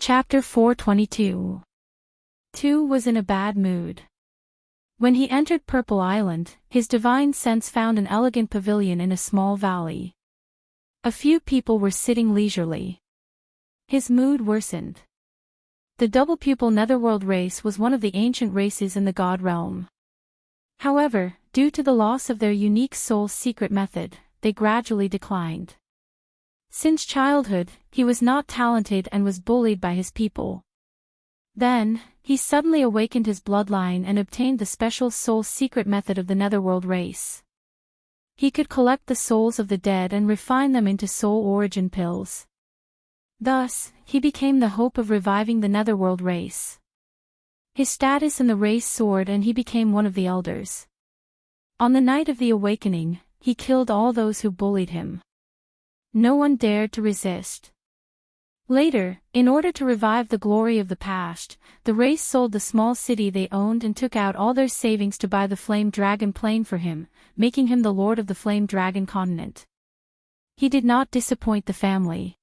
Chapter 422. Tu was in a bad mood. When he entered Purple Island, his divine sense found an elegant pavilion in a small valley. A few people were sitting leisurely. His mood worsened. The double-pupil netherworld race was one of the ancient races in the god realm. However, due to the loss of their unique soul secret method, they gradually declined. Since childhood, he was not talented and was bullied by his people. Then, he suddenly awakened his bloodline and obtained the special soul secret method of the netherworld race. He could collect the souls of the dead and refine them into soul origin pills. Thus, he became the hope of reviving the netherworld race. His status in the race soared and he became one of the elders. On the night of the awakening, he killed all those who bullied him. No one dared to resist. Later, in order to revive the glory of the past, the race sold the small city they owned and took out all their savings to buy the Flame Dragon plane for him, making him the lord of the Flame Dragon continent. He did not disappoint the family.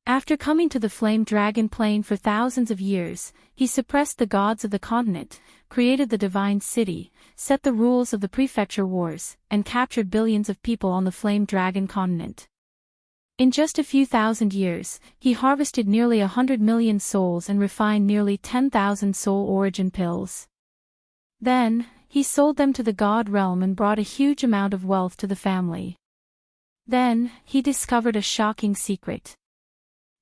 After coming to the Flame Dragon plane for thousands of years, he suppressed the gods of the continent, created the divine city, set the rules of the prefecture wars, and captured billions of people on the Flame Dragon continent. In just a few thousand years, he harvested nearly 100 million souls and refined nearly 10,000 soul origin pills. Then, he sold them to the god realm and brought a huge amount of wealth to the family. Then, he discovered a shocking secret.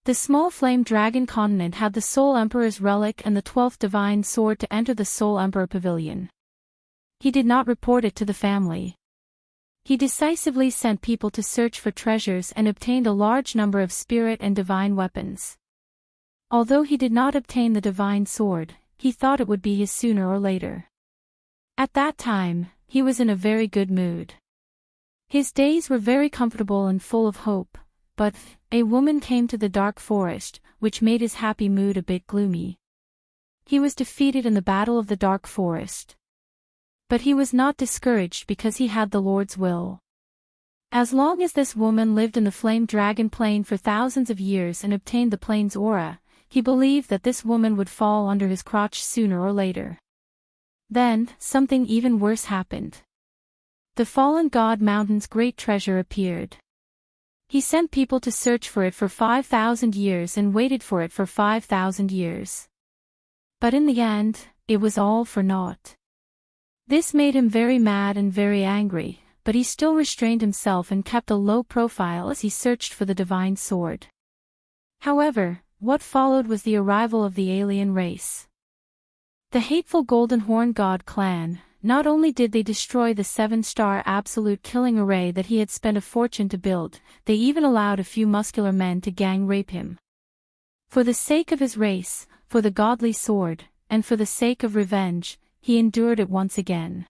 The small Flame Dragon continent had the Soul Emperor's relic and the 12th divine sword to enter the Soul Emperor pavilion. He did not report it to the family. He decisively sent people to search for treasures and obtained a large number of spirit and divine weapons. Although he did not obtain the divine sword, he thought it would be his sooner or later. At that time, he was in a very good mood. His days were very comfortable and full of hope, but a woman came to the dark forest, which made his happy mood a bit gloomy. He was defeated in the battle of the dark forest. But he was not discouraged because he had the Lord's will. As long as this woman lived in the Flame Dragon plane for thousands of years and obtained the plane's aura, he believed that this woman would fall under his crotch sooner or later. Then, something even worse happened. The fallen god mountain's great treasure appeared. He sent people to search for it for 5,000 years and waited for it for 5,000 years. But in the end, it was all for naught. This made him very mad and very angry, but he still restrained himself and kept a low profile as he searched for the divine sword. However, what followed was the arrival of the alien race. The hateful Golden Horn God clan, not only did they destroy the 7-star absolute killing array that he had spent a fortune to build, they even allowed a few muscular men to gang rape him. For the sake of his race, for the godly sword, and for the sake of revenge, he endured it once again.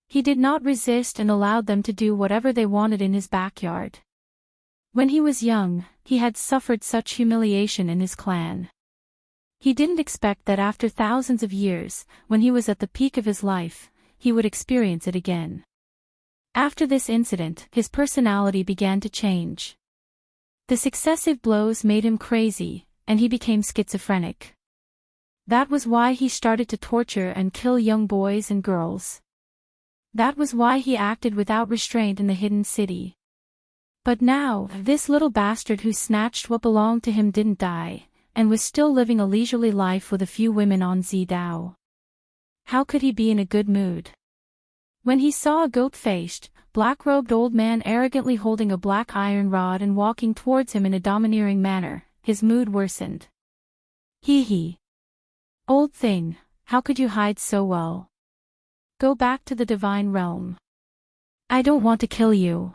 He did not resist and allowed them to do whatever they wanted in his backyard. When he was young, he had suffered such humiliation in his clan. He didn't expect that after thousands of years, when he was at the peak of his life, he would experience it again. After this incident, his personality began to change. The successive blows made him crazy, and he became schizophrenic. That was why he started to torture and kill young boys and girls. That was why he acted without restraint in the hidden city. But now, this little bastard who snatched what belonged to him didn't die, and was still living a leisurely life with a few women on Zidao. How could he be in a good mood? When he saw a goat-faced, black-robed old man arrogantly holding a black iron rod and walking towards him in a domineering manner, his mood worsened. Hee. Old thing, how could you hide so well? Go back to the divine realm. I don't want to kill you.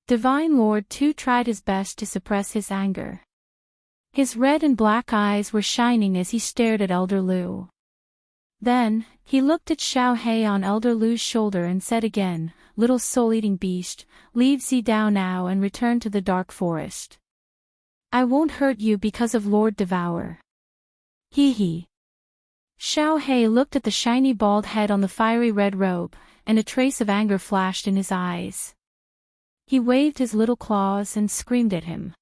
Divine Lord Tu tried his best to suppress his anger. His red and black eyes were shining as he stared at Elder Lu. Then, he looked at Xiao Hei on Elder Lu's shoulder and said again, "Little soul-eating beast, leave Zidao now and return to the dark forest. I won't hurt you because of Lord Devour." Hee. Xiao Hei looked at the shiny bald head on the fiery red robe, and a trace of anger flashed in his eyes. He waved his little claws and screamed at him.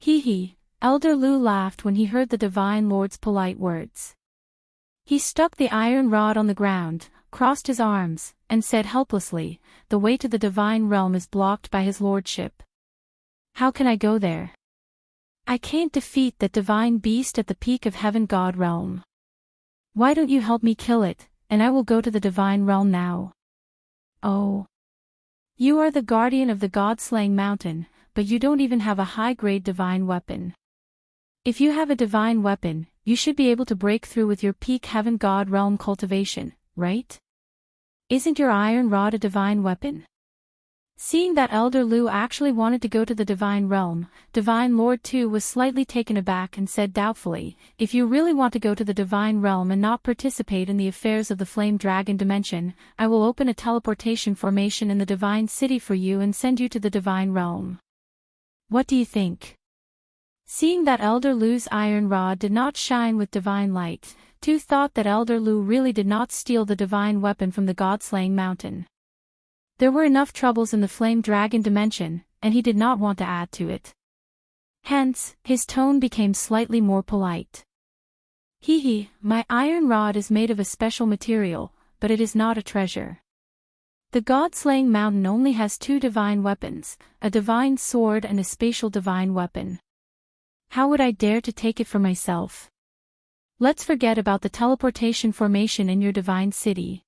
Hee, Elder Lu laughed when he heard the Divine Lord's polite words. He stuck the iron rod on the ground, crossed his arms, and said helplessly, "The way to the Divine Realm is blocked by his lordship. How can I go there? I can't defeat that divine beast at the peak of Heaven God Realm. Why don't you help me kill it, and I will go to the Divine Realm now." "Oh. You are the guardian of the God-slaying mountain, but you don't even have a high-grade divine weapon. If you have a divine weapon, you should be able to break through with your peak Heaven God Realm cultivation, right? Isn't your iron rod a divine weapon?" Seeing that Elder Lu actually wanted to go to the Divine Realm, Divine Lord Tu was slightly taken aback and said doubtfully, "If you really want to go to the Divine Realm and not participate in the affairs of the Flame Dragon Dimension, I will open a teleportation formation in the Divine City for you and send you to the Divine Realm. What do you think?" Seeing that Elder Lu's iron rod did not shine with divine light, Tu thought that Elder Lu really did not steal the divine weapon from the God-slaying mountain. There were enough troubles in the Flame Dragon Dimension, and he did not want to add to it. Hence, his tone became slightly more polite. My iron rod is made of a special material, but it is not a treasure. The God-slaying mountain only has 2 divine weapons, a divine sword and a spatial divine weapon. How would I dare to take it for myself? Let's forget about the teleportation formation in your divine city.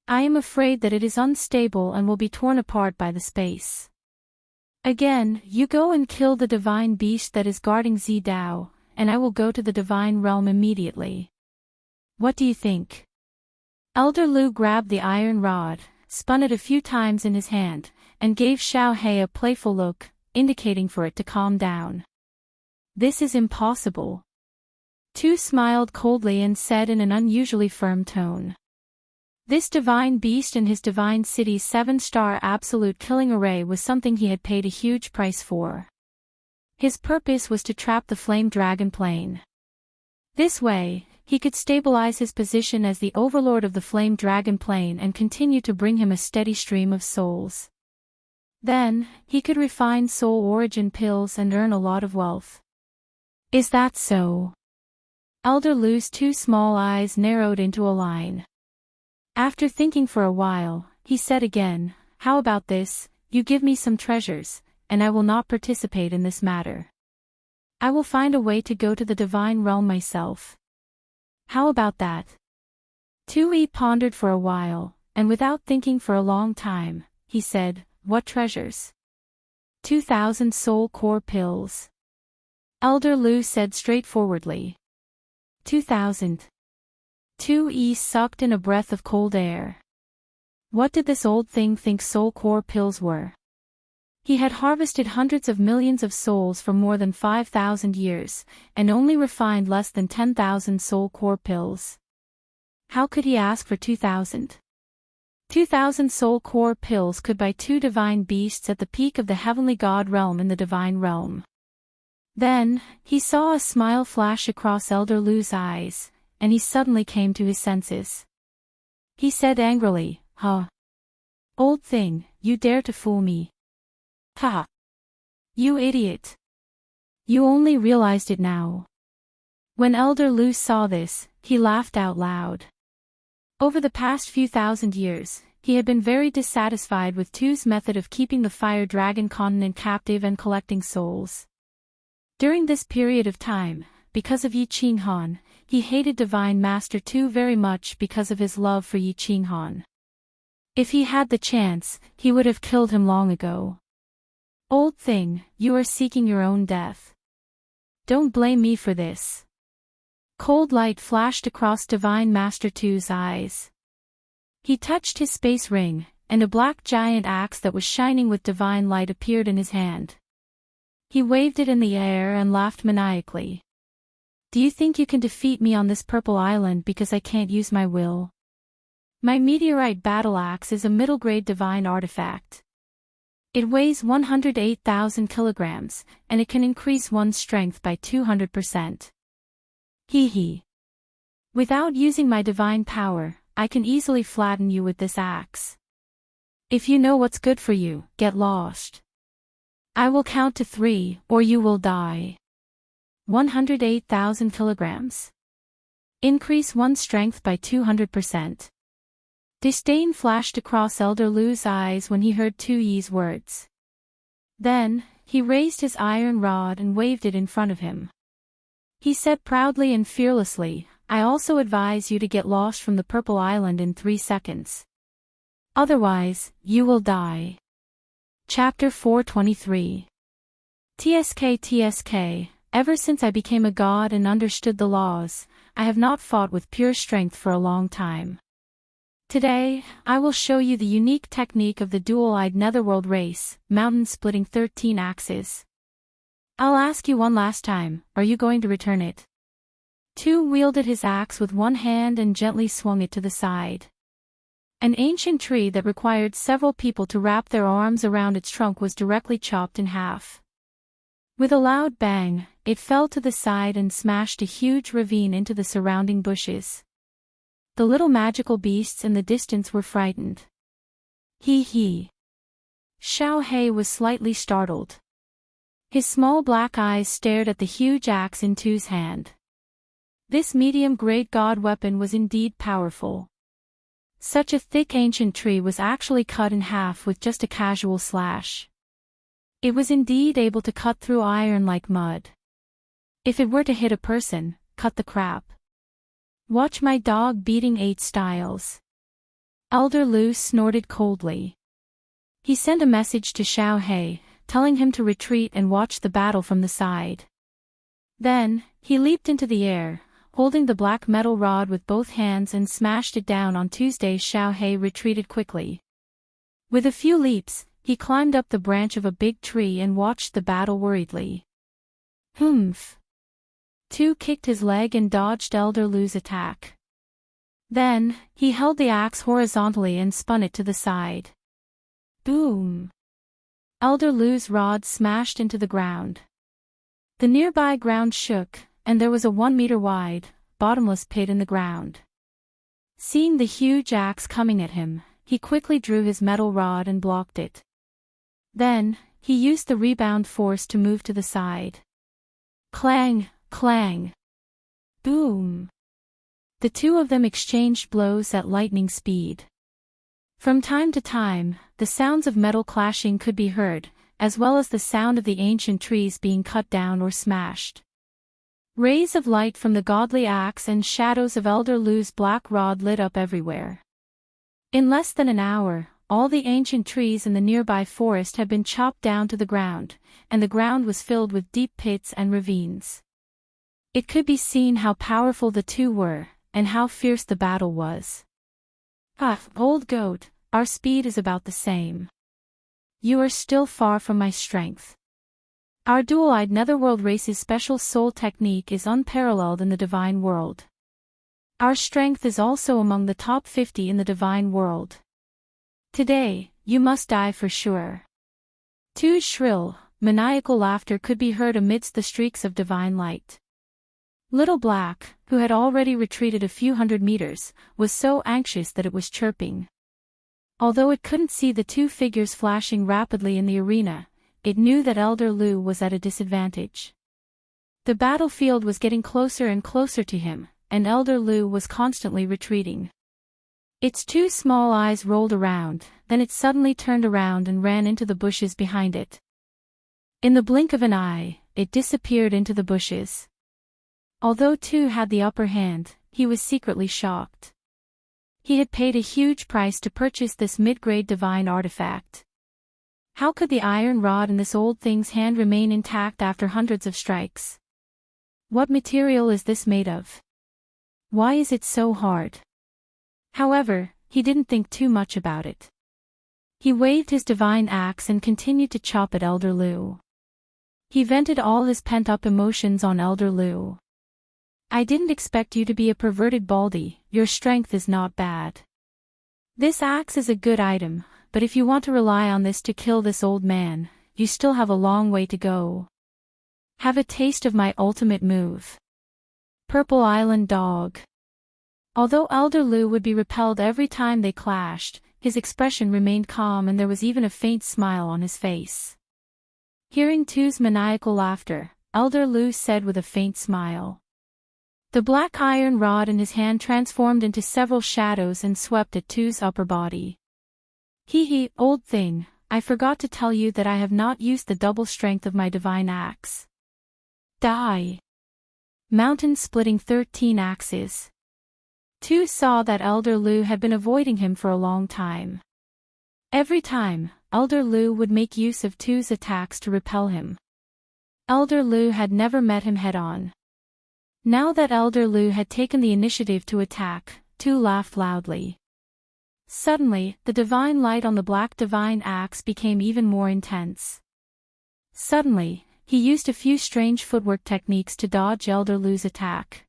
I am afraid that it is unstable and will be torn apart by the space. Again, you go and kill the divine beast that is guarding Zidao, and I will go to the Divine Realm immediately. What do you think?" Elder Lu grabbed the iron rod, spun it a few times in his hand, and gave Xiao He a playful look, indicating for it to calm down. "This is impossible." Tu smiled coldly and said in an unusually firm tone. This divine beast in his divine city's 7-star absolute killing array was something he had paid a huge price for. His purpose was to trap the flame dragon plane. This way, he could stabilize his position as the overlord of the flame dragon plane and continue to bring him a steady stream of souls. Then, he could refine soul origin pills and earn a lot of wealth. Is that so? Elder Lu's 2 small eyes narrowed into a line. After thinking for a while, he said again, "How about this, you give me some treasures, and I will not participate in this matter. I will find a way to go to the Divine Realm myself. How about that?" Tui pondered for a while, and without thinking for a long time, he said, "What treasures?" 2,000 soul core pills. Elder Lu said straightforwardly. 2,000. Tui sucked in a breath of cold air. What did this old thing think soul core pills were? He had harvested hundreds of millions of souls for more than 5,000 years, and only refined less than 10,000 soul core pills. How could he ask for 2,000? 2,000 soul core pills could buy 2 divine beasts at the peak of the heavenly god realm in the divine realm. Then, he saw a smile flash across Elder Lu's eyes, and he suddenly came to his senses. He said angrily, "Huh? Old thing, you dare to fool me? Ha! You idiot! You only realized it now." When Elder Lu saw this, he laughed out loud. Over the past few thousand years, he had been very dissatisfied with Tu's method of keeping the Fire Dragon continent captive and collecting souls. During this period of time, because of Yi Qinghan, he hated Divine Master Tu very much because of his love for Yi Qinghan. If he had the chance, he would have killed him long ago. Old thing, you are seeking your own death. Don't blame me for this. Cold light flashed across Divine Master Tu's eyes. He touched his space ring, and a black giant axe that was shining with divine light appeared in his hand. He waved it in the air and laughed maniacally. Do you think you can defeat me on this purple island because I can't use my will? My meteorite battle axe is a middle-grade divine artifact. It weighs 108,000 kilograms, and it can increase one's strength by 200%. Hee. Without using my divine power, I can easily flatten you with this axe. If you know what's good for you, get lost. I will count to 3, or you will die. 108,000 kilograms. Increase one's strength by 200%. Disdain flashed across Elder Lu's eyes when he heard Tu Yi's words. Then, he raised his iron rod and waved it in front of him. He said proudly and fearlessly, "I also advise you to get lost from the Purple Island in 3 seconds. Otherwise, you will die." Chapter 423. TSK. Ever since I became a god and understood the laws, I have not fought with pure strength for a long time. Today, I will show you the unique technique of the dual-eyed netherworld race, mountain-splitting 13 axes. I'll ask you one last time, are you going to return it? Tu wielded his axe with one hand and gently swung it to the side. An ancient tree that required several people to wrap their arms around its trunk was directly chopped in half. With a loud bang, it fell to the side and smashed a huge ravine into the surrounding bushes. The little magical beasts in the distance were frightened. He. Xiao He was slightly startled. His small black eyes stared at the huge axe in Tu's hand. This medium-grade god weapon was indeed powerful. Such a thick ancient tree was actually cut in half with just a casual slash. It was indeed able to cut through iron like mud. If it were to hit a person, cut the crap. Watch my dog beating 8 styles. Elder Lu snorted coldly. He sent a message to Xiao He, telling him to retreat and watch the battle from the side. Then, he leaped into the air, holding the black metal rod with both hands and smashed it down on Tuesday. Xiao He retreated quickly. With a few leaps, he climbed up the branch of a big tree and watched the battle worriedly. Humph. Tu kicked his leg and dodged Elder Lu's attack. Then, he held the axe horizontally and spun it to the side. Boom! Elder Lu's rod smashed into the ground. The nearby ground shook, and there was a 1-meter wide, bottomless pit in the ground. Seeing the huge axe coming at him, he quickly drew his metal rod and blocked it. Then, he used the rebound force to move to the side. Clang! Clang! Boom! The two of them exchanged blows at lightning speed. From time to time, the sounds of metal clashing could be heard, as well as the sound of the ancient trees being cut down or smashed. Rays of light from the godly axe and shadows of Elder Lu's black rod lit up everywhere. In less than an hour, all the ancient trees in the nearby forest had been chopped down to the ground, and the ground was filled with deep pits and ravines. It could be seen how powerful the two were, and how fierce the battle was. Ah, old goat, our speed is about the same. You are still far from my strength. Our dual-eyed netherworld race's special soul technique is unparalleled in the divine world. Our strength is also among the top 50 in the divine world. Today, you must die for sure. Tu's shrill, maniacal laughter could be heard amidst the streaks of divine light. Little Black, who had already retreated a few hundred meters, was so anxious that it was chirping. Although it couldn't see the two figures flashing rapidly in the arena, it knew that Elder Lu was at a disadvantage. The battlefield was getting closer and closer to him, and Elder Lu was constantly retreating. Its two small eyes rolled around, then it suddenly turned around and ran into the bushes behind it. In the blink of an eye, it disappeared into the bushes. Although Tu had the upper hand, he was secretly shocked. He had paid a huge price to purchase this mid-grade divine artifact. How could the iron rod in this old thing's hand remain intact after hundreds of strikes? What material is this made of? Why is it so hard? However, he didn't think too much about it. He waved his divine axe and continued to chop at Elder Lu. He vented all his pent-up emotions on Elder Lu. I didn't expect you to be a perverted baldy, your strength is not bad. This axe is a good item, but if you want to rely on this to kill this old man, you still have a long way to go. Have a taste of my ultimate move. Purple Island Dog. Although Elder Lu would be repelled every time they clashed, his expression remained calm and there was even a faint smile on his face. Hearing Tu's maniacal laughter, Elder Lu said with a faint smile. The black iron rod in his hand transformed into several shadows and swept at Tu's upper body. Hee, old thing, I forgot to tell you that I have not used the double strength of my divine axe. Die. Mountain splitting 13 axes. Tu saw that Elder Lu had been avoiding him for a long time. Every time, Elder Lu would make use of Tu's attacks to repel him. Elder Lu had never met him head-on. Now that Elder Lu had taken the initiative to attack, Tu laughed loudly. Suddenly, the divine light on the black divine axe became even more intense. Suddenly, he used a few strange footwork techniques to dodge Elder Lu's attack.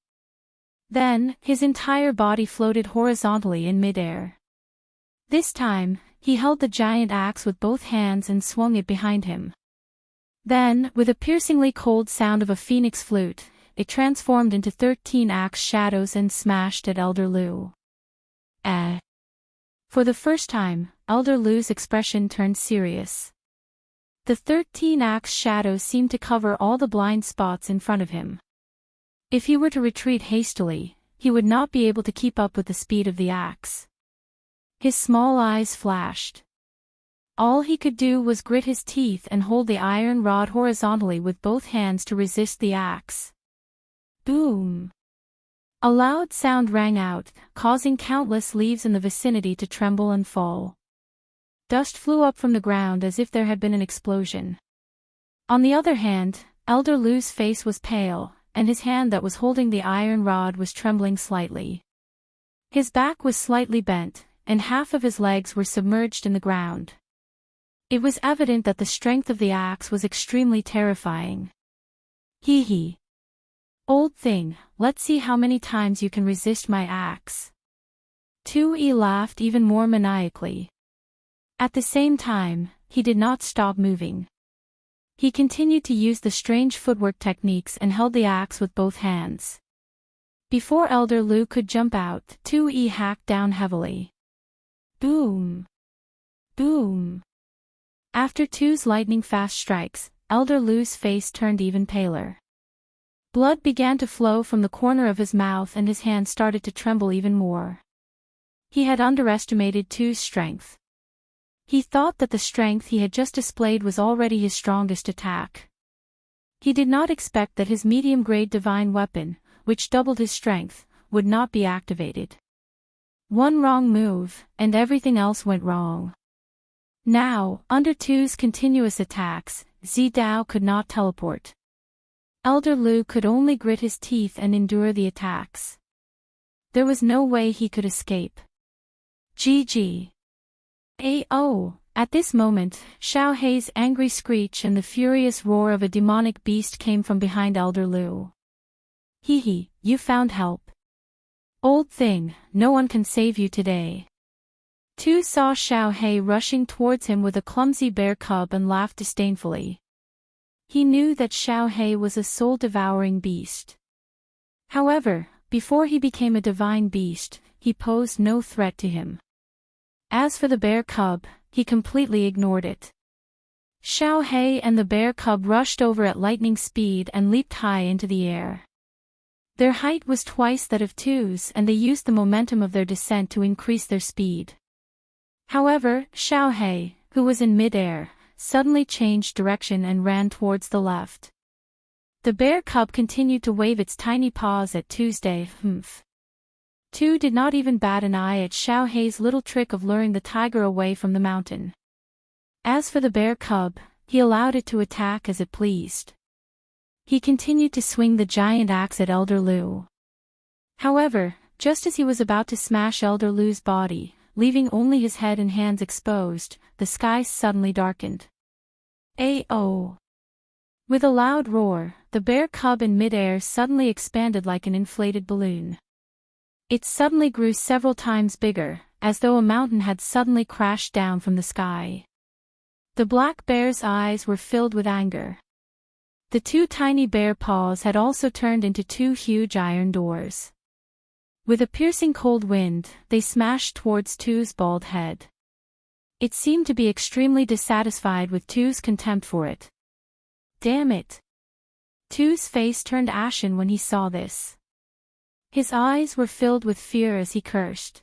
Then, his entire body floated horizontally in midair. This time, he held the giant axe with both hands and swung it behind him. Then, with a piercingly cold sound of a phoenix flute, it transformed into 13 axe shadows and smashed at Elder Lu. For the first time, Elder Lu's expression turned serious. The 13 axe shadows seemed to cover all the blind spots in front of him. If he were to retreat hastily, he would not be able to keep up with the speed of the axe. His small eyes flashed. All he could do was grit his teeth and hold the iron rod horizontally with both hands to resist the axe. Boom! A loud sound rang out, causing countless leaves in the vicinity to tremble and fall. Dust flew up from the ground as if there had been an explosion. On the other hand, Elder Lu's face was pale, and his hand that was holding the iron rod was trembling slightly. His back was slightly bent, and half of his legs were submerged in the ground. It was evident that the strength of the axe was extremely terrifying. Hee. Old thing, let's see how many times you can resist my axe. Tu-yi laughed even more maniacally. At the same time, he did not stop moving. He continued to use the strange footwork techniques and held the axe with both hands. Before Elder Lu could jump out, Tu-yi hacked down heavily. Boom! Boom! After Tu's lightning-fast strikes, Elder Lu's face turned even paler. Blood began to flow from the corner of his mouth and his hand started to tremble even more. He had underestimated Tu's strength. He thought that the strength he had just displayed was already his strongest attack. He did not expect that his medium-grade divine weapon, which doubled his strength, would not be activated. One wrong move, and everything else went wrong. Now, under Tu's continuous attacks, Zidao could not teleport. Elder Lu could only grit his teeth and endure the attacks. There was no way he could escape. GG. AO. At this moment, Xiao Hei's angry screech and the furious roar of a demonic beast came from behind Elder Lu. Hee, you found help. Old thing, no one can save you today. Tu saw Xiao Hei rushing towards him with a clumsy bear cub and laughed disdainfully. He knew that Xiao Hei was a soul-devouring beast. However, before he became a divine beast, he posed no threat to him. As for the bear cub, he completely ignored it. Xiao Hei and the bear cub rushed over at lightning speed and leaped high into the air. Their height was twice that of Tu's and they used the momentum of their descent to increase their speed. However, Xiao Hei, who was in mid-air, suddenly changed direction and ran towards the left. The bear cub continued to wave its tiny paws at Tuesday. Tu did not even bat an eye at Xiao Hei's little trick of luring the tiger away from the mountain. As for the bear cub, he allowed it to attack as it pleased. He continued to swing the giant axe at Elder Lu. However, just as he was about to smash Elder Lu's body, leaving only his head and hands exposed, the sky suddenly darkened. AO. With a loud roar, the bear cub in midair suddenly expanded like an inflated balloon. It suddenly grew several times bigger, as though a mountain had suddenly crashed down from the sky. The black bear's eyes were filled with anger. The two tiny bear paws had also turned into two huge iron doors. With a piercing cold wind, they smashed towards Tu's bald head. It seemed to be extremely dissatisfied with Tu's contempt for it. Damn it! Tu's face turned ashen when he saw this. His eyes were filled with fear as he cursed.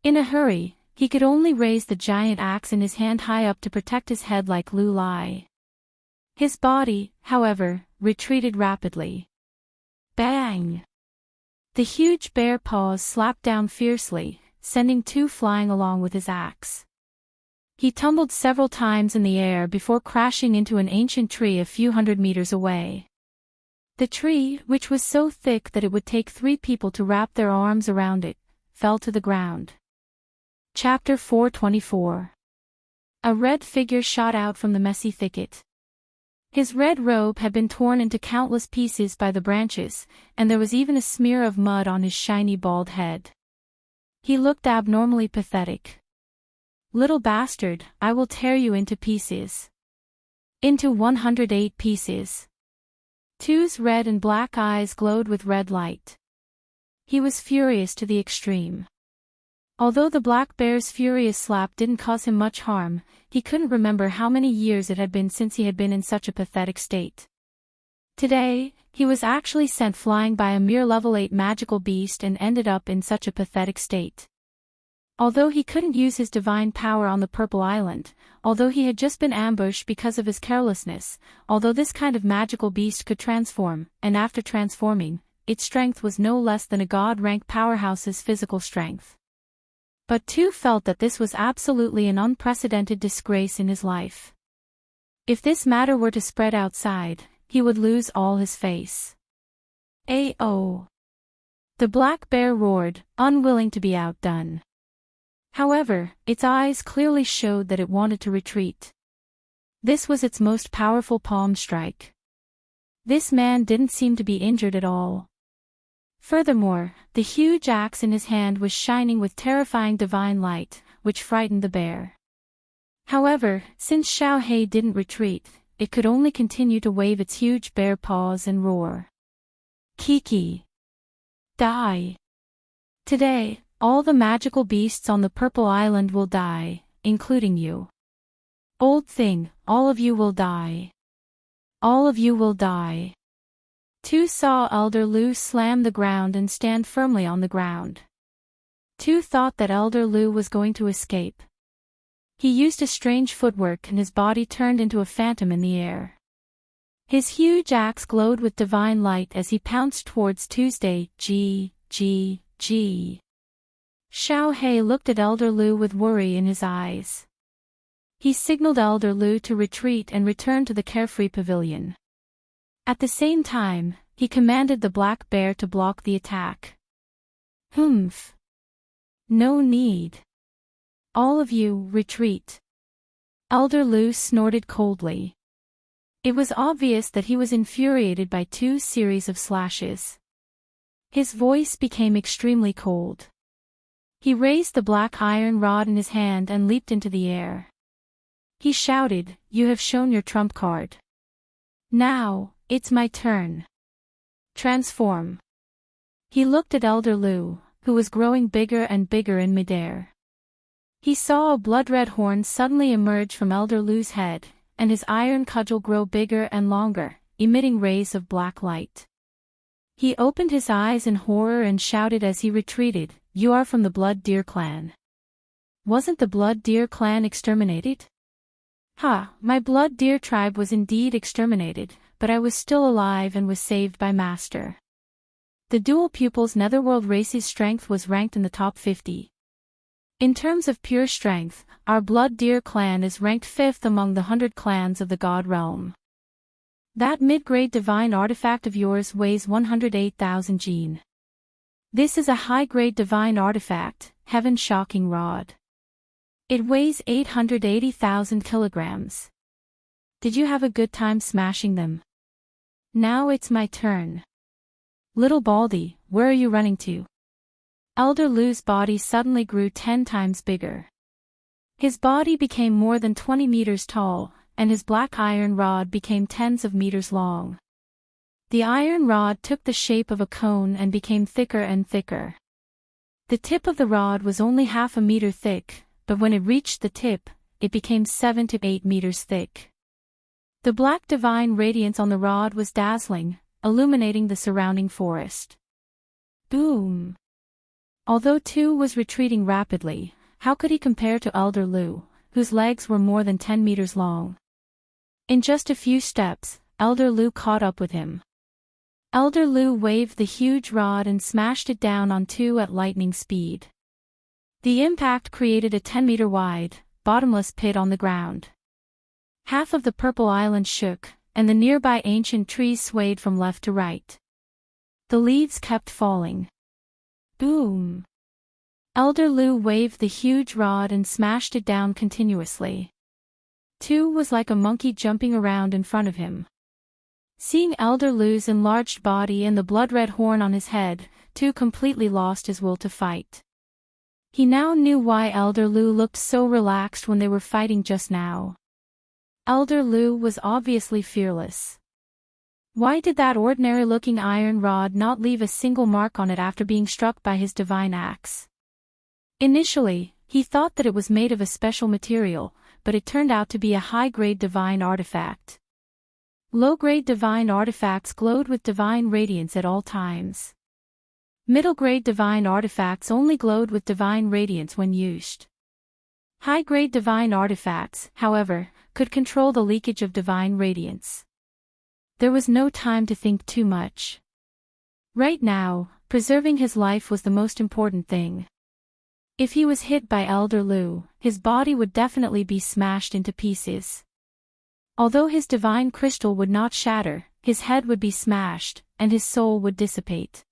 In a hurry, he could only raise the giant axe in his hand high up to protect his head like Lu Lai. His body, however, retreated rapidly. Bang! The huge bear paws slapped down fiercely, sending Tu flying along with his axe. He tumbled several times in the air before crashing into an ancient tree a few hundred meters away. The tree, which was so thick that it would take 3 people to wrap their arms around it, fell to the ground. Chapter 424. A red figure shot out from the messy thicket. His red robe had been torn into countless pieces by the branches, and there was even a smear of mud on his shiny bald head. He looked abnormally pathetic. "Little bastard, I will tear you into pieces." Into 108 pieces. Tu's red and black eyes glowed with red light. He was furious to the extreme. Although the black bear's furious slap didn't cause him much harm, he couldn't remember how many years it had been since he had been in such a pathetic state. Today, he was actually sent flying by a mere level 8 magical beast and ended up in such a pathetic state. Although he couldn't use his divine power on the Purple Island, although he had just been ambushed because of his carelessness, although this kind of magical beast could transform, and after transforming, its strength was no less than a god-rank powerhouse's physical strength. But Tu felt that this was absolutely an unprecedented disgrace in his life. If this matter were to spread outside, he would lose all his face. "Ayo!" The black bear roared, unwilling to be outdone. However, its eyes clearly showed that it wanted to retreat. This was its most powerful palm strike. This man didn't seem to be injured at all. Furthermore, the huge axe in his hand was shining with terrifying divine light, which frightened the bear. However, since Xiao Hei didn't retreat, it could only continue to wave its huge bear paws and roar. "Kiki! Die! Today, all the magical beasts on the Purple Island will die, including you. Old thing, all of you will die. All of you will die." Tu saw Elder Lu slam the ground and stand firmly on the ground. Tu thought that Elder Lu was going to escape. He used a strange footwork and his body turned into a phantom in the air. His huge axe glowed with divine light as he pounced towards Tuesday. Xiao Hei looked at Elder Lu with worry in his eyes. He signaled Elder Lu to retreat and return to the carefree pavilion. At the same time, he commanded the black bear to block the attack. "Humph. No need. All of you, retreat." Elder Lu snorted coldly. It was obvious that he was infuriated by Tu's series of slashes. His voice became extremely cold. He raised the black iron rod in his hand and leaped into the air. He shouted, "You have shown your trump card. Now, it's my turn. Transform." He looked at Elder Lu, who was growing bigger and bigger in midair. He saw a blood-red horn suddenly emerge from Elder Lu's head, and his iron cudgel grow bigger and longer, emitting rays of black light. He opened his eyes in horror and shouted as he retreated, "You are from the Blood Deer clan. Wasn't the Blood Deer clan exterminated?" "Ha, my Blood Deer tribe was indeed exterminated, but I was still alive and was saved by Master." The dual pupils Netherworld race's strength was ranked in the top 50. In terms of pure strength, our Blood Deer clan is ranked 5th among the 100 clans of the God Realm. That mid-grade divine artifact of yours weighs 108,000 gene. This is a high-grade divine artifact, Heaven Shocking Rod. It weighs 880,000 kilograms. Did you have a good time smashing them? Now it's my turn. Little Baldy, where are you running to? Elder Lu's body suddenly grew 10 times bigger. His body became more than 20 meters tall, and his black iron rod became tens of meters long. The iron rod took the shape of a cone and became thicker and thicker. The tip of the rod was only half a meter thick, but when it reached the tip, it became 7 to 8 meters thick. The black divine radiance on the rod was dazzling, illuminating the surrounding forest. Boom! Although Tu was retreating rapidly, how could he compare to Elder Lu, whose legs were more than 10 meters long? In just a few steps, Elder Lu caught up with him. Elder Lu waved the huge rod and smashed it down on Tu at lightning speed. The impact created a 10-meter wide, bottomless pit on the ground. Half of the purple island shook, and the nearby ancient trees swayed from left to right. The leaves kept falling. Boom! Elder Lu waved the huge rod and smashed it down continuously. Tu was like a monkey jumping around in front of him. Seeing Elder Lu's enlarged body and the blood-red horn on his head, Tu completely lost his will to fight. He now knew why Elder Lu looked so relaxed when they were fighting just now. Elder Lu was obviously fearless. Why did that ordinary-looking iron rod not leave a single mark on it after being struck by his divine axe? Initially, he thought that it was made of a special material, but it turned out to be a high-grade divine artifact. Low-grade divine artifacts glowed with divine radiance at all times. Middle-grade divine artifacts only glowed with divine radiance when used. High-grade divine artifacts, however, could control the leakage of divine radiance. There was no time to think too much. Right now, preserving his life was the most important thing. If he was hit by Elder Lu, his body would definitely be smashed into pieces. Although his divine crystal would not shatter, his head would be smashed, and his soul would dissipate.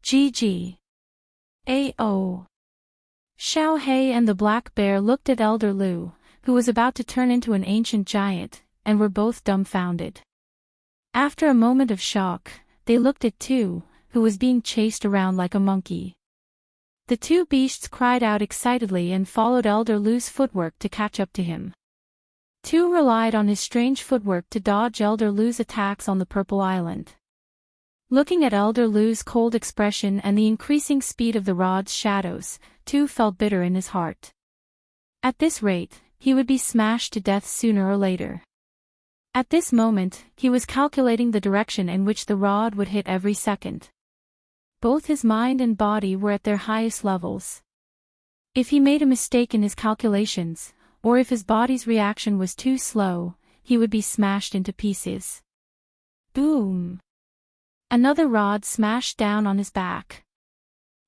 GG. AO. Xiao He and the black bear looked at Elder Lu, who was about to turn into an ancient giant, and were both dumbfounded. After a moment of shock, they looked at Tu, who was being chased around like a monkey. The two beasts cried out excitedly and followed Elder Lu's footwork to catch up to him. Tu relied on his strange footwork to dodge Elder Lu's attacks on the Purple Island. Looking at Elder Lu's cold expression and the increasing speed of the rod's shadows, Tu felt bitter in his heart. At this rate, he would be smashed to death sooner or later. At this moment, he was calculating the direction in which the rod would hit every second. Both his mind and body were at their highest levels. If he made a mistake in his calculations, or if his body's reaction was too slow, he would be smashed into pieces. Boom! Another rod smashed down on his back.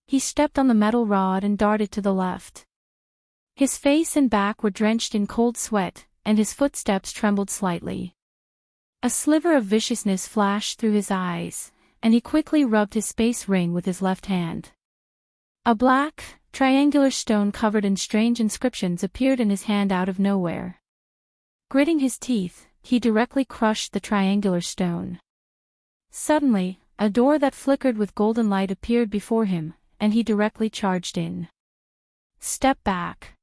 He stepped on the metal rod and darted to the left. His face and back were drenched in cold sweat, and his footsteps trembled slightly. A sliver of viciousness flashed through his eyes, and he quickly rubbed his space ring with his left hand. A black, triangular stone covered in strange inscriptions appeared in his hand out of nowhere. Gritting his teeth, he directly crushed the triangular stone. Suddenly, a door that flickered with golden light appeared before him, and he directly charged in. Step back.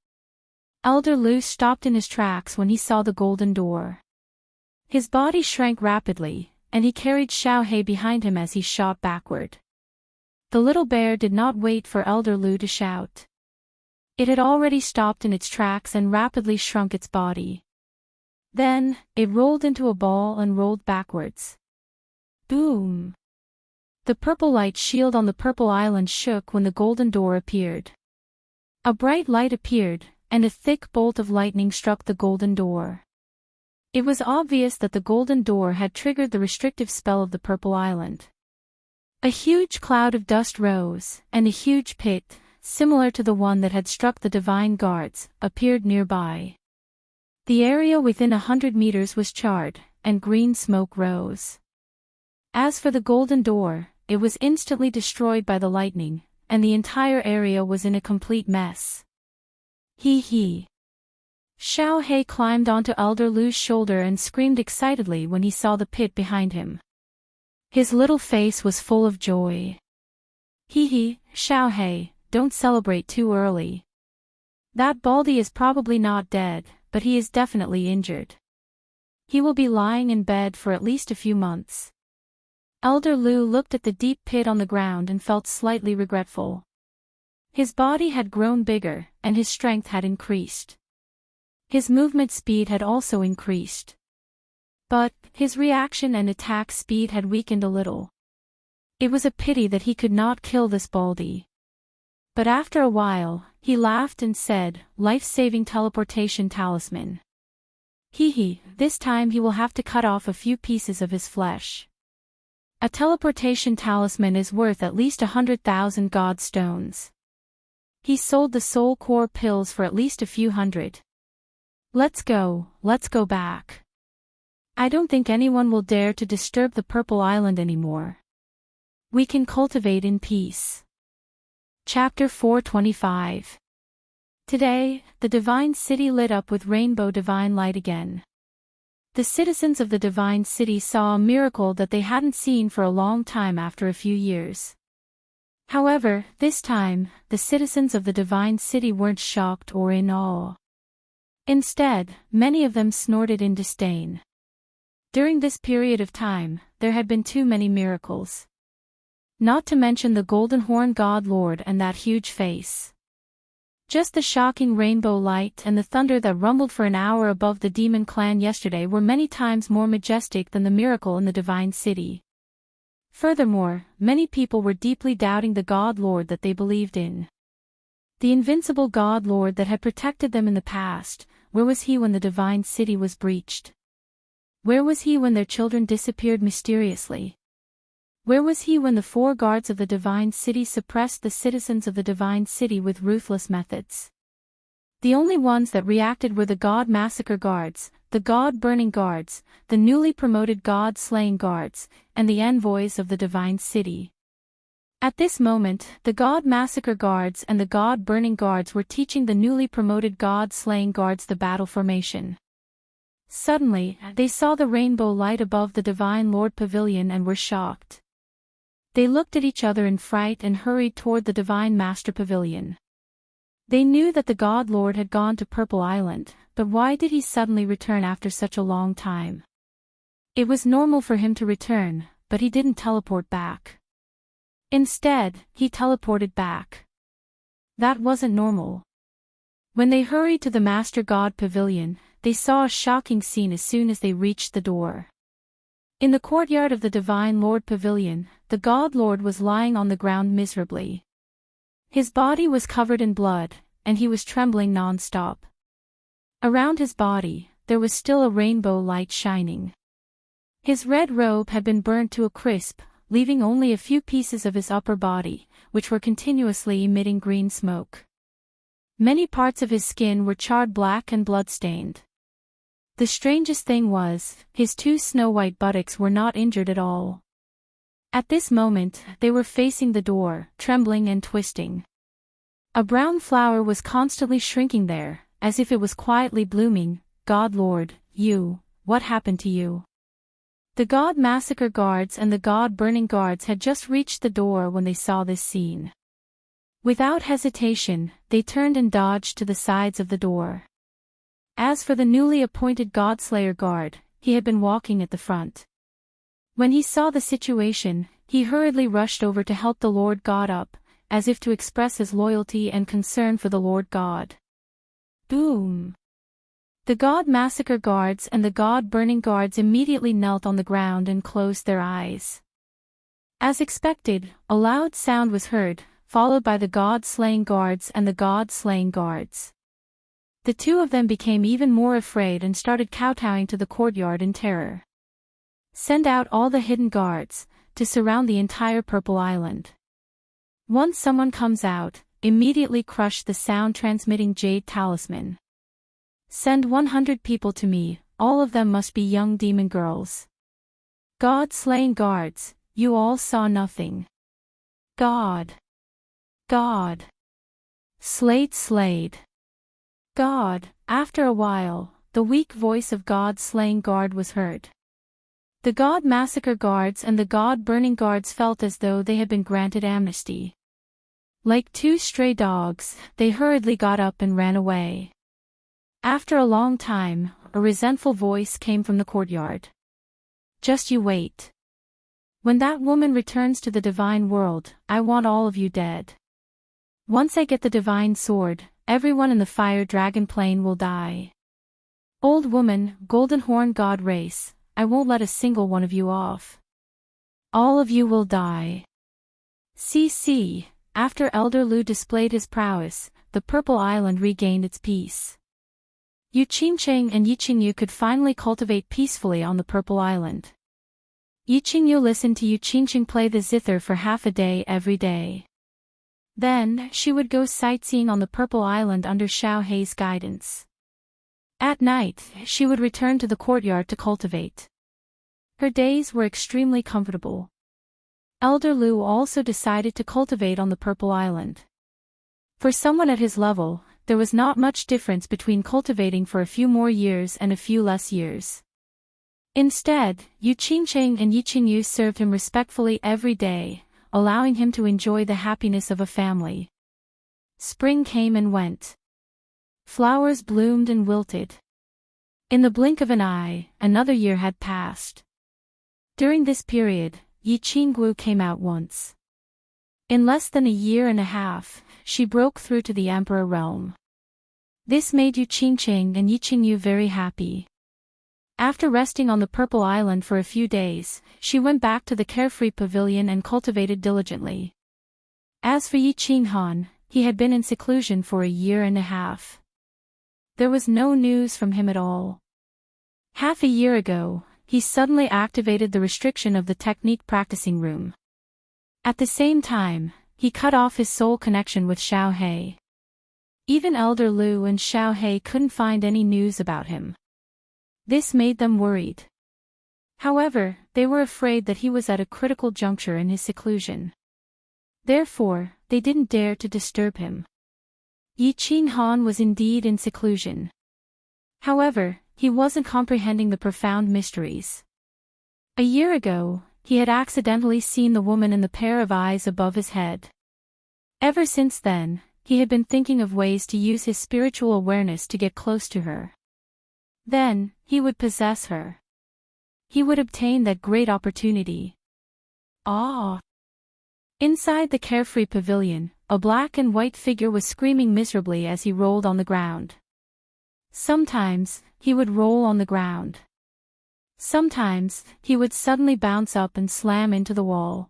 Elder Lu stopped in his tracks when he saw the golden door. His body shrank rapidly, and he carried Xiao He behind him as he shot backward. The little bear did not wait for Elder Lu to shout. It had already stopped in its tracks and rapidly shrunk its body. Then, it rolled into a ball and rolled backwards. Boom! The purple light shield on the Purple Island shook when the golden door appeared. A bright light appeared, and a thick bolt of lightning struck the golden door. It was obvious that the golden door had triggered the restrictive spell of the Purple Island. A huge cloud of dust rose, and a huge pit, similar to the one that had struck the divine guards, appeared nearby. The area within 100 meters was charred, and green smoke rose. As for the golden door, it was instantly destroyed by the lightning, and the entire area was in a complete mess. Hee hee. Xiao He climbed onto Elder Lu's shoulder and screamed excitedly when he saw the pit behind him. His little face was full of joy. Hee hee, Xiao He, don't celebrate too early. That Baldy is probably not dead, but he is definitely injured. He will be lying in bed for at least a few months. Elder Lu looked at the deep pit on the ground and felt slightly regretful. His body had grown bigger, and his strength had increased. His movement speed had also increased. But his reaction and attack speed had weakened a little. It was a pity that he could not kill this Baldy. But after a while, he laughed and said, "Life-saving teleportation talisman. This time he will have to cut off a few pieces of his flesh. A teleportation talisman is worth at least 100,000 god stones. He sold the soul core pills for at least a few hundred. Let's go back. I don't think anyone will dare to disturb the Purple Island anymore. We can cultivate in peace." Chapter 425. Today, the Divine City lit up with rainbow divine light again. The citizens of the Divine City saw a miracle that they hadn't seen for a long time after a few years. However, this time, the citizens of the Divine City weren't shocked or in awe. Instead, many of them snorted in disdain. During this period of time, there had been too many miracles. Not to mention the Golden Horn God Lord and that huge face. Just the shocking rainbow light and the thunder that rumbled for an hour above the demon clan yesterday were many times more majestic than the miracle in the Divine City. Furthermore, many people were deeply doubting the God Lord that they believed in. The invincible God Lord that had protected them in the past, where was he when the Divine City was breached? Where was he when their children disappeared mysteriously? Where was he when the 4 guards of the Divine City suppressed the citizens of the Divine City with ruthless methods? The only ones that reacted were the God Massacre Guards, the God Burning Guards, the newly promoted God Slaying Guards, and the envoys of the Divine City. At this moment, the God Massacre Guards and the God Burning Guards were teaching the newly promoted God Slaying Guards the battle formation. Suddenly, they saw the rainbow light above the Divine Lord Pavilion and were shocked. They looked at each other in fright and hurried toward the Divine Master Pavilion. They knew that the God Lord had gone to Purple Island, but why did he suddenly return after such a long time? It was normal for him to return, but he didn't teleport back. Instead, he teleported back. That wasn't normal. When they hurried to the Master God Pavilion, they saw a shocking scene as soon as they reached the door. In the courtyard of the Divine Lord Pavilion, the God Lord was lying on the ground miserably. His body was covered in blood, and he was trembling non-stop. Around his body, there was still a rainbow light shining. His red robe had been burnt to a crisp, leaving only a few pieces of his upper body, which were continuously emitting green smoke. Many parts of his skin were charred black and blood-stained. The strangest thing was, his 2 snow-white buttocks were not injured at all. At this moment, they were facing the door, trembling and twisting. A brown flower was constantly shrinking there, as if it was quietly blooming. "God Lord, what happened to you?" The God Massacre Guards and the God Burning Guards had just reached the door when they saw this scene. Without hesitation, they turned and dodged to the sides of the door. As for the newly appointed Godslayer Guard, he had been walking at the front. When he saw the situation, he hurriedly rushed over to help the Lord God up, as if to express his loyalty and concern for the Lord God. Boom! The God Massacre Guards and the God Burning Guards immediately knelt on the ground and closed their eyes. As expected, a loud sound was heard, followed by the God Slaying Guards and the God Slaying Guards. The 2 of them became even more afraid and started kowtowing to the courtyard in terror. "Send out all the hidden guards, to surround the entire Purple Island. Once someone comes out, immediately crush the sound-transmitting jade talisman. Send 100 people to me, all of them must be young demon girls. God-slaying guards, you all saw nothing. God. Slayed. God." After a while, the weak voice of God-slaying guard was heard. The God Massacre Guards and the God Burning Guards felt as though they had been granted amnesty. Like 2 stray dogs, they hurriedly got up and ran away. After a long time, a resentful voice came from the courtyard. "Just you wait. When that woman returns to the divine world, I want all of you dead. Once I get the divine sword, everyone in the fire dragon plane will die. Old woman, Golden Horn God race, I won't let a single one of you off. All of you will die. See, after Elder Lu displayed his prowess, the Purple Island regained its peace. Yu Qingcheng and Yi Qingyu could finally cultivate peacefully on the Purple Island. Yi Qingyu listened to Yu Qingcheng play the zither for half a day every day. Then, she would go sightseeing on the Purple Island under Xiao Hei's guidance. At night, she would return to the courtyard to cultivate. Her days were extremely comfortable. Elder Lu also decided to cultivate on the Purple Island. For someone at his level, there was not much difference between cultivating for a few more years and a few less years. Instead, Yu Qingcheng and Yi Qingyu served him respectfully every day, allowing him to enjoy the happiness of a family. Spring came and went. Flowers bloomed and wilted. In the blink of an eye, another year had passed. During this period, Yi Qinggu came out once. In less than a year and a half, she broke through to the Emperor realm. This made Yu Qingcheng and Yi Qingyu very happy. After resting on the Purple Island for a few days, she went back to the carefree pavilion and cultivated diligently. As for Yi Qinghan, he had been in seclusion for a year and a half. There was no news from him at all. Half a year ago, he suddenly activated the restriction of the technique practicing room. At the same time, he cut off his soul connection with Xiao Hei. Even Elder Lu and Xiao Hei couldn't find any news about him. This made them worried. However, they were afraid that he was at a critical juncture in his seclusion. Therefore, they didn't dare to disturb him. Yi Qinghan was indeed in seclusion. However, he wasn't comprehending the profound mysteries. A year ago, he had accidentally seen the woman in the pair of eyes above his head. Ever since then, he had been thinking of ways to use his spiritual awareness to get close to her. Then, he would possess her. He would obtain that great opportunity. Ah! Inside the carefree pavilion, a black and white figure was screaming miserably as he rolled on the ground. Sometimes, he would roll on the ground. Sometimes, he would suddenly bounce up and slam into the wall.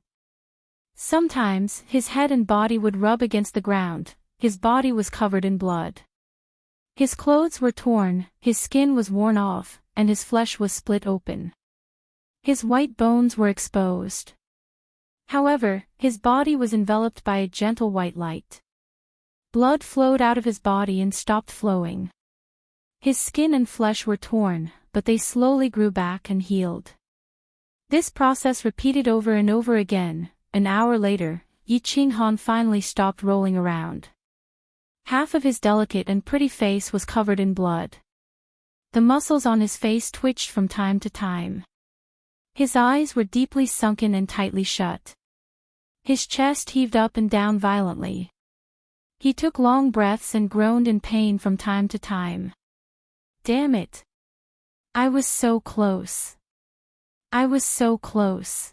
Sometimes, his head and body would rub against the ground. His body was covered in blood. His clothes were torn, his skin was worn off, and his flesh was split open. His white bones were exposed. However, his body was enveloped by a gentle white light. Blood flowed out of his body and stopped flowing. His skin and flesh were torn, but they slowly grew back and healed. This process repeated over and over again. An hour later, Yi Qinghan finally stopped rolling around. Half of his delicate and pretty face was covered in blood. The muscles on his face twitched from time to time. His eyes were deeply sunken and tightly shut. His chest heaved up and down violently. He took long breaths and groaned in pain from time to time. Damn it! I was so close. I was so close.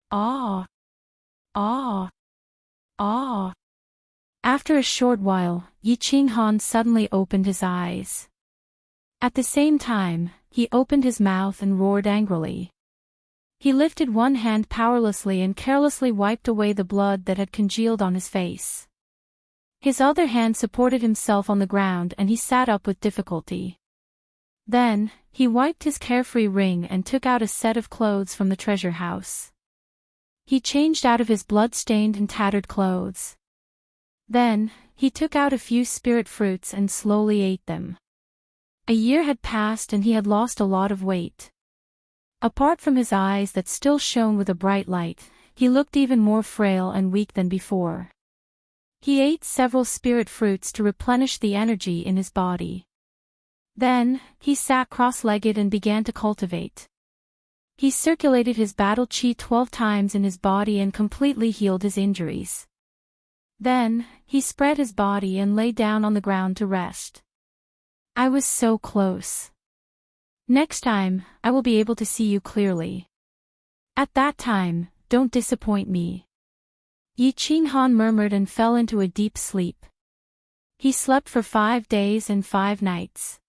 Ah! Ah! Ah! After a short while, Yi Qinghan suddenly opened his eyes. At the same time, he opened his mouth and roared angrily. He lifted one hand powerlessly and carelessly wiped away the blood that had congealed on his face. His other hand supported himself on the ground and he sat up with difficulty. Then, he wiped his carefree ring and took out a set of clothes from the treasure house. He changed out of his blood-stained and tattered clothes. Then, he took out a few spirit fruits and slowly ate them. A year had passed and he had lost a lot of weight. Apart from his eyes that still shone with a bright light, he looked even more frail and weak than before. He ate several spirit fruits to replenish the energy in his body. Then, he sat cross-legged and began to cultivate. He circulated his battle chi 12 times in his body and completely healed his injuries. Then, he spread his body and lay down on the ground to rest. I was so close. Next time, I will be able to see you clearly. At that time, don't disappoint me. Yi Qinghan murmured and fell into a deep sleep. He slept for 5 days and 5 nights.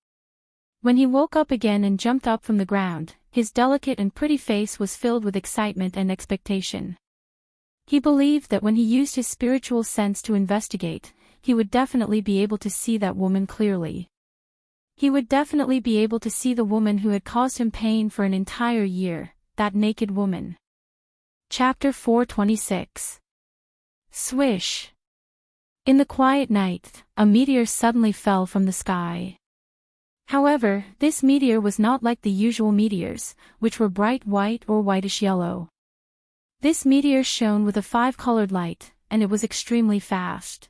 When he woke up again and jumped up from the ground, his delicate and pretty face was filled with excitement and expectation. He believed that when he used his spiritual sense to investigate, he would definitely be able to see that woman clearly. He would definitely be able to see the woman who had caused him pain for an entire year, that naked woman. Chapter 426. Swish. In the quiet night, a meteor suddenly fell from the sky. However, this meteor was not like the usual meteors, which were bright white or whitish yellow. This meteor shone with a five-colored light, and it was extremely fast.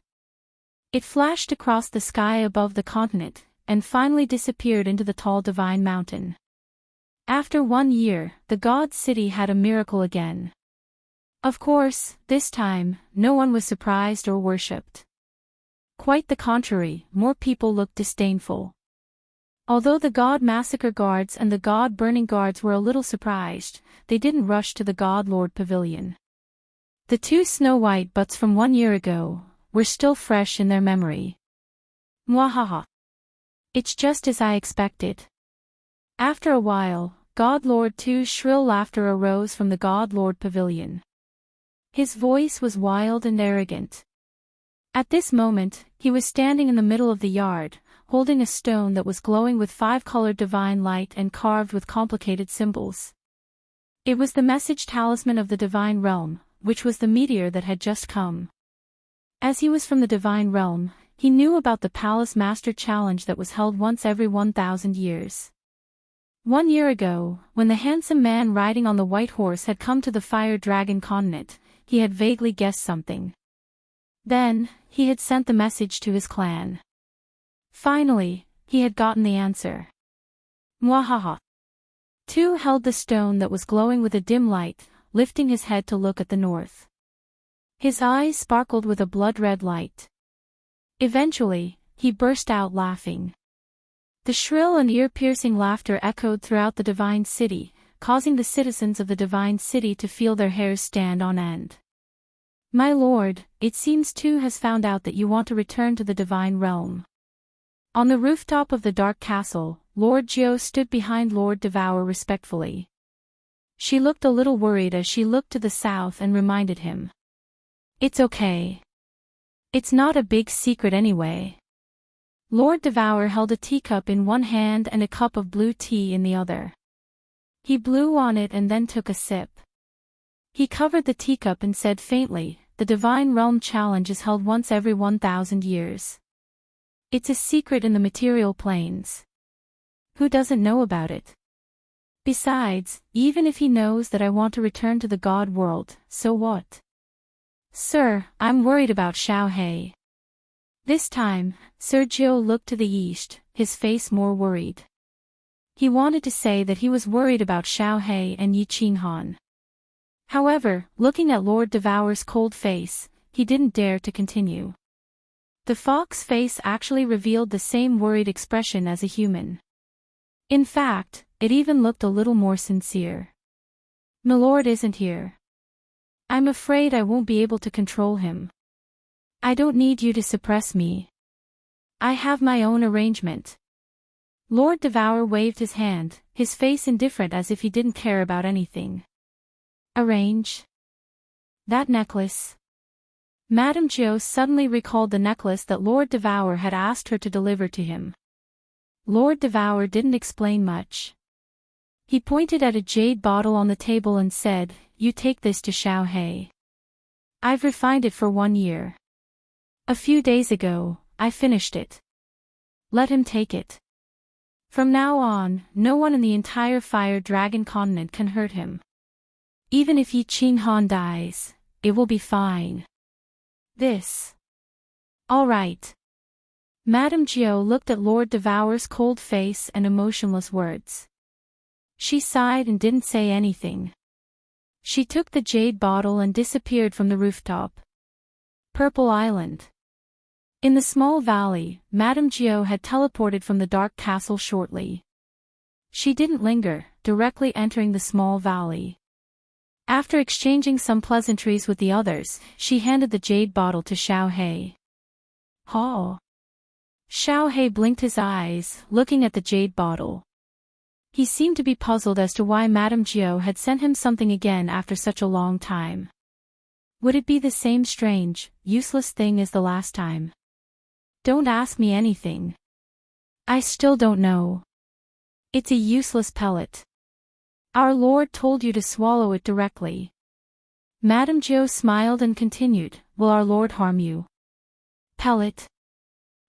It flashed across the sky above the continent, and finally disappeared into the tall divine mountain. After 1 year, the god's city had a miracle again. Of course, this time, no one was surprised or worshipped. Quite the contrary, more people looked disdainful. Although the god massacre guards and the god burning guards were a little surprised, they didn't rush to the god lord pavilion. The two snow-white butts from 1 year ago were still fresh in their memory. Mwahaha. It's just as I expected. After a while, God Lord 2's shrill laughter arose from the God Lord pavilion. His voice was wild and arrogant. At this moment, he was standing in the middle of the yard, holding a stone that was glowing with five-colored divine light and carved with complicated symbols. It was the message talisman of the divine realm, which was the meteor that had just come. As he was from the divine realm, he knew about the Palace Master Challenge that was held once every 1,000 years. 1 year ago, when the handsome man riding on the white horse had come to the Fire Dragon continent, he had vaguely guessed something. Then, he had sent the message to his clan. Finally, he had gotten the answer. Mwahaha. 2 held the stone that was glowing with a dim light, lifting his head to look at the north. His eyes sparkled with a blood-red light. Eventually, he burst out laughing. The shrill and ear-piercing laughter echoed throughout the divine city, causing the citizens of the divine city to feel their hairs stand on end. My lord, it seems 2 has found out that you want to return to the divine realm. On the rooftop of the dark castle, Lord Geo stood behind Lord Devour respectfully. She looked a little worried as she looked to the south and reminded him. It's okay. It's not a big secret anyway. Lord Devour held a teacup in one hand and a cup of blue tea in the other. He blew on it and then took a sip. He covered the teacup and said faintly, the Divine Realm Challenge is held once every 1,000 years. It's a secret in the material planes. Who doesn't know about it? Besides, even if he knows that I want to return to the God world, so what? Sir, I'm worried about Xiaohei. This time, Sergio looked to the east, his face more worried. He wanted to say that he was worried about Xiaohei and Yi Qinghan. However, looking at Lord Devour's cold face, he didn't dare to continue. The fox face actually revealed the same worried expression as a human. In fact, it even looked a little more sincere. Milord isn't here. I'm afraid I won't be able to control him. I don't need you to suppress me. I have my own arrangement. Lord Devour waved his hand, his face indifferent as if he didn't care about anything. Arrange? That necklace? Madame Gio suddenly recalled the necklace that Lord Devour had asked her to deliver to him. Lord Devour didn't explain much. He pointed at a jade bottle on the table and said, "You take this to Xiaohei. I've refined it for 1 year. A few days ago, I finished it. Let him take it. From now on, no one in the entire Fire Dragon continent can hurt him. Even if Yi Qinghan dies, it will be fine. This. All right." Madame Gio looked at Lord Devour's cold face and emotionless words. She sighed and didn't say anything. She took the jade bottle and disappeared from the rooftop. Purple Island. In the small valley, Madame Gio had teleported from the dark castle shortly. She didn't linger, directly entering the small valley. After exchanging some pleasantries with the others, she handed the jade bottle to Xiaohei. "Ha! Xiao He blinked his eyes, looking at the jade bottle. He seemed to be puzzled as to why Madame Jiao had sent him something again after such a long time. Would it be the same strange, useless thing as the last time? Don't ask me anything. I still don't know. It's a useless pellet. Our Lord told you to swallow it directly. Madame Jiao smiled and continued, will our Lord harm you? Pellet.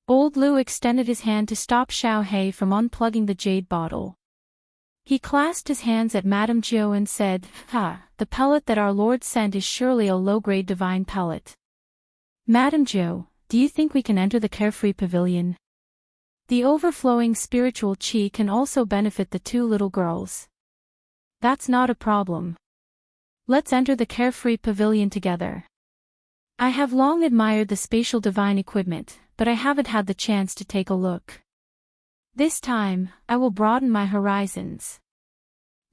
Old Lu extended his hand to stop Xiao He from unplugging the jade bottle. He clasped his hands at Madame Jiao and said, the pellet that our Lord sent is surely a low-grade divine pellet. Madame Jiao, do you think we can enter the carefree pavilion? The overflowing spiritual qi can also benefit the two little girls. That's not a problem. Let's enter the carefree pavilion together. I have long admired the spatial divine equipment, but I haven't had the chance to take a look. This time, I will broaden my horizons.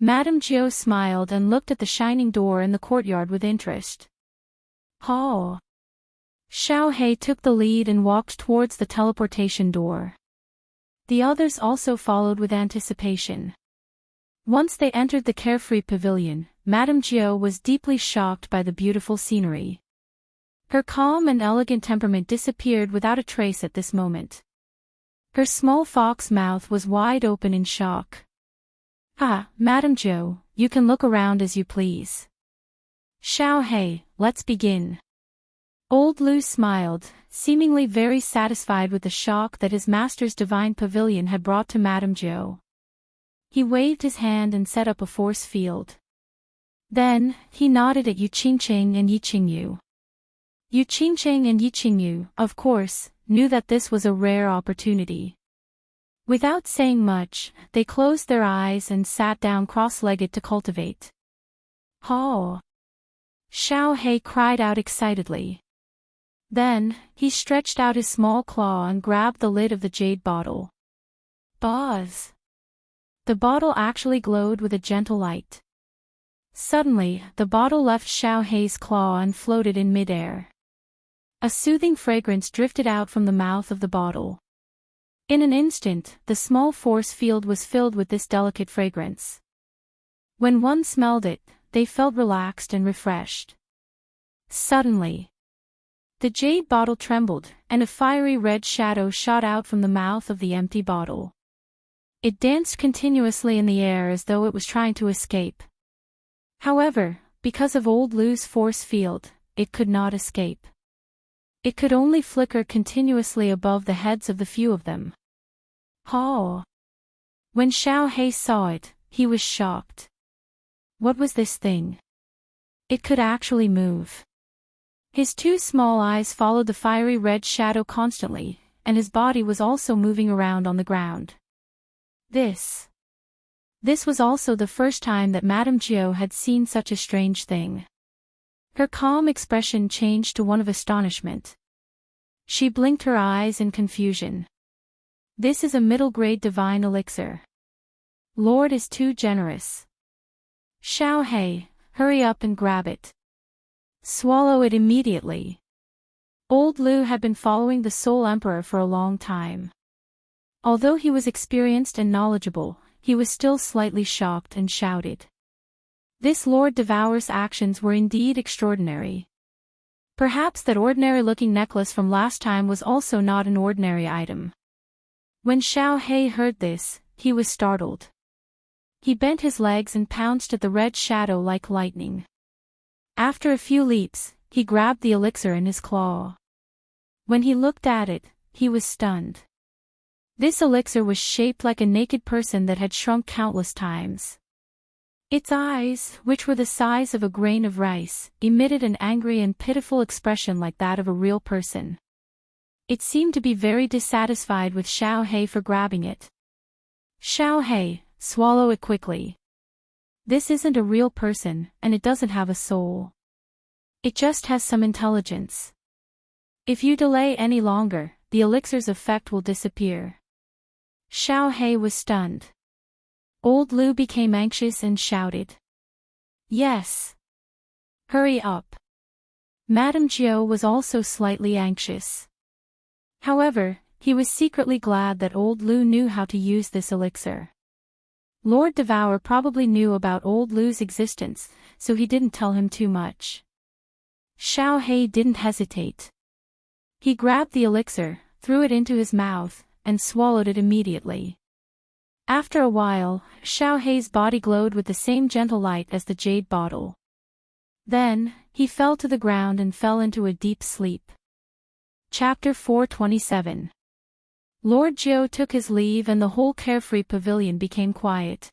Madame Jiao smiled and looked at the shining door in the courtyard with interest. Xiao He took the lead and walked towards the teleportation door. The others also followed with anticipation. Once they entered the carefree pavilion, Madame Jiao was deeply shocked by the beautiful scenery. Her calm and elegant temperament disappeared without a trace at this moment. Her small fox mouth was wide open in shock. Madame Jiao, you can look around as you please. Xiao He, let's begin. Old Lu smiled, seemingly very satisfied with the shock that his master's divine pavilion had brought to Madame Jiao. He waved his hand and set up a force field. Then, he nodded at Yu Qingqing and Yi Qingyu. Yu Qingqing and Yi Qingyu, of course, knew that this was a rare opportunity. Without saying much, they closed their eyes and sat down cross-legged to cultivate. Xiao He cried out excitedly. Then, he stretched out his small claw and grabbed the lid of the jade bottle. Buzz! The bottle actually glowed with a gentle light. Suddenly, the bottle left Xiao He's claw and floated in midair. A soothing fragrance drifted out from the mouth of the bottle. In an instant, the small force field was filled with this delicate fragrance. When one smelled it, they felt relaxed and refreshed. Suddenly, the jade bottle trembled, and a fiery red shadow shot out from the mouth of the empty bottle. It danced continuously in the air as though it was trying to escape. However, because of Old Lu's force field, it could not escape. It could only flicker continuously above the heads of the few of them. When Xiao He saw it, he was shocked. What was this thing? It could actually move. His two small eyes followed the fiery red shadow constantly, and his body was also moving around on the ground. This was also the first time that Madame Jiao had seen such a strange thing. Her calm expression changed to one of astonishment. She blinked her eyes in confusion. This is a middle-grade divine elixir. Lord is too generous. Xiao He, hurry up and grab it. Swallow it immediately. Old Lu had been following the Soul Emperor for a long time. Although he was experienced and knowledgeable, he was still slightly shocked and shouted. This Lord Devourer's actions were indeed extraordinary. Perhaps that ordinary-looking necklace from last time was also not an ordinary item. When Xiao He heard this, he was startled. He bent his legs and pounced at the red shadow like lightning. After a few leaps, he grabbed the elixir in his claw. When he looked at it, he was stunned. This elixir was shaped like a naked person that had shrunk countless times. Its eyes, which were the size of a grain of rice, emitted an angry and pitiful expression like that of a real person. It seemed to be very dissatisfied with Xiao He for grabbing it. Xiao He, swallow it quickly. This isn't a real person, and it doesn't have a soul. It just has some intelligence. If you delay any longer, the elixir's effect will disappear. Xiao He was stunned. Old Lu became anxious and shouted. Yes. Hurry up. Madame Jiao was also slightly anxious. However, he was secretly glad that old Lu knew how to use this elixir. Lord Devour probably knew about old Lu's existence, so he didn't tell him too much. Xiao He didn't hesitate. He grabbed the elixir, threw it into his mouth, and swallowed it immediately. After a while, Xiao He's body glowed with the same gentle light as the jade bottle. Then, he fell to the ground and fell into a deep sleep. Chapter 427. Lord Jiu took his leave and the whole carefree pavilion became quiet.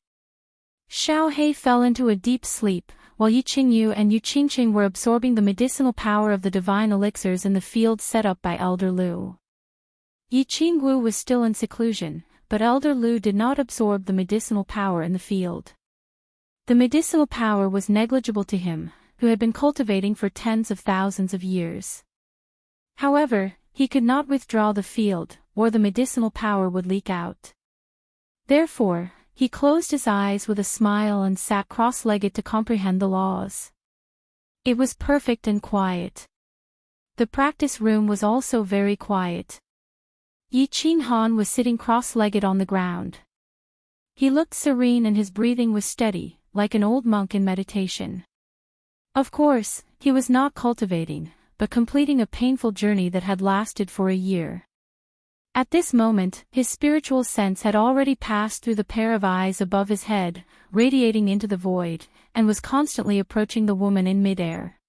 Xiao He fell into a deep sleep, while Yi Qingyu and Yu Qingqing were absorbing the medicinal power of the divine elixirs in the field set up by Elder Lu. Yi Qingwu was still in seclusion, but Elder Lu did not absorb the medicinal power in the field. The medicinal power was negligible to him, who had been cultivating for tens of thousands of years. However, he could not withdraw the field, or the medicinal power would leak out. Therefore, he closed his eyes with a smile and sat cross-legged to comprehend the laws. It was perfect and quiet. The practice room was also very quiet. Yi Qinghan was sitting cross-legged on the ground. He looked serene and his breathing was steady, like an old monk in meditation. Of course, he was not cultivating, but completing a painful journey that had lasted for a year. At this moment, his spiritual sense had already passed through the pair of eyes above his head, radiating into the void, and was constantly approaching the woman in midair.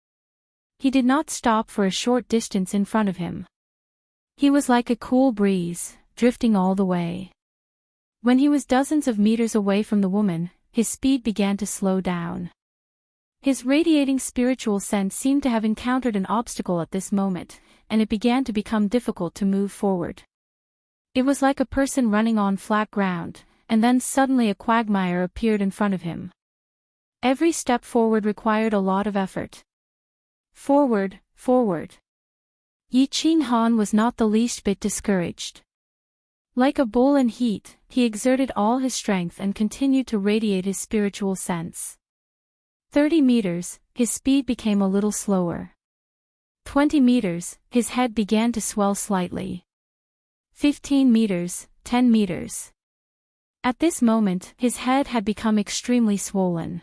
He did not stop for a short distance in front of him. He was like a cool breeze, drifting all the way. When he was dozens of meters away from the woman, his speed began to slow down. His radiating spiritual sense seemed to have encountered an obstacle at this moment, and it began to become difficult to move forward. It was like a person running on flat ground, and then suddenly a quagmire appeared in front of him. Every step forward required a lot of effort. Forward, forward. Yi Qinghan was not the least bit discouraged. Like a bull in heat, he exerted all his strength and continued to radiate his spiritual sense. 30 meters, his speed became a little slower. 20 meters, his head began to swell slightly. 15 meters, 10 meters. At this moment, his head had become extremely swollen.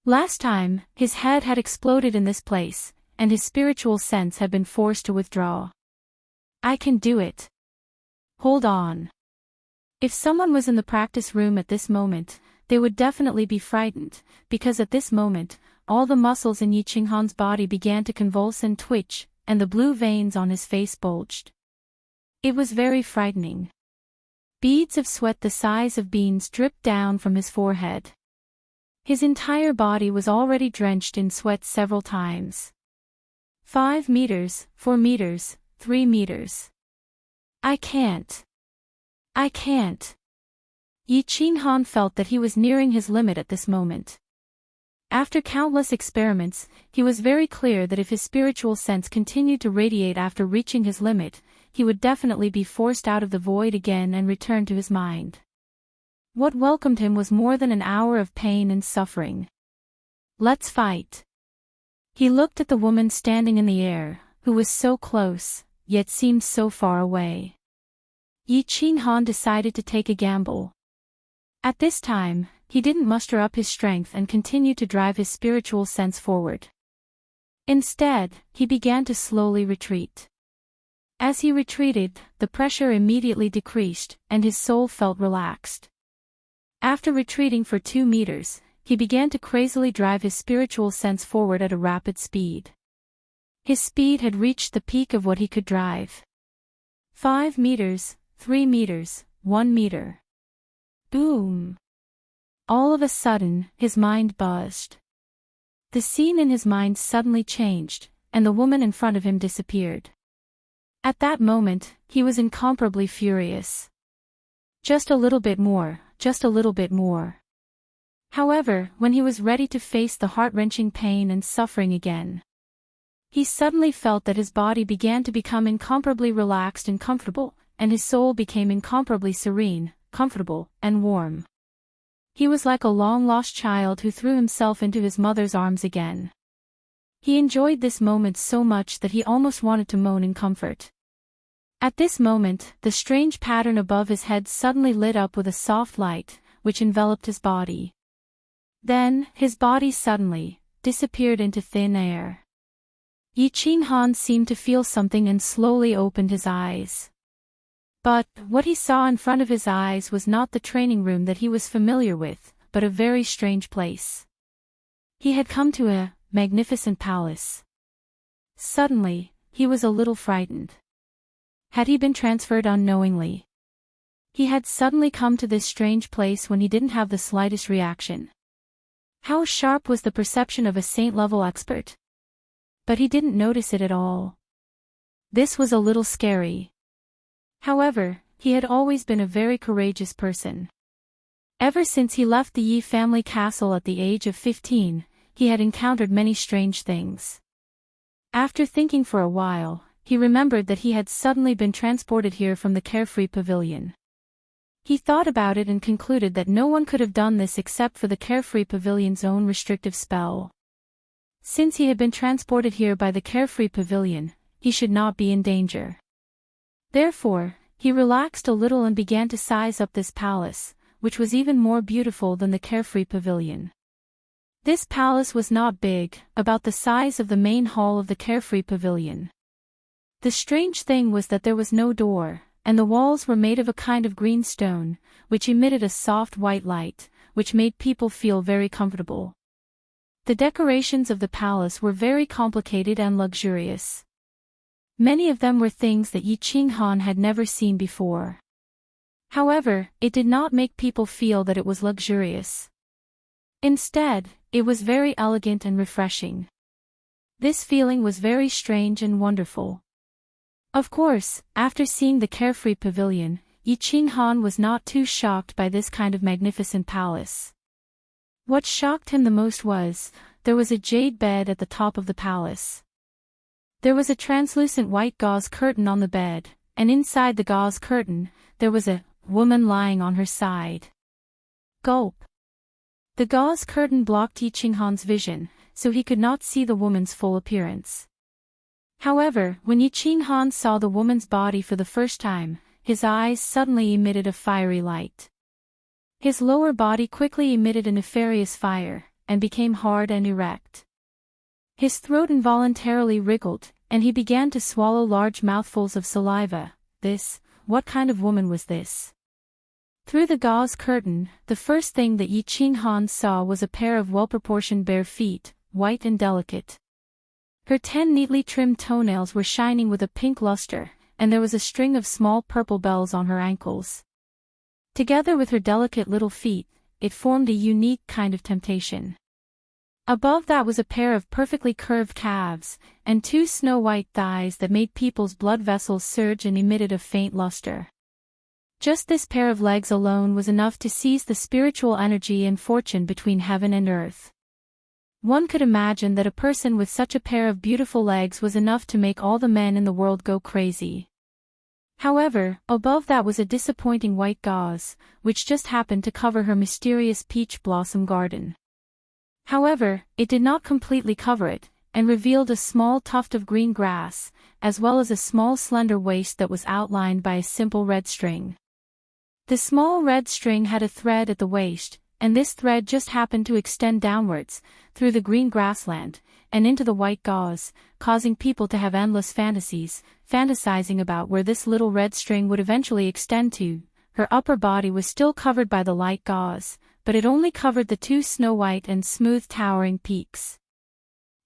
Last time, his head had exploded in this place, and his spiritual sense had been forced to withdraw. I can do it. Hold on. If someone was in the practice room at this moment, they would definitely be frightened, because at this moment, all the muscles in Yi Qinghan's body began to convulse and twitch, and the blue veins on his face bulged. It was very frightening. Beads of sweat the size of beans dripped down from his forehead. His entire body was already drenched in sweat several times. 5 meters, 4 meters, 3 meters. I can't. I can't. Yi Qinghan felt that he was nearing his limit at this moment. After countless experiments, he was very clear that if his spiritual sense continued to radiate after reaching his limit, he would definitely be forced out of the void again and return to his mind. What welcomed him was more than an hour of pain and suffering. Let's fight. He looked at the woman standing in the air, who was so close, yet seemed so far away. Yi Qinghan decided to take a gamble. At this time, he didn't muster up his strength and continue to drive his spiritual sense forward. Instead, he began to slowly retreat. As he retreated, the pressure immediately decreased, and his soul felt relaxed. After retreating for 2 meters, he began to crazily drive his spiritual sense forward at a rapid speed. His speed had reached the peak of what he could drive. 5 meters, 3 meters, 1 meter. Boom! All of a sudden, his mind buzzed. The scene in his mind suddenly changed, and the woman in front of him disappeared. At that moment, he was incomparably furious. Just a little bit more, just a little bit more. However, when he was ready to face the heart-wrenching pain and suffering again, he suddenly felt that his body began to become incomparably relaxed and comfortable, and his soul became incomparably serene, comfortable, and warm. He was like a long-lost child who threw himself into his mother's arms again. He enjoyed this moment so much that he almost wanted to moan in comfort. At this moment, the strange pattern above his head suddenly lit up with a soft light, which enveloped his body. Then, his body suddenly disappeared into thin air. Yi Qinghan seemed to feel something and slowly opened his eyes. But, what he saw in front of his eyes was not the training room that he was familiar with, but a very strange place. He had come to a magnificent palace. Suddenly, he was a little frightened. Had he been transferred unknowingly? He had suddenly come to this strange place when he didn't have the slightest reaction. How sharp was the perception of a saint-level expert? But he didn't notice it at all. This was a little scary. However, he had always been a very courageous person. Ever since he left the Yi family castle at the age of 15, he had encountered many strange things. After thinking for a while, he remembered that he had suddenly been transported here from the Carefree Pavilion. He thought about it and concluded that no one could have done this except for the Carefree Pavilion's own restrictive spell. Since he had been transported here by the Carefree Pavilion, he should not be in danger. Therefore, he relaxed a little and began to size up this palace, which was even more beautiful than the Carefree Pavilion. This palace was not big, about the size of the main hall of the Carefree Pavilion. The strange thing was that there was no door, and the walls were made of a kind of green stone, which emitted a soft white light, which made people feel very comfortable. The decorations of the palace were very complicated and luxurious. Many of them were things that Yi Qinghan had never seen before. However, it did not make people feel that it was luxurious. Instead, it was very elegant and refreshing. This feeling was very strange and wonderful. Of course, after seeing the Carefree Pavilion, Yi Qinghan was not too shocked by this kind of magnificent palace. What shocked him the most was, there was a jade bed at the top of the palace. There was a translucent white gauze curtain on the bed, and inside the gauze curtain, there was a woman lying on her side. Gulp. The gauze curtain blocked Yi Qinghan's vision, so he could not see the woman's full appearance. However, when Yi Qinghan saw the woman's body for the first time, his eyes suddenly emitted a fiery light. His lower body quickly emitted a nefarious fire, and became hard and erect. His throat involuntarily wriggled, and he began to swallow large mouthfuls of saliva. What kind of woman was this? Through the gauze curtain, the first thing that Yi Qinghan saw was a pair of well-proportioned bare feet, white and delicate. Her 10 neatly trimmed toenails were shining with a pink luster, and there was a string of small purple bells on her ankles. Together with her delicate little feet, it formed a unique kind of temptation. Above that was a pair of perfectly curved calves, and 2 snow-white thighs that made people's blood vessels surge and emitted a faint luster. Just this pair of legs alone was enough to seize the spiritual energy and fortune between heaven and earth. One could imagine that a person with such a pair of beautiful legs was enough to make all the men in the world go crazy. However, above that was a disappointing white gauze, which just happened to cover her mysterious peach blossom garden. However, it did not completely cover it, and revealed a small tuft of green grass, as well as a small slender waist that was outlined by a simple red string. The small red string had a thread at the waist, and this thread just happened to extend downwards, through the green grassland, and into the white gauze, causing people to have endless fantasies, fantasizing about where this little red string would eventually extend to. Her upper body was still covered by the light gauze, but it only covered the 2 snow-white and smooth towering peaks.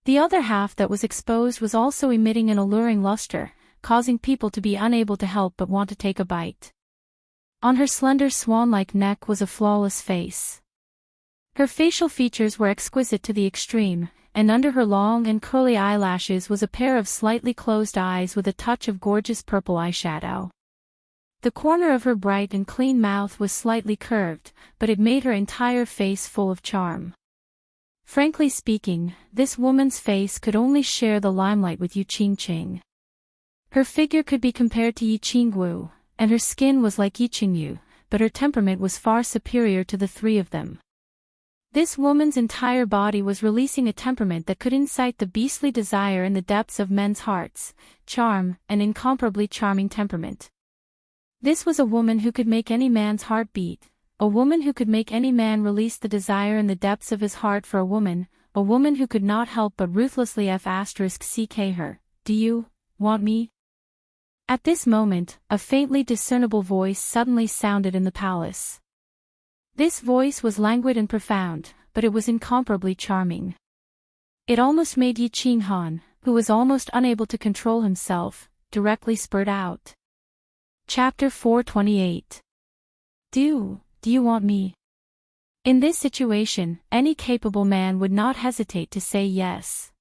The other half that was exposed was also emitting an alluring luster, causing people to be unable to help but want to take a bite. On her slender swan-like neck was a flawless face. Her facial features were exquisite to the extreme, and under her long and curly eyelashes was a pair of slightly closed eyes with a touch of gorgeous purple eyeshadow. The corner of her bright and clean mouth was slightly curved, but it made her entire face full of charm. Frankly speaking, this woman's face could only share the limelight with Yu Qingqing. Her figure could be compared to Yi Qinggu, and her skin was like Yi Qingyu, but her temperament was far superior to the 3 of them. This woman's entire body was releasing a temperament that could incite the beastly desire in the depths of men's hearts, charm, an incomparably charming temperament. This was a woman who could make any man's heart beat, a woman who could make any man release the desire in the depths of his heart for a woman who could not help but ruthlessly *ck her. Do you want me? At this moment, a faintly discernible voice suddenly sounded in the palace. This voice was languid and profound, but it was incomparably charming. It almost made Yi Qinghan, who was almost unable to control himself, directly spurt out. Chapter 428. Do you want me? In this situation, any capable man would not hesitate to say yes.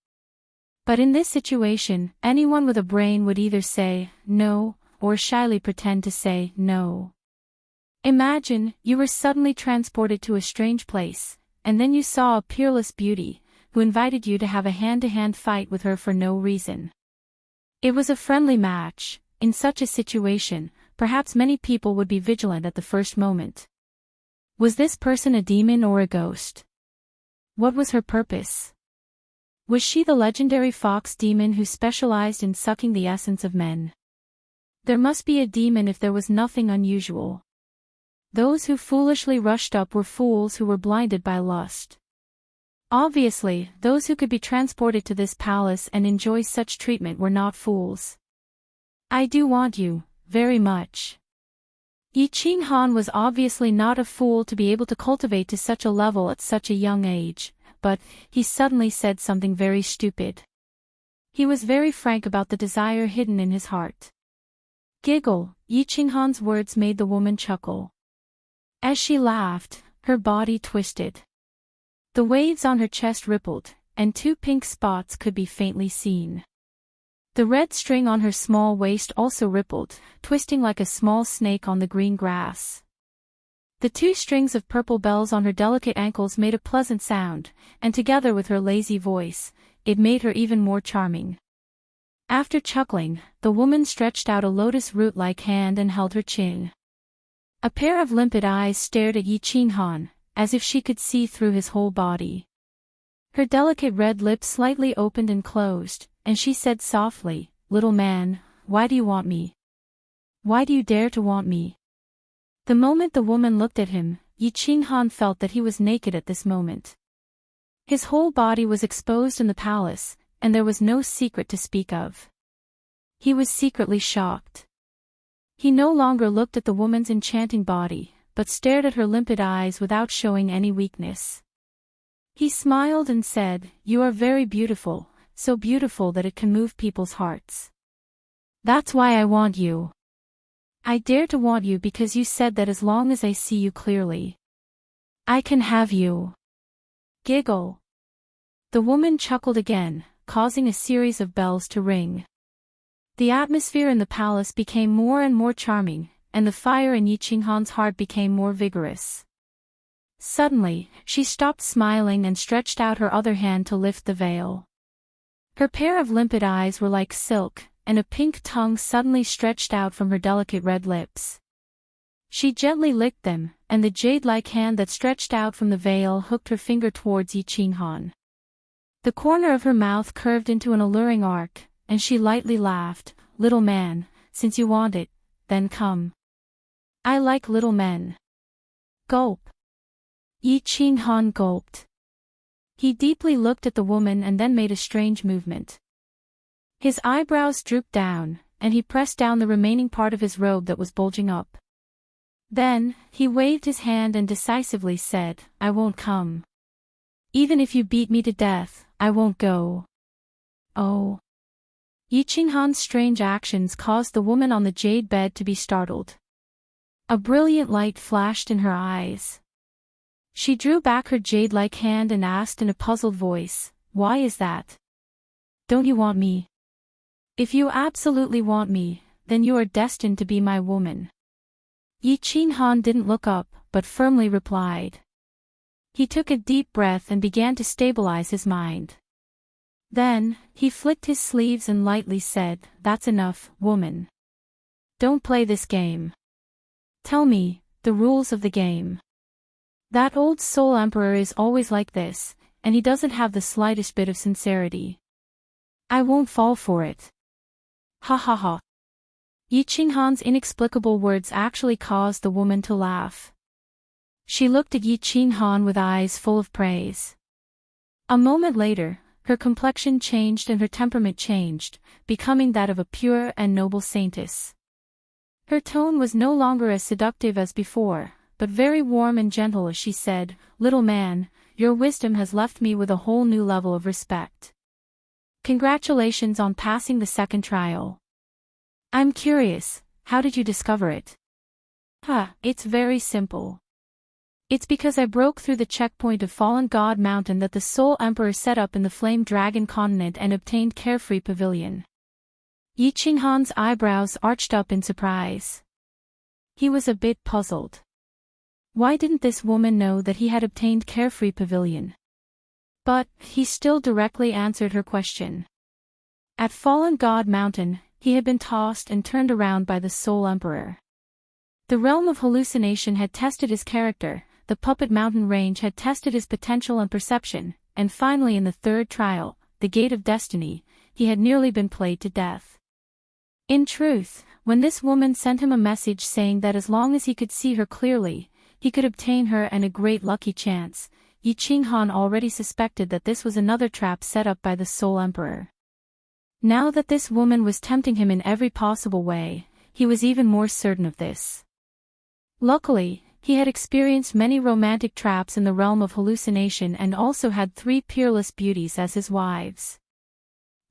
But in this situation, anyone with a brain would either say no, or shyly pretend to say no. Imagine, you were suddenly transported to a strange place, and then you saw a peerless beauty, who invited you to have a hand-to-hand fight with her for no reason. It was a friendly match. In such a situation, perhaps many people would be vigilant at the first moment. Was this person a demon or a ghost? What was her purpose? Was she the legendary fox demon who specialized in sucking the essence of men? There must be a demon if there was nothing unusual. Those who foolishly rushed up were fools who were blinded by lust. Obviously, those who could be transported to this palace and enjoy such treatment were not fools. I do want you, very much. Yi Qinghan was obviously not a fool to be able to cultivate to such a level at such a young age, but he suddenly said something very stupid. He was very frank about the desire hidden in his heart. Giggle. Yi Qinghan's words made the woman chuckle. As she laughed, her body twisted. The waves on her chest rippled, and 2 pink spots could be faintly seen. The red string on her small waist also rippled, twisting like a small snake on the green grass. The 2 strings of purple bells on her delicate ankles made a pleasant sound, and together with her lazy voice, it made her even more charming. After chuckling, the woman stretched out a lotus root-like hand and held her chin. A pair of limpid eyes stared at Yi Qinghan, as if she could see through his whole body. Her delicate red lips slightly opened and closed, and she said softly, "Little man, why do you want me? Why do you dare to want me?" The moment the woman looked at him, Yi Qinghan felt that he was naked at this moment. His whole body was exposed in the palace, and there was no secret to speak of. He was secretly shocked. He no longer looked at the woman's enchanting body, but stared at her limpid eyes without showing any weakness. He smiled and said, "You are very beautiful, so beautiful that it can move people's hearts. That's why I want you. I dare to want you because you said that as long as I see you clearly, I can have you." Giggle. The woman chuckled again, causing a series of bells to ring. The atmosphere in the palace became more and more charming, and the fire in Yi Qinghan's heart became more vigorous. Suddenly, she stopped smiling and stretched out her other hand to lift the veil. Her pair of limpid eyes were like silk, and a pink tongue suddenly stretched out from her delicate red lips. She gently licked them, and the jade-like hand that stretched out from the veil hooked her finger towards Yi Qinghan. The corner of her mouth curved into an alluring arc, and she lightly laughed. "Little man, since you want it, then come. I like little men." Gulp. Yi Qinghan gulped. He deeply looked at the woman and then made a strange movement. His eyebrows drooped down, and he pressed down the remaining part of his robe that was bulging up. Then, he waved his hand and decisively said, "I won't come. Even if you beat me to death, I won't go." Oh. Yi Qinghan's strange actions caused the woman on the jade bed to be startled. A brilliant light flashed in her eyes. She drew back her jade-like hand and asked in a puzzled voice, "Why is that? Don't you want me? If you absolutely want me, then you are destined to be my woman." Yi Qinghan didn't look up, but firmly replied. He took a deep breath and began to stabilize his mind. Then, he flicked his sleeves and lightly said, "That's enough, woman. Don't play this game. Tell me, the rules of the game." That old soul emperor is always like this, and he doesn't have the slightest bit of sincerity. I won't fall for it. Ha ha ha. Yi Qinghan's inexplicable words actually caused the woman to laugh. She looked at Yi Qinghan with eyes full of praise. A moment later, her complexion changed and her temperament changed, becoming that of a pure and noble saintess. Her tone was no longer as seductive as before, but very warm and gentle as she said, "Little man, your wisdom has left me with a whole new level of respect. Congratulations on passing the second trial. I'm curious, how did you discover it?" It's very simple. It's because I broke through the checkpoint of Fallen God Mountain that the Soul Emperor set up in the Flame Dragon continent and obtained Carefree Pavilion. Yi Qinghan's eyebrows arched up in surprise. He was a bit puzzled. Why didn't this woman know that he had obtained Carefree Pavilion? But he still directly answered her question. At Fallen God Mountain, he had been tossed and turned around by the Soul Emperor. The realm of hallucination had tested his character, the Puppet Mountain Range had tested his potential and perception, and finally in the third trial, the Gate of Destiny, he had nearly been played to death. In truth, when this woman sent him a message saying that as long as he could see her clearly, he could obtain her and a great lucky chance, Yi Qinghan already suspected that this was another trap set up by the Soul Emperor. Now that this woman was tempting him in every possible way, he was even more certain of this. Luckily, he had experienced many romantic traps in the realm of hallucination and also had 3 peerless beauties as his wives.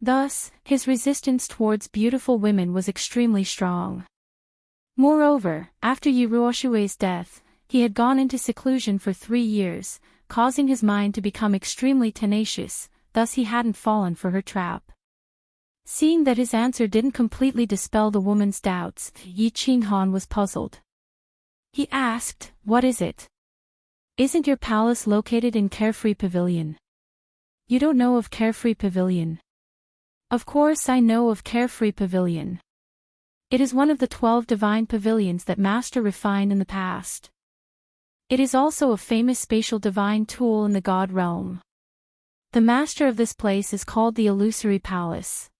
Thus, his resistance towards beautiful women was extremely strong. Moreover, after Yi Ruoshui's death, he had gone into seclusion for 3 years, causing his mind to become extremely tenacious, thus he hadn't fallen for her trap. Seeing that his answer didn't completely dispel the woman's doubts, Yi Qinghan was puzzled. He asked, "What is it? Isn't your palace located in Carefree Pavilion?" "You don't know of Carefree Pavilion?" "Of course I know of Carefree Pavilion. It is one of the 12 divine pavilions that Master refined in the past. It is also a famous spatial divine tool in the God realm. The master of this place is called the Illusory Palace.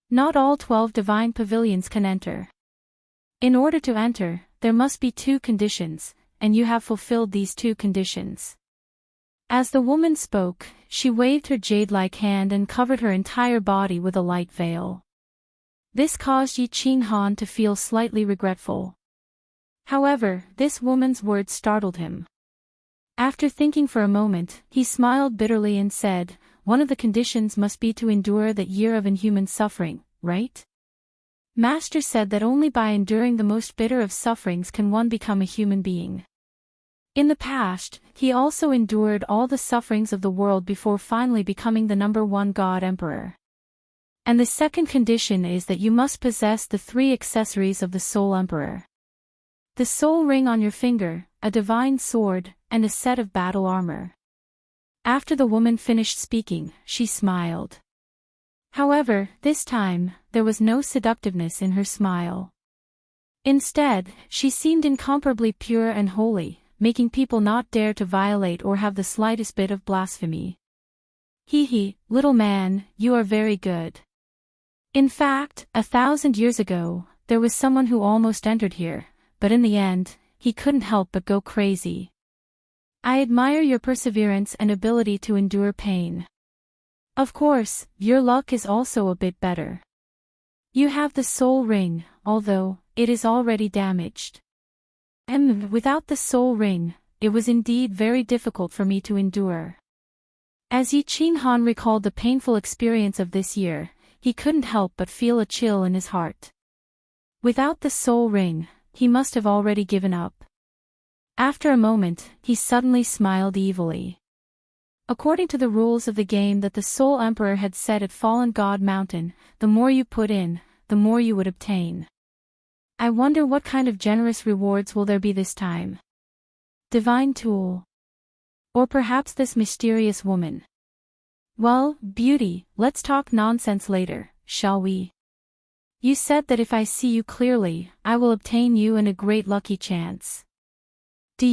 Not all 12 divine pavilions can enter. In order to enter, there must be 2 conditions, and you have fulfilled these 2 conditions." As the woman spoke, she waved her jade-like hand and covered her entire body with a light veil. This caused Yi Qinghan to feel slightly regretful. However, this woman's words startled him. After thinking for a moment, he smiled bitterly and said, "One of the conditions must be to endure that year of inhuman suffering, right? Master said that only by enduring the most bitter of sufferings can one become a human being. In the past, he also endured all the sufferings of the world before finally becoming the #1 God Emperor. And the second condition is that you must possess the 3 accessories of the Soul Emperor. The soul ring on your finger, a divine sword, and a set of battle armor." After the woman finished speaking, she smiled. However, this time, there was no seductiveness in her smile. Instead, she seemed incomparably pure and holy, making people not dare to violate or have the slightest bit of blasphemy. "Hee, little man, you are very good. In fact, 1,000 years ago, there was someone who almost entered here, but in the end, he couldn't help but go crazy. I admire your perseverance and ability to endure pain. Of course, your luck is also a bit better. You have the soul ring, although it is already damaged. And without the soul ring, it was indeed very difficult for me to endure." As Yi Qinghan recalled the painful experience of this year, he couldn't help but feel a chill in his heart. Without the soul ring, he must have already given up. After a moment, he suddenly smiled evilly. According to the rules of the game that the Soul Emperor had set at Fallen God Mountain, the more you put in, the more you would obtain. I wonder what kind of generous rewards will there be this time. Divine tool. Or perhaps this mysterious woman. Well, beauty, let's talk nonsense later, shall we? You said that if I see you clearly, I will obtain you and a great lucky chance. Do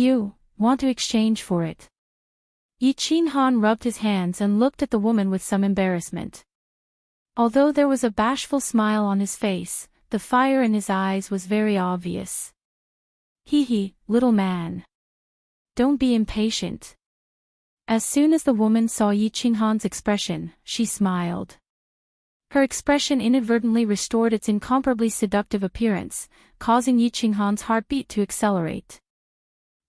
want to exchange for it? Yi Qinghan rubbed his hands and looked at the woman with some embarrassment. Although there was a bashful smile on his face, the fire in his eyes was very obvious. Hee, little man. Don't be impatient. As soon as the woman saw Yi Qinghan's expression, she smiled. Her expression inadvertently restored its incomparably seductive appearance, causing Yi Qinghan's heartbeat to accelerate.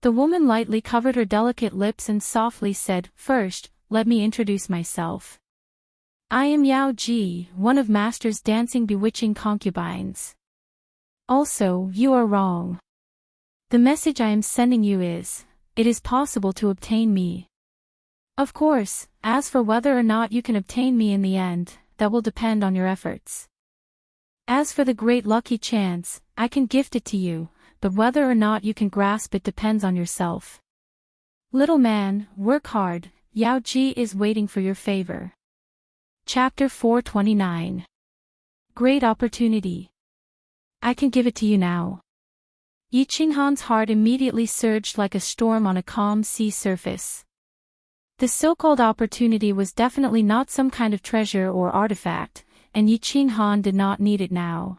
The woman lightly covered her delicate lips and softly said, "First, let me introduce myself. I am Yao Ji, one of Master's dancing bewitching concubines. Also, you are wrong. The message I am sending you is, it is possible to obtain me. Of course, as for whether or not you can obtain me in the end, that will depend on your efforts. As for the great lucky chance, I can gift it to you, but whether or not you can grasp it depends on yourself. Little man, work hard, Yao Ji is waiting for your favor." Chapter 429. Great opportunity. I can give it to you now. Yi Qinghan's heart immediately surged like a storm on a calm sea surface. The so-called opportunity was definitely not some kind of treasure or artifact, and Yi Qinghan did not need it now.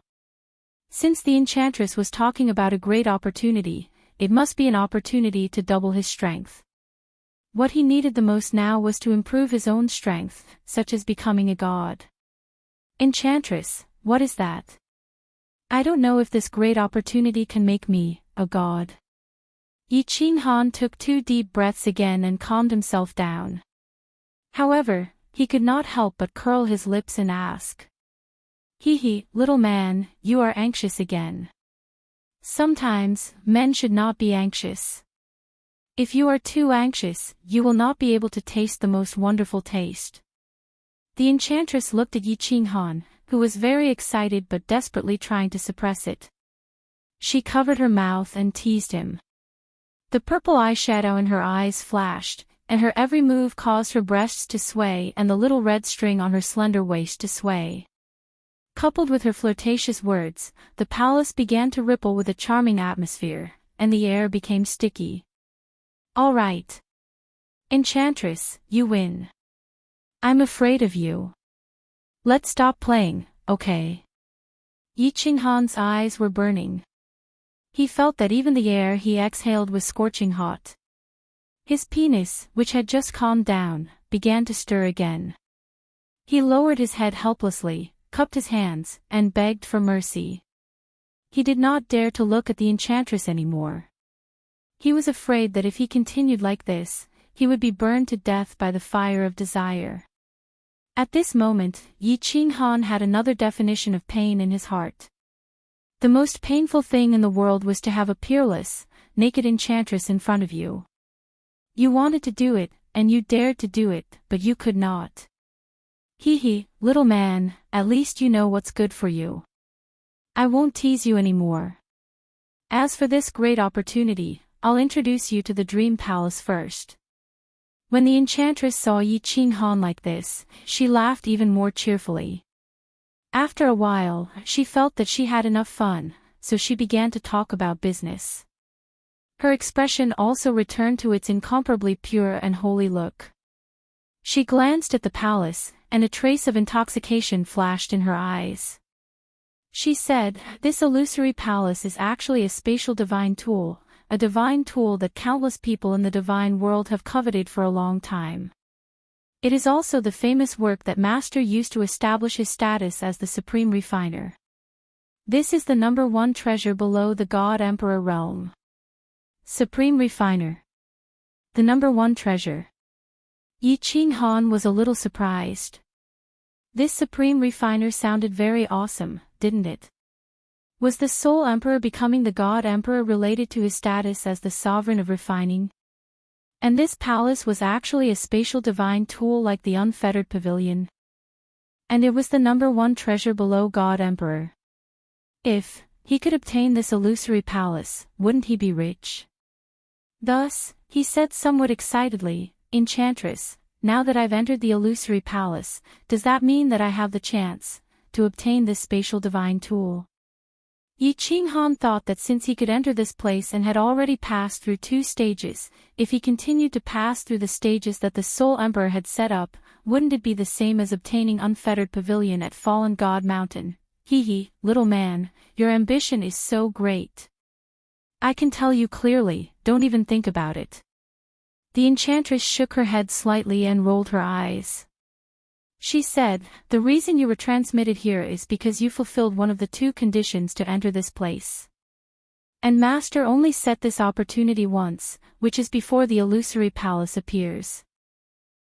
Since the enchantress was talking about a great opportunity, it must be an opportunity to double his strength. What he needed the most now was to improve his own strength, such as becoming a god. Enchantress, what is that? I don't know if this great opportunity can make me a god. Yi Qinghan took 2 deep breaths again and calmed himself down. However, he could not help but curl his lips and ask. Hee, little man, you are anxious again. Sometimes, men should not be anxious. If you are too anxious, you will not be able to taste the most wonderful taste. The enchantress looked at Yi Qinghan, who was very excited but desperately trying to suppress it. She covered her mouth and teased him. The purple eyeshadow in her eyes flashed, and her every move caused her breasts to sway and the little red string on her slender waist to sway. Coupled with her flirtatious words, the palace began to ripple with a charming atmosphere, and the air became sticky. All right. Enchantress, you win. I'm afraid of you. Let's stop playing, okay? Yi Qinghan's eyes were burning. He felt that even the air he exhaled was scorching hot. His penis, which had just calmed down, began to stir again. He lowered his head helplessly, cupped his hands, and begged for mercy. He did not dare to look at the enchantress anymore. He was afraid that if he continued like this, he would be burned to death by the fire of desire. At this moment, Yi Qinghan had another definition of pain in his heart. The most painful thing in the world was to have a peerless, naked enchantress in front of you. You wanted to do it, and you dared to do it, but you could not. Hee, little man, at least you know what's good for you. I won't tease you anymore. As for this great opportunity, I'll introduce you to the Dream Palace first. When the enchantress saw Yi Qinghan like this, she laughed even more cheerfully. After a while, she felt that she had enough fun, so she began to talk about business. Her expression also returned to its incomparably pure and holy look. She glanced at the palace, and a trace of intoxication flashed in her eyes. She said, "This illusory palace is actually a spatial divine tool, a divine tool that countless people in the divine world have coveted for a long time. It is also the famous work that Master used to establish his status as the Supreme Refiner. This is the #1 treasure below the God Emperor realm." Supreme Refiner. The #1 treasure. Yi Qinghan was a little surprised. This Supreme Refiner sounded very awesome, didn't it? Was the Soul Emperor becoming the God Emperor related to his status as the Sovereign of Refining? And this palace was actually a spatial divine tool like the Unfettered Pavilion. And it was the #1 treasure below God Emperor. If he could obtain this illusory palace, wouldn't he be rich? Thus, he said somewhat excitedly, "Enchantress, now that I've entered the illusory palace, does that mean that I have the chance to obtain this spatial divine tool?" Yi Qinghan thought that since he could enter this place and had already passed through 2 stages, if he continued to pass through the stages that the Soul Emperor had set up, wouldn't it be the same as obtaining unfettered pavilion at Fallen God Mountain? Hee, little man, your ambition is so great. I can tell you clearly, don't even think about it. The enchantress shook her head slightly and rolled her eyes. She said, the reason you were transmitted here is because you fulfilled one of the 2 conditions to enter this place. And Master only set this opportunity once, which is before the illusory palace appears.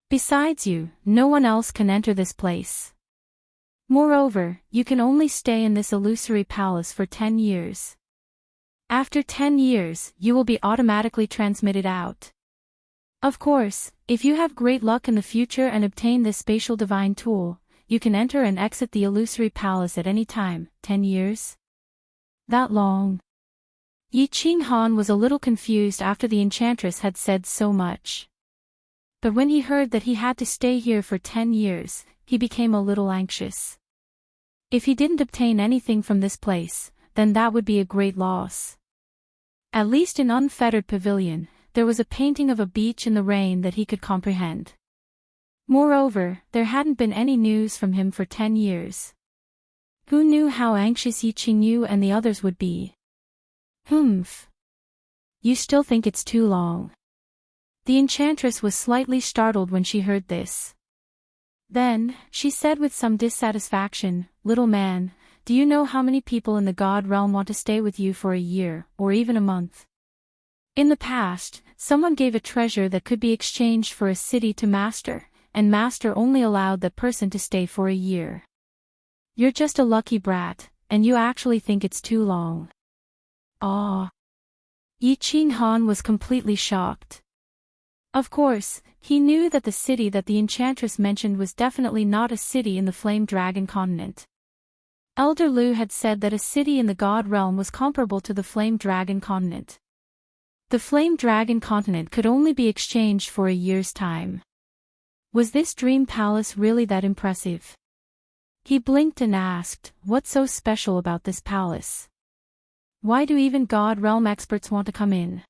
Besides you, no one else can enter this place. Moreover, you can only stay in this illusory palace for 10 years. After 10 years, you will be automatically transmitted out. Of course, if you have great luck in the future and obtain this spatial divine tool, you can enter and exit the illusory palace at any time. 10 years? That long? Yi Qinghan was a little confused after the enchantress had said so much. But when he heard that he had to stay here for 10 years, he became a little anxious. If he didn't obtain anything from this place, then that would be a great loss. At least in Unfettered Pavilion, there was a painting of a beach in the rain that he could comprehend. Moreover, there hadn't been any news from him for 10 years. Who knew how anxious Yi Qingyu and the others would be? Humph. You still think it's too long. The enchantress was slightly startled when she heard this. Then, she said with some dissatisfaction, little man, do you know how many people in the God realm want to stay with you for a year, or even a month? In the past, someone gave a treasure that could be exchanged for a city to Master, and Master only allowed that person to stay for a year. You're just a lucky brat, and you actually think it's too long. Ah. Yi Qinghan was completely shocked. Of course, he knew that the city that the enchantress mentioned was definitely not a city in the Flame Dragon continent. Elder Lu had said that a city in the God realm was comparable to the Flame Dragon continent. The Flame Dragon continent could only be exchanged for a year's time. Was this dream palace really that impressive? He blinked and asked, what's so special about this palace? Why do even God realm experts want to come in?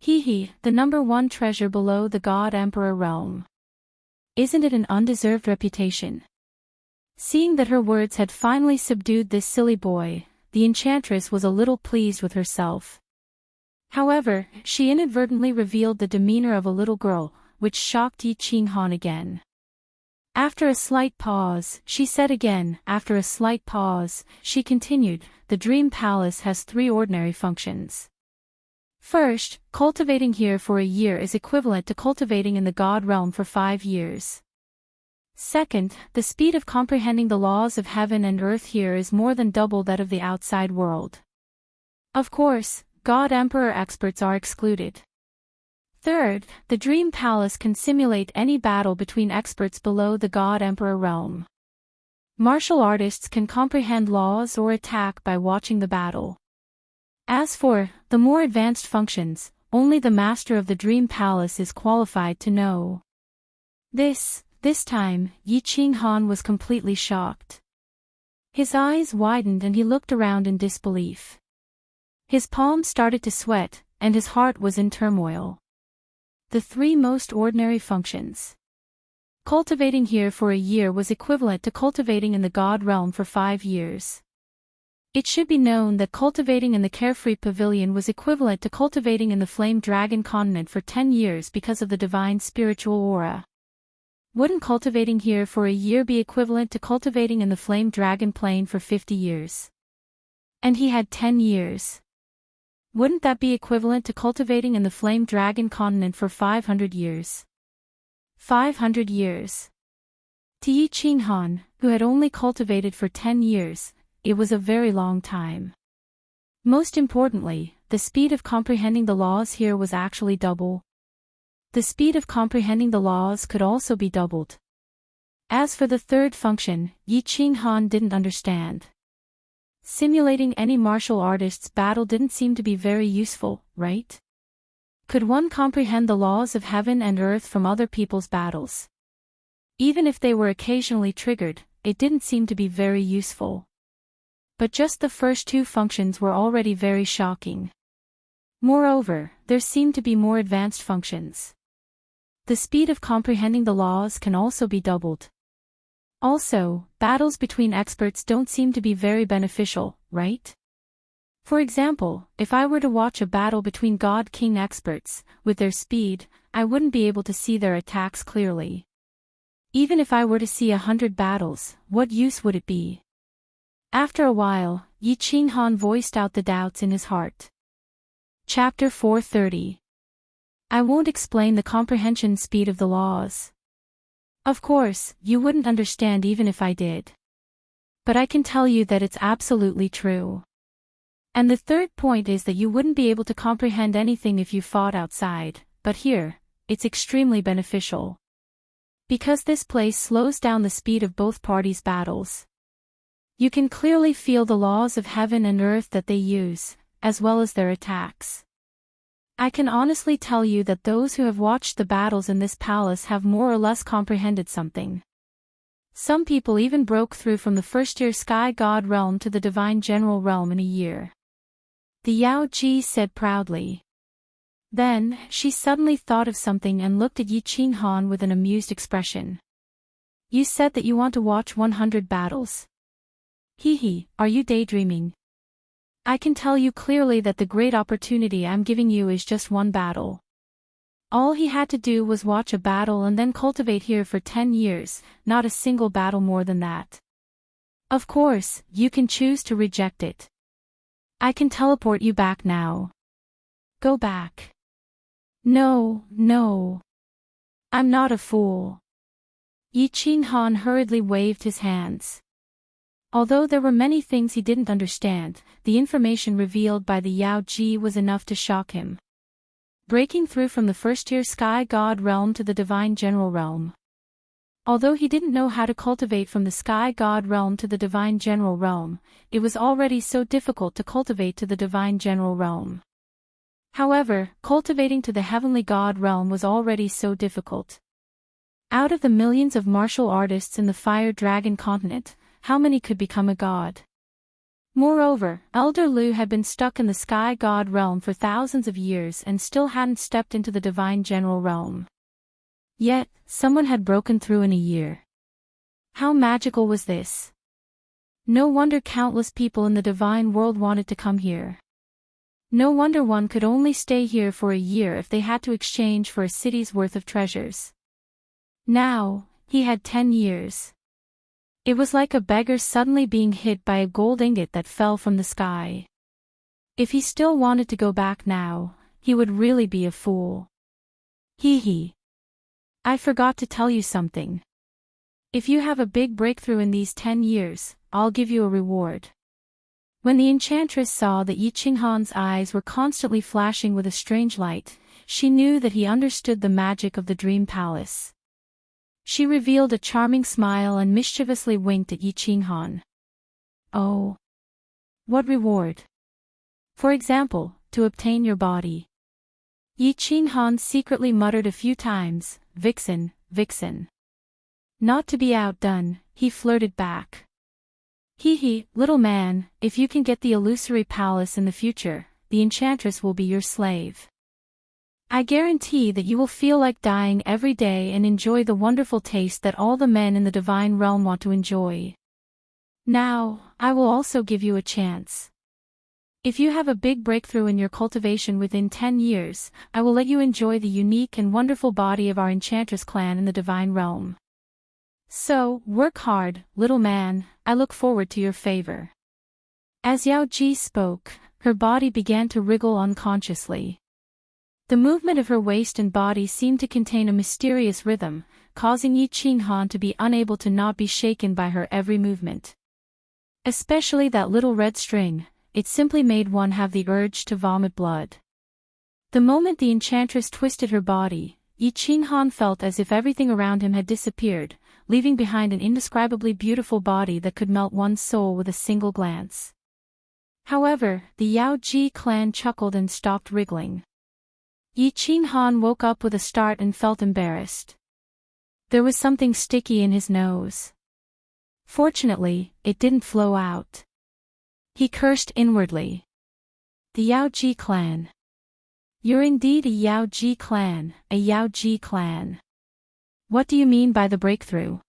The number 1 treasure below the God Emperor realm. Isn't it an undeserved reputation? Seeing that her words had finally subdued this silly boy, the enchantress was a little pleased with herself. However, she inadvertently revealed the demeanor of a little girl, which shocked Yi Qinghan again. After a slight pause, she said again, after a slight pause, she continued, the Dream Palace has 3 ordinary functions. First, cultivating here for a year is equivalent to cultivating in the God realm for 5 years. Second, the speed of comprehending the laws of heaven and earth here is more than double that of the outside world. Of course, God Emperor experts are excluded. Third, the Dream Palace can simulate any battle between experts below the God Emperor realm. Martial artists can comprehend laws or attack by watching the battle. As for the more advanced functions, only the master of the Dream Palace is qualified to know. This time, Yi Qinghan was completely shocked. His eyes widened and he looked around in disbelief. His palms started to sweat, and his heart was in turmoil. The 3 most ordinary functions. Cultivating here for a year was equivalent to cultivating in the God realm for 5 years. It should be known that cultivating in the Carefree Pavilion was equivalent to cultivating in the Flame Dragon continent for 10 years because of the divine spiritual aura. Wouldn't cultivating here for a year be equivalent to cultivating in the Flame Dragon plane for 50 years? And he had 10 years. Wouldn't that be equivalent to cultivating in the Flame Dragon continent for 500 years? 500 years. To Yi Qinghan, who had only cultivated for 10 years, it was a very long time. Most importantly, the speed of comprehending the laws here was actually double. The speed of comprehending the laws could also be doubled. As for the 3rd function, Yi Qinghan didn't understand. Simulating any martial artist's battle didn't seem to be very useful, right? Could one comprehend the laws of heaven and earth from other people's battles? Even if they were occasionally triggered, it didn't seem to be very useful. but just the first two functions were already very shocking. Moreover, there seemed to be more advanced functions. The speed of comprehending the laws can also be doubled. Also, battles between experts don't seem to be very beneficial, right? For example, if I were to watch a battle between God-King experts, with their speed, I wouldn't be able to see their attacks clearly. Even if I were to see 100 battles, what use would it be? After a while, Yi Qinghan voiced out the doubts in his heart. Chapter 430. I won't explain the comprehension speed of the laws. Of course, you wouldn't understand even if I did. But I can tell you that it's absolutely true. And the third point is that you wouldn't be able to comprehend anything if you fought outside, but here, it's extremely beneficial. Because this place slows down the speed of both parties' battles. You can clearly feel the laws of heaven and earth that they use, as well as their attacks. I can honestly tell you that those who have watched the battles in this palace have more or less comprehended something. Some people even broke through from the first-tier sky god realm to the divine general realm in a year. The Yao Ji said proudly. Then, she suddenly thought of something and looked at Yi Qinghan with an amused expression. You said that you want to watch 100 battles. Hee, are you daydreaming? I can tell you clearly that the great opportunity I'm giving you is just one battle. All he had to do was watch a battle and then cultivate here for 10 years, not a single battle more than that. Of course, you can choose to reject it. I can teleport you back now. Go back. No. I'm not a fool. Yi Qinghan hurriedly waved his hands. Although there were many things he didn't understand, the information revealed by the Yao Ji was enough to shock him. Breaking through from the first-tier sky god realm to the divine general realm. Although he didn't know how to cultivate from the sky god realm to the divine general realm, it was already so difficult to cultivate to the divine general realm. However, cultivating to the heavenly god realm was already so difficult. Out of the millions of martial artists in the Fire Dragon continent, how many could become a god? Moreover, Elder Lu had been stuck in the sky god realm for thousands of years and still hadn't stepped into the divine general realm. Yet, someone had broken through in a year. How magical was this? No wonder countless people in the divine world wanted to come here. No wonder one could only stay here for a year if they had to exchange for a city's worth of treasures. Now, he had 10 years. It was like a beggar suddenly being hit by a gold ingot that fell from the sky. If he still wanted to go back now, he would really be a fool. Hee. I forgot to tell you something. If you have a big breakthrough in these 10 years, I'll give you a reward. When the enchantress saw that Yi Qinghan's eyes were constantly flashing with a strange light, she knew that he understood the magic of the dream palace. She revealed a charming smile and mischievously winked at Yi Qinghan. Oh. What reward? For example, to obtain your body. Yi Qinghan secretly muttered a few times, Vixen. Not to be outdone, he flirted back. Hee, little man, if you can get the illusory palace in the future, the enchantress will be your slave. I guarantee that you will feel like dying every day and enjoy the wonderful taste that all the men in the divine realm want to enjoy. Now, I will also give you a chance. If you have a big breakthrough in your cultivation within 10 years, I will let you enjoy the unique and wonderful body of our enchantress clan in the divine realm. So, work hard, little man, I look forward to your favor. As Yao Ji spoke, her body began to wriggle unconsciously. The movement of her waist and body seemed to contain a mysterious rhythm, causing Yi Qinghan to be unable to not be shaken by her every movement. Especially that little red string, it simply made one have the urge to vomit blood. The moment the enchantress twisted her body, Yi Qinghan felt as if everything around him had disappeared, leaving behind an indescribably beautiful body that could melt one's soul with a single glance. However, the Yao Ji clan chuckled and stopped wriggling. Yi Qinghan woke up with a start and felt embarrassed. There was something sticky in his nose. Fortunately, it didn't flow out. He cursed inwardly. The Yaoji clan. You're indeed a Yaoji clan, a Yaoji clan. What do you mean by the breakthrough?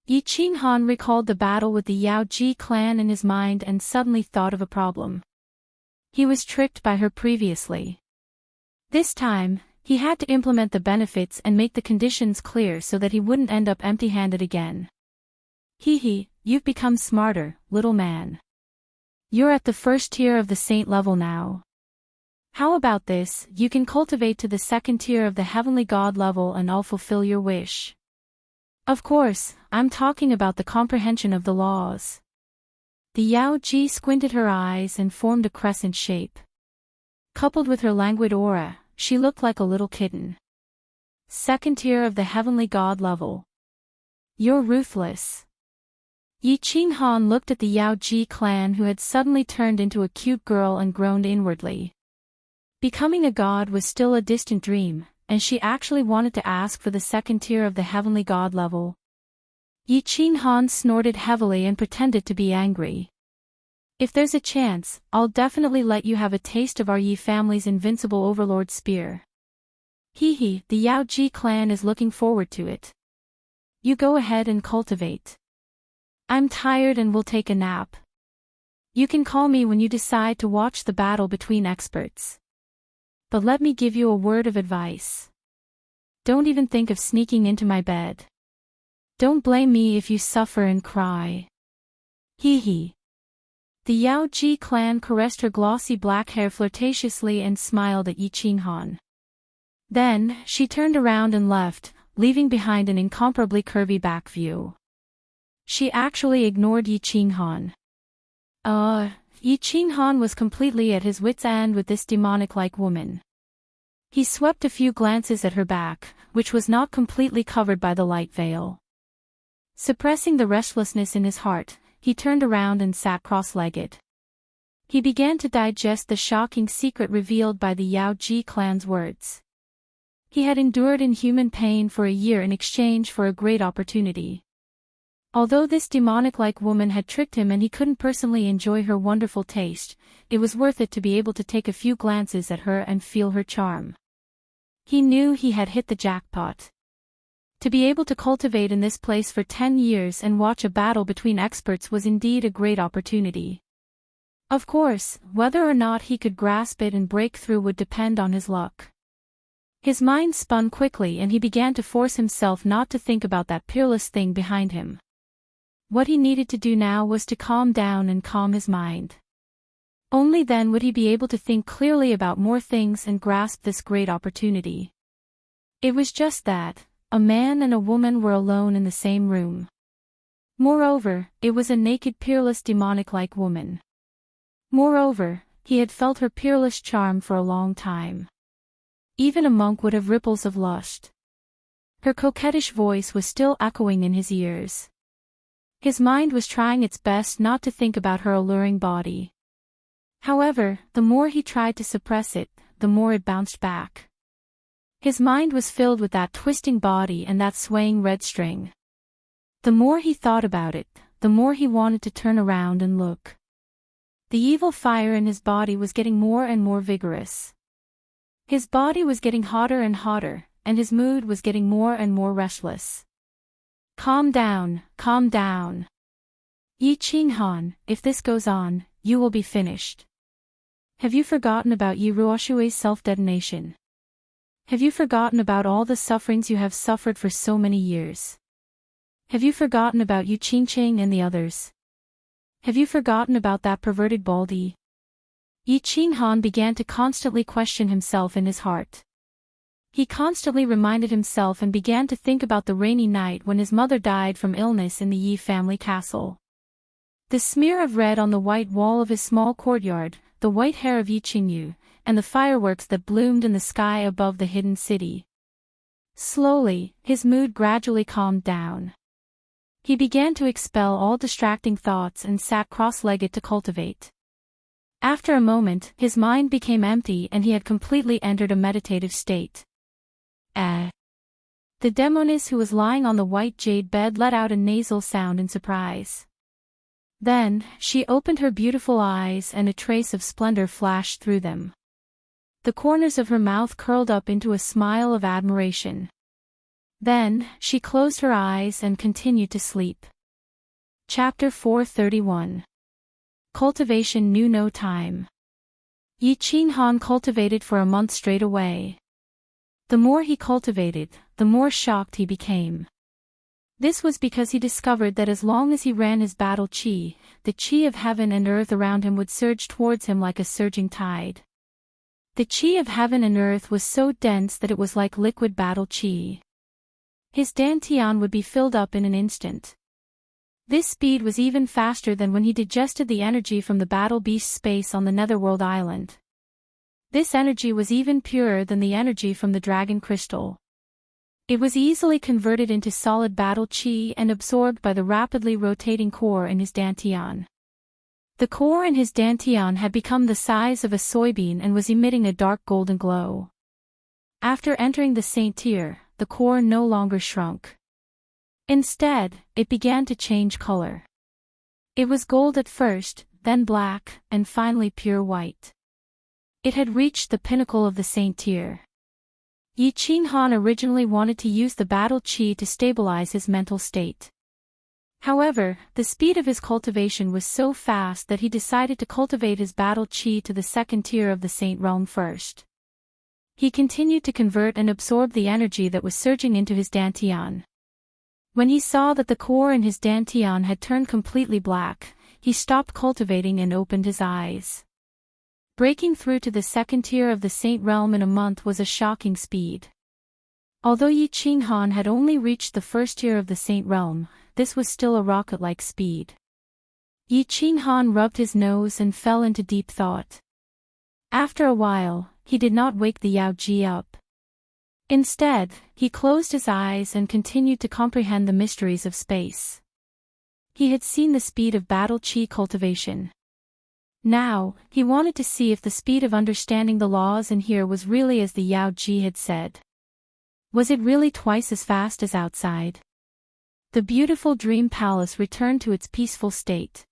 Yi Qinghan recalled the battle with the Yaoji clan in his mind and suddenly thought of a problem. He was tricked by her previously. This time, he had to implement the benefits and make the conditions clear so that he wouldn't end up empty-handed again. Hee, you've become smarter, little man. You're at the first tier of the saint level now. How about this, you can cultivate to the second tier of the heavenly god level and I'll fulfill your wish. Of course, I'm talking about the comprehension of the laws. The Yao Ji squinted her eyes and formed a crescent shape. Coupled with her languid aura, she looked like a little kitten. Second tier of the heavenly god level. You're ruthless. Yi Qinghan looked at the Yao Ji clan who had suddenly turned into a cute girl and groaned inwardly. Becoming a god was still a distant dream, and she actually wanted to ask for the second tier of the heavenly god level. Yi Qinghan snorted heavily and pretended to be angry. If there's a chance, I'll definitely let you have a taste of our Yi family's invincible overlord spear. The Yao Ji clan is looking forward to it. You go ahead and cultivate. I'm tired and will take a nap. You can call me when you decide to watch the battle between experts. But let me give you a word of advice. Don't even think of sneaking into my bed. Don't blame me if you suffer and cry. The Yao Ji clan caressed her glossy black hair flirtatiously and smiled at Yi Qinghan. Then, she turned around and left, leaving behind an incomparably curvy back view. She actually ignored Yi Qinghan. Yi Qinghan was completely at his wit's end with this demonic-like woman. He swept a few glances at her back, which was not completely covered by the light veil. Suppressing the restlessness in his heart, he turned around and sat cross-legged. He began to digest the shocking secret revealed by the Yao Ji clan's words. He had endured inhuman pain for a year in exchange for a great opportunity. Although this demonic-like woman had tricked him and he couldn't personally enjoy her wonderful taste, it was worth it to be able to take a few glances at her and feel her charm. He knew he had hit the jackpot. To be able to cultivate in this place for 10 years and watch a battle between experts was indeed a great opportunity. Of course, whether or not he could grasp it and break through would depend on his luck. His mind spun quickly and he began to force himself not to think about that peerless thing behind him. What he needed to do now was to calm down and calm his mind. Only then would he be able to think clearly about more things and grasp this great opportunity. It was just that, a man and a woman were alone in the same room. Moreover, it was a naked peerless demonic-like woman. Moreover, he had felt her peerless charm for a long time. Even a monk would have ripples of lust. Her coquettish voice was still echoing in his ears. His mind was trying its best not to think about her alluring body. However, the more he tried to suppress it, the more it bounced back. His mind was filled with that twisting body and that swaying red string. The more he thought about it, the more he wanted to turn around and look. The evil fire in his body was getting more and more vigorous. His body was getting hotter and hotter, and his mood was getting more and more restless. Calm down, calm down. Yi Qinghan, if this goes on, you will be finished. Have you forgotten about Yi Ruoshui's self-detonation? Have you forgotten about all the sufferings you have suffered for so many years? Have you forgotten about Yu Qingqing and the others? Have you forgotten about that perverted baldy? Yi Qinghan began to constantly question himself in his heart. He constantly reminded himself and began to think about the rainy night when his mother died from illness in the Yi family castle. The smear of red on the white wall of his small courtyard, the white hair of Yi Qingyu, and the fireworks that bloomed in the sky above the hidden city. Slowly, his mood gradually calmed down. He began to expel all distracting thoughts and sat cross-legged to cultivate. After a moment, his mind became empty and he had completely entered a meditative state. The demoness who was lying on the white jade bed let out a nasal sound in surprise. Then, she opened her beautiful eyes and a trace of splendor flashed through them. The corners of her mouth curled up into a smile of admiration. Then, she closed her eyes and continued to sleep. Chapter 431. Cultivation knew no time. Yi Qinghan cultivated for a month straight away. The more he cultivated, the more shocked he became. This was because he discovered that as long as he ran his battle qi, the qi of heaven and earth around him would surge towards him like a surging tide. The qi of heaven and earth was so dense that it was like liquid battle qi. His dantian would be filled up in an instant. This speed was even faster than when he digested the energy from the battle beast space on the Netherworld Island. This energy was even purer than the energy from the dragon crystal. It was easily converted into solid battle qi and absorbed by the rapidly rotating core in his dantian. The core in his dantian had become the size of a soybean and was emitting a dark golden glow. After entering the saint tier, the core no longer shrunk. Instead, it began to change color. It was gold at first, then black, and finally pure white. It had reached the pinnacle of the saint tier. Yi Qinghan originally wanted to use the battle qi to stabilize his mental state. However, the speed of his cultivation was so fast that he decided to cultivate his battle qi to the second tier of the saint realm first. He continued to convert and absorb the energy that was surging into his dantian. When he saw that the core in his dantian had turned completely black, he stopped cultivating and opened his eyes. Breaking through to the second tier of the saint realm in a month was a shocking speed. Although Yi Qinghan had only reached the first tier of the saint realm, this was still a rocket-like speed. Yi Qinghan rubbed his nose and fell into deep thought. After a while, he did not wake the Yao Ji up. Instead, he closed his eyes and continued to comprehend the mysteries of space. He had seen the speed of battle qi cultivation. Now, he wanted to see if the speed of understanding the laws in here was really as the Yao Ji had said. Was it really twice as fast as outside? The beautiful dream palace returned to its peaceful state.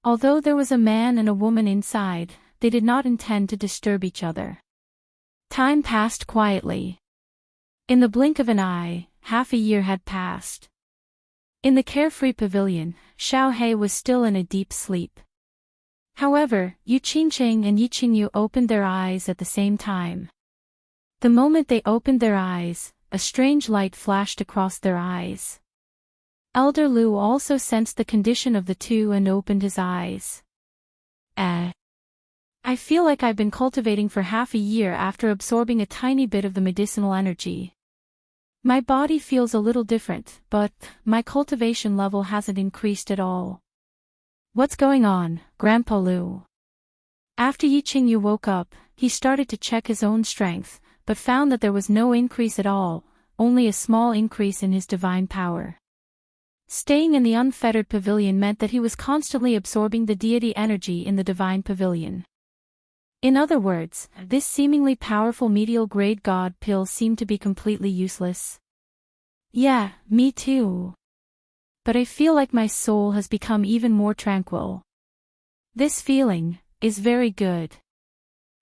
Although there was a man and a woman inside, they did not intend to disturb each other. Time passed quietly. In the blink of an eye, half a year had passed. In the carefree pavilion, Xiao He was still in a deep sleep. However, Yu Qingqing and Yi Qingyu opened their eyes at the same time. The moment they opened their eyes, a strange light flashed across their eyes. Elder Lu also sensed the condition of the two and opened his eyes. I feel like I've been cultivating for half a year after absorbing a tiny bit of the medicinal energy. My body feels a little different, but my cultivation level hasn't increased at all. What's going on, Grandpa Lu? After Yi Qingyu woke up, he started to check his own strength, but found that there was no increase at all, only a small increase in his divine power. Staying in the unfettered pavilion meant that he was constantly absorbing the deity energy in the divine pavilion. In other words, this seemingly powerful medial-grade god pill seemed to be completely useless. Yeah, me too. But I feel like my soul has become even more tranquil. This feeling is very good.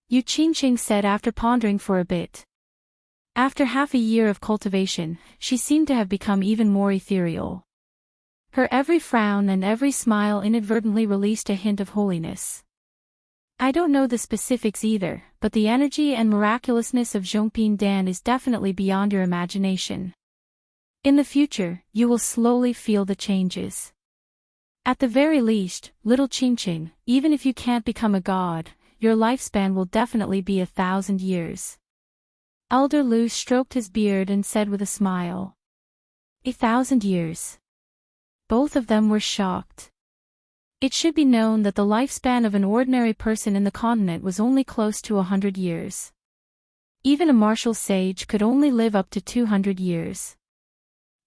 Yu Qingqing said after pondering for a bit. After half a year of cultivation, she seemed to have become even more ethereal. Her every frown and every smile inadvertently released a hint of holiness. I don't know the specifics either, but the energy and miraculousness of Zhongping Dan is definitely beyond your imagination. In the future, you will slowly feel the changes. At the very least, little Qingqing, even if you can't become a god, your lifespan will definitely be 1,000 years. Elder Lu stroked his beard and said with a smile. 1,000 years. Both of them were shocked. It should be known that the lifespan of an ordinary person in the continent was only close to 100 years. Even a martial sage could only live up to 200 years.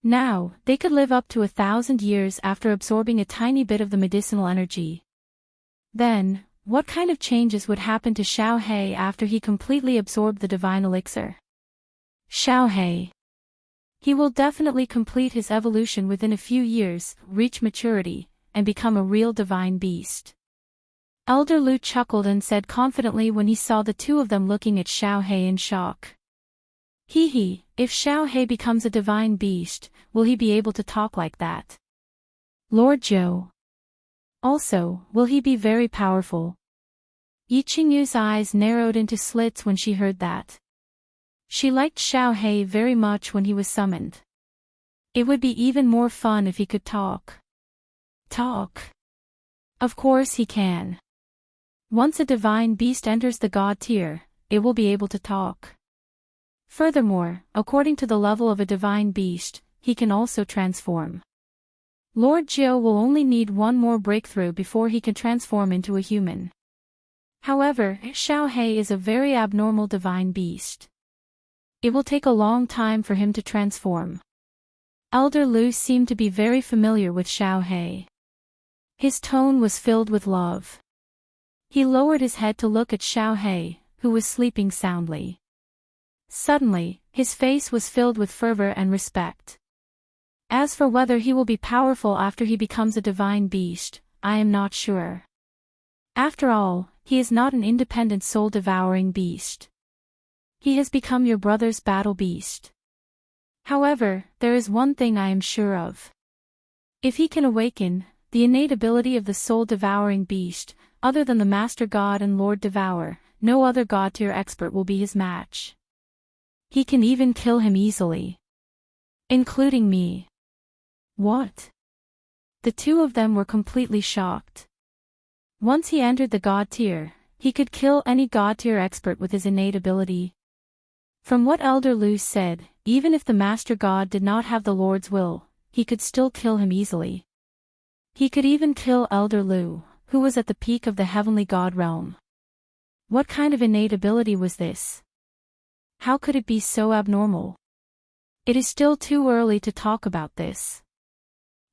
Now, they could live up to 1,000 years after absorbing a tiny bit of the medicinal energy. Then, what kind of changes would happen to Xiao He after he completely absorbed the divine elixir? Xiao He. He will definitely complete his evolution within a few years, reach maturity, and become a real divine beast. Elder Lu chuckled and said confidently when he saw the two of them looking at Xiao He in shock. Hee, if Xiao He becomes a divine beast, will he be able to talk like that? Lord Zhou. Also, will he be very powerful? Yi Qingyu's eyes narrowed into slits when she heard that. She liked Xiao He very much when he was summoned. It would be even more fun if he could talk. Talk. Of course he can. Once a divine beast enters the god tier, it will be able to talk. Furthermore, according to the level of a divine beast, he can also transform. Lord Zhou will only need one more breakthrough before he can transform into a human. However, Xiao He is a very abnormal divine beast. It will take a long time for him to transform. Elder Lu seemed to be very familiar with Xiao He. His tone was filled with love. He lowered his head to look at Xiao He, who was sleeping soundly. Suddenly, his face was filled with fervor and respect. As for whether he will be powerful after he becomes a divine beast, I am not sure. After all, he is not an independent soul-devouring beast. He has become your brother's battle beast. However, there is one thing I am sure of. If he can awaken the innate ability of the soul-devouring beast, other than the Master God and Lord Devour, no other god-tier expert will be his match. He can even kill him easily. Including me. What? The two of them were completely shocked. Once he entered the god tier, he could kill any god tier expert with his innate ability. From what Elder Lu said, even if the Master God did not have the Lord's will, he could still kill him easily. He could even kill Elder Lu, who was at the peak of the heavenly god realm. What kind of innate ability was this? How could it be so abnormal? It is still too early to talk about this.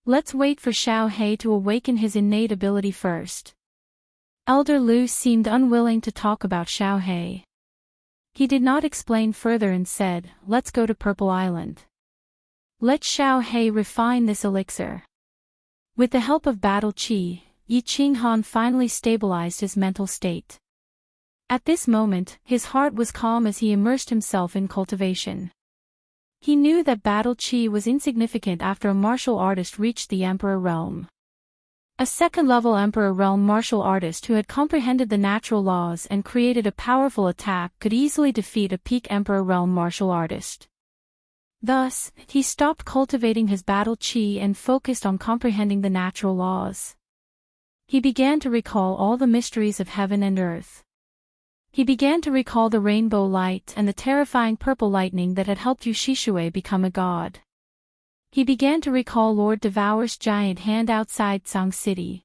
Let's wait for Xiao He to awaken his innate ability first. Elder Lu seemed unwilling to talk about Xiao He. He did not explain further and said, let's go to Purple Island. Let Xiao He refine this elixir. With the help of Battle Qi, Yi Qinghan finally stabilized his mental state. At this moment, his heart was calm as he immersed himself in cultivation. He knew that Battle Qi was insignificant after a martial artist reached the Emperor realm. A second-level Emperor realm martial artist who had comprehended the natural laws and created a powerful attack could easily defeat a peak Emperor realm martial artist. Thus, he stopped cultivating his Battle Qi and focused on comprehending the natural laws. He began to recall all the mysteries of heaven and earth. He began to recall the rainbow light and the terrifying purple lightning that had helped Yu Shishue become a god. He began to recall Lord Devour's giant hand outside Song City.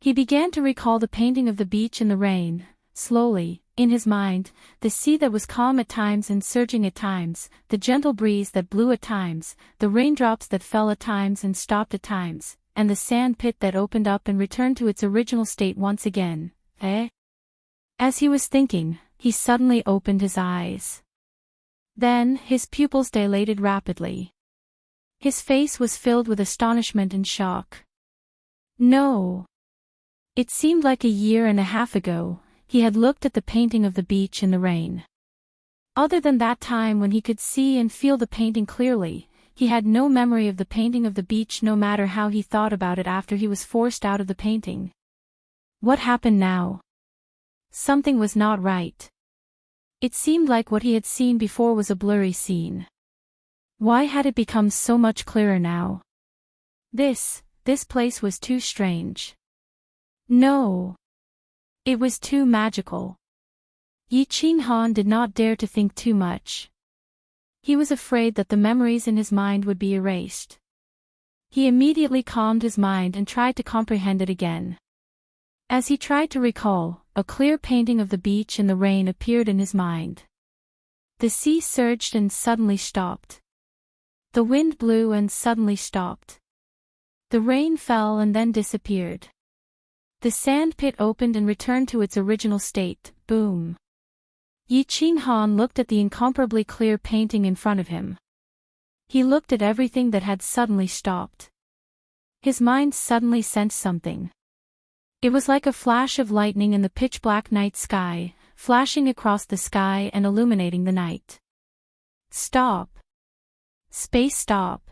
He began to recall the painting of the beach in the rain, slowly, in his mind, the sea that was calm at times and surging at times, the gentle breeze that blew at times, the raindrops that fell at times and stopped at times, and the sand pit that opened up and returned to its original state once again. As he was thinking, he suddenly opened his eyes. Then, his pupils dilated rapidly. His face was filled with astonishment and shock. No! It seemed like 1.5 years ago, he had looked at the painting of the beach in the rain. Other than that time when he could see and feel the painting clearly, he had no memory of the painting of the beach no matter how he thought about it after he was forced out of the painting. What happened now? Something was not right. It seemed like what he had seen before was a blurry scene. Why had it become so much clearer now? This place was too strange. No. It was too magical. Yi Qinghan did not dare to think too much. He was afraid that the memories in his mind would be erased. He immediately calmed his mind and tried to comprehend it again. As he tried to recall, a clear painting of the beach in the rain appeared in his mind. The sea surged and suddenly stopped. The wind blew and suddenly stopped. The rain fell and then disappeared. The sand pit opened and returned to its original state, boom. Yi Qinghan looked at the incomparably clear painting in front of him. He looked at everything that had suddenly stopped. His mind suddenly sensed something. It was like a flash of lightning in the pitch-black night sky, flashing across the sky and illuminating the night. Stop. Space stop.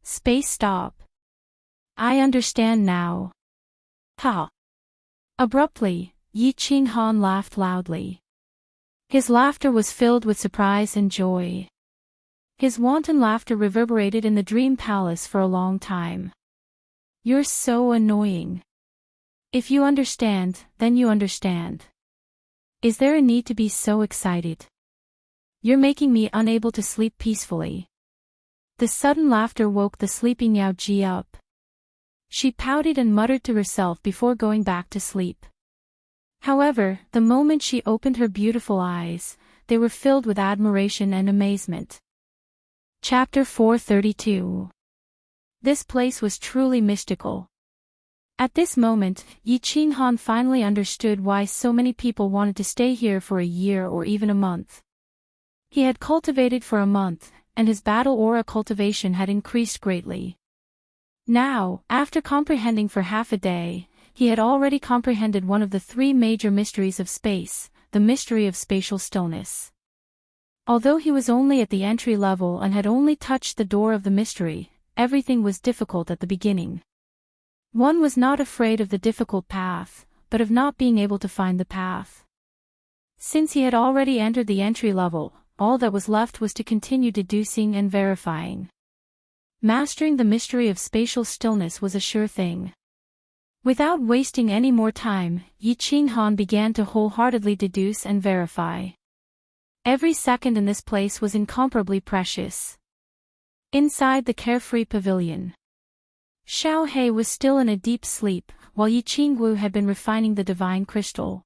Space stop. I understand now. Ha. Abruptly, Yi Qinghan laughed loudly. His laughter was filled with surprise and joy. His wanton laughter reverberated in the dream palace for a long time. You're so annoying. If you understand, then you understand. Is there a need to be so excited? You're making me unable to sleep peacefully. The sudden laughter woke the sleeping Yao Ji up. She pouted and muttered to herself before going back to sleep. However, the moment she opened her beautiful eyes, they were filled with admiration and amazement. Chapter 432. This place was truly mystical. At this moment, Yi Qinghan finally understood why so many people wanted to stay here for a year or even a month. He had cultivated for a month, and his battle aura cultivation had increased greatly. Now, after comprehending for half a day, he had already comprehended one of the three major mysteries of space, the mystery of spatial stillness. Although he was only at the entry level and had only touched the door of the mystery, everything was difficult at the beginning. One was not afraid of the difficult path, but of not being able to find the path. Since he had already entered the entry level, all that was left was to continue deducing and verifying. Mastering the mystery of spatial stillness was a sure thing. Without wasting any more time, Yi Qinghan began to wholeheartedly deduce and verify. Every second in this place was incomparably precious. Inside the carefree pavilion, Xiao He was still in a deep sleep, while Yi Qingwu had been refining the divine crystal.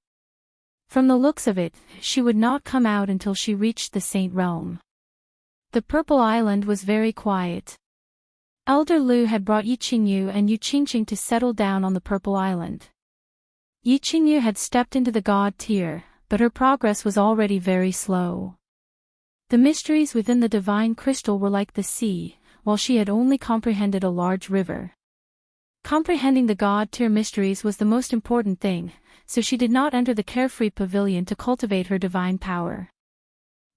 From the looks of it, she would not come out until she reached the Saint Realm. The Purple Island was very quiet. Elder Lu had brought Yi Qingyu and Yu Qingqing to settle down on the Purple Island. Yi Qingyu had stepped into the god tier, but her progress was already very slow. The mysteries within the divine crystal were like the sea, while she had only comprehended a large river. Comprehending the god tier mysteries was the most important thing, so she did not enter the carefree pavilion to cultivate her divine power.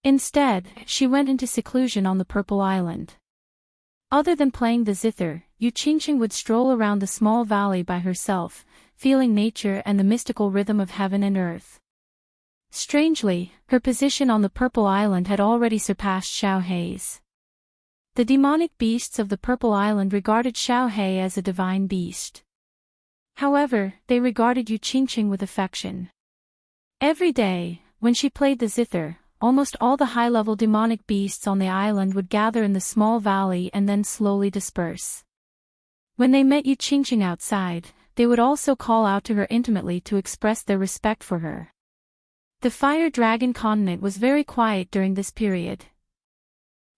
Instead, she went into seclusion on the Purple Island. Other than playing the zither, Yu Qingqing would stroll around the small valley by herself, feeling nature and the mystical rhythm of heaven and earth. Strangely, her position on the Purple Island had already surpassed Xiao He's. The demonic beasts of the Purple Island regarded Xiao He as a divine beast. However, they regarded Yu Qingqing with affection. Every day, when she played the zither, almost all the high-level demonic beasts on the island would gather in the small valley and then slowly disperse. When they met Yu Qingqing outside, they would also call out to her intimately to express their respect for her. The Fire Dragon continent was very quiet during this period.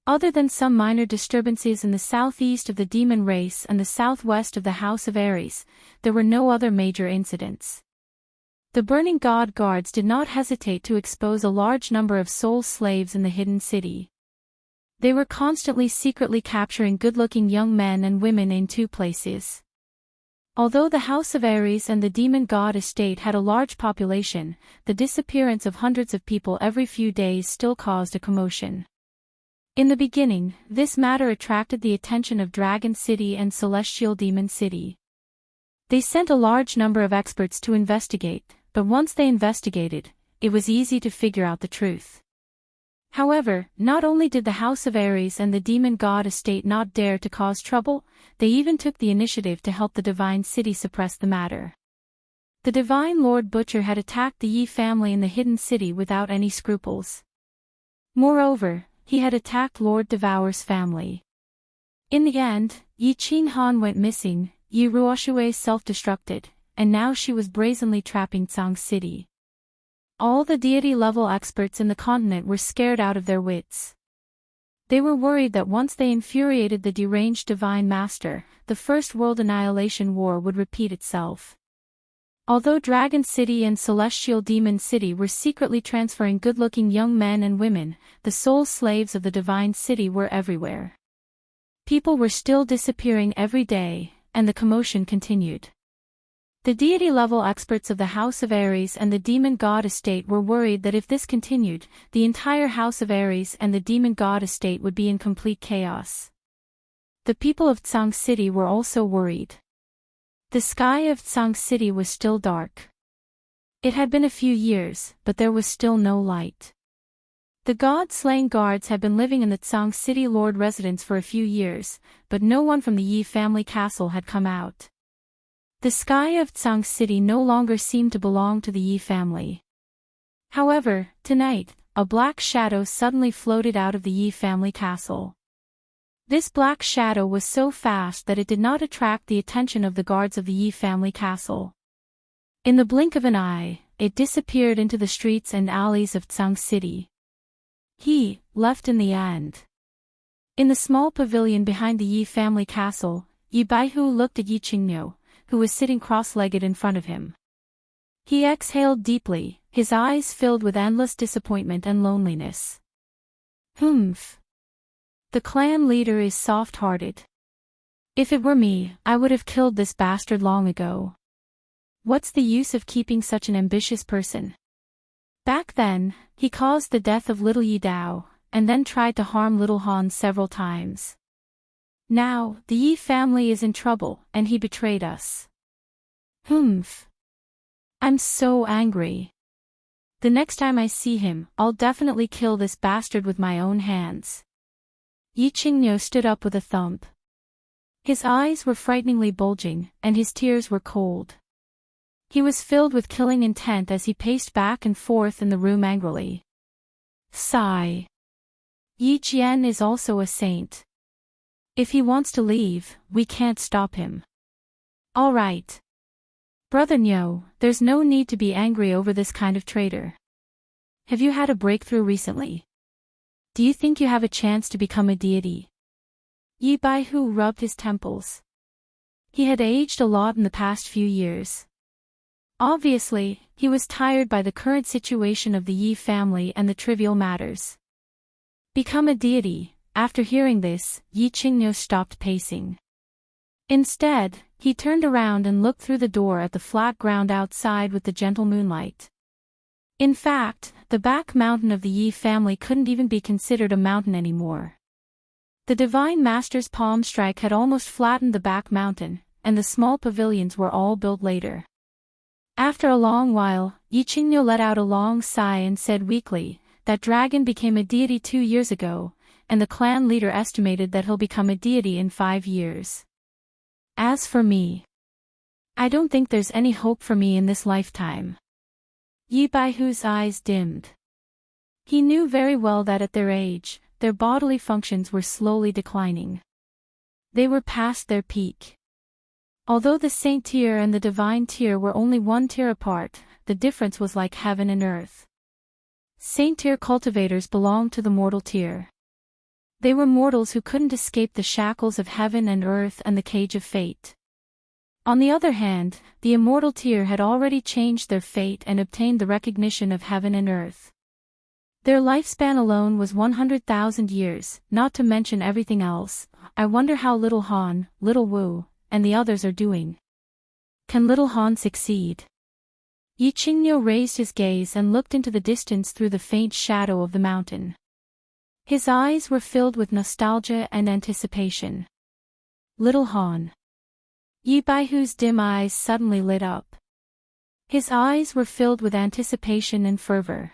Other than some minor disturbances in the southeast of the demon race and the southwest of the House of Ares, there were no other major incidents. The Burning God guards did not hesitate to expose a large number of soul slaves in the hidden city. They were constantly secretly capturing good-looking young men and women in two places. Although the House of Ares and the Demon God estate had a large population, the disappearance of hundreds of people every few days still caused a commotion. In the beginning, this matter attracted the attention of Dragon City and Celestial Demon City. They sent a large number of experts to investigate, but once they investigated, it was easy to figure out the truth. However, not only did the House of Ares and the Demon God estate not dare to cause trouble, they even took the initiative to help the Divine City suppress the matter. The Divine Lord Butcher had attacked the Yi family in the Hidden City without any scruples. Moreover, he had attacked Lord Devour's family. In the end, Yi Qinghan went missing, Yi Ruoshui self-destructed, and now she was brazenly trapping Tsang City. All the deity-level experts in the continent were scared out of their wits. They were worried that once they infuriated the deranged Divine Master, the First World Annihilation War would repeat itself. Although Dragon City and Celestial Demon City were secretly transferring good-looking young men and women, the soul slaves of the Divine City were everywhere. People were still disappearing every day, and the commotion continued. The deity-level experts of the House of Ares and the demon god estate were worried that if this continued, the entire House of Ares and the demon god estate would be in complete chaos. The people of Tsang City were also worried. The sky of Tsang City was still dark. It had been a few years, but there was still no light. The god-slaying guards had been living in the Tsang City Lord residence for a few years, but no one from the Yi family castle had come out. The sky of Tsang City no longer seemed to belong to the Yi family. However, tonight, a black shadow suddenly floated out of the Yi family castle. This black shadow was so fast that it did not attract the attention of the guards of the Yi family castle. In the blink of an eye, it disappeared into the streets and alleys of Tsang City. He left in the end. In the small pavilion behind the Yi family castle, Yi Baihu looked at Yi Qingniu, who was sitting cross-legged in front of him. He exhaled deeply, his eyes filled with endless disappointment and loneliness. Humph. The clan leader is soft-hearted. If it were me, I would have killed this bastard long ago. What's the use of keeping such an ambitious person? Back then, he caused the death of little Yi Dao, and then tried to harm little Han several times. Now, the Yi family is in trouble, and he betrayed us. Humph. I'm so angry. The next time I see him, I'll definitely kill this bastard with my own hands. Yi Qingniu stood up with a thump. His eyes were frighteningly bulging, and his tears were cold. He was filled with killing intent as he paced back and forth in the room angrily. Sigh. Yi Jian is also a saint. If he wants to leave, we can't stop him. All right. Brother Niu, there's no need to be angry over this kind of traitor. Have you had a breakthrough recently? Do you think you have a chance to become a deity? Yi Baihu rubbed his temples. He had aged a lot in the past few years. Obviously, he was tired by the current situation of the Yi family and the trivial matters. Become a deity. After hearing this, Yi Qingniu stopped pacing. Instead, he turned around and looked through the door at the flat ground outside with the gentle moonlight. In fact, the back mountain of the Yi family couldn't even be considered a mountain anymore. The Divine Master's palm strike had almost flattened the back mountain, and the small pavilions were all built later. After a long while, Yi Qingniu let out a long sigh and said weakly, "That dragon became a deity 2 years ago, and the clan leader estimated that he'll become a deity in 5 years. As for me, I don't think there's any hope for me in this lifetime." Yi Baihu's eyes dimmed. He knew very well that at their age, their bodily functions were slowly declining. They were past their peak. Although the saint tier and the divine tier were only 1 tier apart, the difference was like heaven and earth. Saint tier cultivators belonged to the mortal tier. They were mortals who couldn't escape the shackles of heaven and earth and the cage of fate. On the other hand, the immortal tier had already changed their fate and obtained the recognition of heaven and earth. Their lifespan alone was 100,000 years, not to mention everything else. I wonder how little Han, little Wu, and the others are doing. Can little Han succeed? Yi Qingniu raised his gaze and looked into the distance through the faint shadow of the mountain. His eyes were filled with nostalgia and anticipation. Little Han. Yi Baihu's dim eyes suddenly lit up. His eyes were filled with anticipation and fervor.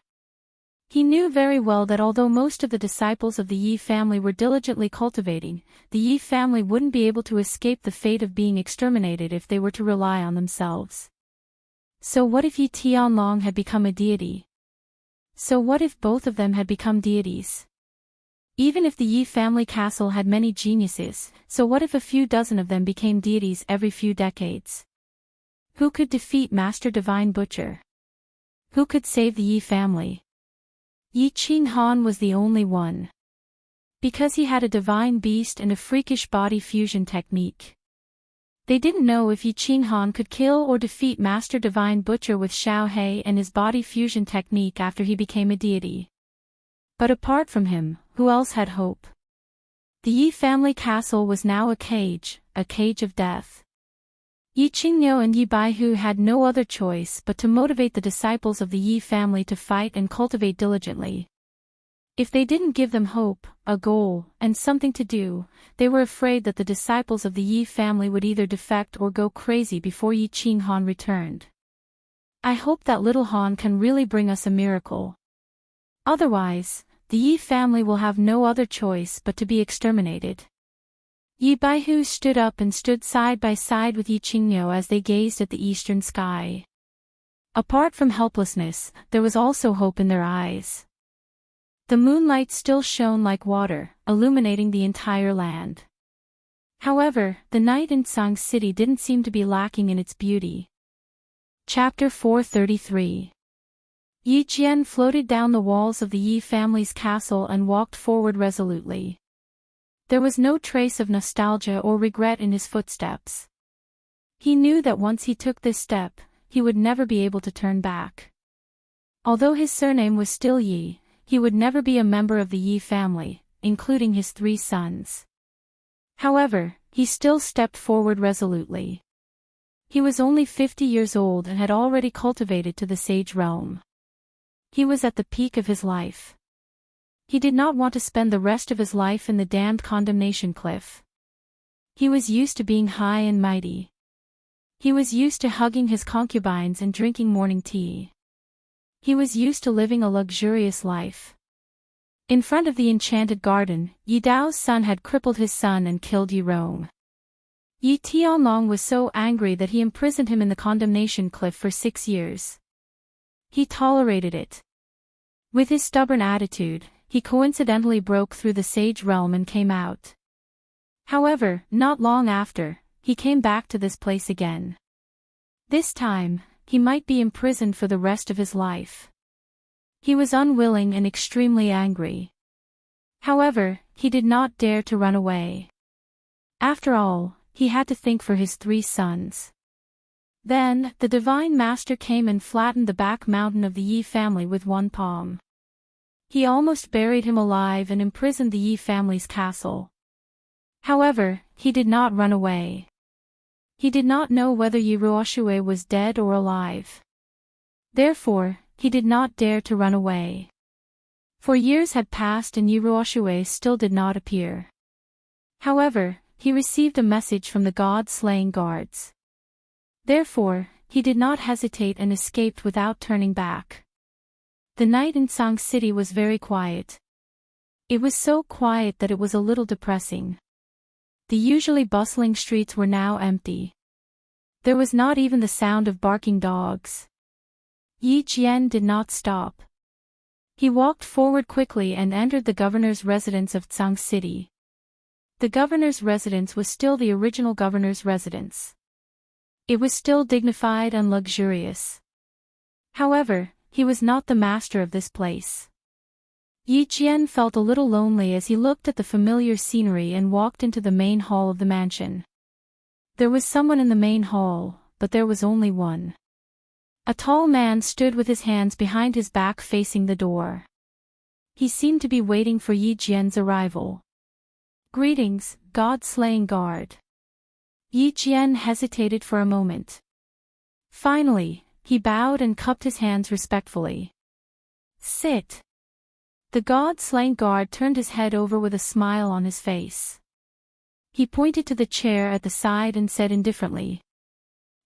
He knew very well that although most of the disciples of the Yi family were diligently cultivating, the Yi family wouldn't be able to escape the fate of being exterminated if they were to rely on themselves. So what if Yi Tianlong had become a deity? So what if both of them had become deities? Even if the Yi family castle had many geniuses, so what if a few dozen of them became deities every few decades? Who could defeat Master Divine Butcher? Who could save the Yi family? Yi Qinghan was the only one. Because he had a divine beast and a freakish body fusion technique. They didn't know if Yi Qinghan could kill or defeat Master Divine Butcher with Xiao He and his body fusion technique after he became a deity. But apart from him, who else had hope? The Yi family castle was now a cage of death. Yi Qingniu and Yi Baihu had no other choice but to motivate the disciples of the Yi family to fight and cultivate diligently. If they didn't give them hope, a goal, and something to do, they were afraid that the disciples of the Yi family would either defect or go crazy before Yi Qinghan returned. I hope that little Han can really bring us a miracle. Otherwise, the Yi family will have no other choice but to be exterminated. Yi Baihu stood up and stood side by side with Yi Qingniu as they gazed at the eastern sky. Apart from helplessness, there was also hope in their eyes. The moonlight still shone like water, illuminating the entire land. However, the night in Tsang City didn't seem to be lacking in its beauty. Chapter 433. Yi Jian floated down the walls of the Yi family's castle and walked forward resolutely. There was no trace of nostalgia or regret in his footsteps. He knew that once he took this step, he would never be able to turn back. Although his surname was still Yi, he would never be a member of the Yi family, including his 3 sons. However, he still stepped forward resolutely. He was only 50 years old and had already cultivated to the sage realm. He was at the peak of his life. He did not want to spend the rest of his life in the damned condemnation cliff. He was used to being high and mighty. He was used to hugging his concubines and drinking morning tea. He was used to living a luxurious life. In front of the enchanted garden, Yi Dao's son had crippled his son and killed Yi Rong. Yi Tianlong was so angry that he imprisoned him in the condemnation cliff for 6 years. He tolerated it. With his stubborn attitude, he coincidentally broke through the sage realm and came out. However, not long after, he came back to this place again. This time, he might be imprisoned for the rest of his life. He was unwilling and extremely angry. However, he did not dare to run away. After all, he had to think for his 3 sons. Then, the Divine Master came and flattened the back mountain of the Yi family with one palm. He almost buried him alive and imprisoned the Yi family's castle. However, he did not run away. He did not know whether Yi Ruoxue was dead or alive. Therefore, he did not dare to run away. For years had passed and Yi Ruoxue still did not appear. However, he received a message from the god-slaying guards. Therefore, he did not hesitate and escaped without turning back. The night in Tsang City was very quiet. It was so quiet that it was a little depressing. The usually bustling streets were now empty. There was not even the sound of barking dogs. Yi Jian did not stop. He walked forward quickly and entered the governor's residence of Tsang City. The governor's residence was still the original governor's residence. It was still dignified and luxurious. However, he was not the master of this place. Yi Jian felt a little lonely as he looked at the familiar scenery and walked into the main hall of the mansion. There was someone in the main hall, but there was only one. A tall man stood with his hands behind his back facing the door. He seemed to be waiting for Yi Jian's arrival. "Greetings, god-slaying guard." Yi Jian hesitated for a moment. Finally, he bowed and cupped his hands respectfully. "Sit." The god-slaying guard turned his head over with a smile on his face. He pointed to the chair at the side and said indifferently.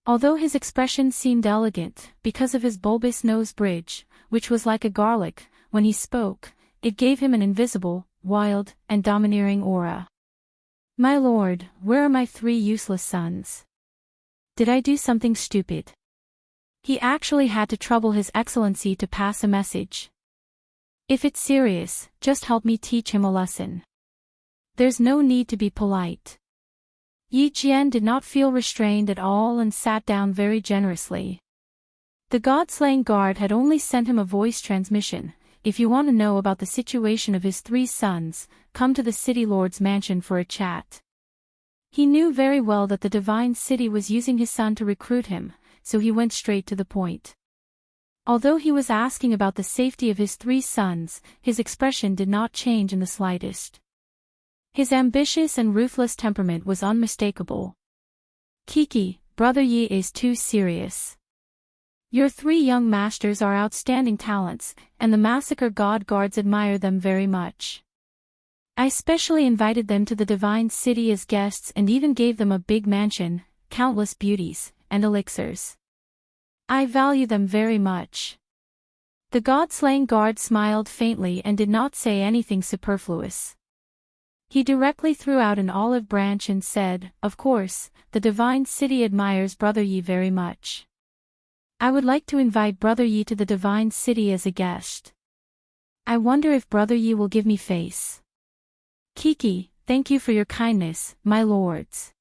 Although his expression seemed elegant, because of his bulbous nose bridge, which was like a garlic, when he spoke, it gave him an invisible, wild, and domineering aura. "My lord, where are my 3 useless sons? Did I do something stupid?" He actually had to trouble His Excellency to pass a message. "If it's serious, just help me teach him a lesson. There's no need to be polite." Yi Jian did not feel restrained at all and sat down very generously. The god-slaying guard had only sent him a voice transmission. "If you want to know about the situation of his 3 sons, come to the city lord's mansion for a chat." He knew very well that the divine city was using his son to recruit him, so he went straight to the point. Although he was asking about the safety of his 3 sons, his expression did not change in the slightest. His ambitious and ruthless temperament was unmistakable. "Kiki, Brother Yi is too serious. Your 3 young masters are outstanding talents, and the massacre god guards admire them very much. I specially invited them to the divine city as guests and even gave them a big mansion, countless beauties, and elixirs. I value them very much. The god-slaying guard smiled faintly and did not say anything superfluous. He directly threw out an olive branch and said, "Of course, the divine city admires Brother Yi very much. I would like to invite Brother Yi to the divine city as a guest. I wonder if Brother Yi will give me face." "Kiki, thank you for your kindness, my lords."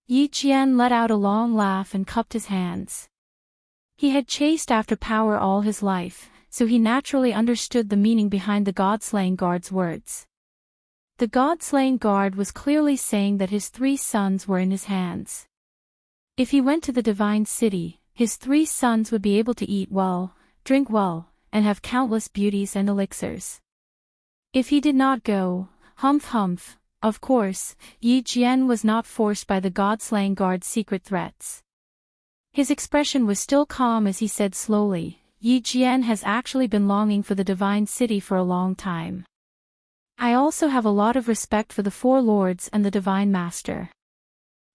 Yi Jian let out a long laugh and cupped his hands. He had chased after power all his life, so he naturally understood the meaning behind the god-slaying guard's words. The god-slaying guard was clearly saying that his 3 sons were in his hands. If he went to the divine city, his 3 sons would be able to eat well, drink well, and have countless beauties and elixirs. If he did not go, humph. Of course, Yi Jian was not forced by the god-slaying guard's secret threats. His expression was still calm as he said slowly, "Yi Jian has actually been longing for the divine city for a long time. I also have a lot of respect for the 4 lords and the divine master.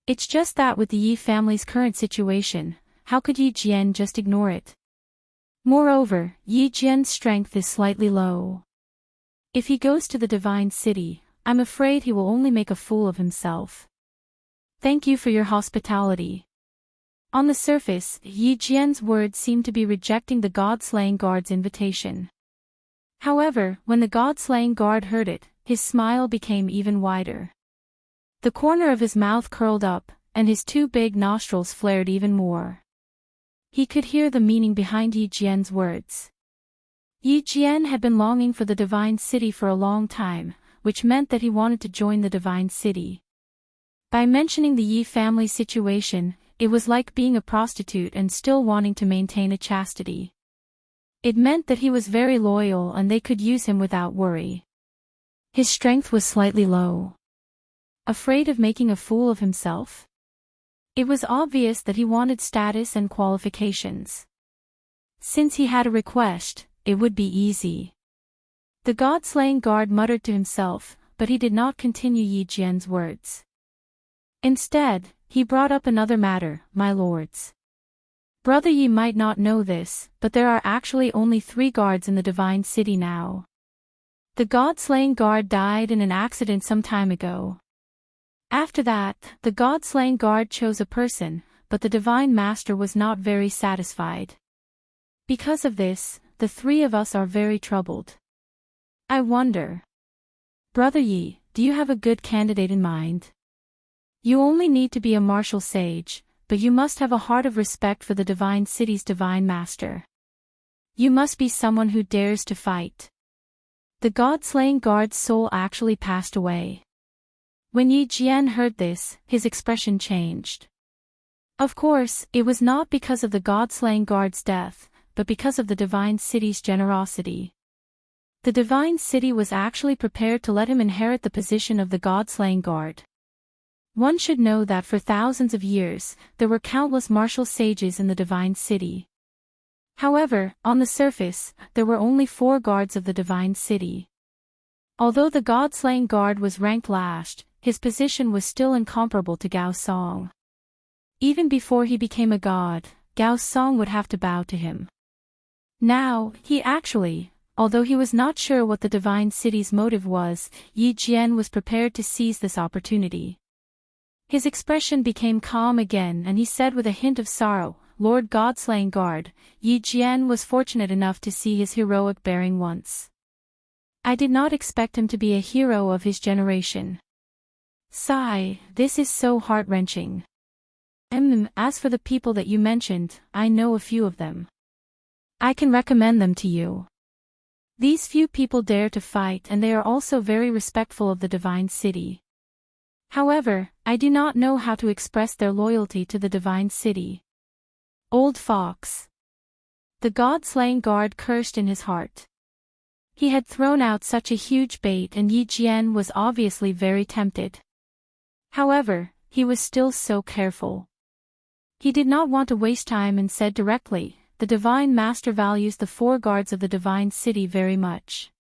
It's just that with the Yi family's current situation, how could Yi Jian just ignore it? Moreover, Yi Jian's strength is slightly low. If he goes to the divine city, I'm afraid he will only make a fool of himself. Thank you for your hospitality." On the surface, Yi Jian's words seemed to be rejecting the god-slaying guard's invitation. However, when the god-slaying guard heard it, his smile became even wider. The corner of his mouth curled up, and his 2 big nostrils flared even more. He could hear the meaning behind Yi Jian's words. Yi Jian had been longing for the divine city for a long time, which meant that he wanted to join the divine city. By mentioning the Yi family situation, it was like being a prostitute and still wanting to maintain a chastity. It meant that he was very loyal and they could use him without worry. His strength was slightly low. Afraid of making a fool of himself? It was obvious that he wanted status and qualifications. Since he had a request, it would be easy. The god-slaying guard muttered to himself, but he did not continue Yi Jian's words. Instead, he brought up another matter, "My lords. Brother Yi might not know this, but there are actually only 3 guards in the divine city now. The god-slaying guard died in an accident some time ago. After that, the god-slaying guard chose a person, but the divine master was not very satisfied. Because of this, the 3 of us are very troubled. I wonder. Brother Yi, do you have a good candidate in mind? You only need to be a martial sage, but you must have a heart of respect for the divine city's divine master. You must be someone who dares to fight." The god-slaying guard's soul actually passed away. When Yi Jian heard this, his expression changed. Of course, it was not because of the god-slaying guard's death, but because of the divine city's generosity. The divine city was actually prepared to let him inherit the position of the god-slaying guard. One should know that for thousands of years, there were countless martial sages in the divine city. However, on the surface, there were only 4 guards of the divine city. Although the god-slaying guard was ranked last, his position was still incomparable to Gao Song. Even before he became a god, Gao Song would have to bow to him. Now, although he was not sure what the divine city's motive was, Yi Jian was prepared to seize this opportunity. His expression became calm again and he said with a hint of sorrow, "Lord God-slaying guard, Yi Jian was fortunate enough to see his heroic bearing once. I did not expect him to be a hero of his generation. Sigh, this is so heart-wrenching. As for the people that you mentioned, I know a few of them. I can recommend them to you. These few people dare to fight and they are also very respectful of the divine city. However, I do not know how to express their loyalty to the divine city." Old fox. The god-slaying guard cursed in his heart. He had thrown out such a huge bait and Yi Jian was obviously very tempted. However, he was still so careful. He did not want to waste time and said directly, "The Divine Master values the 4 guards of the Divine City very much.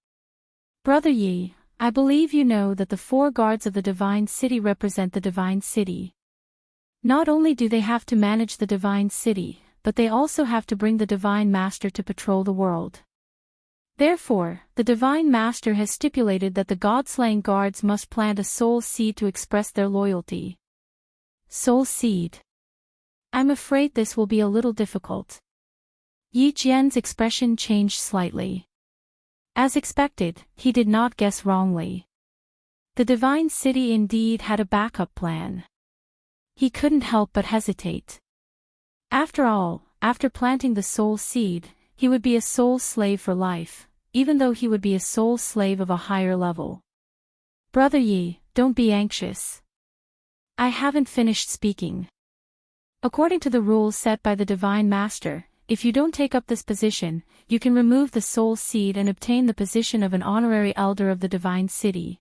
Brother Yi, I believe you know that the 4 guards of the Divine City represent the Divine City. Not only do they have to manage the Divine City, but they also have to bring the Divine Master to patrol the world. Therefore, the Divine Master has stipulated that the God-slaying guards must plant a soul seed to express their loyalty." Soul seed. I'm afraid this will be a little difficult. Yi Jian's expression changed slightly. As expected, he did not guess wrongly. The Divine City indeed had a backup plan. He couldn't help but hesitate. After all, after planting the soul seed, he would be a soul slave for life, even though he would be a soul slave of a higher level. Brother Yi, don't be anxious. I haven't finished speaking. According to the rules set by the Divine Master, if you don't take up this position, you can remove the soul seed and obtain the position of an honorary elder of the Divine City.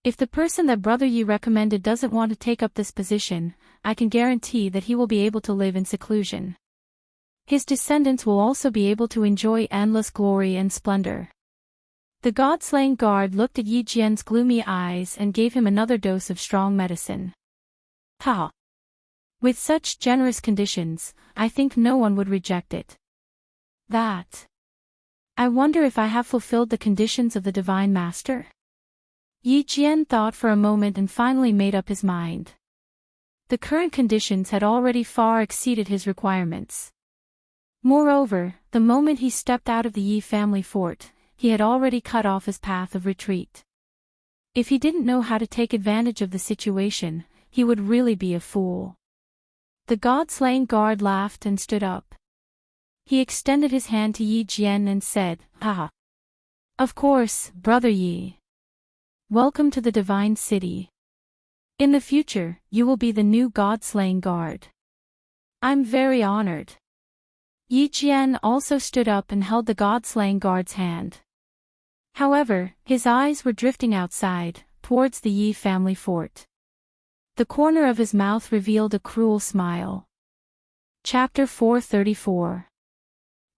If the person that Brother Yi recommended doesn't want to take up this position, I can guarantee that he will be able to live in seclusion. His descendants will also be able to enjoy endless glory and splendor. The God-slaying guard looked at Yi Jian's gloomy eyes and gave him another dose of strong medicine. Ha! With such generous conditions, I think no one would reject it. That. I wonder if I have fulfilled the conditions of the Divine Master? Yi Jian thought for a moment and finally made up his mind. The current conditions had already far exceeded his requirements. Moreover, the moment he stepped out of the Yi family fort, he had already cut off his path of retreat. If he didn't know how to take advantage of the situation, he would really be a fool. The God-slaying guard laughed and stood up. He extended his hand to Yi Jian and said, "Ah! Of course, Brother Yi. Welcome to the Divine City. In the future, you will be the new God-slaying guard. I'm very honored." Yi Jian also stood up and held the God-slaying guard's hand. However, his eyes were drifting outside, towards the Yi family fort. The corner of his mouth revealed a cruel smile. Chapter 434.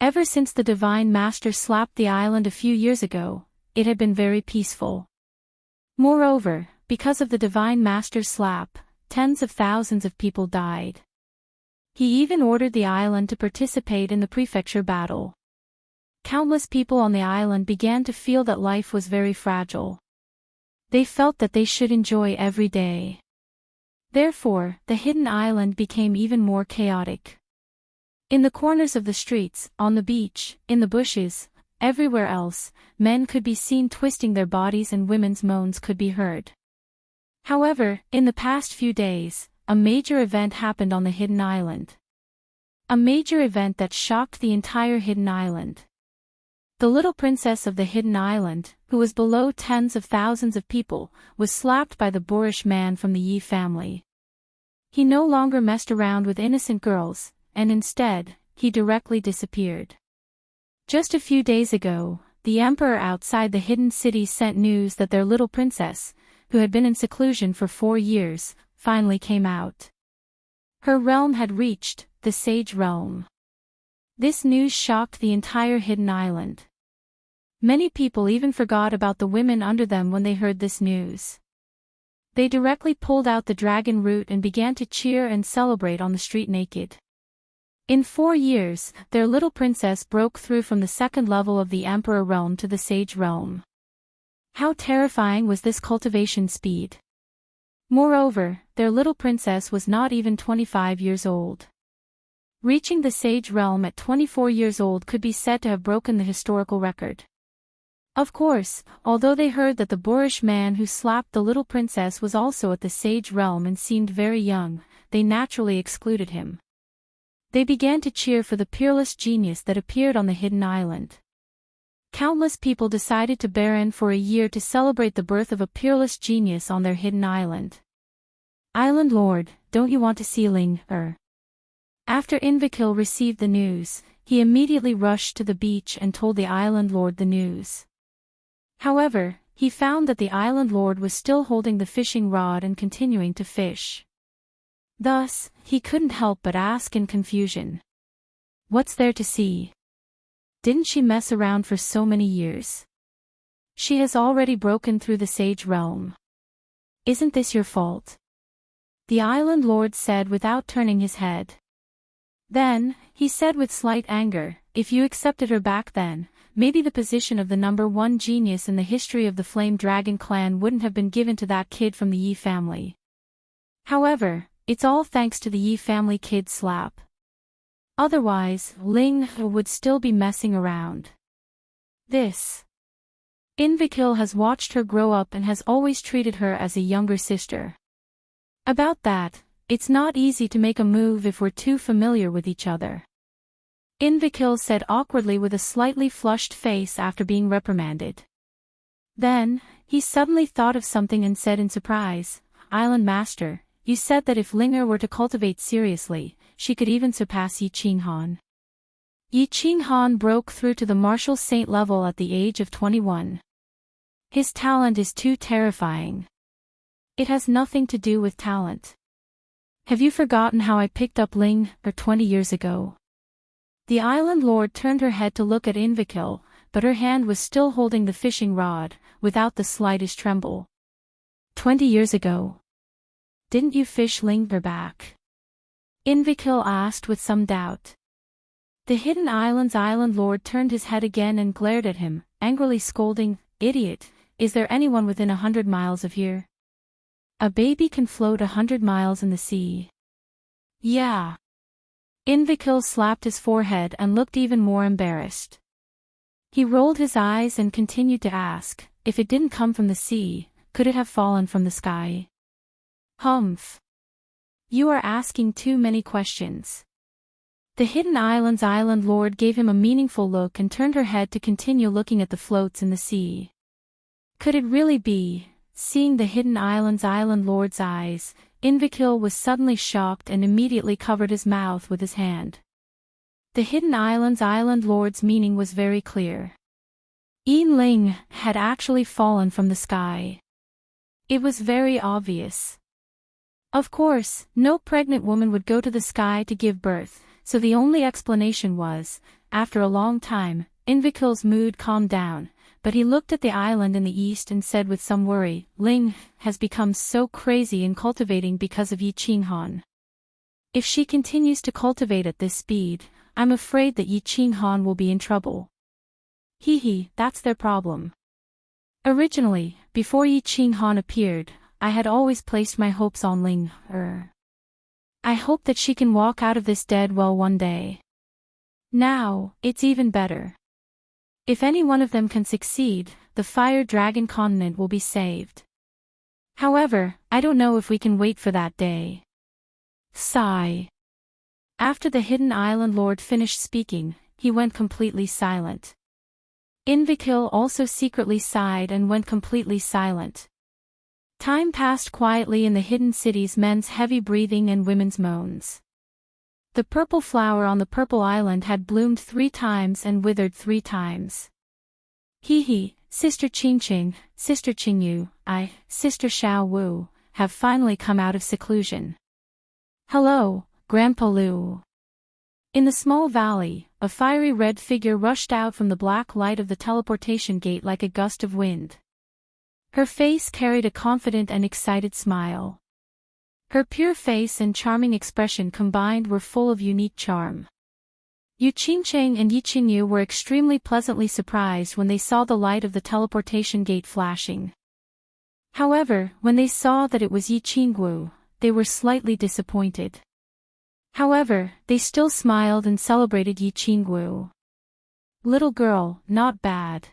Ever since the Divine Master slapped the island a few years ago, it had been very peaceful. Moreover, because of the Divine Master's slap, tens of thousands of people died. He even ordered the island to participate in the prefecture battle. Countless people on the island began to feel that life was very fragile. They felt that they should enjoy every day. Therefore, the hidden island became even more chaotic. In the corners of the streets, on the beach, in the bushes, everywhere else, men could be seen twisting their bodies and women's moans could be heard. However, in the past few days, a major event happened on the hidden island. A major event that shocked the entire hidden island. The little princess of the hidden island, who was below tens of thousands of people, was slapped by the boorish man from the Yi family. He no longer messed around with innocent girls, and instead, he directly disappeared. Just a few days ago, the emperor outside the hidden city sent news that their little princess, who had been in seclusion for 4 years, finally came out. Her realm had reached the Sage Realm. This news shocked the entire hidden island. Many people even forgot about the women under them when they heard this news. They directly pulled out the dragon root and began to cheer and celebrate on the street naked. In 4 years, their little princess broke through from the 2nd level of the Emperor realm to the Sage realm. How terrifying was this cultivation speed! Moreover, their little princess was not even 25 years old. Reaching the Sage realm at 24 years old could be said to have broken the historical record. Of course, although they heard that the boorish man who slapped the little princess was also at the Sage realm and seemed very young, they naturally excluded him. They began to cheer for the peerless genius that appeared on the hidden island. Countless people decided to barren for a year to celebrate the birth of a peerless genius on their hidden island. Island Lord, don't you want to see Ling? After Invakil received the news, he immediately rushed to the beach and told the Island Lord the news. However, he found that the Island Lord was still holding the fishing rod and continuing to fish. Thus, he couldn't help but ask in confusion. What's there to see? Didn't she mess around for so many years? She has already broken through the sage realm. Isn't this your fault? The island lord said without turning his head. Then, he said with slight anger, if you accepted her back then, maybe the position of the #1 genius in the history of the Flame Dragon clan wouldn't have been given to that kid from the Yi family. However, it's all thanks to the Yi family kid slap. Otherwise, Ling would still be messing around. This. Invicil has watched her grow up and has always treated her as a younger sister. About that, it's not easy to make a move if we're too familiar with each other. Invicil said awkwardly with a slightly flushed face after being reprimanded. Then, he suddenly thought of something and said in surprise, Island Master, you said that if Linger were to cultivate seriously, she could even surpass Yi Qinghan. Yi Qinghan broke through to the martial saint level at the age of 21. His talent is too terrifying. It has nothing to do with talent. Have you forgotten how I picked up Ling 20 years ago? The island lord turned her head to look at Invicil, but her hand was still holding the fishing rod, without the slightest tremble. 20 years ago. Didn't you fish Ling back? Invicil asked with some doubt. The Hidden Island's island lord turned his head again and glared at him, angrily scolding, Idiot, is there anyone within 100 miles of here? A baby can float 100 miles in the sea. Yeah. Invicil slapped his forehead and looked even more embarrassed. He rolled his eyes and continued to ask, if it didn't come from the sea, could it have fallen from the sky? Humph. You are asking too many questions. The Hidden Island's island lord gave him a meaningful look and turned her head to continue looking at the floats in the sea. Could it really be? Seeing the Hidden Island's island lord's eyes, Invicil was suddenly shocked and immediately covered his mouth with his hand. The Hidden Island's island lord's meaning was very clear. Yin Ling had actually fallen from the sky. It was very obvious. Of course, no pregnant woman would go to the sky to give birth, so the only explanation was, after a long time, Invicil's mood calmed down, but he looked at the island in the east and said with some worry, Ling has become so crazy in cultivating because of Yi Qinghan. If she continues to cultivate at this speed, I'm afraid that Yi Qinghan will be in trouble. That's their problem. Originally, before Yi Qinghan appeared, I had always placed my hopes on Ling. I hope that she can walk out of this dead well one day. Now, it's even better. If any one of them can succeed, the Fire Dragon continent will be saved. However, I don't know if we can wait for that day. Sigh. After the Hidden Island Lord finished speaking, he went completely silent. Invicil also secretly sighed and went completely silent. Time passed quietly in the hidden city's men's heavy breathing and women's moans. The purple flower on the purple island had bloomed 3 times and withered 3 times. Sister Qingqing, Sister Qingyu, Sister Xiao Wu, have finally come out of seclusion. Hello, Grandpa Lu. In the small valley, a fiery red figure rushed out from the black light of the teleportation gate like a gust of wind. Her face carried a confident and excited smile. Her pure face and charming expression combined were full of unique charm. Yu Qingcheng and Yi Qingyu were extremely pleasantly surprised when they saw the light of the teleportation gate flashing. However, when they saw that it was Yi Qingwu, they were slightly disappointed. However, they still smiled and celebrated Yi Qingwu. Little girl, not bad.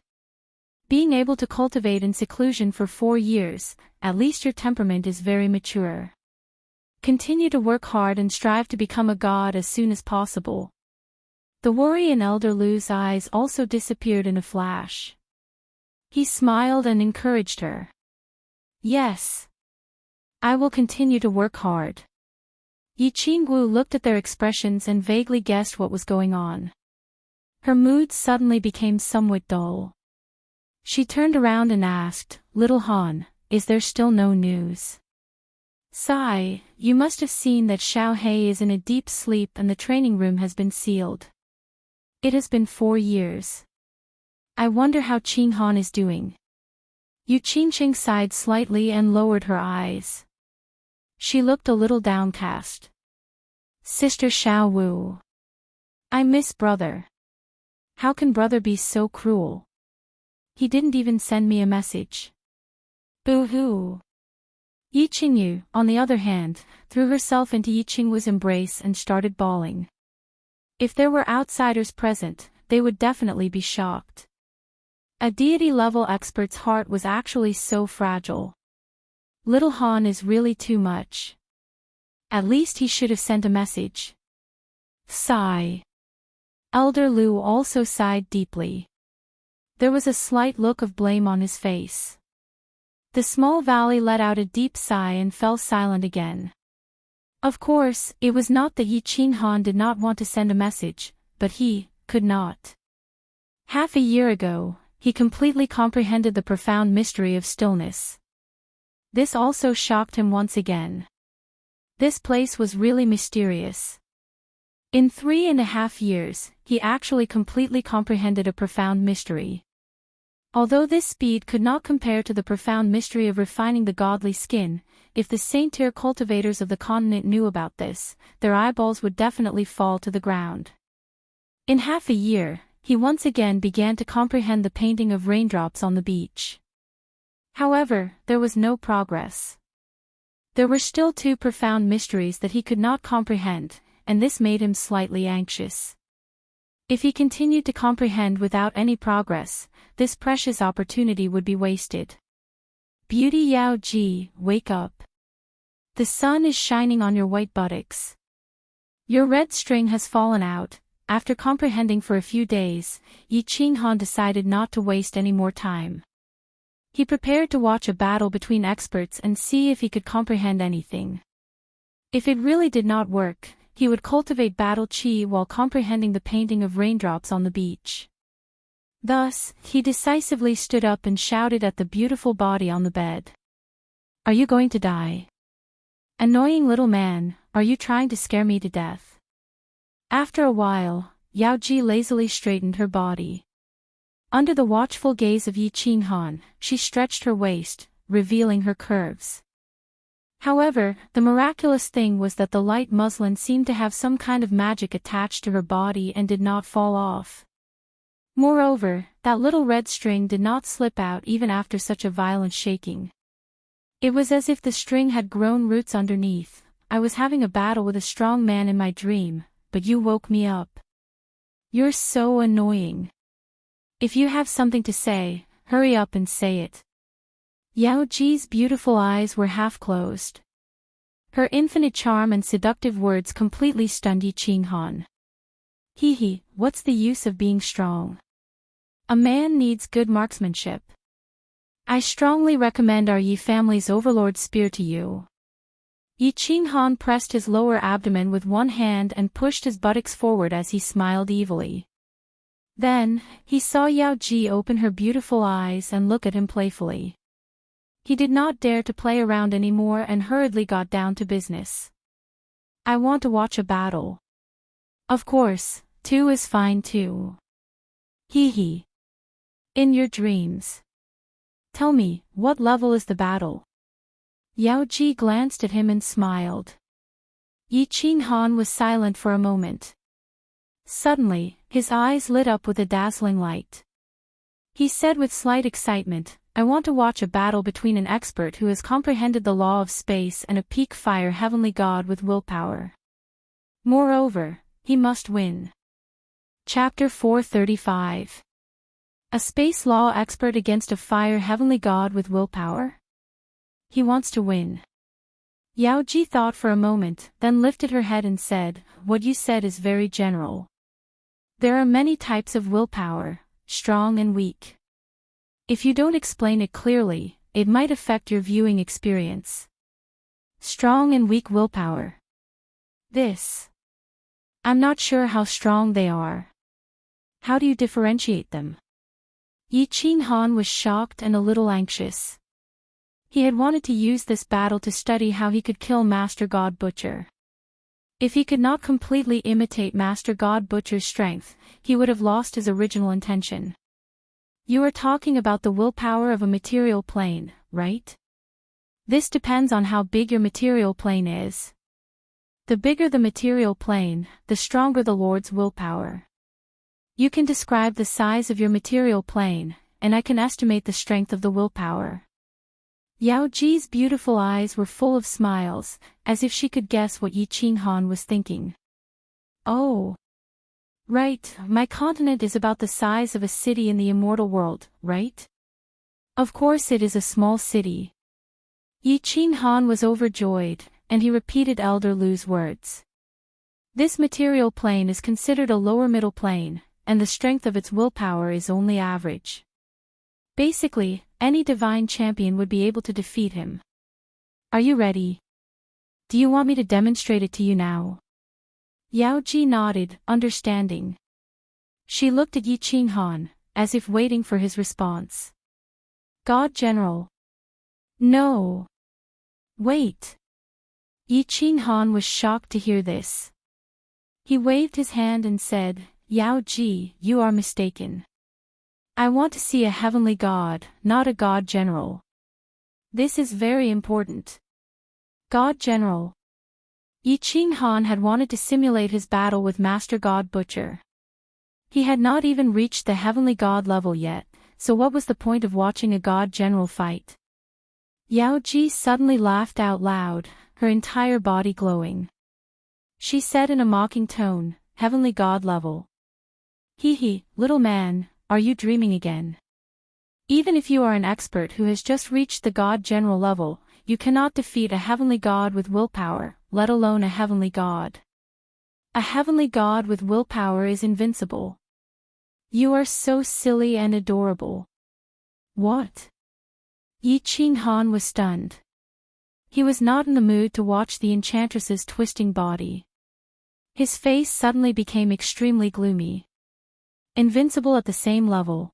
Being able to cultivate in seclusion for 4 years, at least your temperament is very mature. Continue to work hard and strive to become a god as soon as possible. The worry in Elder Lu's eyes also disappeared in a flash. He smiled and encouraged her. Yes. I will continue to work hard. Yi Qingwu looked at their expressions and vaguely guessed what was going on. Her mood suddenly became somewhat dull. She turned around and asked, Little Han, is there still no news? Sigh, you must have seen that Xiao Hei is in a deep sleep and the training room has been sealed. It has been 4 years. I wonder how Qing Han is doing. Yu Qingqing sighed slightly and lowered her eyes. She looked a little downcast. Sister Xiao Wu. I miss brother. How can brother be so cruel? He didn't even send me a message. Boo-hoo. Yi Qingyu, on the other hand, threw herself into Yi Qingwu's embrace and started bawling. If there were outsiders present, they would definitely be shocked. A deity-level expert's heart was actually so fragile. Little Han is really too much. At least he should have sent a message. Sigh. Elder Lu also sighed deeply. There was a slight look of blame on his face. The small valley let out a deep sigh and fell silent again. Of course, it was not that Yi Qinghan did not want to send a message, but he could not. Half a year ago, he completely comprehended the profound mystery of stillness. This also shocked him once again. This place was really mysterious. In 3.5 years, he actually completely comprehended a profound mystery. Although this speed could not compare to the profound mystery of refining the godly skin, if the saint-tier cultivators of the continent knew about this, their eyeballs would definitely fall to the ground. In half a year, he once again began to comprehend the painting of raindrops on the beach. However, there was no progress. There were still 2 profound mysteries that he could not comprehend, and this made him slightly anxious. If he continued to comprehend without any progress, this precious opportunity would be wasted. Beauty Yao Ji, wake up. The sun is shining on your white buttocks. Your red string has fallen out. After comprehending for a few days, Yi Qinghan decided not to waste any more time. He prepared to watch a battle between experts and see if he could comprehend anything. If it really did not work, he would cultivate battle qi while comprehending the painting of raindrops on the beach. Thus, he decisively stood up and shouted at the beautiful body on the bed. Are you going to die? Annoying little man, are you trying to scare me to death? After a while, Yao Ji lazily straightened her body. Under the watchful gaze of Yi Qinghan, she stretched her waist, revealing her curves. However, the miraculous thing was that the light muslin seemed to have some kind of magic attached to her body and did not fall off. Moreover, that little red string did not slip out even after such a violent shaking. It was as if the string had grown roots underneath. I was having a battle with a strong man in my dream, but you woke me up. You're so annoying. If you have something to say, hurry up and say it. Yao Ji's beautiful eyes were half closed. Her infinite charm and seductive words completely stunned Yi Qinghan. Hee, what's the use of being strong? A man needs good marksmanship. I strongly recommend our Yi family's overlord spear to you. Yi Qinghan pressed his lower abdomen with one hand and pushed his buttocks forward as he smiled evilly. Then, he saw Yao Ji open her beautiful eyes and look at him playfully. He did not dare to play around anymore and hurriedly got down to business. I want to watch a battle. Of course, 2 is fine too. Hee. In your dreams. Tell me, what level is the battle? Yao Ji glanced at him and smiled. Yi Qinghan was silent for a moment. Suddenly, his eyes lit up with a dazzling light. He said with slight excitement, I want to watch a battle between an expert who has comprehended the law of space and a peak fire heavenly god with willpower. Moreover, he must win. Chapter 435. A space law expert against a fire heavenly god with willpower? He wants to win. Yao Ji thought for a moment, then lifted her head and said, what you said is very general. There are many types of willpower, strong and weak. If you don't explain it clearly, it might affect your viewing experience. Strong and weak willpower. I'm not sure how strong they are. How do you differentiate them? Yi Qinghan was shocked and a little anxious. He had wanted to use this battle to study how he could kill Master God Butcher. If he could not completely imitate Master God Butcher's strength, he would have lost his original intention. You are talking about the willpower of a material plane, right? This depends on how big your material plane is. The bigger the material plane, the stronger the Lord's willpower. You can describe the size of your material plane, and I can estimate the strength of the willpower. Yao Ji's beautiful eyes were full of smiles, as if she could guess what Yi Qinghan was thinking. Oh. Right, my continent is about the size of a city in the immortal world, right? Of course it is a small city. Yi Qinghan was overjoyed, and he repeated Elder Lu's words. This material plane is considered a lower middle plane, and the strength of its willpower is only average. Basically, any divine champion would be able to defeat him. Are you ready? Do you want me to demonstrate it to you now? Yao Ji nodded, understanding. She looked at Yi Qinghan, as if waiting for his response. God General. No. Wait. Yi Qinghan was shocked to hear this. He waved his hand and said, Yao Ji, you are mistaken. I want to see a heavenly god, not a god general. This is very important. God General. Yi Qinghan had wanted to simulate his battle with Master God Butcher. He had not even reached the heavenly god level yet, so what was the point of watching a god general fight? Yao Ji suddenly laughed out loud, her entire body glowing. She said in a mocking tone, heavenly god level. Hee, little man, are you dreaming again? Even if you are an expert who has just reached the god general level, you cannot defeat a heavenly god with willpower, let alone a heavenly god. A heavenly god with willpower is invincible. You are so silly and adorable. What? Yi Qinghan was stunned. He was not in the mood to watch the enchantress's twisting body. His face suddenly became extremely gloomy. Invincible at the same level.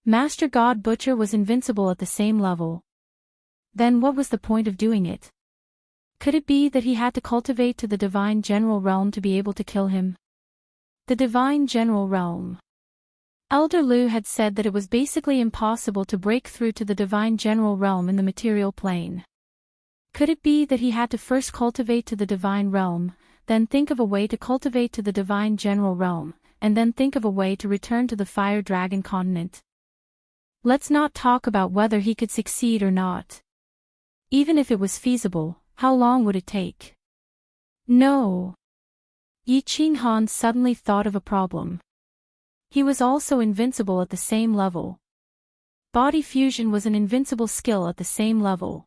Master God Butcher was invincible at the same level. Then what was the point of doing it? Could it be that he had to cultivate to the divine general realm to be able to kill him? The divine general realm. Elder Lu had said that it was basically impossible to break through to the divine general realm in the material plane. Could it be that he had to first cultivate to the divine realm, then think of a way to cultivate to the divine general realm, and then think of a way to return to the fire dragon continent? Let's not talk about whether he could succeed or not. Even if it was feasible, how long would it take? No. Yi Qinghan suddenly thought of a problem. He was also invincible at the same level. Body fusion was an invincible skill at the same level.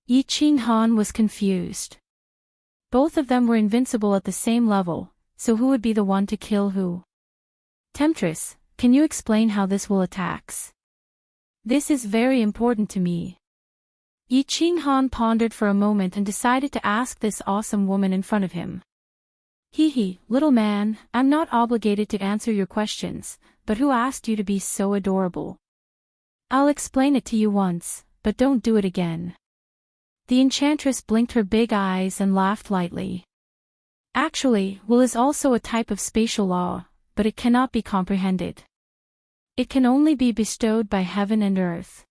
Yi Qinghan was confused. Both of them were invincible at the same level, so who would be the one to kill who? Temptress, can you explain how this will attacks? This is very important to me. Yi Qinghan pondered for a moment and decided to ask this awesome woman in front of him. Hee, little man, I'm not obligated to answer your questions, but who asked you to be so adorable? I'll explain it to you once, but don't do it again. The enchantress blinked her big eyes and laughed lightly. Actually, will is also a type of spatial law, but it cannot be comprehended. It can only be bestowed by heaven and earth.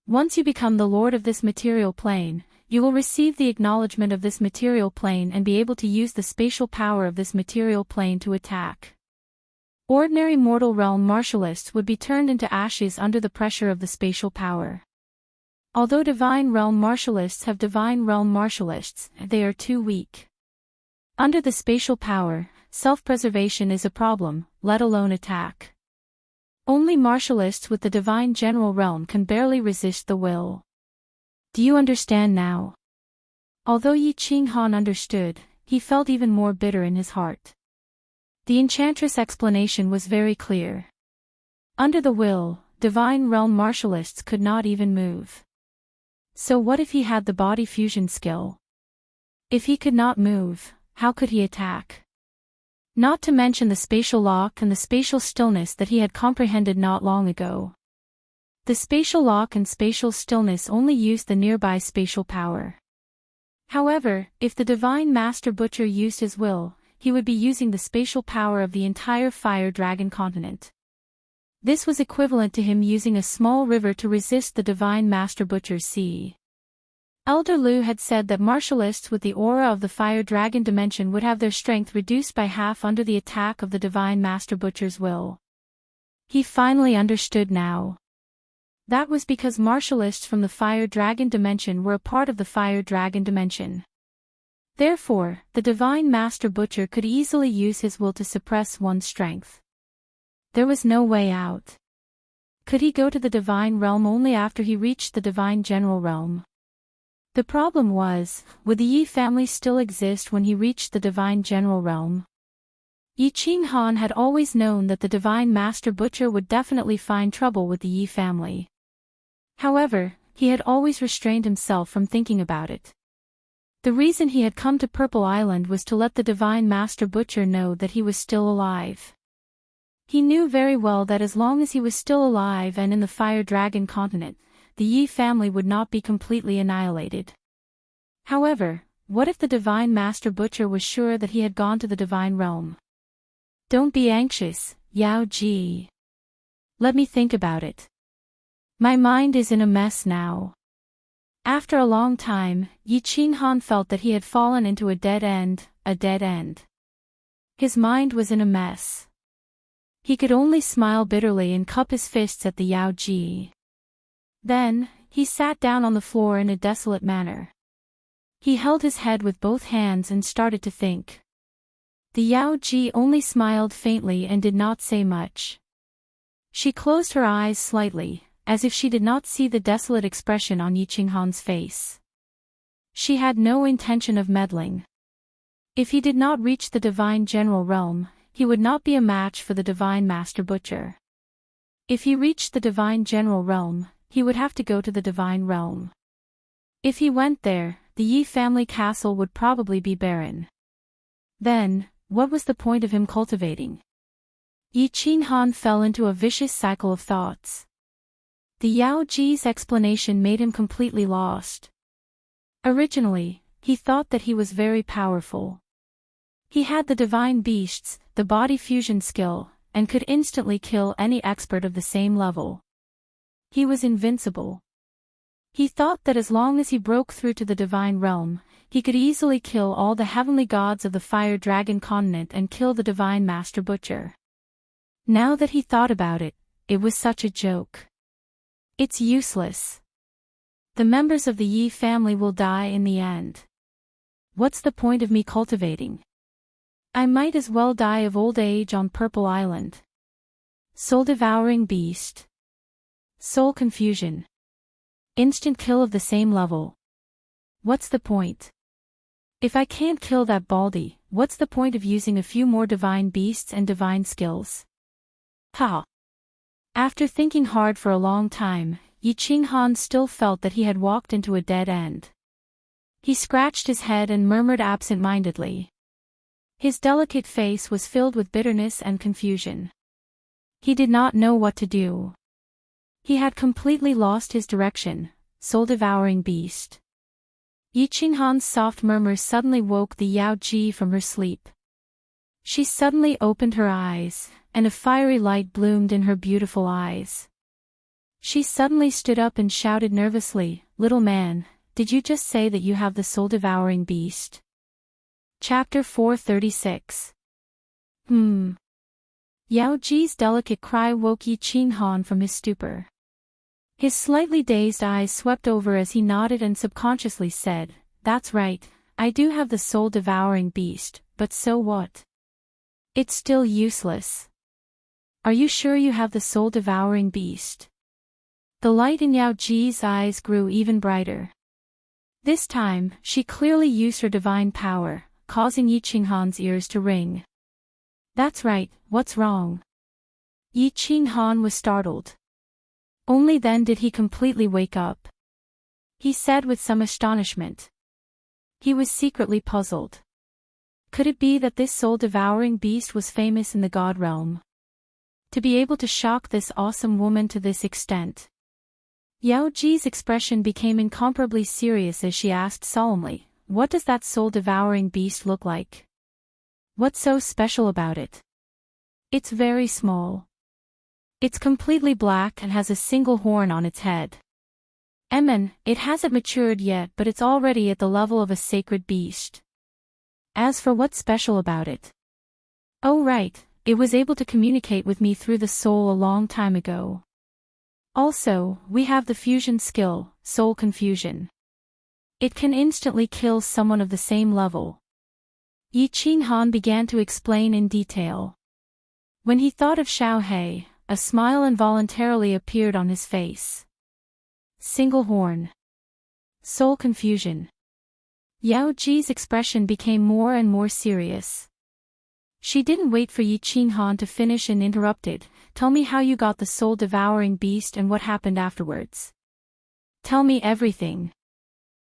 Once you become the lord of this material plane, you will receive the acknowledgement of this material plane and be able to use the spatial power of this material plane to attack. Ordinary mortal realm martialists would be turned into ashes under the pressure of the spatial power. Although divine realm martialists have divine realm martialists, they are too weak. Under the spatial power, self-preservation is a problem, let alone attack. Only martialists with the divine general realm can barely resist the will. Do you understand now? Although Yi Qinghan understood, he felt even more bitter in his heart. The enchantress' explanation was very clear. Under the will, divine realm martialists could not even move. So what if he had the body fusion skill? If he could not move, how could he attack? Not to mention the spatial lock and the spatial stillness that he had comprehended not long ago. The spatial lock and spatial stillness only used the nearby spatial power. However, if the Divine Master Butcher used his will, he would be using the spatial power of the entire Fire Dragon continent. This was equivalent to him using a small river to resist the Divine Master Butcher's sea. Elder Lu had said that martialists with the aura of the Fire Dragon dimension would have their strength reduced by half under the attack of the Divine Master Butcher's will. He finally understood now. That was because martialists from the Fire Dragon dimension were a part of the Fire Dragon dimension. Therefore, the Divine Master Butcher could easily use his will to suppress one's strength. There was no way out. Could he go to the Divine Realm only after he reached the Divine General Realm? The problem was, would the Yi family still exist when he reached the Divine General Realm? Yi Qinghan had always known that the Divine Master Butcher would definitely find trouble with the Yi family. However, he had always restrained himself from thinking about it. The reason he had come to Purple Island was to let the Divine Master Butcher know that he was still alive. He knew very well that as long as he was still alive and in the Fire Dragon continent, the Yi family would not be completely annihilated. However, what if the Divine Master Butcher was sure that he had gone to the Divine Realm? Don't be anxious, Yao Ji. Let me think about it. My mind is in a mess now. After a long time, Yi Qinghan felt that he had fallen into a dead end. His mind was in a mess. He could only smile bitterly and cup his fists at the Yao Ji. Then, he sat down on the floor in a desolate manner. He held his head with both hands and started to think. The Yao Ji only smiled faintly and did not say much. She closed her eyes slightly, as if she did not see the desolate expression on Yi Qinghan's face. She had no intention of meddling. If he did not reach the Divine General Realm, he would not be a match for the Divine Master Butcher. If he reached the Divine General Realm, he would have to go to the Divine Realm. If he went there, the Yi family castle would probably be barren. Then, what was the point of him cultivating? Yi Qinghan fell into a vicious cycle of thoughts. The Yao Ji's explanation made him completely lost. Originally, he thought that he was very powerful. He had the divine beasts, the body fusion skill, and could instantly kill any expert of the same level. He was invincible. He thought that as long as he broke through to the Divine Realm, he could easily kill all the heavenly gods of the Fire Dragon continent and kill the Divine Master Butcher. Now that he thought about it, it was such a joke. It's useless. The members of the Yi family will die in the end. What's the point of me cultivating? I might as well die of old age on Purple Island. Soul-devouring beast. Soul confusion. Instant kill of the same level. What's the point? If I can't kill that Baldy, what's the point of using a few more divine beasts and divine skills? Ha! After thinking hard for a long time, Yi Qinghan still felt that he had walked into a dead end. He scratched his head and murmured absent-mindedly. His delicate face was filled with bitterness and confusion. He did not know what to do. He had completely lost his direction, soul-devouring beast. Yi Qinghan's soft murmur suddenly woke the Yao Ji from her sleep. She suddenly opened her eyes, and a fiery light bloomed in her beautiful eyes. She suddenly stood up and shouted nervously, "Little man, did you just say that you have the soul-devouring beast?" Chapter 436. Yao Ji's delicate cry woke Yi Qinghan from his stupor. His slightly dazed eyes swept over as he nodded and subconsciously said, "That's right, I do have the soul-devouring beast, but so what? It's still useless." "Are you sure you have the soul-devouring beast?" The light in Yao Ji's eyes grew even brighter. This time, she clearly used her divine power, causing Yi Qinghan's ears to ring. "That's right, what's wrong?" Yi Qinghan was startled. Only then did he completely wake up. He said with some astonishment. He was secretly puzzled. Could it be that this soul-devouring beast was famous in the God realm? To be able to shock this awesome woman to this extent. Yao Ji's expression became incomparably serious as she asked solemnly, "What does that soul-devouring beast look like? What's so special about it?" "It's very small. It's completely black and has a single horn on its head. It hasn't matured yet, but it's already at the level of a sacred beast. As for what's special about it? Oh right, it was able to communicate with me through the soul a long time ago. Also, we have the fusion skill, soul confusion. It can instantly kill someone of the same level." Yi Qinghan began to explain in detail. When he thought of Xiao He, a smile involuntarily appeared on his face. Single horn. Soul confusion. Yao Ji's expression became more and more serious. She didn't wait for Yi Qinghan to finish and interrupted, "Tell me how you got the soul-devouring beast and what happened afterwards. Tell me everything.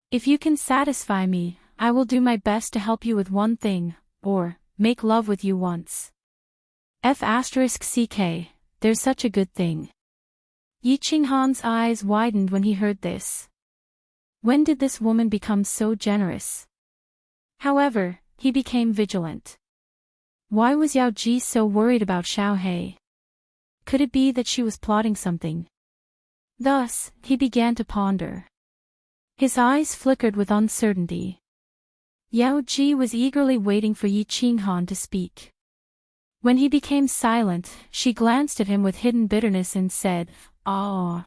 If you can satisfy me, I will do my best to help you with one thing, or make love with you once. *CK, there's such a good thing." Yi Qinghan's eyes widened when he heard this. When did this woman become so generous? However, he became vigilant. Why was Yao Ji so worried about Xiao He? Could it be that she was plotting something? Thus, he began to ponder. His eyes flickered with uncertainty. Yao Ji was eagerly waiting for Yi Qinghan to speak. When he became silent, she glanced at him with hidden bitterness and said, "Ah.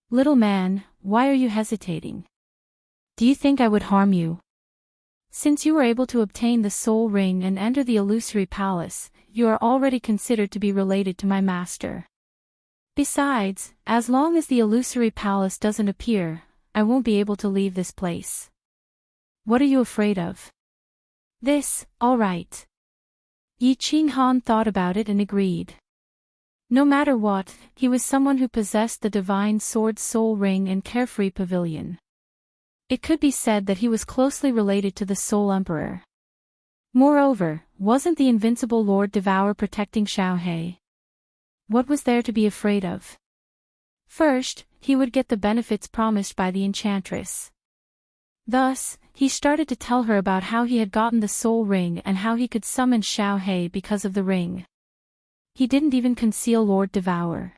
Little man, why are you hesitating? Do you think I would harm you? Since you were able to obtain the soul ring and enter the illusory palace, you are already considered to be related to my master. Besides, as long as the illusory palace doesn't appear, I won't be able to leave this place. What are you afraid of?" "This, all right." Yi Qinghan thought about it and agreed. No matter what, he was someone who possessed the divine sword soul ring and carefree pavilion. It could be said that he was closely related to the Soul Emperor. Moreover, wasn't the invincible Lord Devour protecting Xiao He? What was there to be afraid of? First, he would get the benefits promised by the enchantress. Thus, he started to tell her about how he had gotten the soul ring and how he could summon Xiao He because of the ring. He didn't even conceal Lord Devour.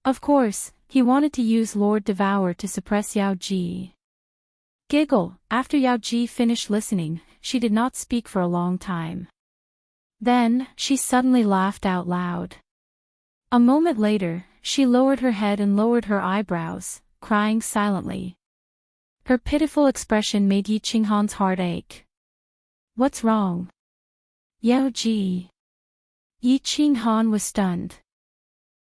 Of course, he wanted to use Lord Devour to suppress Yao Ji. Giggle. After Yao Ji finished listening, she did not speak for a long time. Then, she suddenly laughed out loud. A moment later, she lowered her head and lowered her eyebrows, crying silently. Her pitiful expression made Yi Qinghan's heart ache. "What's wrong?" "Yao Ji." Yi Qinghan was stunned.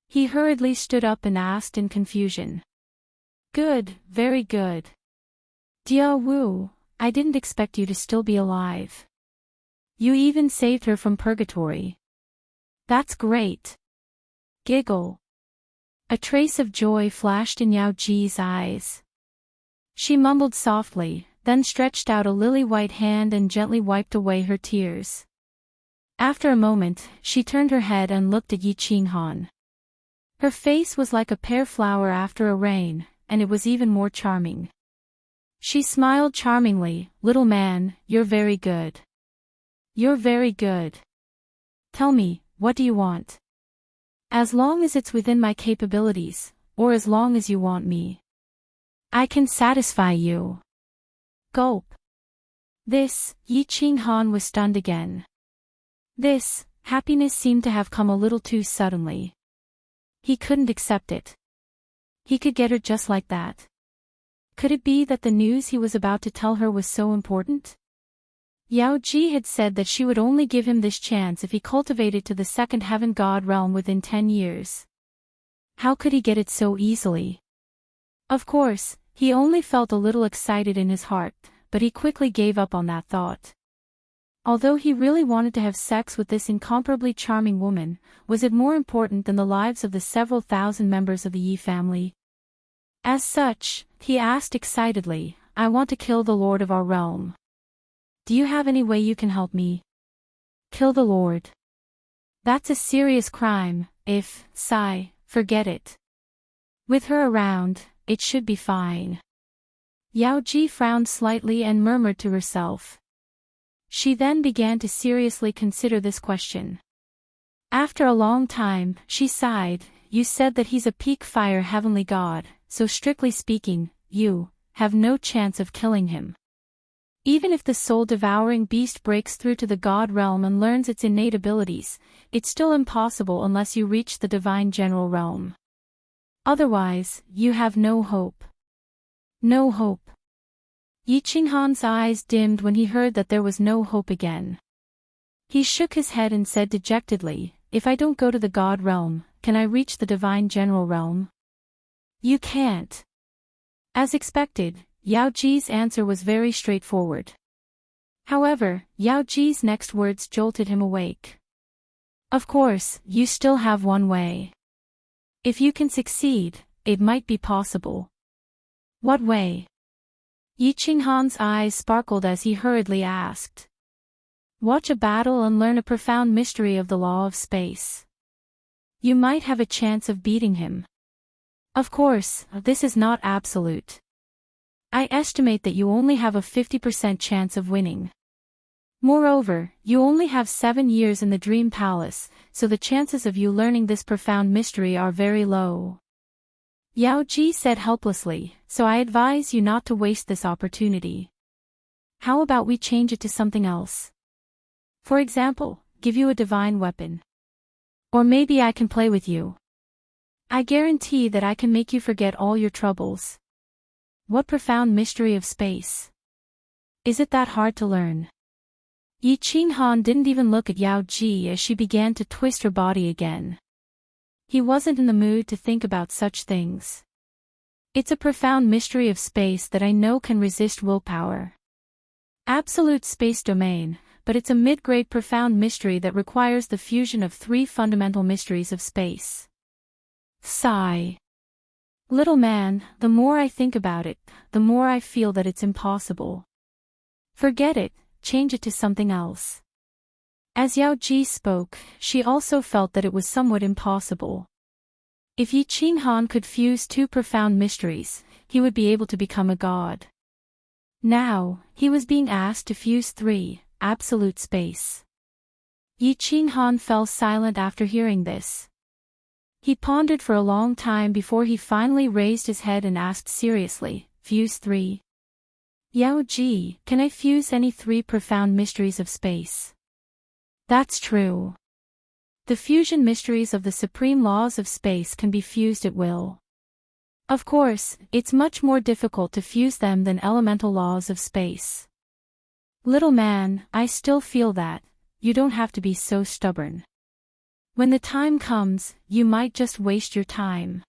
He hurriedly stood up and asked in confusion. "Good, very good. Dia Wu, I didn't expect you to still be alive. You even saved her from purgatory. That's great." Giggle. A trace of joy flashed in Yao Ji's eyes. She mumbled softly, then stretched out a lily-white hand and gently wiped away her tears. After a moment, she turned her head and looked at Yi Qinghan. Her face was like a pear flower after a rain, and it was even more charming. She smiled charmingly. "Little man, you're very good. You're very good. Tell me, what do you want? As long as it's within my capabilities, or as long as you want me, I can satisfy you." Gulp. Yi Qinghan was stunned again. This happiness seemed to have come a little too suddenly. He couldn't accept it. He could get her just like that. Could it be that the news he was about to tell her was so important? Yao Ji had said that she would only give him this chance if he cultivated to the second heaven god realm within 10 years. How could he get it so easily? Of course, he only felt a little excited in his heart, but he quickly gave up on that thought. Although he really wanted to have sex with this incomparably charming woman, was it more important than the lives of the several thousand members of the Yi family? As such, he asked excitedly, "I want to kill the lord of our realm. Do you have any way you can help me?" "Kill the lord? That's a serious crime. Forget it. With her around, it should be fine. Yao Ji frowned slightly and murmured to herself. She then began to seriously consider this question. After a long time, she sighed. You said that he's a peak fire heavenly god, so strictly speaking, you have no chance of killing him. Even if the soul-devouring beast breaks through to the god realm and learns its innate abilities, it's still impossible unless you reach the divine general realm. Otherwise, you have no hope. No hope. Yi Qinghan's eyes dimmed when he heard that there was no hope again. He shook his head and said dejectedly, if I don't go to the god realm, can I reach the divine general realm? You can't. As expected, Yao Ji's answer was very straightforward. However, Yao Ji's next words jolted him awake. Of course, you still have one way. If you can succeed, it might be possible. What way? Yi Qinghan's eyes sparkled as he hurriedly asked. Watch a battle and learn a profound mystery of the law of space. You might have a chance of beating him. Of course, this is not absolute. I estimate that you only have a 50% chance of winning. Moreover, you only have 7 years in the Dream Palace, so the chances of you learning this profound mystery are very low. Yao Ji said helplessly, so I advise you not to waste this opportunity. How about we change it to something else? For example, give you a divine weapon. Or maybe I can play with you. I guarantee that I can make you forget all your troubles. What profound mystery of space. Is it that hard to learn? Yi Qinghan didn't even look at Yao Ji as she began to twist her body again. He wasn't in the mood to think about such things. It's a profound mystery of space that I know can resist willpower. Absolute space domain, but it's a mid-grade profound mystery that requires the fusion of 3 fundamental mysteries of space. Sigh. Little man, the more I think about it, the more I feel that it's impossible. Forget it, change it to something else. As Yao Ji spoke, she also felt that it was somewhat impossible. If Yi Qinghan could fuse 2 profound mysteries, he would be able to become a god. Now, he was being asked to fuse 3, absolute space. Yi Qinghan fell silent after hearing this. He pondered for a long time before he finally raised his head and asked seriously, fuse 3? Yao Ji, can I fuse any 3 profound mysteries of space? That's true. The fusion mysteries of the supreme laws of space can be fused at will. Of course, it's much more difficult to fuse them than elemental laws of space. Little man, I still feel that. You don't have to be so stubborn. When the time comes, you might just waste your time.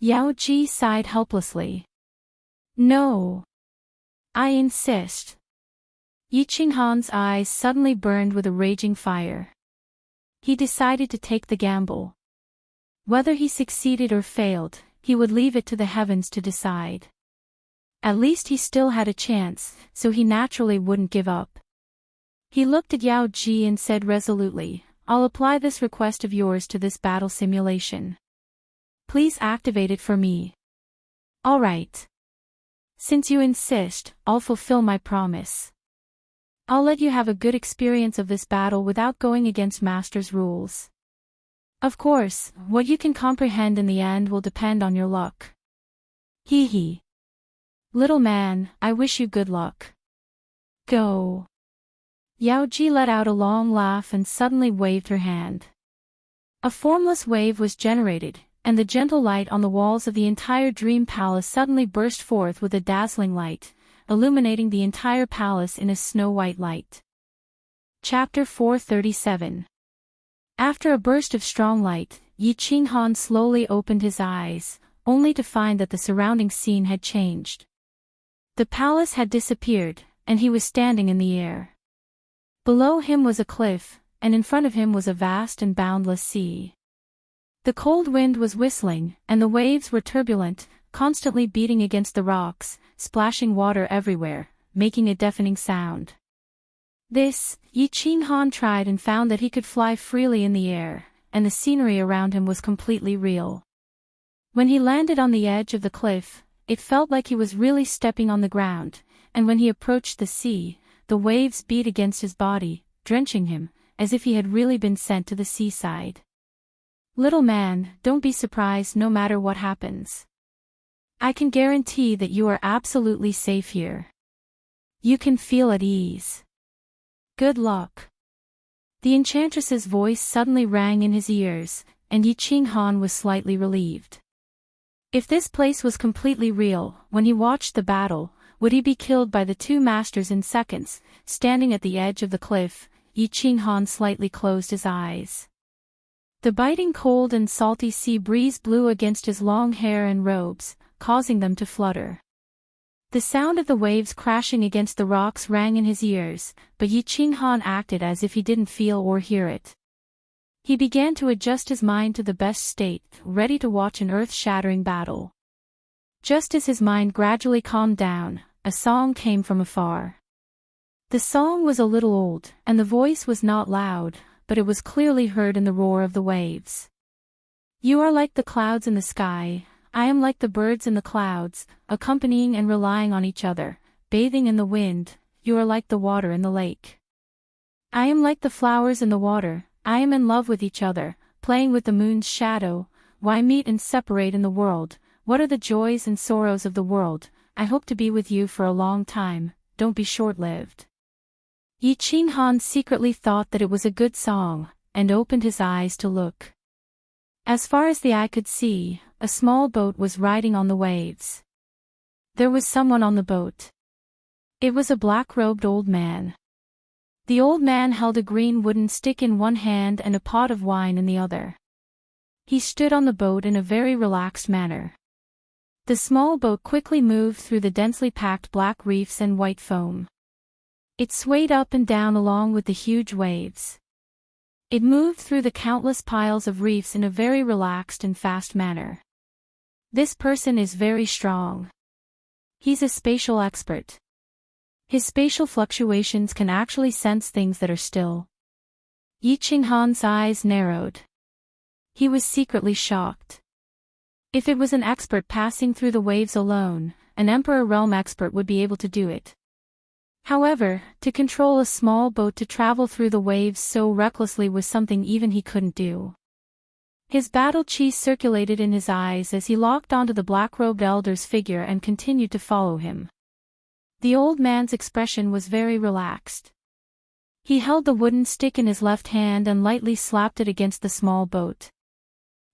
Yao Ji sighed helplessly. No. I insist. Yi Qinghan's eyes suddenly burned with a raging fire. He decided to take the gamble. Whether he succeeded or failed, he would leave it to the heavens to decide. At least he still had a chance, so he naturally wouldn't give up. He looked at Yao Ji and said resolutely, I'll apply this request of yours to this battle simulation. Please activate it for me. All right. Since you insist, I'll fulfill my promise. I'll let you have a good experience of this battle without going against Master's rules. Of course, what you can comprehend in the end will depend on your luck. Hee hee. Little man, I wish you good luck. Go. Yao Ji let out a long laugh and suddenly waved her hand. A formless wave was generated, and the gentle light on the walls of the entire dream palace suddenly burst forth with a dazzling light, illuminating the entire palace in a snow-white light. Chapter 437. After a burst of strong light, Yi Qinghan slowly opened his eyes, only to find that the surrounding scene had changed. The palace had disappeared, and he was standing in the air. Below him was a cliff, and in front of him was a vast and boundless sea. The cold wind was whistling, and the waves were turbulent, constantly beating against the rocks, splashing water everywhere, making a deafening sound. This, Yi Qinghan tried and found that he could fly freely in the air, and the scenery around him was completely real. When he landed on the edge of the cliff, it felt like he was really stepping on the ground, and when he approached the sea, the waves beat against his body, drenching him, as if he had really been sent to the seaside. Little man, don't be surprised no matter what happens. I can guarantee that you are absolutely safe here. You can feel at ease. Good luck. The enchantress's voice suddenly rang in his ears, and Yi Qinghan was slightly relieved. If this place was completely real, when he watched the battle, would he be killed by the two masters in seconds? Standing at the edge of the cliff, Yi Qinghan slightly closed his eyes. The biting cold and salty sea breeze blew against his long hair and robes, causing them to flutter. The sound of the waves crashing against the rocks rang in his ears, but Yi Qinghan acted as if he didn't feel or hear it. He began to adjust his mind to the best state, ready to watch an earth-shattering battle. Just as his mind gradually calmed down, a song came from afar. The song was a little old, and the voice was not loud, but it was clearly heard in the roar of the waves. You are like the clouds in the sky, I am like the birds in the clouds, accompanying and relying on each other, bathing in the wind, you are like the water in the lake. I am like the flowers in the water, I am in love with each other, playing with the moon's shadow, why meet and separate in the world, what are the joys and sorrows of the world, I hope to be with you for a long time, don't be short-lived. Yi Qinghan secretly thought that it was a good song, and opened his eyes to look. As far as the eye could see, a small boat was riding on the waves. There was someone on the boat. It was a black-robed old man. The old man held a green wooden stick in one hand and a pot of wine in the other. He stood on the boat in a very relaxed manner. The small boat quickly moved through the densely packed black reefs and white foam. It swayed up and down along with the huge waves. It moved through the countless piles of reefs in a very relaxed and fast manner. This person is very strong. He's a spatial expert. His spatial fluctuations can actually sense things that are still. Yi Qinghan's eyes narrowed. He was secretly shocked. If it was an expert passing through the waves alone, an Emperor Realm expert would be able to do it. However, to control a small boat to travel through the waves so recklessly was something even he couldn't do. His battle chi circulated in his eyes as he locked onto the black-robed elder's figure and continued to follow him. The old man's expression was very relaxed. He held the wooden stick in his left hand and lightly slapped it against the small boat.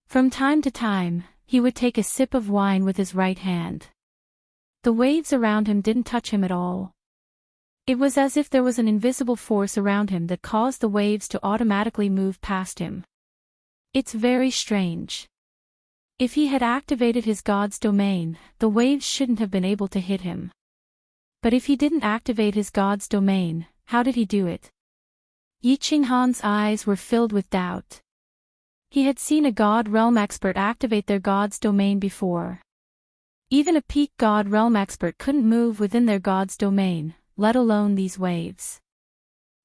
From time to time, he would take a sip of wine with his right hand. The waves around him didn't touch him at all. It was as if there was an invisible force around him that caused the waves to automatically move past him. It's very strange. If he had activated his god's domain, the waves shouldn't have been able to hit him. But if he didn't activate his god's domain, how did he do it? Yi Qinghan's eyes were filled with doubt. He had seen a God Realm expert activate their god's domain before. Even a peak God Realm expert couldn't move within their god's domain, let alone these waves.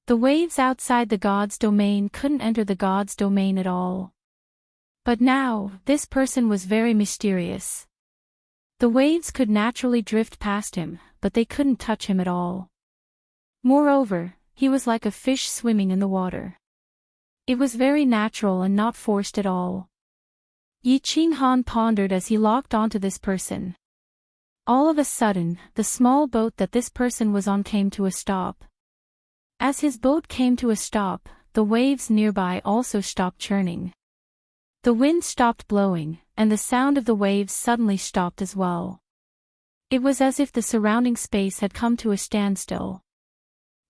The waves outside the god's domain couldn't enter the god's domain at all. But now, this person was very mysterious. The waves could naturally drift past him, but they couldn't touch him at all. Moreover, he was like a fish swimming in the water. It was very natural and not forced at all. Yi Qinghan pondered as he locked onto this person. All of a sudden, the small boat that this person was on came to a stop. As his boat came to a stop, the waves nearby also stopped churning. The wind stopped blowing, and the sound of the waves suddenly stopped as well. It was as if the surrounding space had come to a standstill.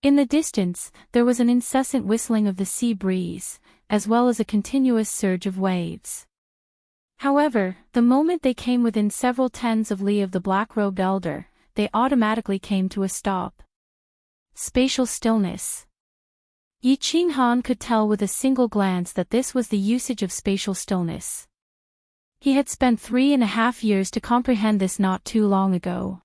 In the distance, there was an incessant whistling of the sea breeze, as well as a continuous surge of waves. However, the moment they came within several tens of li of the black-robed elder, they automatically came to a stop. Spatial stillness. Yi Qinghan could tell with a single glance that this was the usage of spatial stillness. He had spent 3.5 years to comprehend this not too long ago.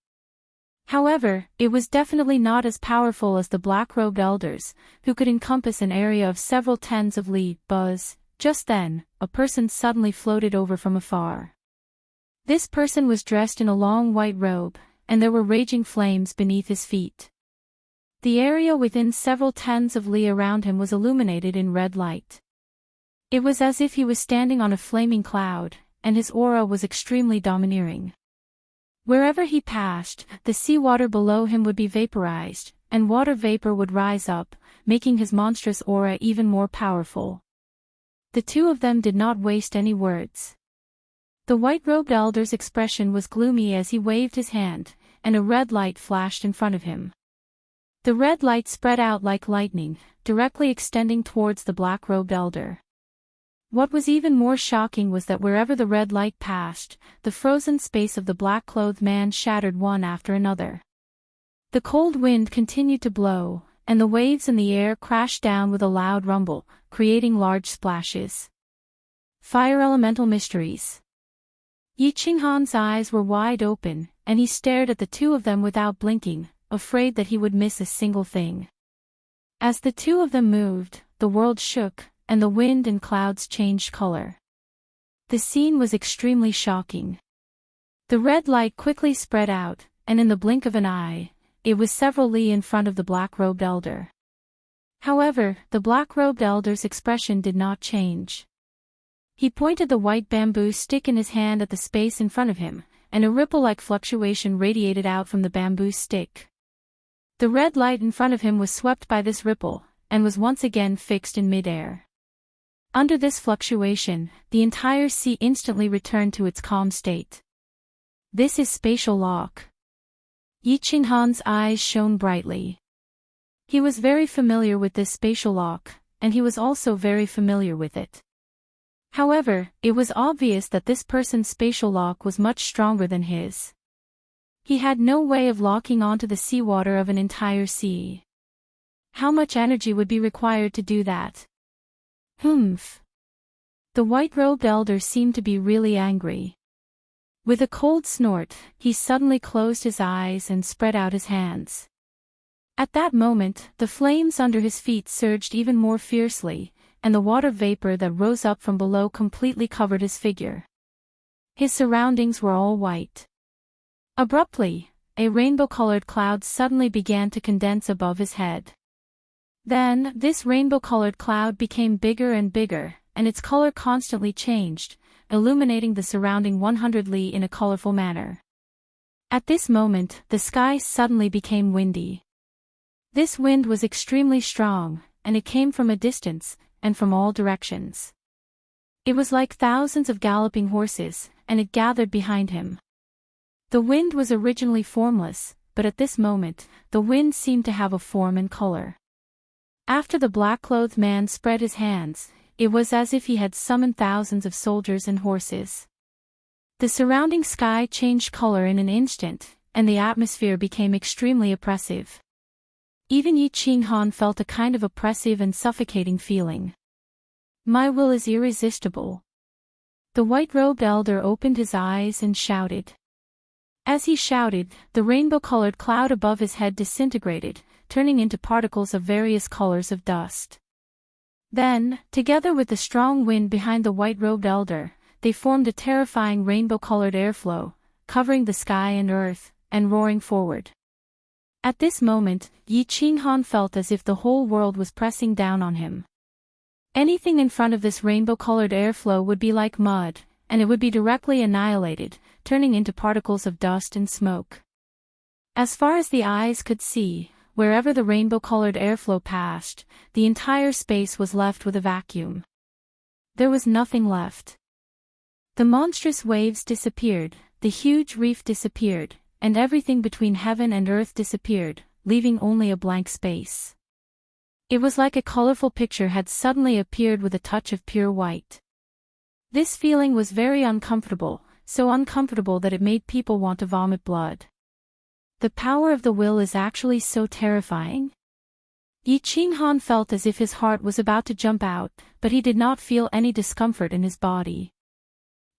However, it was definitely not as powerful as the black-robed elders, who could encompass an area of several tens of li. Buzz. Just then, a person suddenly floated over from afar. This person was dressed in a long white robe, and there were raging flames beneath his feet. The area within several tens of li around him was illuminated in red light. It was as if he was standing on a flaming cloud, and his aura was extremely domineering. Wherever he passed, the seawater below him would be vaporized, and water vapor would rise up, making his monstrous aura even more powerful. The two of them did not waste any words. The white-robed elder's expression was gloomy as he waved his hand, and a red light flashed in front of him. The red light spread out like lightning, directly extending towards the black-robed elder. What was even more shocking was that wherever the red light passed, the frozen space of the black-clothed man shattered one after another. The cold wind continued to blow, and the waves in the air crashed down with a loud rumble, creating large splashes. Fire Elemental Mysteries. Yi Qinghan's eyes were wide open, and he stared at the two of them without blinking, afraid that he would miss a single thing. As the two of them moved, the world shook, and the wind and clouds changed color. The scene was extremely shocking. The red light quickly spread out, and in the blink of an eye, it was several li in front of the black-robed elder. However, the black-robed elder's expression did not change. He pointed the white bamboo stick in his hand at the space in front of him, and a ripple-like fluctuation radiated out from the bamboo stick. The red light in front of him was swept by this ripple, and was once again fixed in mid-air. Under this fluctuation, the entire sea instantly returned to its calm state. This is spatial lock. Yi Qinghan's eyes shone brightly. He was very familiar with this spatial lock, and he was also very familiar with it. However, it was obvious that this person's spatial lock was much stronger than his. He had no way of locking onto the seawater of an entire sea. How much energy would be required to do that? Humph. The white-robed elder seemed to be really angry. With a cold snort, he suddenly closed his eyes and spread out his hands. At that moment, the flames under his feet surged even more fiercely, and the water vapor that rose up from below completely covered his figure. His surroundings were all white. Abruptly, a rainbow-colored cloud suddenly began to condense above his head. Then, this rainbow-colored cloud became bigger and bigger, and its color constantly changed, illuminating the surrounding 100 li in a colorful manner. At this moment, the sky suddenly became windy. This wind was extremely strong, and it came from a distance, and from all directions. It was like thousands of galloping horses, and it gathered behind him. The wind was originally formless, but at this moment, the wind seemed to have a form and color. After the black-clothed man spread his hands, it was as if he had summoned thousands of soldiers and horses. The surrounding sky changed color in an instant, and the atmosphere became extremely oppressive. Even Yi Qinghan felt a kind of oppressive and suffocating feeling. My will is irresistible. The white-robed elder opened his eyes and shouted. As he shouted, the rainbow-colored cloud above his head disintegrated, turning into particles of various colors of dust. Then, together with the strong wind behind the white-robed elder, they formed a terrifying rainbow-colored airflow, covering the sky and earth, and roaring forward. At this moment, Yi Qinghan felt as if the whole world was pressing down on him. Anything in front of this rainbow-colored airflow would be like mud, and it would be directly annihilated, turning into particles of dust and smoke. As far as the eyes could see, wherever the rainbow-colored airflow passed, the entire space was left with a vacuum. There was nothing left. The monstrous waves disappeared, the huge reef disappeared, and everything between heaven and earth disappeared, leaving only a blank space. It was like a colorful picture had suddenly appeared with a touch of pure white. This feeling was very uncomfortable, so uncomfortable that it made people want to vomit blood. The power of the will is actually so terrifying. Yi Qinghan felt as if his heart was about to jump out, but he did not feel any discomfort in his body.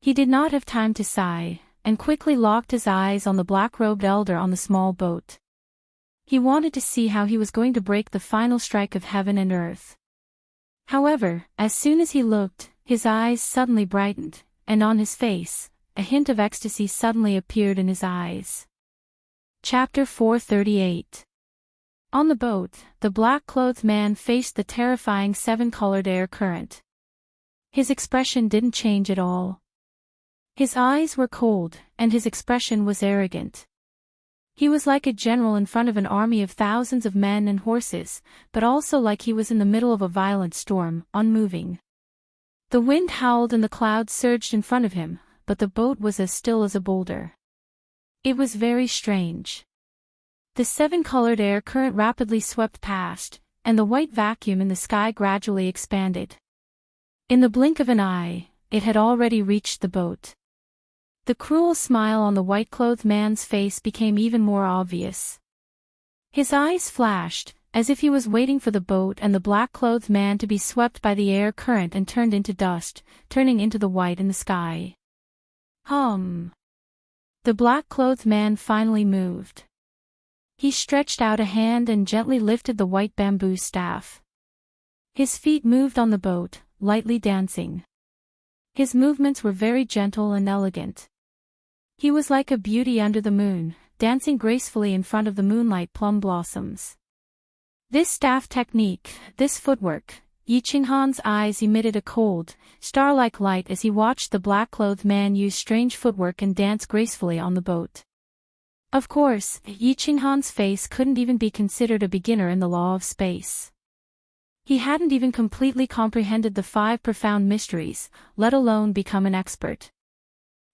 He did not have time to sigh, and quickly locked his eyes on the black-robed elder on the small boat. He wanted to see how he was going to break the final strike of heaven and earth. However, as soon as he looked, his eyes suddenly brightened, and on his face, a hint of ecstasy suddenly appeared in his eyes. Chapter 438. On the boat, the black-clothed man faced the terrifying seven-colored air current. His expression didn't change at all. His eyes were cold, and his expression was arrogant. He was like a general in front of an army of thousands of men and horses, but also like he was in the middle of a violent storm, unmoving. The wind howled and the clouds surged in front of him, but the boat was as still as a boulder. It was very strange. The seven-colored air current rapidly swept past, and the white vacuum in the sky gradually expanded. In the blink of an eye, it had already reached the boat. The cruel smile on the white-clothed man's face became even more obvious. His eyes flashed, as if he was waiting for the boat and the black-clothed man to be swept by the air current and turned into dust, turning into the white in the sky. The black-clothed man finally moved. He stretched out a hand and gently lifted the white bamboo staff. His feet moved on the boat, lightly dancing. His movements were very gentle and elegant. He was like a beauty under the moon, dancing gracefully in front of the moonlight plum blossoms. This staff technique, this footwork, Yi Qinghan's eyes emitted a cold, star-like light as he watched the black-clothed man use strange footwork and dance gracefully on the boat. Of course, Yi Qinghan's face couldn't even be considered a beginner in the law of space. He hadn't even completely comprehended the 5 profound mysteries, let alone become an expert.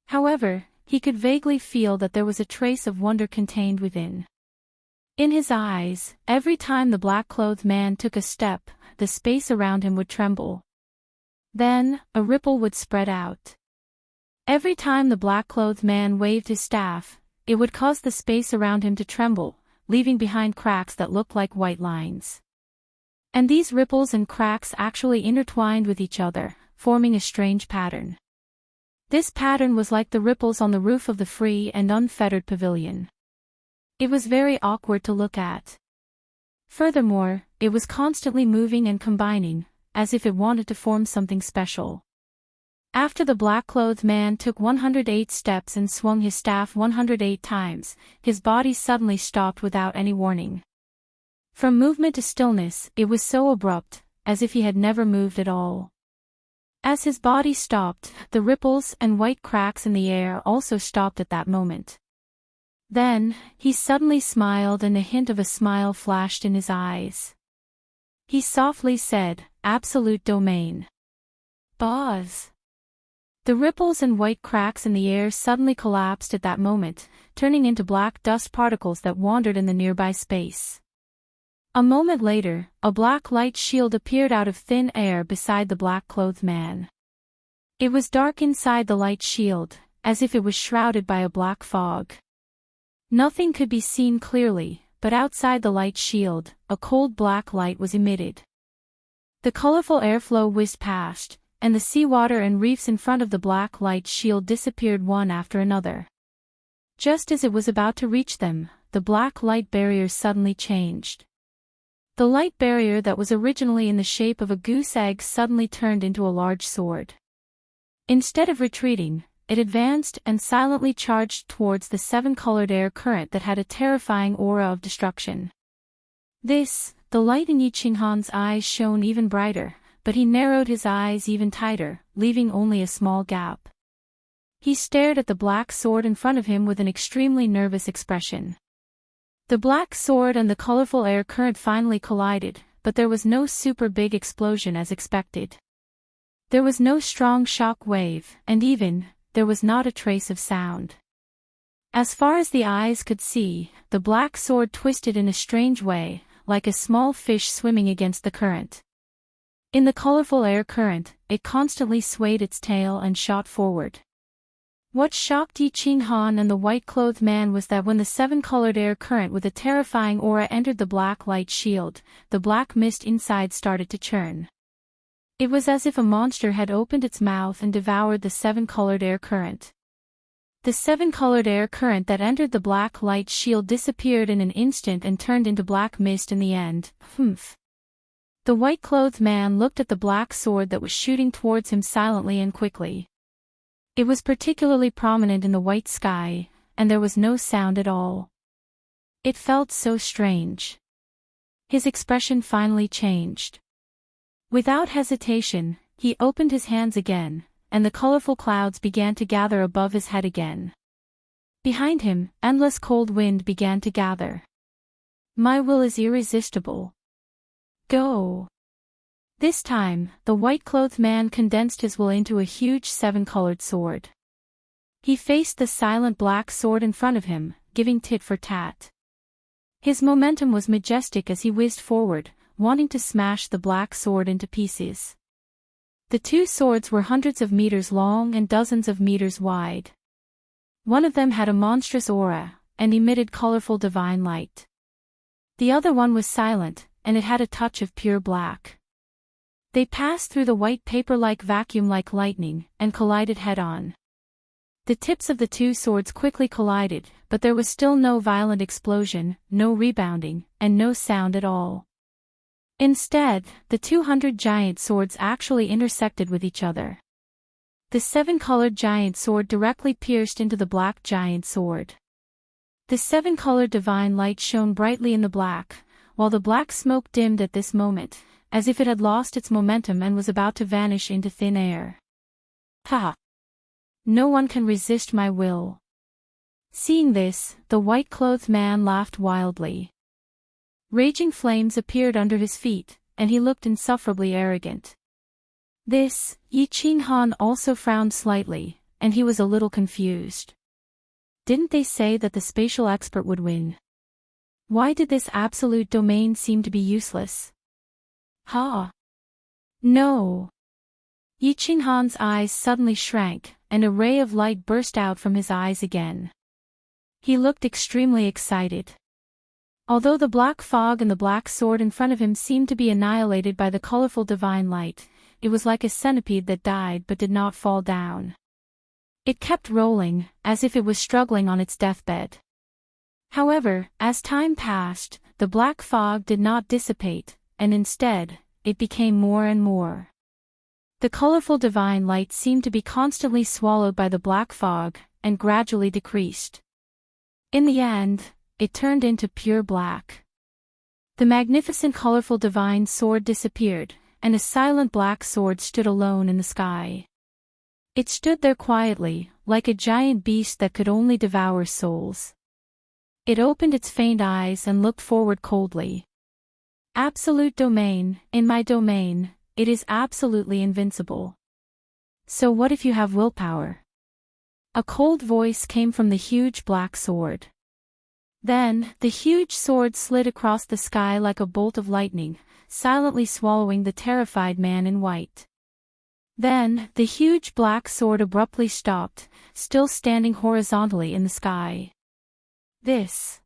However, he could vaguely feel that there was a trace of wonder contained within. In his eyes, every time the black-clothed man took a step, the space around him would tremble. Then, a ripple would spread out. Every time the black-clothed man waved his staff, it would cause the space around him to tremble, leaving behind cracks that looked like white lines. And these ripples and cracks actually intertwined with each other, forming a strange pattern. This pattern was like the ripples on the roof of the free and unfettered pavilion. It was very awkward to look at. Furthermore, it was constantly moving and combining, as if it wanted to form something special. After the black-clothed man took 108 steps and swung his staff 108 times, his body suddenly stopped without any warning. From movement to stillness, it was so abrupt, as if he had never moved at all. As his body stopped, the ripples and white cracks in the air also stopped at that moment. Then, he suddenly smiled and a hint of a smile flashed in his eyes. He softly said, "Absolute domain." Buzz. The ripples and white cracks in the air suddenly collapsed at that moment, turning into black dust particles that wandered in the nearby space. A moment later, a black light shield appeared out of thin air beside the black-clothed man. It was dark inside the light shield, as if it was shrouded by a black fog. Nothing could be seen clearly, but outside the light shield, a cold black light was emitted. The colorful airflow whizzed past, and the seawater and reefs in front of the black light shield disappeared one after another. Just as it was about to reach them, the black light barrier suddenly changed. The light barrier that was originally in the shape of a goose egg suddenly turned into a large sword. Instead of retreating, it advanced and silently charged towards the seven-colored air current that had a terrifying aura of destruction. The light in Yi Qinghan's eyes shone even brighter, but he narrowed his eyes even tighter, leaving only a small gap. He stared at the black sword in front of him with an extremely nervous expression. The black sword and the colorful air current finally collided, but there was no super big explosion as expected. There was no strong shock wave, and there was not a trace of sound. As far as the eyes could see, the black sword twisted in a strange way, like a small fish swimming against the current. In the colorful air current, it constantly swayed its tail and shot forward. What shocked Yi Qinghan and the white-clothed man was that when the seven-colored air current with a terrifying aura entered the black light shield, the black mist inside started to churn. It was as if a monster had opened its mouth and devoured the seven-colored air current. The seven-colored air current that entered the black light shield disappeared in an instant and turned into black mist in the end. The white-clothed man looked at the black sword that was shooting towards him silently and quickly. It was particularly prominent in the white sky, and there was no sound at all. It felt so strange. His expression finally changed. Without hesitation, he opened his hands again, and the colorful clouds began to gather above his head again. Behind him, endless cold wind began to gather. My will is irresistible. Go! This time, the white-clothed man condensed his will into a huge seven-colored sword. He faced the silent black sword in front of him, giving tit for tat. His momentum was majestic as he whizzed forward, wanting to smash the black sword into pieces. The two swords were hundreds of meters long and dozens of meters wide. One of them had a monstrous aura, and emitted colorful divine light. The other one was silent, and it had a touch of pure black. They passed through the white paper-like vacuum like lightning, and collided head-on. The tips of the two swords quickly collided, but there was still no violent explosion, no rebounding, and no sound at all. Instead, the 200 giant swords actually intersected with each other. The seven-colored giant sword directly pierced into the black giant sword. The seven-colored divine light shone brightly in the black, while the black smoke dimmed at this moment, as if it had lost its momentum and was about to vanish into thin air. Ha! No one can resist my will. Seeing this, the white-clothed man laughed wildly. Raging flames appeared under his feet, and he looked insufferably arrogant. This, Yi Qinghan also frowned slightly, and he was a little confused. Didn't they say that the spatial expert would win? Why did this absolute domain seem to be useless? Ha! No! Yi Qinghan's eyes suddenly shrank, and a ray of light burst out from his eyes again. He looked extremely excited. Although the black fog and the black sword in front of him seemed to be annihilated by the colorful divine light, it was like a centipede that died but did not fall down. It kept rolling, as if it was struggling on its deathbed. However, as time passed, the black fog did not dissipate, and instead, it became more and more. The colorful divine light seemed to be constantly swallowed by the black fog, and gradually decreased. In the end, it turned into pure black. The magnificent colorful divine sword disappeared, and a silent black sword stood alone in the sky. It stood there quietly, like a giant beast that could only devour souls. It opened its faint eyes and looked forward coldly. Absolute domain, in my domain, it is absolutely invincible. So what if you have willpower? A cold voice came from the huge black sword. Then, the huge sword slid across the sky like a bolt of lightning, silently swallowing the terrified man in white. Then, the huge black sword abruptly stopped, still standing horizontally in the sky. This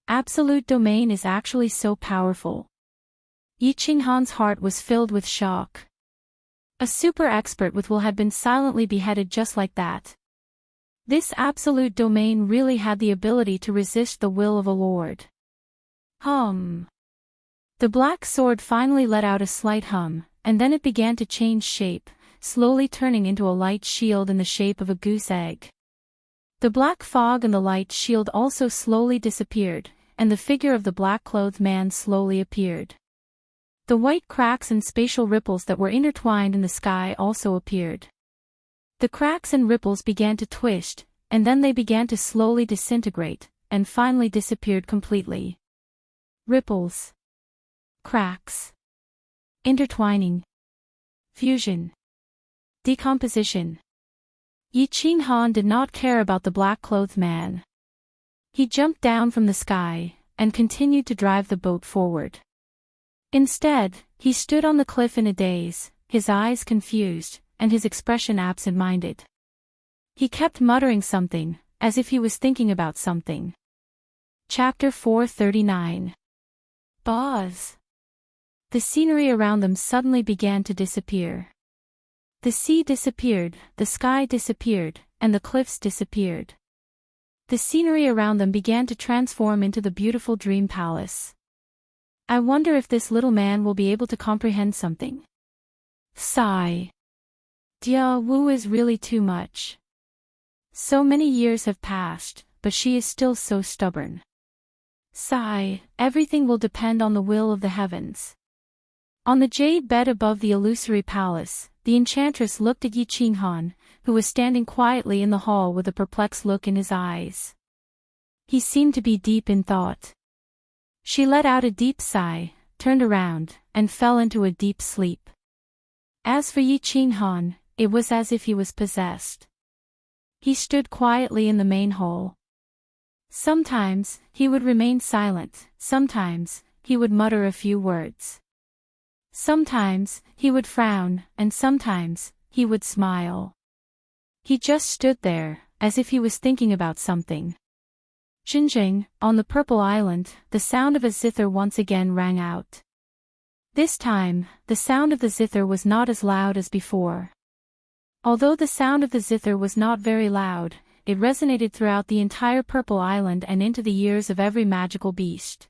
absolute domain is actually so powerful. Yi Qinghan's heart was filled with shock. A super expert with will had been silently beheaded just like that. This absolute domain really had the ability to resist the will of a lord. Hum. The black sword finally let out a slight hum, and then it began to change shape, slowly turning into a light shield in the shape of a goose egg. The black fog and the light shield also slowly disappeared, and the figure of the black-clothed man slowly appeared. The white cracks and spatial ripples that were intertwined in the sky also appeared. The cracks and ripples began to twist, and then they began to slowly disintegrate, and finally disappeared completely. Ripples. Cracks. Intertwining. Fusion. Decomposition. Yi Qinghan did not care about the black-clothed man. He jumped down from the sky, and continued to drive the boat forward. Instead, he stood on the cliff in a daze, his eyes confused, and his expression absent-minded. He kept muttering something, as if he was thinking about something. Chapter 439. Buzz. The scenery around them suddenly began to disappear. The sea disappeared, the sky disappeared, and the cliffs disappeared. The scenery around them began to transform into the beautiful dream palace. I wonder if this little man will be able to comprehend something. Sigh. Dia Wu is really too much. So many years have passed, but she is still so stubborn. Sigh, everything will depend on the will of the heavens. On the jade bed above the illusory palace, the enchantress looked at Yi Qinghan, who was standing quietly in the hall with a perplexed look in his eyes. He seemed to be deep in thought. She let out a deep sigh, turned around, and fell into a deep sleep. As for Yi Qinghan, it was as if he was possessed. He stood quietly in the main hall. Sometimes, he would remain silent, sometimes, he would mutter a few words. Sometimes, he would frown, and sometimes, he would smile. He just stood there, as if he was thinking about something. Xinjiang, on the Purple Island, the sound of a zither once again rang out. This time, the sound of the zither was not as loud as before. Although the sound of the zither was not very loud, it resonated throughout the entire Purple Island and into the ears of every magical beast.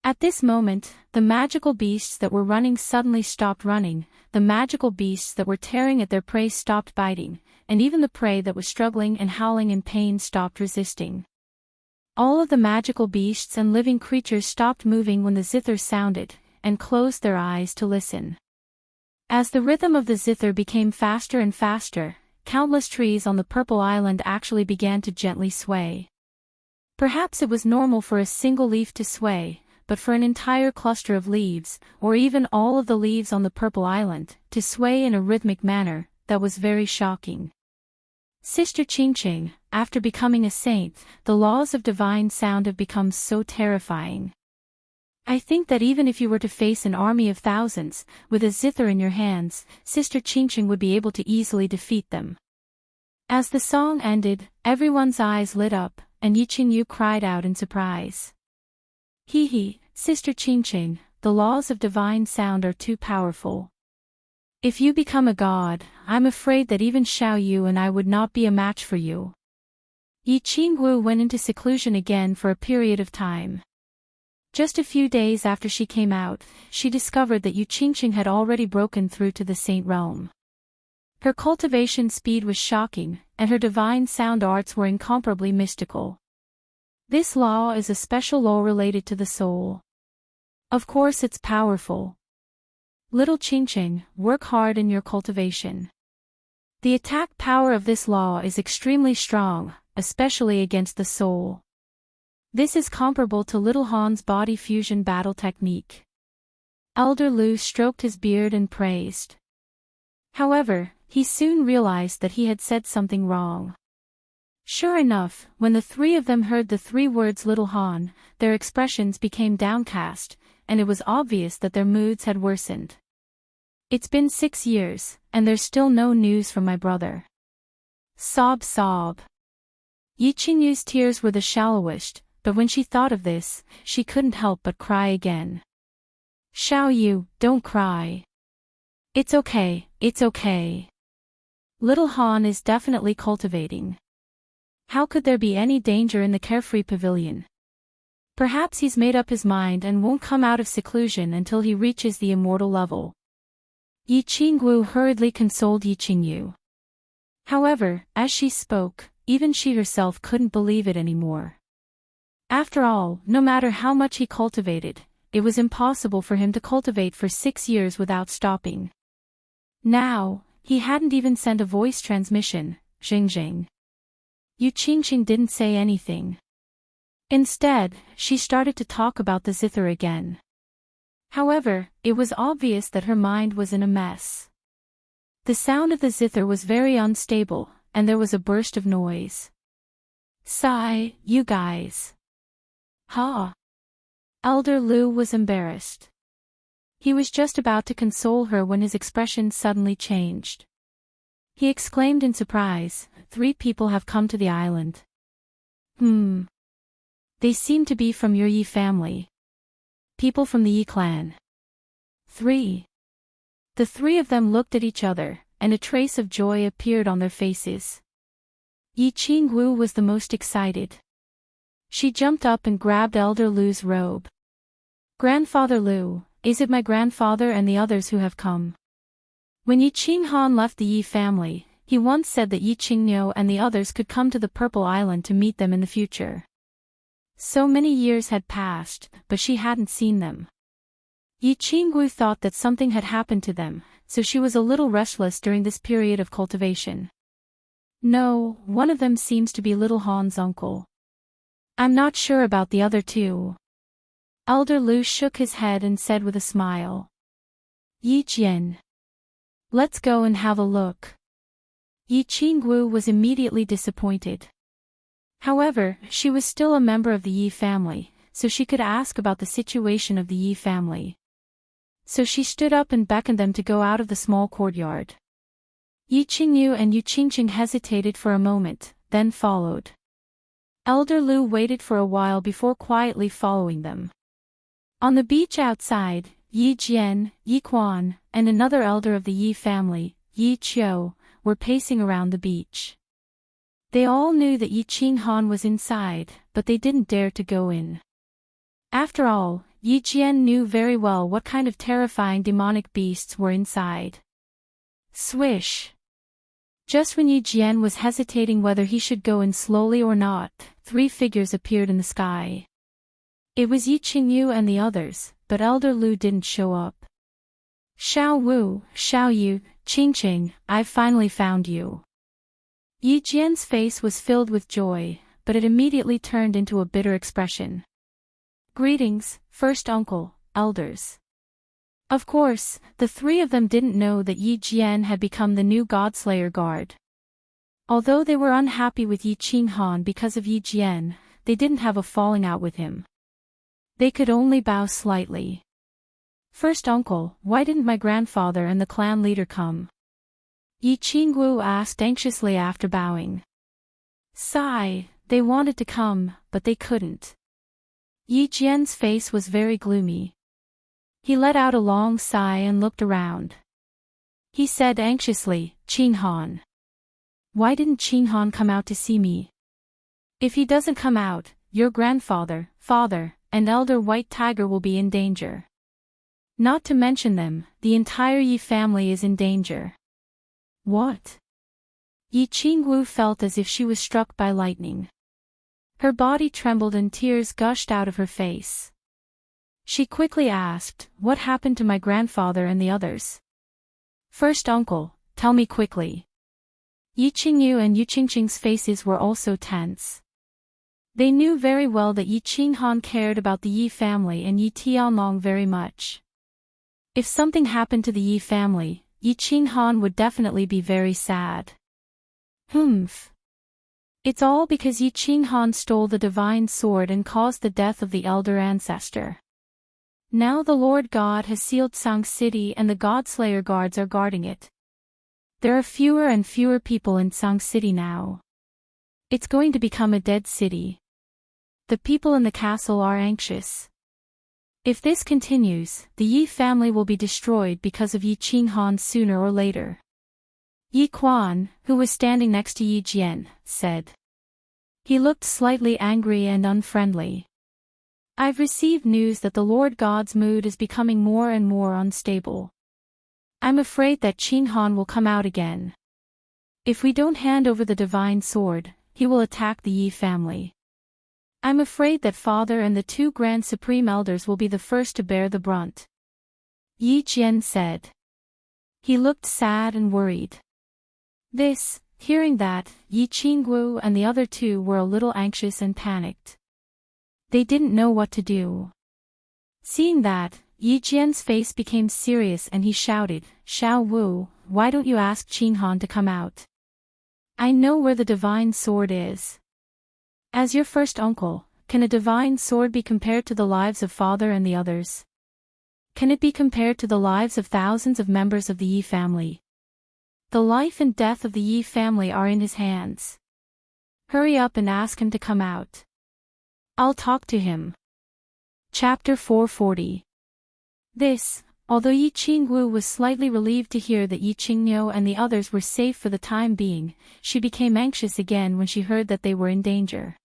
At this moment, the magical beasts that were running suddenly stopped running, the magical beasts that were tearing at their prey stopped biting, and even the prey that was struggling and howling in pain stopped resisting. All of the magical beasts and living creatures stopped moving when the zither sounded, and closed their eyes to listen. As the rhythm of the zither became faster and faster, countless trees on the Purple Island actually began to gently sway. Perhaps it was normal for a single leaf to sway, but for an entire cluster of leaves, or even all of the leaves on the Purple Island, to sway in a rhythmic manner, that was very shocking. Sister Qingqing, after becoming a saint, the laws of divine sound have become so terrifying. I think that even if you were to face an army of thousands, with a zither in your hands, Sister Qingqing would be able to easily defeat them. As the song ended, everyone's eyes lit up, and Yi Qingyu cried out in surprise. Hee, Sister Qingqing, the laws of divine sound are too powerful. If you become a god, I'm afraid that even Xiao Yu and I would not be a match for you. Yi Qingwu went into seclusion again for a period of time. Just a few days after she came out, she discovered that Yu Qingqing had already broken through to the saint realm. Her cultivation speed was shocking, and her divine sound arts were incomparably mystical. This law is a special law related to the soul. Of course it's powerful. Little Qingqing, work hard in your cultivation. The attack power of this law is extremely strong, especially against the soul. This is comparable to Little Han's body fusion battle technique. Elder Lu stroked his beard and praised. However, he soon realized that he had said something wrong. Sure enough, when the three of them heard the three words Little Han, their expressions became downcast, and it was obvious that their moods had worsened. It's been 6 years, and there's still no news from my brother. Sob sob. Yi Qingyu's tears were the shallowest, but when she thought of this, she couldn't help but cry again. Xiao Yu, don't cry. It's okay, it's okay. Little Han is definitely cultivating. How could there be any danger in the carefree pavilion? Perhaps he's made up his mind and won't come out of seclusion until he reaches the immortal level. Yi Qingwu hurriedly consoled Yi Qingyu. However, as she spoke, even she herself couldn't believe it anymore. After all, no matter how much he cultivated, it was impossible for him to cultivate for 6 years without stopping. Now, he hadn't even sent a voice transmission, Xinjiang. Yu Qingqing didn't say anything. Instead, she started to talk about the zither again. However, it was obvious that her mind was in a mess. The sound of the zither was very unstable, and there was a burst of noise. Sigh, you guys. Ha! Elder Lu was embarrassed. He was just about to console her when his expression suddenly changed. He exclaimed in surprise, 3 people have come to the island. They seem to be from your Yi family. People from the Yi clan. 3. The 3 of them looked at each other, and a trace of joy appeared on their faces. Yi Qingwu was the most excited. She jumped up and grabbed Elder Lu's robe. Grandfather Lu, is it my grandfather and the others who have come? When Yi Qinghan left the Yi family, he once said that Yi Qingniu and the others could come to the Purple Island to meet them in the future. So many years had passed, but she hadn't seen them. Yi Qinggu thought that something had happened to them, so she was a little restless during this period of cultivation. No, one of them seems to be little Han's uncle. I'm not sure about the other two. Elder Lu shook his head and said with a smile. Yi Jian. Let's go and have a look. Yi Qinggu was immediately disappointed. However, she was still a member of the Yi family, so she could ask about the situation of the Yi family. So she stood up and beckoned them to go out of the small courtyard. Yi Qingyu and Yu Qingqing hesitated for a moment, then followed. Elder Lu waited for a while before quietly following them. On the beach outside, Yi Jian, Yi Quan, and another elder of the Yi family, Yi Qiu, were pacing around the beach. They all knew that Yi Qinghan was inside, but they didn't dare to go in. After all, Yi Jian knew very well what kind of terrifying demonic beasts were inside. Swish! Just when Yi Jian was hesitating whether he should go in slowly or not, 3 figures appeared in the sky. It was Yi Qingyu and the others, but Elder Lu didn't show up. Xiao Wu, Xiao Yu, Qingqing, I've finally found you. Yi Jian's face was filled with joy, but it immediately turned into a bitter expression. Greetings, first uncle, elders. Of course, the 3 of them didn't know that Yi Jian had become the new Godslayer guard. Although they were unhappy with Yi Qinghan because of Yi Jian, they didn't have a falling out with him. They could only bow slightly. First uncle, why didn't my grandfather and the clan leader come? Yi Qinggu asked anxiously after bowing. Sigh, they wanted to come, but they couldn't. Yi Jian's face was very gloomy. He let out a long sigh and looked around. He said anxiously, Qinghan. Why didn't Qinghan come out to see me? If he doesn't come out, your grandfather, father, and Elder White Tiger will be in danger. Not to mention them, the entire Yi family is in danger. What? Yi Qinggu felt as if she was struck by lightning. Her body trembled and tears gushed out of her face. She quickly asked, what happened to my grandfather and the others? First uncle, tell me quickly. Yi Qingyu and Yu Qingqing's faces were also tense. They knew very well that Yi Qinghan cared about the Yi family and Yi Tianlong very much. If something happened to the Yi family, Yi Qinghan would definitely be very sad. Humph. It's all because Yi Qinghan stole the divine sword and caused the death of the elder ancestor. Now the Lord God has sealed Sang City and the Godslayer guards are guarding it. There are fewer and fewer people in Sang City now. It's going to become a dead city. The people in the castle are anxious. If this continues, the Yi family will be destroyed because of Yi Qinghan sooner or later. Yi Quan, who was standing next to Yi Jian, said. He looked slightly angry and unfriendly. I've received news that the Lord God's mood is becoming more and more unstable. I'm afraid that Qinghan will come out again. If we don't hand over the divine sword, he will attack the Yi family. I'm afraid that father and the 2 grand supreme elders will be the first to bear the brunt. Yi Jian said. He looked sad and worried. Hearing that, Yi Qinggu and the other 2 were a little anxious and panicked. They didn't know what to do. Seeing that, Yi Jian's face became serious and he shouted, Xiao Wu, why don't you ask Qinghan to come out? I know where the divine sword is. As your first uncle, can a divine sword be compared to the lives of father and the others? Can it be compared to the lives of thousands of members of the Yi family? The life and death of the Yi family are in his hands. Hurry up and ask him to come out. I'll talk to him. Chapter 440. Although Yi Qingwu was slightly relieved to hear that Yi Qingniu and the others were safe for the time being, she became anxious again when she heard that they were in danger.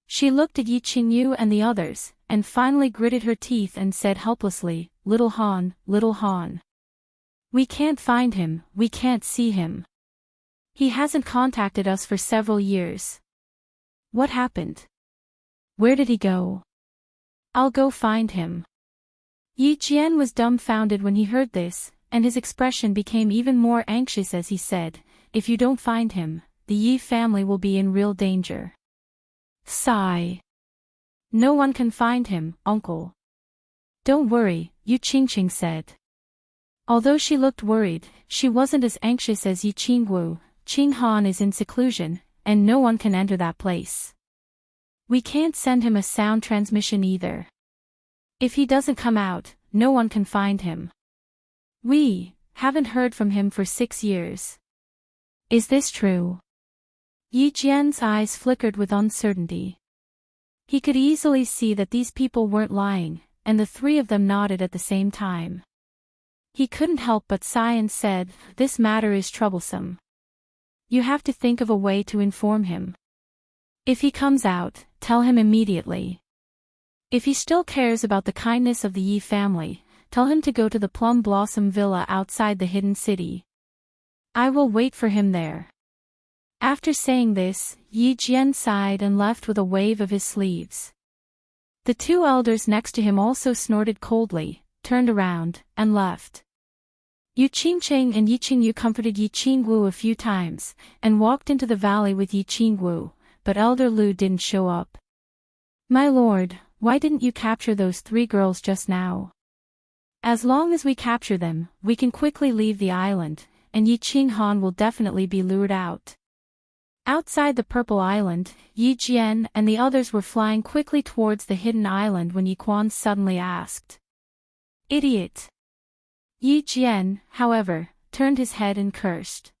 She looked at Yi Qingyu and the others, and finally gritted her teeth and said helplessly, Little Han, little Han. We can't find him, we can't see him. He hasn't contacted us for several years. What happened? Where did he go? I'll go find him. Yi Jian was dumbfounded when he heard this, and his expression became even more anxious as he said, if you don't find him, the Yi family will be in real danger. Sigh. No one can find him, uncle. Don't worry, Yu Qingqing said. Although she looked worried, she wasn't as anxious as Yi Qingwu. Qing Han is in seclusion, and no one can enter that place. We can't send him a sound transmission either. If he doesn't come out, no one can find him. We haven't heard from him for 6 years. Is this true? Yi Jian's eyes flickered with uncertainty. He could easily see that these people weren't lying, and the three of them nodded at the same time. He couldn't help but sigh and said, this matter is troublesome. You have to think of a way to inform him. If he comes out, tell him immediately. If he still cares about the kindness of the Yi family, tell him to go to the Plum Blossom Villa outside the hidden city. I will wait for him there. After saying this, Yi Jian sighed and left with a wave of his sleeves. The two elders next to him also snorted coldly, turned around, and left. Yu Qingqing and Yi Qingyu comforted Yi Qingwu a few times, and walked into the valley with Yi Qingwu, but Elder Lu didn't show up. My lord, why didn't you capture those 3 girls just now? As long as we capture them, we can quickly leave the island, and Yi Qinghan will definitely be lured out. Outside the Purple Island, Yi Jian and the others were flying quickly towards the hidden island when Yi Quan suddenly asked. Idiot! Yi Jian, however, turned his head and cursed.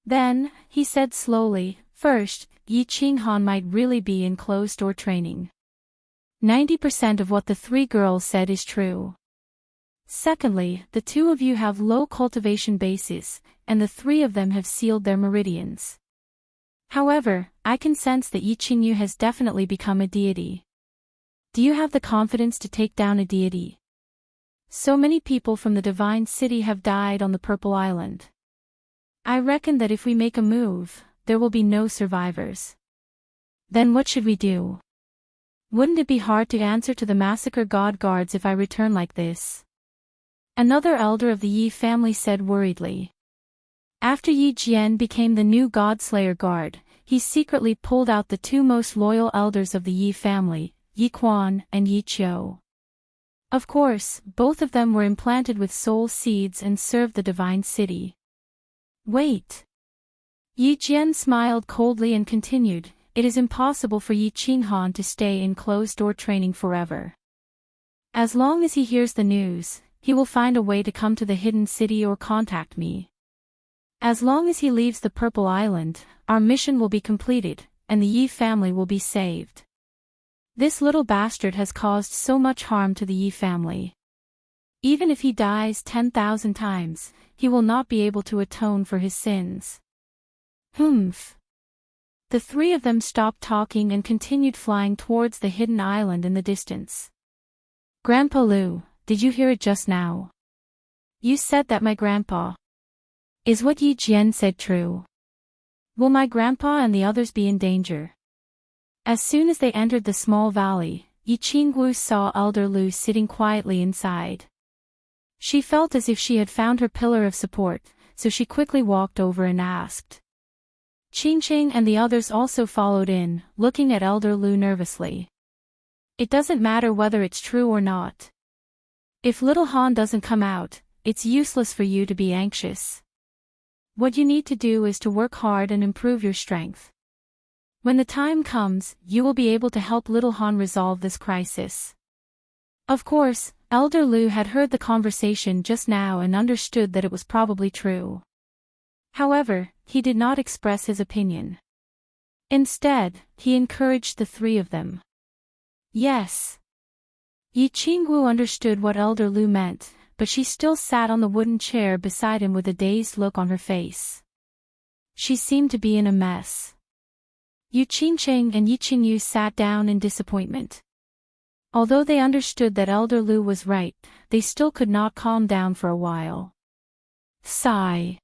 Then, he said slowly, first, Yi Qinghan might really be in closed-door training. 90% of what the 3 girls said is true. Secondly, the 2 of you have low cultivation bases, and the 3 of them have sealed their meridians. However, I can sense that Yi Qingyu has definitely become a deity. Do you have the confidence to take down a deity? So many people from the Divine City have died on the Purple Island. I reckon that if we make a move, there will be no survivors. Then what should we do? Wouldn't it be hard to answer to the massacre god guards if I return like this? Another elder of the Yi family said worriedly. After Yi Jian became the new God-Slayer guard, he secretly pulled out the 2 most loyal elders of the Yi family, Yi Quan and Yi Qiu. Of course, both of them were implanted with soul seeds and served the Divine City. Wait. Yi Jian smiled coldly and continued, it is impossible for Yi Qinghan to stay in closed-door training forever. As long as he hears the news, he will find a way to come to the hidden city or contact me. As long as he leaves the Purple Island, our mission will be completed, and the Yi family will be saved. This little bastard has caused so much harm to the Yi family. Even if he dies 10,000 times, he will not be able to atone for his sins. Humph. The 3 of them stopped talking and continued flying towards the hidden island in the distance. Grandpa Lu, did you hear it just now? You said that my grandpa. Is what Yi Jian said true? Will my grandpa and the others be in danger? As soon as they entered the small valley, Yi Qingwu saw Elder Lu sitting quietly inside. She felt as if she had found her pillar of support, so she quickly walked over and asked. Qingqing and the others also followed in, looking at Elder Lu nervously. It doesn't matter whether it's true or not. If little Han doesn't come out, it's useless for you to be anxious. What you need to do is to work hard and improve your strength. When the time comes, you will be able to help little Han resolve this crisis. Of course, Elder Lu had heard the conversation just now and understood that it was probably true. However, he did not express his opinion. Instead, he encouraged the 3 of them. Yes. Yi Qingwu understood what Elder Lu meant, but she still sat on the wooden chair beside him with a dazed look on her face. She seemed to be in a mess. Yu Qingqing and Yi Qingyu sat down in disappointment. Although they understood that Elder Lu was right, they still could not calm down for a while. Sigh.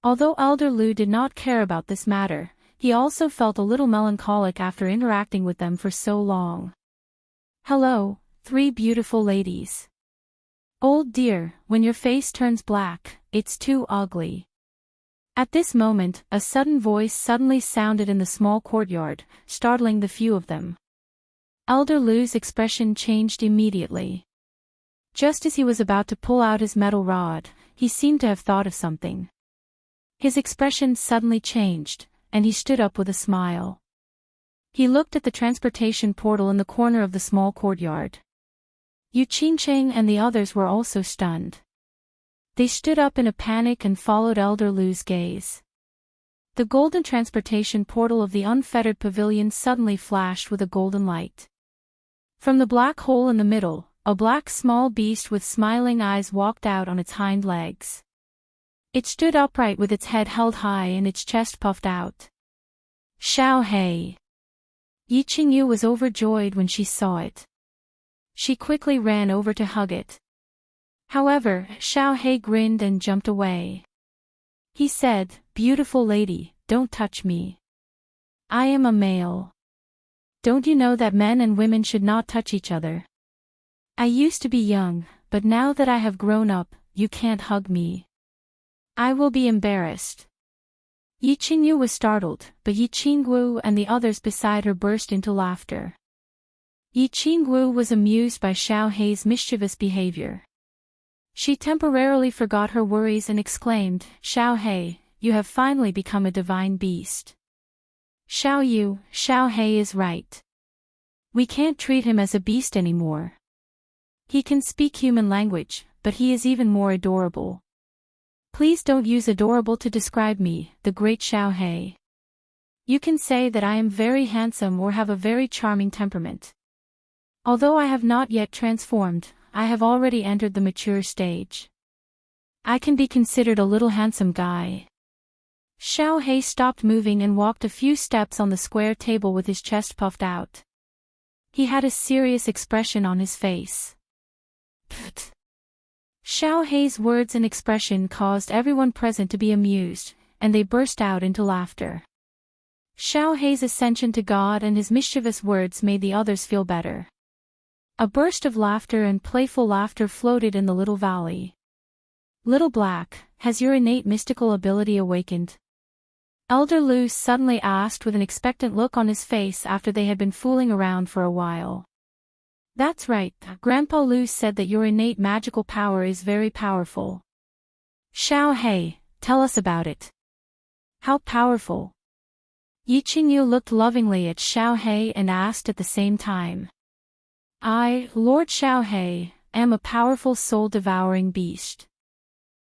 Although Elder Lu did not care about this matter, he also felt a little melancholic after interacting with them for so long. Hello, three beautiful ladies. Old dear, when your face turns black, it's too ugly. At this moment, a sudden voice suddenly sounded in the small courtyard, startling the few of them. Elder Lu's expression changed immediately. Just as he was about to pull out his metal rod, he seemed to have thought of something. His expression suddenly changed, and he stood up with a smile. He looked at the transportation portal in the corner of the small courtyard. Yu Qingcheng and the others were also stunned. They stood up in a panic and followed Elder Lu's gaze. The golden transportation portal of the unfettered pavilion suddenly flashed with a golden light. From the black hole in the middle, a black small beast with smiling eyes walked out on its hind legs. It stood upright with its head held high and its chest puffed out. Xiao Hei. Yi Qingyu was overjoyed when she saw it. She quickly ran over to hug it. However, Xiao Hei grinned and jumped away. He said, "Beautiful lady, don't touch me. I am a male. Don't you know that men and women should not touch each other? I used to be young, but now that I have grown up, you can't hug me. I will be embarrassed." Yi Qingyu was startled, but Yi Qingwu and the others beside her burst into laughter. Yi Qingwu was amused by Xiao Hei's mischievous behavior. She temporarily forgot her worries and exclaimed, "Xiao Hei, you have finally become a divine beast." Xiao Hei is right. We can't treat him as a beast anymore. He can speak human language, but he is even more adorable. Please don't use adorable to describe me, the great Xiao Hei. You can say that I am very handsome or have a very charming temperament. Although I have not yet transformed, I have already entered the mature stage. I can be considered a little handsome guy. Xiao Hei stopped moving and walked a few steps on the square table with his chest puffed out. He had a serious expression on his face. Pfft. Xiao Hei's words and expression caused everyone present to be amused, and they burst out into laughter. Xiao Hei's ascension to God and his mischievous words made the others feel better. A burst of laughter and playful laughter floated in the little valley. Little Black, has your innate mystical ability awakened? Elder Lu suddenly asked with an expectant look on his face after they had been fooling around for a while. That's right, Grandpa Lu said that your innate magical power is very powerful. Xiao Hei, tell us about it. How powerful? Yi Qingyu looked lovingly at Xiao Hei and asked at the same time. I, Lord Xiao Hei, am a powerful soul-devouring beast.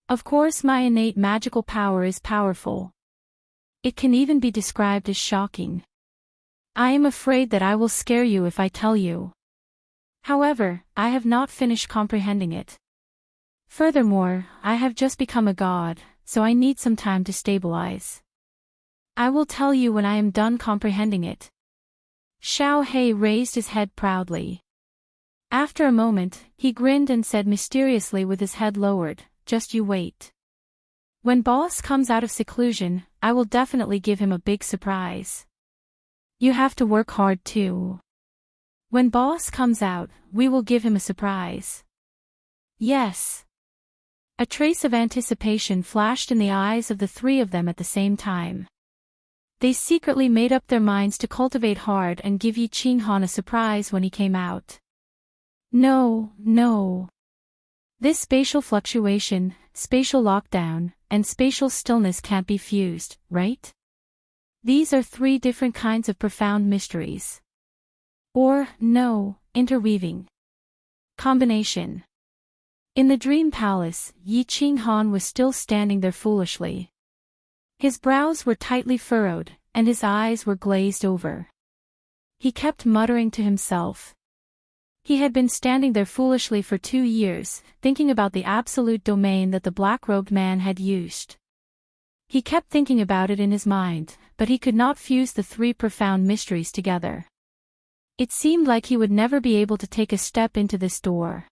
Of course my innate magical power is powerful. It can even be described as shocking. I am afraid that I will scare you if I tell you. However, I have not finished comprehending it. Furthermore, I have just become a god, so I need some time to stabilize. I will tell you when I am done comprehending it. Xiao Hei raised his head proudly. After a moment, he grinned and said mysteriously with his head lowered, just you wait. When boss comes out of seclusion, I will definitely give him a big surprise. You have to work hard too. When boss comes out, we will give him a surprise. Yes. A trace of anticipation flashed in the eyes of the three of them at the same time. They secretly made up their minds to cultivate hard and give Yi Qinghan a surprise when he came out. No. This spatial fluctuation, spatial lockdown, and spatial stillness can't be fused, right? These are three different kinds of profound mysteries. Or, no, interweaving. Combination. In the dream palace, Yi Qinghan was still standing there foolishly. His brows were tightly furrowed, and his eyes were glazed over. He kept muttering to himself. He had been standing there foolishly for 2 years, thinking about the absolute domain that the black-robed man had used. He kept thinking about it in his mind, but he could not fuse the three profound mysteries together. It seemed like he would never be able to take a step into this door.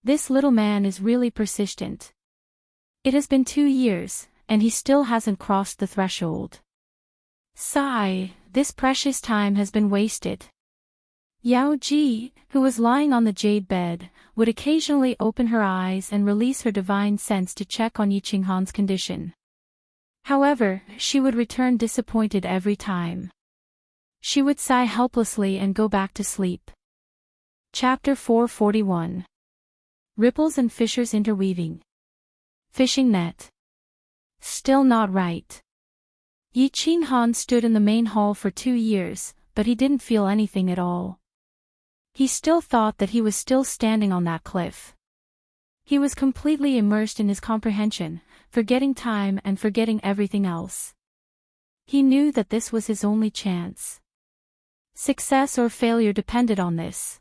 This little man is really persistent. It has been 2 years, and he still hasn't crossed the threshold. Sigh, this precious time has been wasted. Yao Ji, who was lying on the jade bed, would occasionally open her eyes and release her divine sense to check on Yi Qinghan's condition. However, she would return disappointed every time. She would sigh helplessly and go back to sleep. Chapter 441. Ripples and fissures interweaving. Fishing net. Still not right. Yi Qinghan stood in the main hall for 2 years, but he didn't feel anything at all. He still thought that he was still standing on that cliff. He was completely immersed in his comprehension, forgetting time and forgetting everything else. He knew that this was his only chance. Success or failure depended on this.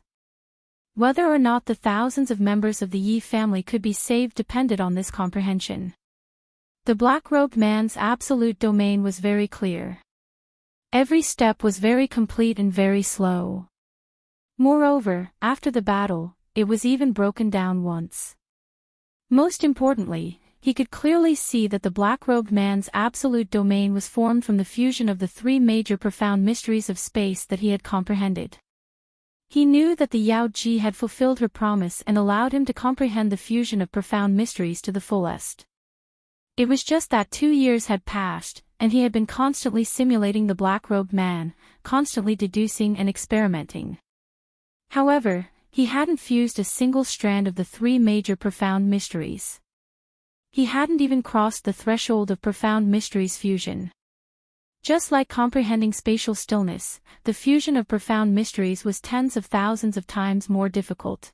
Whether or not the thousands of members of the Yi family could be saved depended on this comprehension. The black-robed man's absolute domain was very clear. Every step was very complete and very slow. Moreover, after the battle, it was even broken down once. Most importantly, he could clearly see that the black-robed man's absolute domain was formed from the fusion of the 3 major profound mysteries of space that he had comprehended. He knew that the Yao Ji had fulfilled her promise and allowed him to comprehend the fusion of profound mysteries to the fullest. It was just that 2 years had passed, and he had been constantly simulating the black-robed man, constantly deducing and experimenting. However, he hadn't fused a single strand of the 3 major profound mysteries. He hadn't even crossed the threshold of profound mysteries fusion. Just like comprehending spatial stillness, the fusion of profound mysteries was tens of thousands of times more difficult.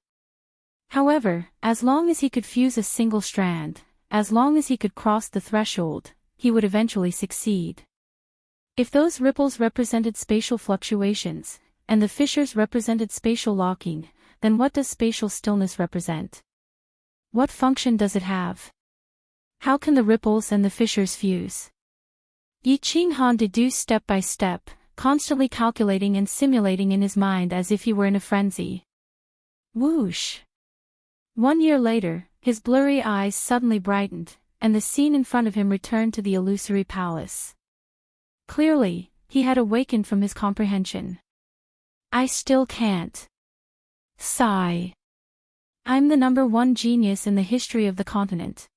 However, as long as he could fuse a single strand, as long as he could cross the threshold, he would eventually succeed. If those ripples represented spatial fluctuations, and the fissures represented spatial locking, then what does spatial stillness represent? What function does it have? How can the ripples and the fissures fuse? Yi Qinghan deduced step by step, constantly calculating and simulating in his mind as if he were in a frenzy. Whoosh! 1 year later, his blurry eyes suddenly brightened, and the scene in front of him returned to the illusory palace. Clearly, he had awakened from his comprehension. I still can't. Sigh. I'm the #1 genius in the history of the continent.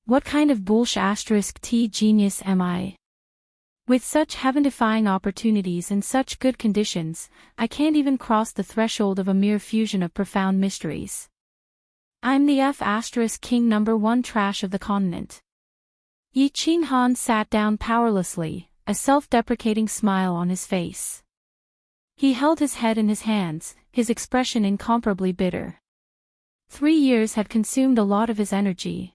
What kind of *T genius am I? With such heaven-defying opportunities and such good conditions, I can't even cross the threshold of a mere fusion of profound mysteries. I'm the *King #1 trash of the continent. Yi Qinghan sat down powerlessly, a self-deprecating smile on his face. He held his head in his hands, his expression incomparably bitter. 3 years had consumed a lot of his energy.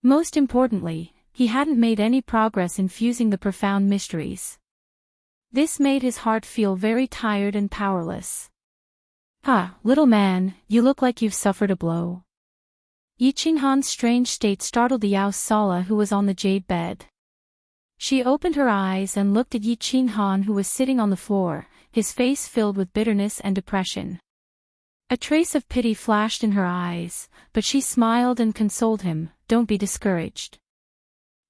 Most importantly, he hadn't made any progress in fusing the profound mysteries. This made his heart feel very tired and powerless. Little man, you look like you've suffered a blow. Yi Qinghan's strange state startled the Yao Sala who was on the jade bed. She opened her eyes and looked at Yi Qinghan who was sitting on the floor, his face filled with bitterness and depression. A trace of pity flashed in her eyes, but she smiled and consoled him, don't be discouraged.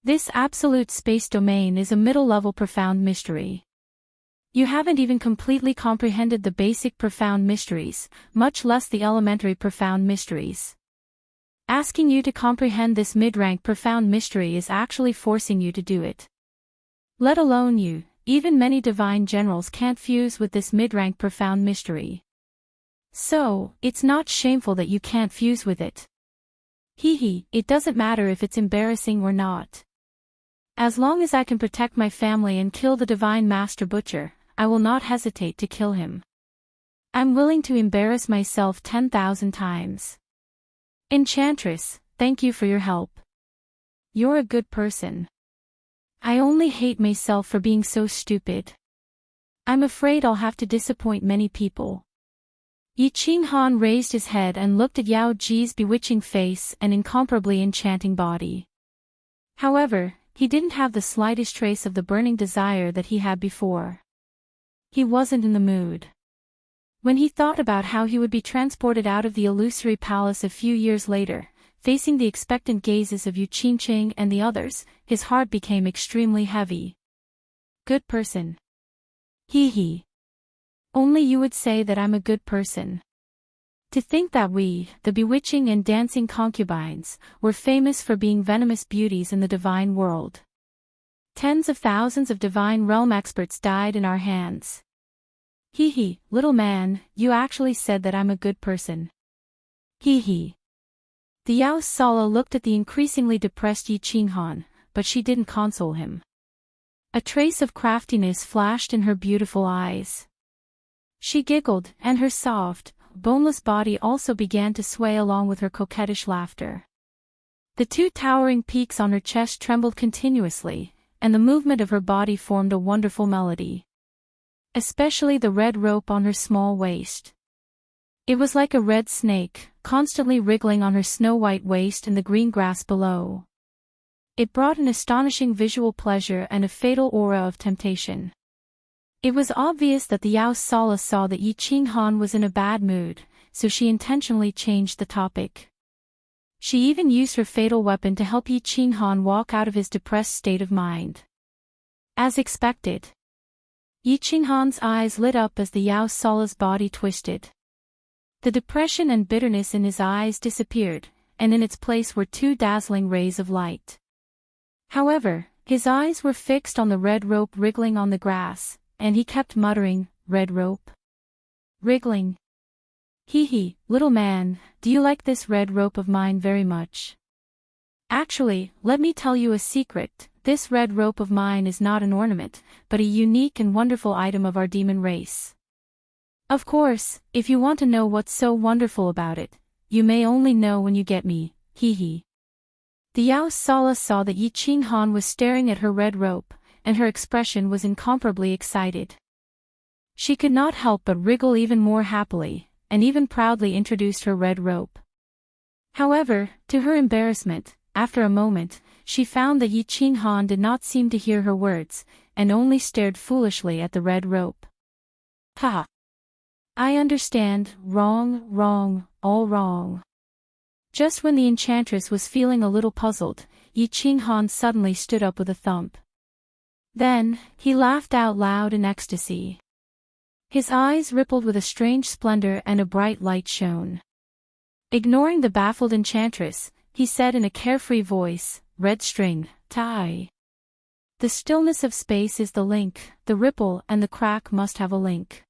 This absolute space domain is a middle-level profound mystery. You haven't even completely comprehended the basic profound mysteries, much less the elementary profound mysteries. Asking you to comprehend this mid-rank profound mystery is actually forcing you to do it. Let alone you, even many divine generals can't fuse with this mid-rank profound mystery. So, it's not shameful that you can't fuse with it. It doesn't matter if it's embarrassing or not. As long as I can protect my family and kill the divine master butcher, I will not hesitate to kill him. I'm willing to embarrass myself 10,000 times. Enchantress, thank you for your help. You're a good person. I only hate myself for being so stupid. I'm afraid I'll have to disappoint many people. Yi Qinghan raised his head and looked at Yao Ji's bewitching face and incomparably enchanting body. However, he didn't have the slightest trace of the burning desire that he had before. He wasn't in the mood. When he thought about how he would be transported out of the illusory palace a few years later, facing the expectant gazes of Yu Qingqing and the others, his heart became extremely heavy. Good person. Hee hee. Only you would say that I'm a good person. To think that we, the bewitching and dancing concubines, were famous for being venomous beauties in the divine world. Tens of thousands of divine realm experts died in our hands. Hee hee, little man, you actually said that I'm a good person. Hee hee. The Yao Sala looked at the increasingly depressed Yi Qinghan, but she didn't console him. A trace of craftiness flashed in her beautiful eyes. She giggled, and her soft, boneless body also began to sway along with her coquettish laughter. The two towering peaks on her chest trembled continuously, and the movement of her body formed a wonderful melody. Especially the red rope on her small waist. It was like a red snake, constantly wriggling on her snow-white waist in the green grass below. It brought an astonishing visual pleasure and a fatal aura of temptation. It was obvious that the Yao Sala saw that Yi Qinghan was in a bad mood, so she intentionally changed the topic. She even used her fatal weapon to help Yi Qinghan walk out of his depressed state of mind. As expected, Yi Qinghan's eyes lit up as the Yao Sala's body twisted. The depression and bitterness in his eyes disappeared, and in its place were two dazzling rays of light. However, his eyes were fixed on the red rope wriggling on the grass, and he kept muttering, "Red rope? Wriggling? Hee hee, little man, do you like this red rope of mine very much? Actually, let me tell you a secret, this red rope of mine is not an ornament, but a unique and wonderful item of our demon race. Of course, if you want to know what's so wonderful about it, you may only know when you get me, hee hee." The Yao Sala saw that Yi Qinghan was staring at her red rope, and her expression was incomparably excited. She could not help but wriggle even more happily, and even proudly introduced her red rope. However, to her embarrassment, after a moment, she found that Yi Qinghan did not seem to hear her words, and only stared foolishly at the red rope. Ha! I understand, wrong, all wrong. Just when the enchantress was feeling a little puzzled, Yi Qinghan suddenly stood up with a thump. Then, he laughed out loud in ecstasy. His eyes rippled with a strange splendor and a bright light shone. Ignoring the baffled enchantress, he said in a carefree voice, "Red string, tie. The stillness of space is the link, the ripple and the crack must have a link."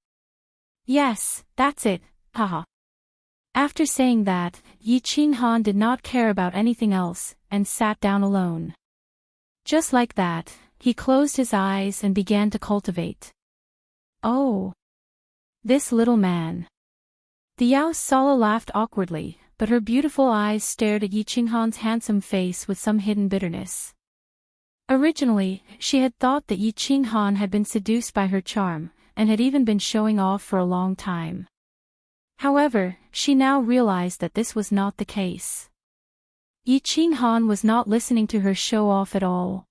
Yes, that's it, haha. After saying that, Yi Qinghan did not care about anything else, and sat down alone. Just like that, he closed his eyes and began to cultivate. Oh! This little man. The Yao Sala laughed awkwardly, but her beautiful eyes stared at Yi Qinghan's handsome face with some hidden bitterness. Originally, she had thought that Yi Qinghan had been seduced by her charm, and had even been showing off for a long time. However, she now realized that this was not the case. Yi Qinghan was not listening to her show off at all.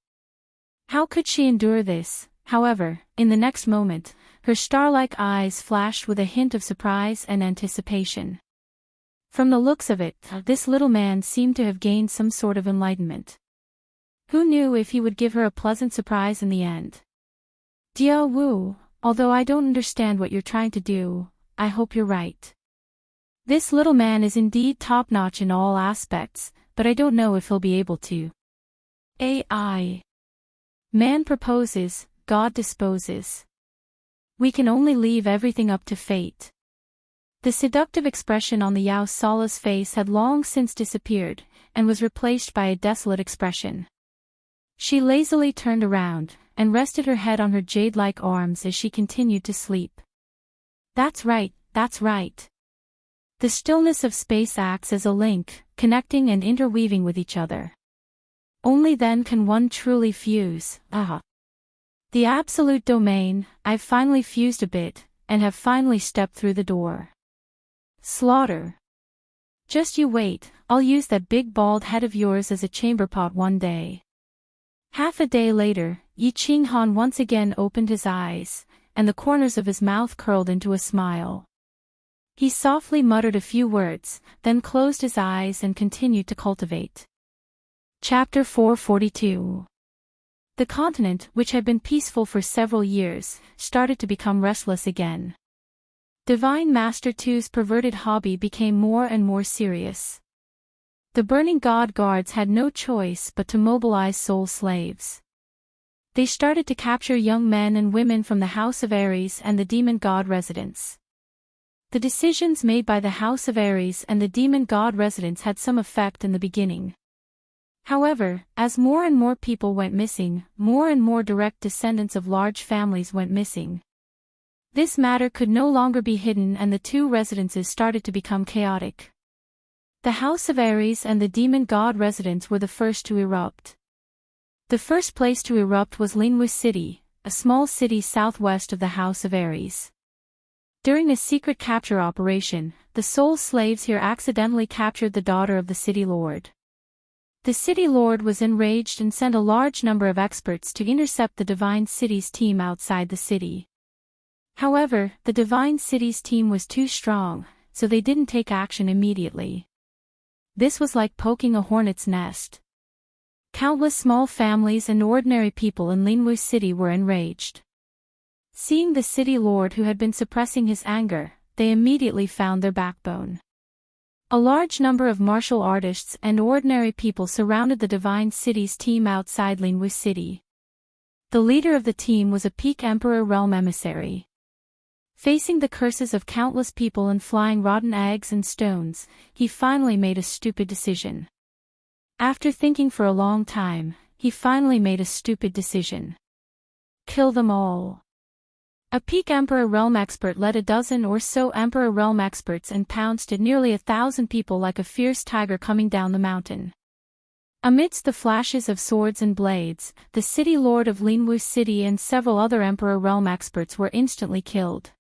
How could she endure this? However, in the next moment, her star-like eyes flashed with a hint of surprise and anticipation. From the looks of it, this little man seemed to have gained some sort of enlightenment. Who knew if he would give her a pleasant surprise in the end? Dia Wu, although I don't understand what you're trying to do, I hope you're right. This little man is indeed top-notch in all aspects, but I don't know if he'll be able to. AI. Man proposes, God disposes. We can only leave everything up to fate. The seductive expression on the Yao Sala's face had long since disappeared, and was replaced by a desolate expression. She lazily turned around, and rested her head on her jade-like arms as she continued to sleep. That's right, that's right. The stillness of space acts as a link, connecting and interweaving with each other. Only then can one truly fuse, The absolute domain, I've finally fused a bit, and have finally stepped through the door. Slaughter. Just you wait, I'll use that big bald head of yours as a chamber pot one day. Half a day later, Yi Qinghan once again opened his eyes, and the corners of his mouth curled into a smile. He softly muttered a few words, then closed his eyes and continued to cultivate. Chapter 442. The continent, which had been peaceful for several years, started to become restless again. Divine Master Tu's perverted hobby became more and more serious. The burning god guards had no choice but to mobilize soul slaves. They started to capture young men and women from the House of Ares and the demon god residents. The decisions made by the House of Ares and the demon god residents had some effect in the beginning. However, as more and more people went missing, more and more direct descendants of large families went missing. This matter could no longer be hidden and the two residences started to become chaotic. The House of Ares and the demon god residents were the first to erupt. The first place to erupt was Linwu City, a small city southwest of the House of Ares. During a secret capture operation, the soul slaves here accidentally captured the daughter of the city lord. The city lord was enraged and sent a large number of experts to intercept the Divine City's team outside the city. However, the Divine City's team was too strong, so they didn't take action immediately. This was like poking a hornet's nest. Countless small families and ordinary people in Linwu City were enraged. Seeing the city lord who had been suppressing his anger, they immediately found their backbone. A large number of martial artists and ordinary people surrounded the Divine City's team outside Linwu City. The leader of the team was a peak Emperor realm emissary. Facing the curses of countless people and flying rotten eggs and stones, he finally made a stupid decision. After thinking for a long time, he finally made a stupid decision. Kill them all. A peak Emperor realm expert led a dozen or so Emperor realm experts and pounced at nearly 1,000 people like a fierce tiger coming down the mountain. Amidst the flashes of swords and blades, the city lord of Linwu City and several other Emperor realm experts were instantly killed.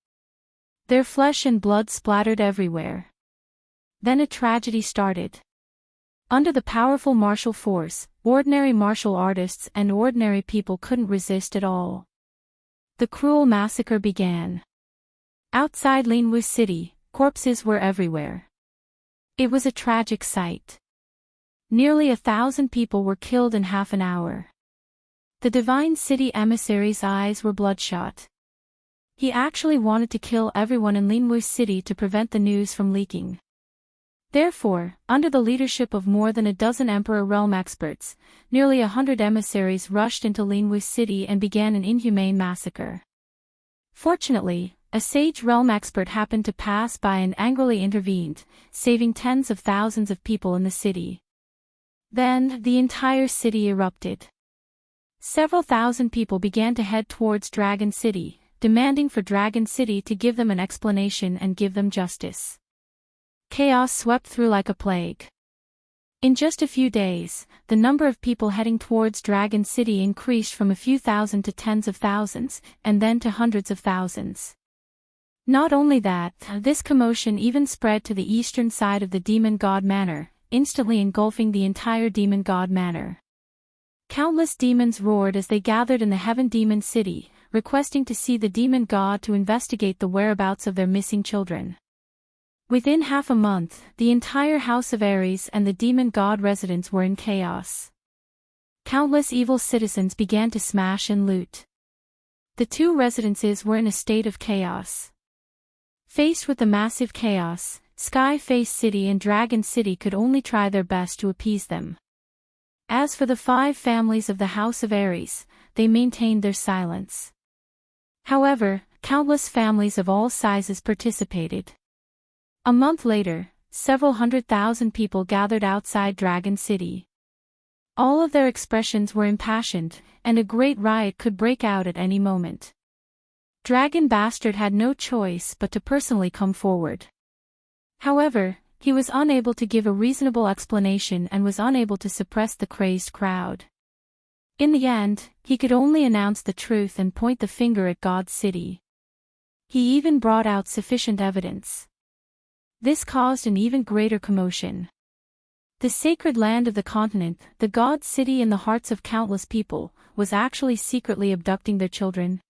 Their flesh and blood splattered everywhere. Then a tragedy started. Under the powerful martial force, ordinary martial artists and ordinary people couldn't resist at all. The cruel massacre began. Outside Linwu City, corpses were everywhere. It was a tragic sight. Nearly 1,000 people were killed in half an hour. The Divine City emissary's eyes were bloodshot. He actually wanted to kill everyone in Linwu City to prevent the news from leaking. Therefore, under the leadership of more than a dozen Emperor realm experts, nearly 100 emissaries rushed into Linwu City and began an inhumane massacre. Fortunately, a sage realm expert happened to pass by and angrily intervened, saving tens of thousands of people in the city. Then, the entire city erupted. Several thousand people began to head towards Dragon City, demanding for Dragon City to give them an explanation and give them justice. Chaos swept through like a plague. In just a few days, the number of people heading towards Dragon City increased from a few thousand to tens of thousands, and then to hundreds of thousands. Not only that, this commotion even spread to the eastern side of the Demon God Manor, instantly engulfing the entire Demon God Manor. Countless demons roared as they gathered in the Heaven Demon City, requesting to see the Demon God to investigate the whereabouts of their missing children. Within half a month, the entire House of Ares and the Demon God residents were in chaos. Countless evil citizens began to smash and loot. The two residences were in a state of chaos. Faced with the massive chaos, Sky Face City and Dragon City could only try their best to appease them. As for the 5 families of the House of Ares, they maintained their silence. However, countless families of all sizes participated. A month later, several 100,000 people gathered outside Dragon City. All of their expressions were impassioned, and a great riot could break out at any moment. Dragon Bastard had no choice but to personally come forward. However, he was unable to give a reasonable explanation and was unable to suppress the crazed crowd. In the end, he could only announce the truth and point the finger at God's city. He even brought out sufficient evidence. This caused an even greater commotion. The sacred land of the continent, the God City in the hearts of countless people, was actually secretly abducting their children.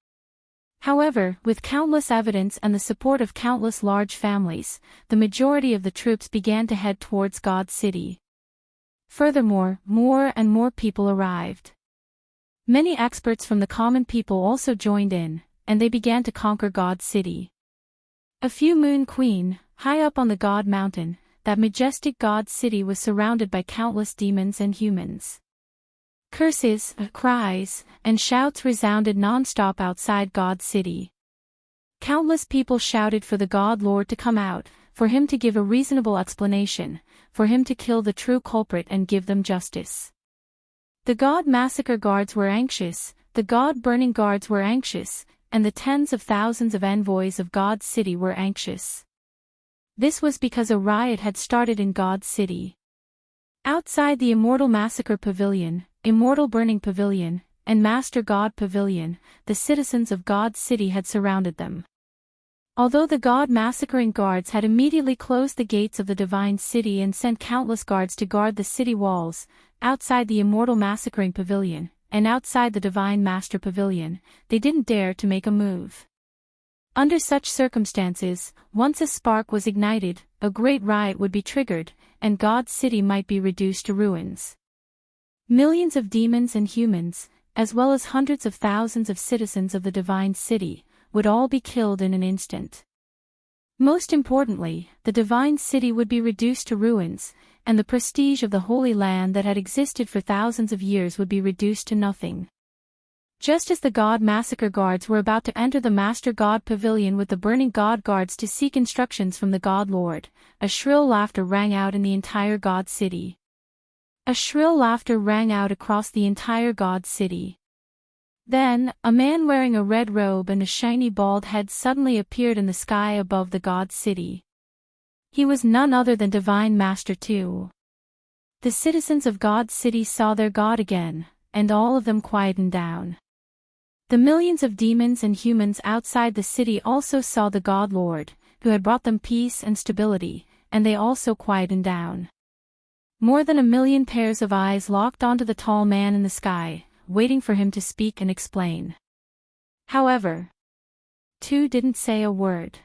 However, with countless evidence and the support of countless large families, the majority of the troops began to head towards God's city. Furthermore, more and more people arrived. Many experts from the common people also joined in, and they began to conquer God's city. A few Moon Queen, high up on the God Mountain, that majestic God city was surrounded by countless demons and humans. Curses, cries, and shouts resounded non-stop outside God's city. Countless people shouted for the God Lord to come out, for him to give a reasonable explanation, for him to kill the true culprit and give them justice. The God Massacre Guards were anxious, the God Burning Guards were anxious, and the tens of thousands of envoys of God's city were anxious. This was because a riot had started in God's city. Outside the Immortal Massacre Pavilion, Immortal Burning Pavilion, and Master God Pavilion, the citizens of God's city had surrounded them. Although the God Massacring Guards had immediately closed the gates of the Divine City and sent countless guards to guard the city walls, outside the Immortal Massacring Pavilion, and outside the Divine Master Pavilion, they didn't dare to make a move. Under such circumstances, once a spark was ignited, a great riot would be triggered, and God's city might be reduced to ruins. Millions of demons and humans, as well as hundreds of thousands of citizens of the Divine City, would all be killed in an instant. Most importantly, the Divine City would be reduced to ruins, and the prestige of the Holy Land that had existed for thousands of years would be reduced to nothing. Just as the God Massacre Guards were about to enter the Master God Pavilion with the Burning God Guards to seek instructions from the God Lord, a shrill laughter rang out in the entire God City. A shrill laughter rang out across the entire God City. Then, a man wearing a red robe and a shiny bald head suddenly appeared in the sky above the God City. He was none other than Divine Master II. The citizens of God's city saw their God again, and all of them quietened down. The millions of demons and humans outside the city also saw the God Lord, who had brought them peace and stability, and they also quietened down. More than 1,000,000 pairs of eyes locked onto the tall man in the sky, waiting for him to speak and explain. However, Tu didn't say a word.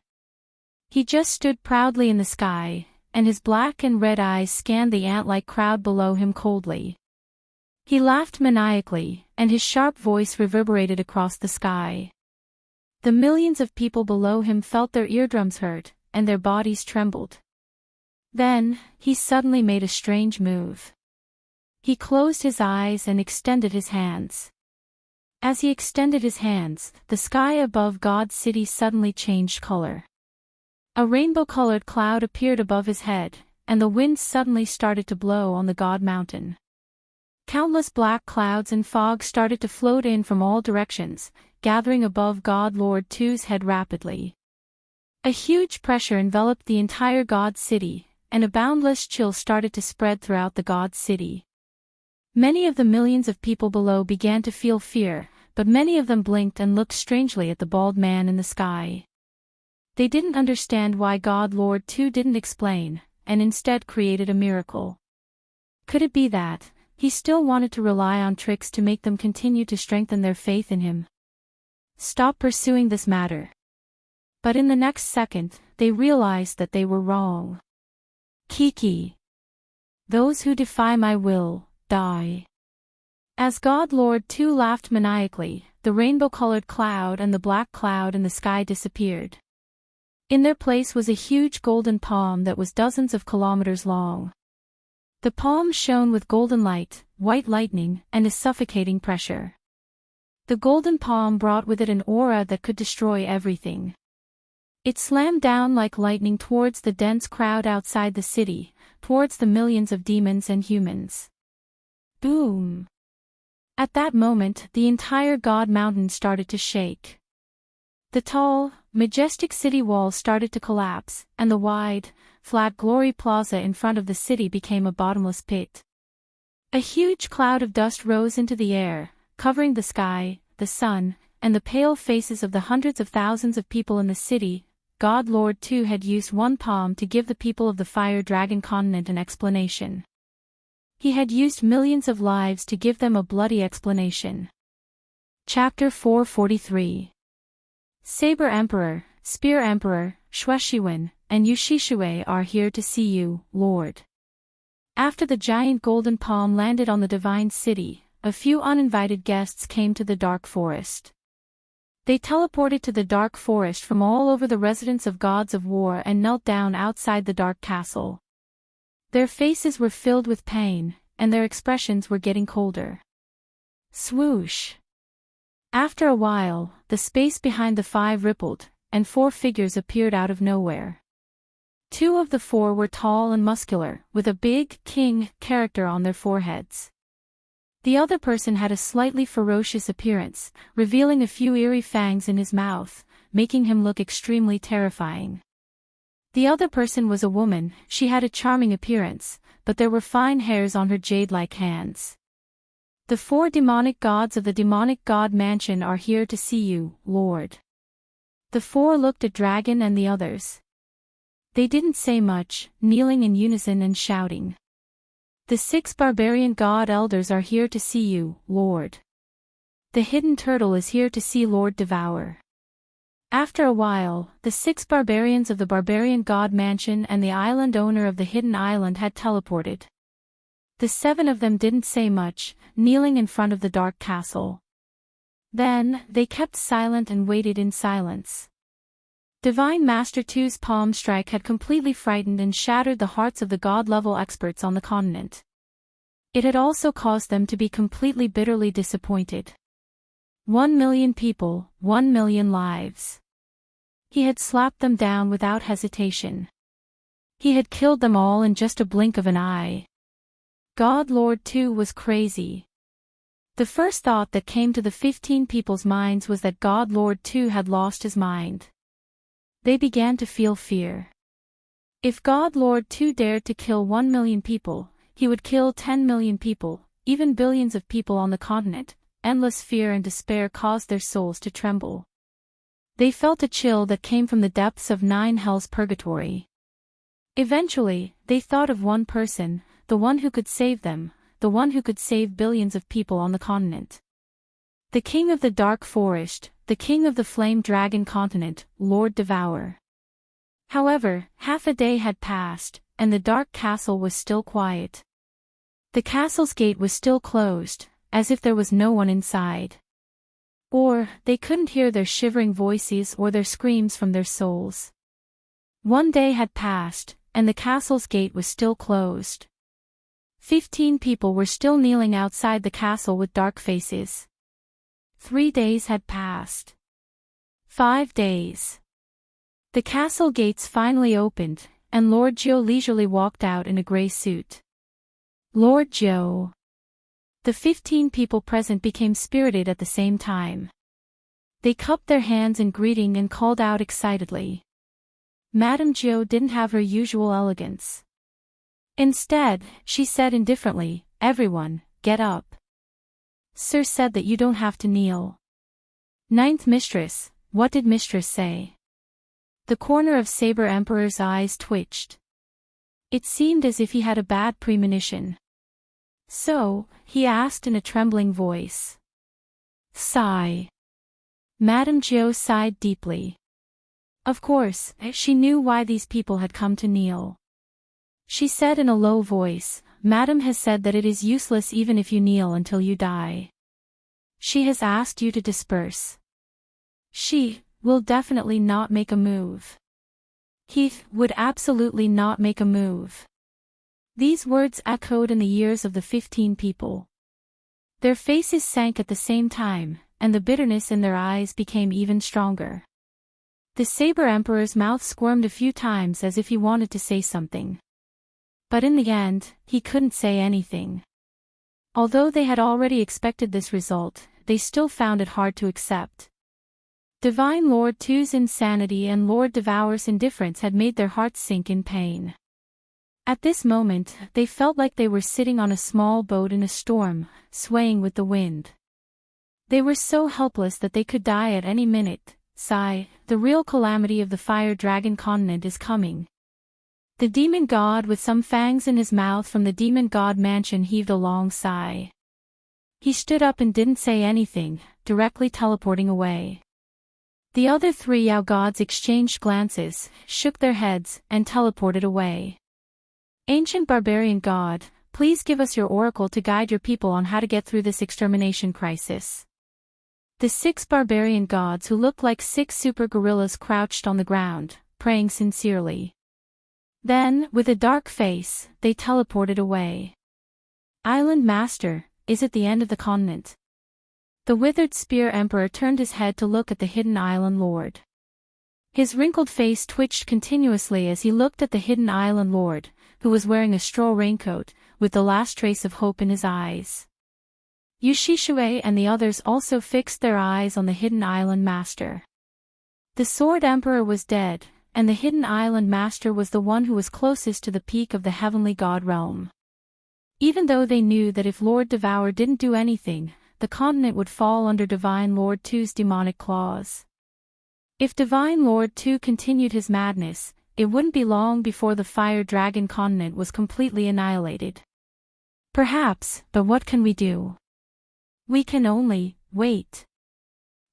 He just stood proudly in the sky, and his black and red eyes scanned the ant-like crowd below him coldly. He laughed maniacally, and his sharp voice reverberated across the sky. The millions of people below him felt their eardrums hurt, and their bodies trembled. Then, he suddenly made a strange move. He closed his eyes and extended his hands. As he extended his hands, the sky above God's city suddenly changed color. A rainbow-colored cloud appeared above his head, and the wind suddenly started to blow on the God Mountain. Countless black clouds and fog started to float in from all directions, gathering above God Lord II's head rapidly. A huge pressure enveloped the entire God City, and a boundless chill started to spread throughout the God City. Many of the millions of people below began to feel fear, but many of them blinked and looked strangely at the bald man in the sky. They didn't understand why God Lord II didn't explain, and instead created a miracle. Could it be that he still wanted to rely on tricks to make them continue to strengthen their faith in him? Stop pursuing this matter. But in the next second, they realized that they were wrong. Kiki. Those who defy my will, die. As God Lord II laughed maniacally, the rainbow-colored cloud and the black cloud in the sky disappeared. In their place was a huge golden palm that was dozens of kilometers long. The palm shone with golden light, white lightning, and a suffocating pressure. The golden palm brought with it an aura that could destroy everything. It slammed down like lightning towards the dense crowd outside the city, towards the millions of demons and humans. Boom! At that moment, the entire God Mountain started to shake. The tall, majestic city walls started to collapse, and the wide, flat Glory Plaza in front of the city became a bottomless pit. A huge cloud of dust rose into the air, covering the sky, the sun, and the pale faces of the hundreds of thousands of people in the city. God Lord II had used one palm to give the people of the Fire Dragon continent an explanation. He had used millions of lives to give them a bloody explanation. Chapter 443. Saber Emperor, Spear Emperor, Shueshiwen, and Yushishue are here to see you, Lord. After the giant golden palm landed on the divine city, a few uninvited guests came to the dark forest. They teleported to the dark forest from all over the residence of gods of war and knelt down outside the dark castle. Their faces were filled with pain, and their expressions were getting colder. Swoosh! After a while, the space behind the five rippled, and four figures appeared out of nowhere. Two of the four were tall and muscular, with a big king character on their foreheads. The other person had a slightly ferocious appearance, revealing a few eerie fangs in his mouth, making him look extremely terrifying. The other person was a woman. She had a charming appearance, but there were fine hairs on her jade-like hands. The four demonic gods of the demonic god mansion are here to see you, Lord. The four looked at Dragon and the others. They didn't say much, kneeling in unison and shouting. The six barbarian god elders are here to see you, Lord. The hidden turtle is here to see Lord Devour. After a while, the six barbarians of the barbarian god mansion and the island owner of the hidden island had teleported. The seven of them didn't say much, kneeling in front of the dark castle. Then, they kept silent and waited in silence. Divine Master Two's palm strike had completely frightened and shattered the hearts of the god-level experts on the continent. It had also caused them to be completely bitterly disappointed. 1,000,000 people, 1,000,000 lives. He had slapped them down without hesitation. He had killed them all in just a blink of an eye. God Lord 2 was crazy. The first thought that came to the 15 people's minds was that God Lord 2 had lost his mind. They began to feel fear. If God Lord 2 dared to kill 1,000,000 people, he would kill 10,000,000 people, even billions of people on the continent. Endless fear and despair caused their souls to tremble. They felt a chill that came from the depths of 9 hell's purgatory. Eventually, they thought of one person, the one who could save them, the one who could save billions of people on the continent. The king of the dark forest, the king of the flame dragon continent, Lord Devour. However, half a day had passed, and the dark castle was still quiet. The castle's gate was still closed, as if there was no one inside. Or, they couldn't hear their shivering voices or their screams from their souls. One day had passed, and the castle's gate was still closed. 15 people were still kneeling outside the castle with dark faces. 3 days had passed. 5 days. The castle gates finally opened, and Lord Joe leisurely walked out in a gray suit. Lord Joe. The 15 people present became spirited at the same time. They cupped their hands in greeting and called out excitedly. Madame Joe didn't have her usual elegance. Instead, she said indifferently, "Everyone, get up. Sir said that you don't have to kneel." Ninth Mistress, what did Mistress say? The corner of Saber Emperor's eyes twitched. It seemed as if he had a bad premonition. So, he asked in a trembling voice. Sigh. Madame Joe sighed deeply. Of course, she knew why these people had come to kneel. She said in a low voice, "Madame has said that it is useless even if you kneel until you die. She has asked you to disperse. She will definitely not make a move. He would absolutely not make a move." These words echoed in the ears of the 15 people. Their faces sank at the same time, and the bitterness in their eyes became even stronger. The Saber Emperor's mouth squirmed a few times as if he wanted to say something. But in the end, he couldn't say anything. Although they had already expected this result, they still found it hard to accept. Divine Lord Two's insanity and Lord Devour's indifference had made their hearts sink in pain. At this moment, they felt like they were sitting on a small boat in a storm, swaying with the wind. They were so helpless that they could die at any minute. Sigh, the real calamity of the fire dragon continent is coming. The demon god with some fangs in his mouth from the demon god mansion heaved a long sigh. He stood up and didn't say anything, directly teleporting away. The other 3 Yao gods exchanged glances, shook their heads, and teleported away. Ancient barbarian god, please give us your oracle to guide your people on how to get through this extermination crisis. The 6 barbarian gods who looked like 6 super gorillas crouched on the ground, praying sincerely. Then, with a dark face, they teleported away. Island Master, is it the end of the continent? The withered spear emperor turned his head to look at the hidden island lord. His wrinkled face twitched continuously as he looked at the hidden island lord, who was wearing a straw raincoat, with the last trace of hope in his eyes. Yu Shishui and the others also fixed their eyes on the hidden island master. The sword emperor was dead, and the hidden island master was the one who was closest to the peak of the heavenly god realm. Even though they knew that if Lord Devour didn't do anything, the continent would fall under Divine Lord 2's demonic claws. If Divine Lord 2 continued his madness, it wouldn't be long before the Fire Dragon continent was completely annihilated. Perhaps, but what can we do? We can only wait.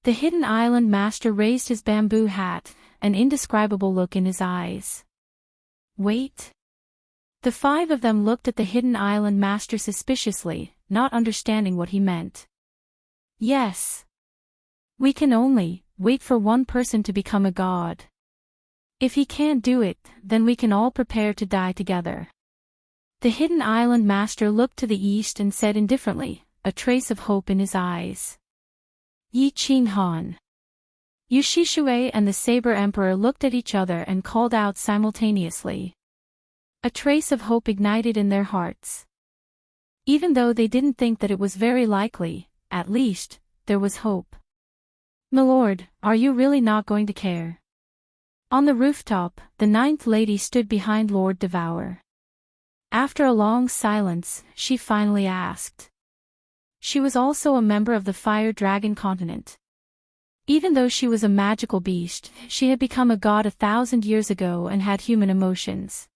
The hidden island master raised his bamboo hat, an indescribable look in his eyes. Wait? The 5 of them looked at the hidden island master suspiciously, not understanding what he meant. Yes. We can only wait for one person to become a god. If he can't do it, then we can all prepare to die together. The hidden island master looked to the east and said indifferently, a trace of hope in his eyes. Yi Qin Han. Yu Shishui and the Saber Emperor looked at each other and called out simultaneously. A trace of hope ignited in their hearts. Even though they didn't think that it was very likely, at least, there was hope. "Milord, are you really not going to care?" On the rooftop, the 9th lady stood behind Lord Devour. After a long silence, she finally asked. She was also a member of the Fire Dragon continent. Even though she was a magical beast, she had become a god 1,000 years ago and had human emotions.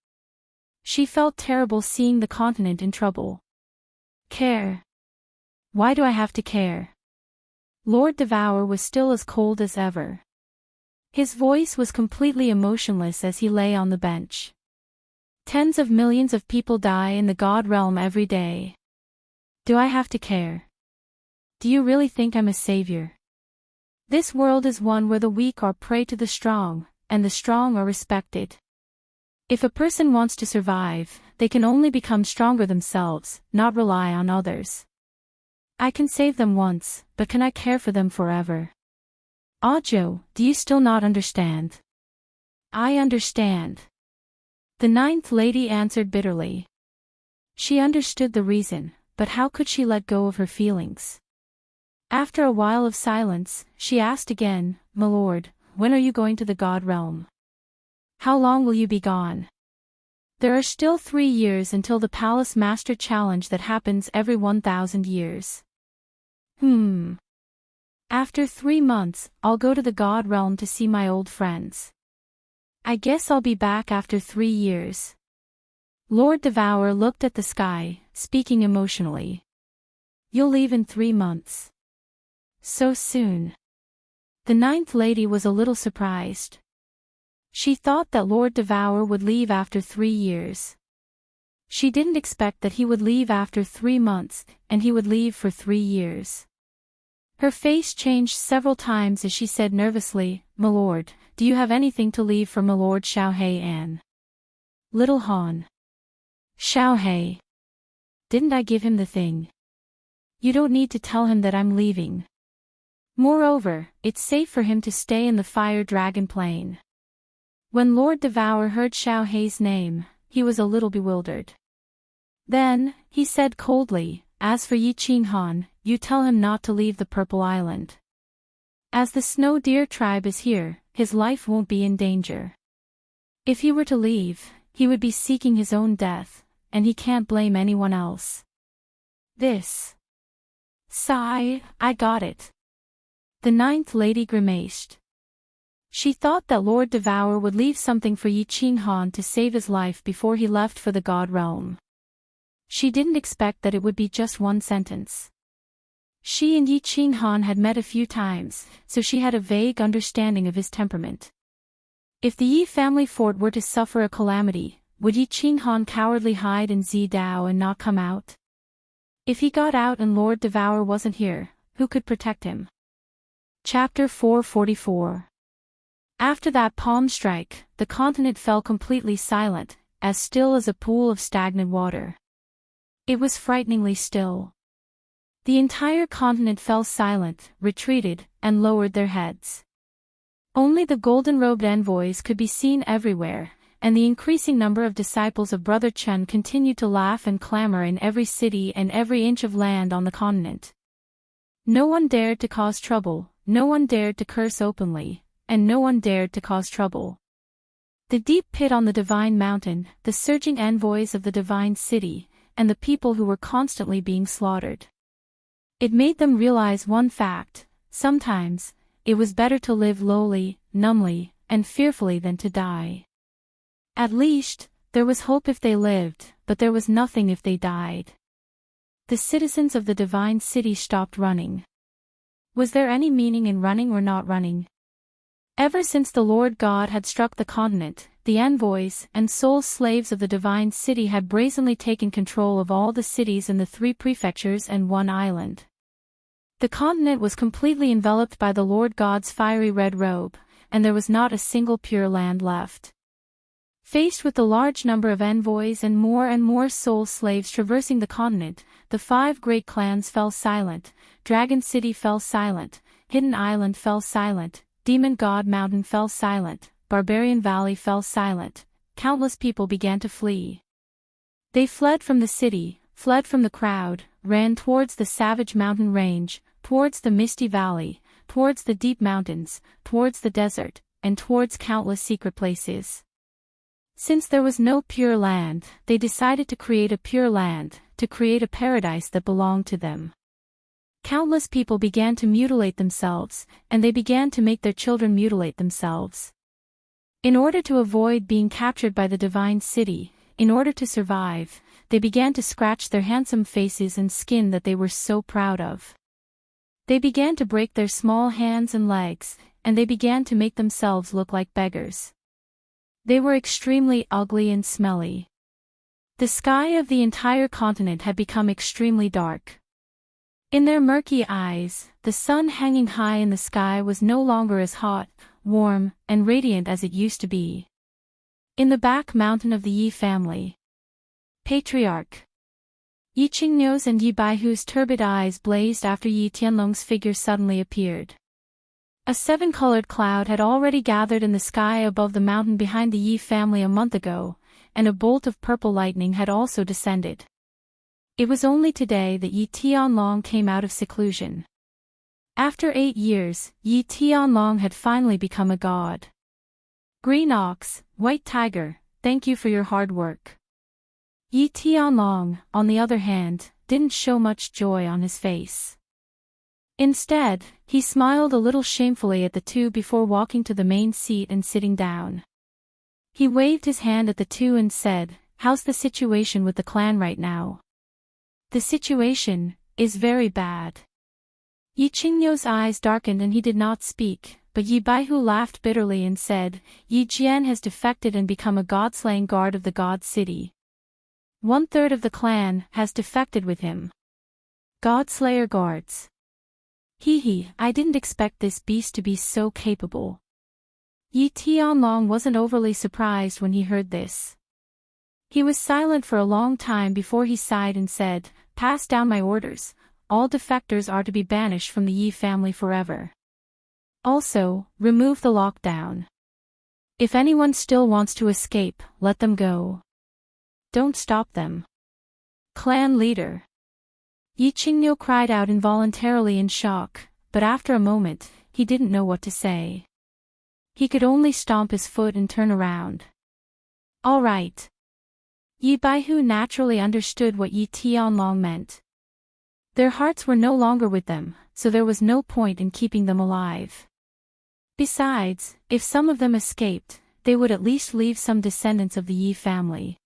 She felt terrible seeing the continent in trouble. Care? Why do I have to care? Lord Devour was still as cold as ever. His voice was completely emotionless as he lay on the bench. Tens of millions of people die in the god realm every day. Do I have to care? Do you really think I'm a savior? This world is one where the weak are prey to the strong, and the strong are respected. If a person wants to survive, they can only become stronger themselves, not rely on others. I can save them once, but can I care for them forever? Ajo, do you still not understand? I understand. The 9th lady answered bitterly. She understood the reason, but how could she let go of her feelings? After a while of silence, she asked again, "Milord, when are you going to the god realm? How long will you be gone?" There are still 3 years until the Palace Master Challenge that happens every 1,000 years. After 3 months, I'll go to the god realm to see my old friends. I guess I'll be back after 3 years. Lord Devour looked at the sky, speaking emotionally. You'll leave in 3 months. So soon. The 9th lady was a little surprised. She thought that Lord Devour would leave after 3 years. She didn't expect that he would leave after 3 months, and he would leave for 3 years. Her face changed several times as she said nervously, "Milord, do you have anything to leave for Milord Xiaohei An?" Little Han. Xiaohei. Didn't I give him the thing? You don't need to tell him that I'm leaving. Moreover, it's safe for him to stay in the Fire Dragon Plane. When Lord Devour heard Xiaohei's name, he was a little bewildered. Then, he said coldly, "As for Yi Qin Han, you tell him not to leave the Purple Island. As the Snow Deer tribe is here, his life won't be in danger. If he were to leave, he would be seeking his own death, and he can't blame anyone else." This. Sigh, I got it. The 9th lady grimaced. She thought that Lord Devour would leave something for Yi Qin Han to save his life before he left for the god realm. She didn't expect that it would be just one sentence. She and Yi Qinghan had met a few times, so she had a vague understanding of his temperament. If the Yi family fort were to suffer a calamity, would Yi Qinghan cowardly hide in Zidao and not come out? If he got out and Lord Devour wasn't here, who could protect him? Chapter 444. After that palm strike, the continent fell completely silent, as still as a pool of stagnant water. It was frighteningly still. The entire continent fell silent, retreated, and lowered their heads. Only the golden-robed envoys could be seen everywhere, and the increasing number of disciples of Brother Chen continued to laugh and clamor in every city and every inch of land on the continent. No one dared to cause trouble, no one dared to curse openly, and no one dared to cause trouble. The deep pit on the divine mountain, the surging envoys of the divine city, and the people who were constantly being slaughtered. It made them realize one fact: sometimes, it was better to live lowly, numbly, and fearfully than to die. At least, there was hope if they lived, but there was nothing if they died. The citizens of the divine city stopped running. Was there any meaning in running or not running? Ever since the Lord God had struck the continent, the envoys and soul slaves of the divine city had brazenly taken control of all the cities in the 3 prefectures and 1 island. The continent was completely enveloped by the Lord God's fiery red robe, and there was not a single pure land left. Faced with the large number of envoys and more soul slaves traversing the continent, the 5 great clans fell silent, Dragon City fell silent, Hidden Island fell silent, Demon God Mountain fell silent, Barbarian Valley fell silent. Countless people began to flee. They fled from the city, fled from the crowd, ran towards the savage mountain range, towards the misty valley, towards the deep mountains, towards the desert, and towards countless secret places. Since there was no pure land, they decided to create a pure land, to create a paradise that belonged to them. Countless people began to mutilate themselves, and they began to make their children mutilate themselves. In order to avoid being captured by the divine city, in order to survive, they began to scratch their handsome faces and skin that they were so proud of. They began to break their small hands and legs, and they began to make themselves look like beggars. They were extremely ugly and smelly. The sky of the entire continent had become extremely dark. In their murky eyes, the sun hanging high in the sky was no longer as hot, warm, and radiant as it used to be. In the back mountain of the Yi family, Patriarch Yi Qingniu's and Yi Baihu's turbid eyes blazed after Yi Tianlong's figure suddenly appeared. A 7-colored cloud had already gathered in the sky above the mountain behind the Yi family a month ago, and a bolt of purple lightning had also descended. It was only today that Yi Tianlong came out of seclusion. After 8 years, Yi Tianlong had finally become a god. Green ox, white tiger, thank you for your hard work. Yi Tianlong, on the other hand, didn't show much joy on his face. Instead, he smiled a little shamefully at the 2 before walking to the main seat and sitting down. He waved his hand at the 2 and said, "How's the situation with the clan right now?" "The situation is very bad." Yi Qingniu's eyes darkened and he did not speak, but Yi Baihu laughed bitterly and said, "Yi Jian has defected and become a god-slaying guard of the god city. 1/3 of the clan has defected with him. God-slayer guards. Hee, I didn't expect this beast to be so capable." Yi Tianlong wasn't overly surprised when he heard this. He was silent for a long time before he sighed and said, "Pass down my orders. All defectors are to be banished from the Yi family forever. Also, remove the lockdown. If anyone still wants to escape, let them go. Don't stop them." Clan leader Yi Qingniu cried out involuntarily in shock, but after a moment, he didn't know what to say. He could only stomp his foot and turn around. "All right." Yi Baihu naturally understood what Yi Tianlong meant. Their hearts were no longer with them, so there was no point in keeping them alive. Besides, if some of them escaped, they would at least leave some descendants of the Yi family.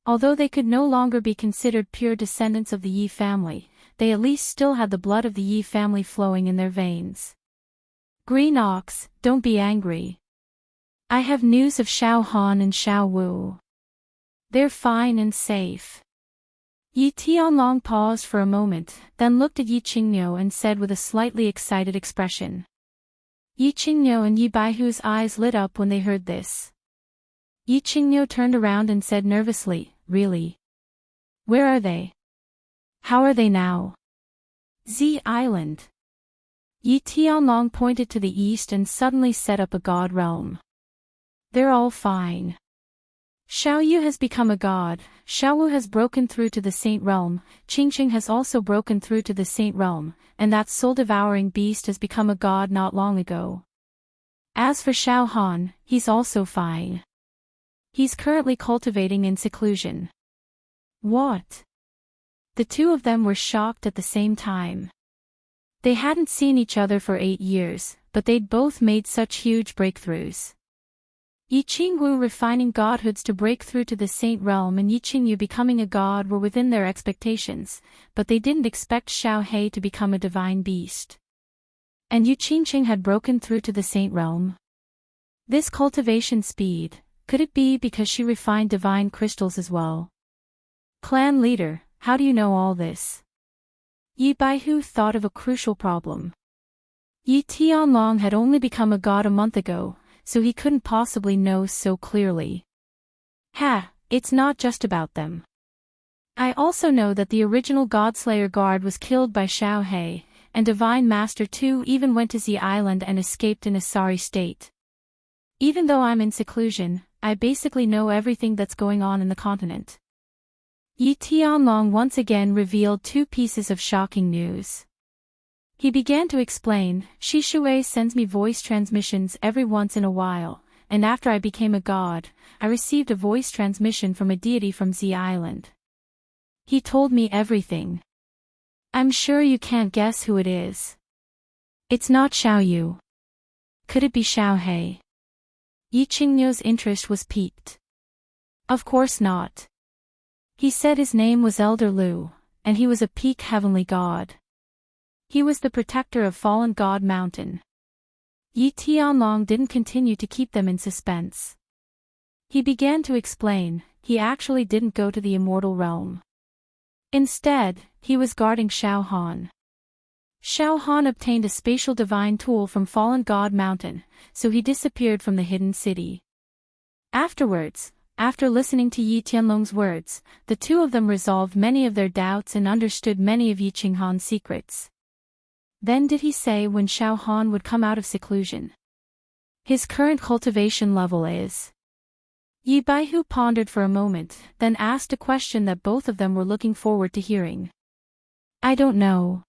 Although they could no longer be considered pure descendants of the Yi family, they at least still had the blood of the Yi family flowing in their veins. Green Ox, don't be angry. I have news of Xiao Han and Xiao Wu. They're fine and safe. Yi Tianlong paused for a moment, then looked at Yi Qingniu and said with a slightly excited expression. Yi Qingniu and Yi Baihu's eyes lit up when they heard this. Yi Qingniu turned around and said nervously, really? Where are they? How are they now? Z Island. Yi Tianlong pointed to the east and suddenly set up a god realm. They're all fine. Xiao Yu has become a god, Xiao Wu has broken through to the saint realm, Qingqing has also broken through to the saint realm, and that soul-devouring beast has become a god not long ago. As for Xiao Han, he's also fine. He's currently cultivating in seclusion. What? The two of them were shocked at the same time. They hadn't seen each other for 8 years, but they'd both made such huge breakthroughs. Yi Qingwu refining godhoods to break through to the saint realm and Yi Qingyu becoming a god were within their expectations, but they didn't expect Xiao He to become a divine beast. And Yu Qingqing had broken through to the saint realm. This cultivation speed, could it be because she refined divine crystals as well? Clan leader, how do you know all this? Yi Baihu thought of a crucial problem. Yi Tianlong had only become a god a month ago, so he couldn't possibly know so clearly. It's not just about them. I also know that the original Godslayer guard was killed by Xiao He, and Divine Master Tu even went to Z Island and escaped in a sorry state. Even though I'm in seclusion, I basically know everything that's going on in the continent. Yi Tianlong once again revealed 2 pieces of shocking news. He began to explain, Shi Shui sends me voice transmissions every once in a while, and after I became a god, I received a voice transmission from a deity from Z Island. He told me everything. I'm sure you can't guess who it is. It's not Xiao Yu. Could it be Xiao He? Yi Qingniu's interest was piqued. Of course not. He said his name was Elder Lu, and he was a peak heavenly god. He was the protector of fallen God Mountain. Yi Tianlong didn't continue to keep them in suspense. He began to explain, he actually didn't go to the immortal realm. Instead, he was guarding Xiao Han. Xiao Han obtained a spatial divine tool from fallen God Mountain, so he disappeared from the hidden city. Afterwards, after listening to Yi Tianlong's words, the two of them resolved many of their doubts and understood many of Yi Qinghan's secrets. Then did he say when Xiao Han would come out of seclusion? His current cultivation level is. Yi Baihu pondered for a moment, then asked a question that both of them were looking forward to hearing. I don't know.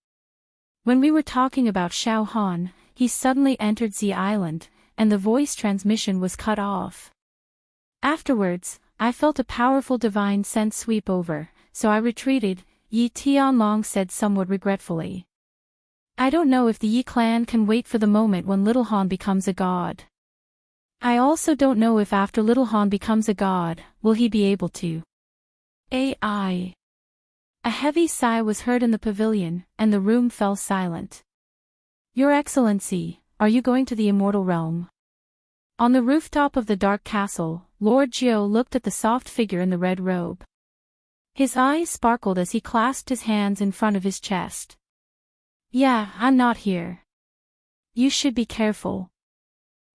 When we were talking about Xiao Han, he suddenly entered Z Island, and the voice transmission was cut off. Afterwards, I felt a powerful divine sense sweep over, so I retreated, Yi Tianlong said somewhat regretfully. I don't know if the Yi clan can wait for the moment when Little Han becomes a god. I also don't know if after Little Han becomes a god, will he be able to. A heavy sigh was heard in the pavilion, and the room fell silent. Your Excellency, are you going to the immortal realm? On the rooftop of the dark castle, Lord Jiu looked at the soft figure in the red robe. His eyes sparkled as he clasped his hands in front of his chest. Yeah, I'm not here. You should be careful.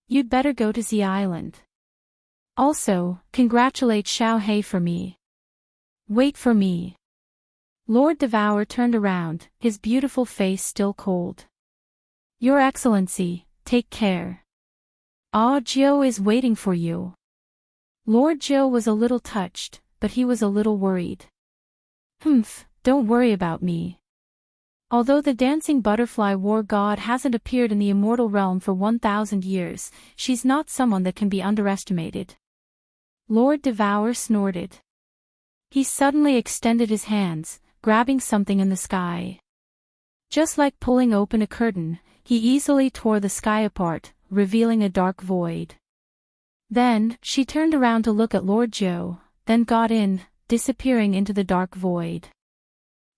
You'd better go to Z Island. Also, congratulate Xiao He for me. Wait for me. Lord Devour turned around, his beautiful face still cold. Your Excellency, take care. Jiu is waiting for you. Lord Jiu was a little touched, but he was a little worried. Don't worry about me. Although the dancing butterfly war god hasn't appeared in the immortal realm for 1,000 years, she's not someone that can be underestimated. Lord Devour snorted. He suddenly extended his hands, grabbing something in the sky. Just like pulling open a curtain, he easily tore the sky apart, revealing a dark void. Then, she turned around to look at Lord Jiu, then got in, disappearing into the dark void.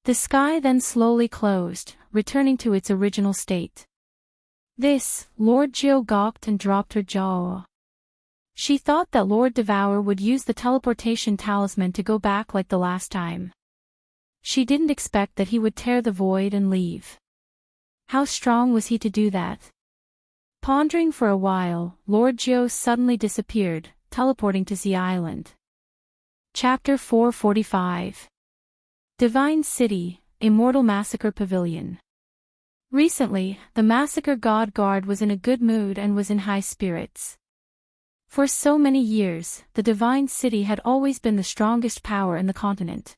The sky then slowly closed, returning to its original state. This, Lord Jiu gawked and dropped her jaw. She thought that Lord Devour would use the teleportation talisman to go back like the last time. She didn't expect that he would tear the void and leave. How strong was he to do that? Pondering for a while, Lord Jiu suddenly disappeared, teleporting to Z Island. Chapter 445. Divine City, Immortal Massacre Pavilion. Recently, the Massacre God Guard was in a good mood and was in high spirits. For so many years, the Divine City had always been the strongest power in the continent.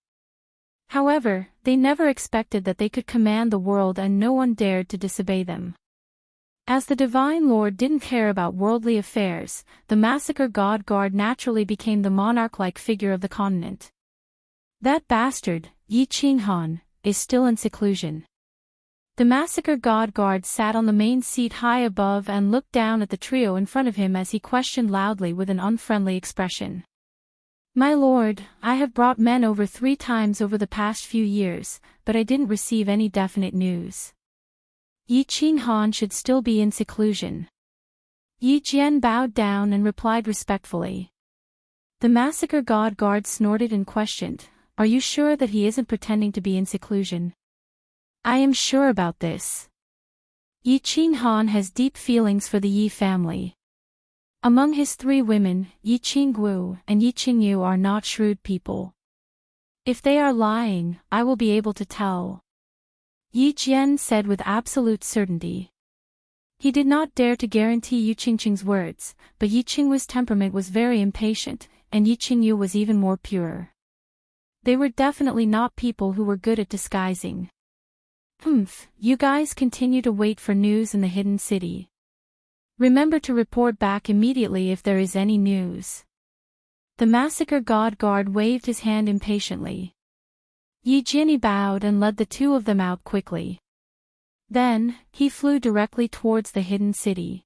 However, they never expected that they could command the world and no one dared to disobey them. As the Divine Lord didn't care about worldly affairs, the Massacre God Guard naturally became the monarch-like figure of the continent. That bastard, Yi Qinghan, is still in seclusion. The Massacre God Guard sat on the main seat high above and looked down at the trio in front of him as he questioned loudly with an unfriendly expression. My lord, I have brought men over 3 times over the past few years, but I didn't receive any definite news. Yi Qinghan should still be in seclusion. Yi Jian bowed down and replied respectfully. The Massacre God Guard snorted and questioned, Are you sure that he isn't pretending to be in seclusion? I am sure about this. Yi Qinghan has deep feelings for the Yi family. Among his 3 women, Yi Qinggu and Yi Qingyu are not shrewd people. If they are lying, I will be able to tell. Yi Jian said with absolute certainty. He did not dare to guarantee Yi Qingqing's words, but Yi Qingwu's temperament was very impatient, and Yi Qingyu was even more pure. They were definitely not people who were good at disguising. You guys continue to wait for news in the hidden city. Remember to report back immediately if there is any news. The Massacre God Guard waved his hand impatiently. Yi Jian bowed and led the 2 of them out quickly. Then, he flew directly towards the hidden city.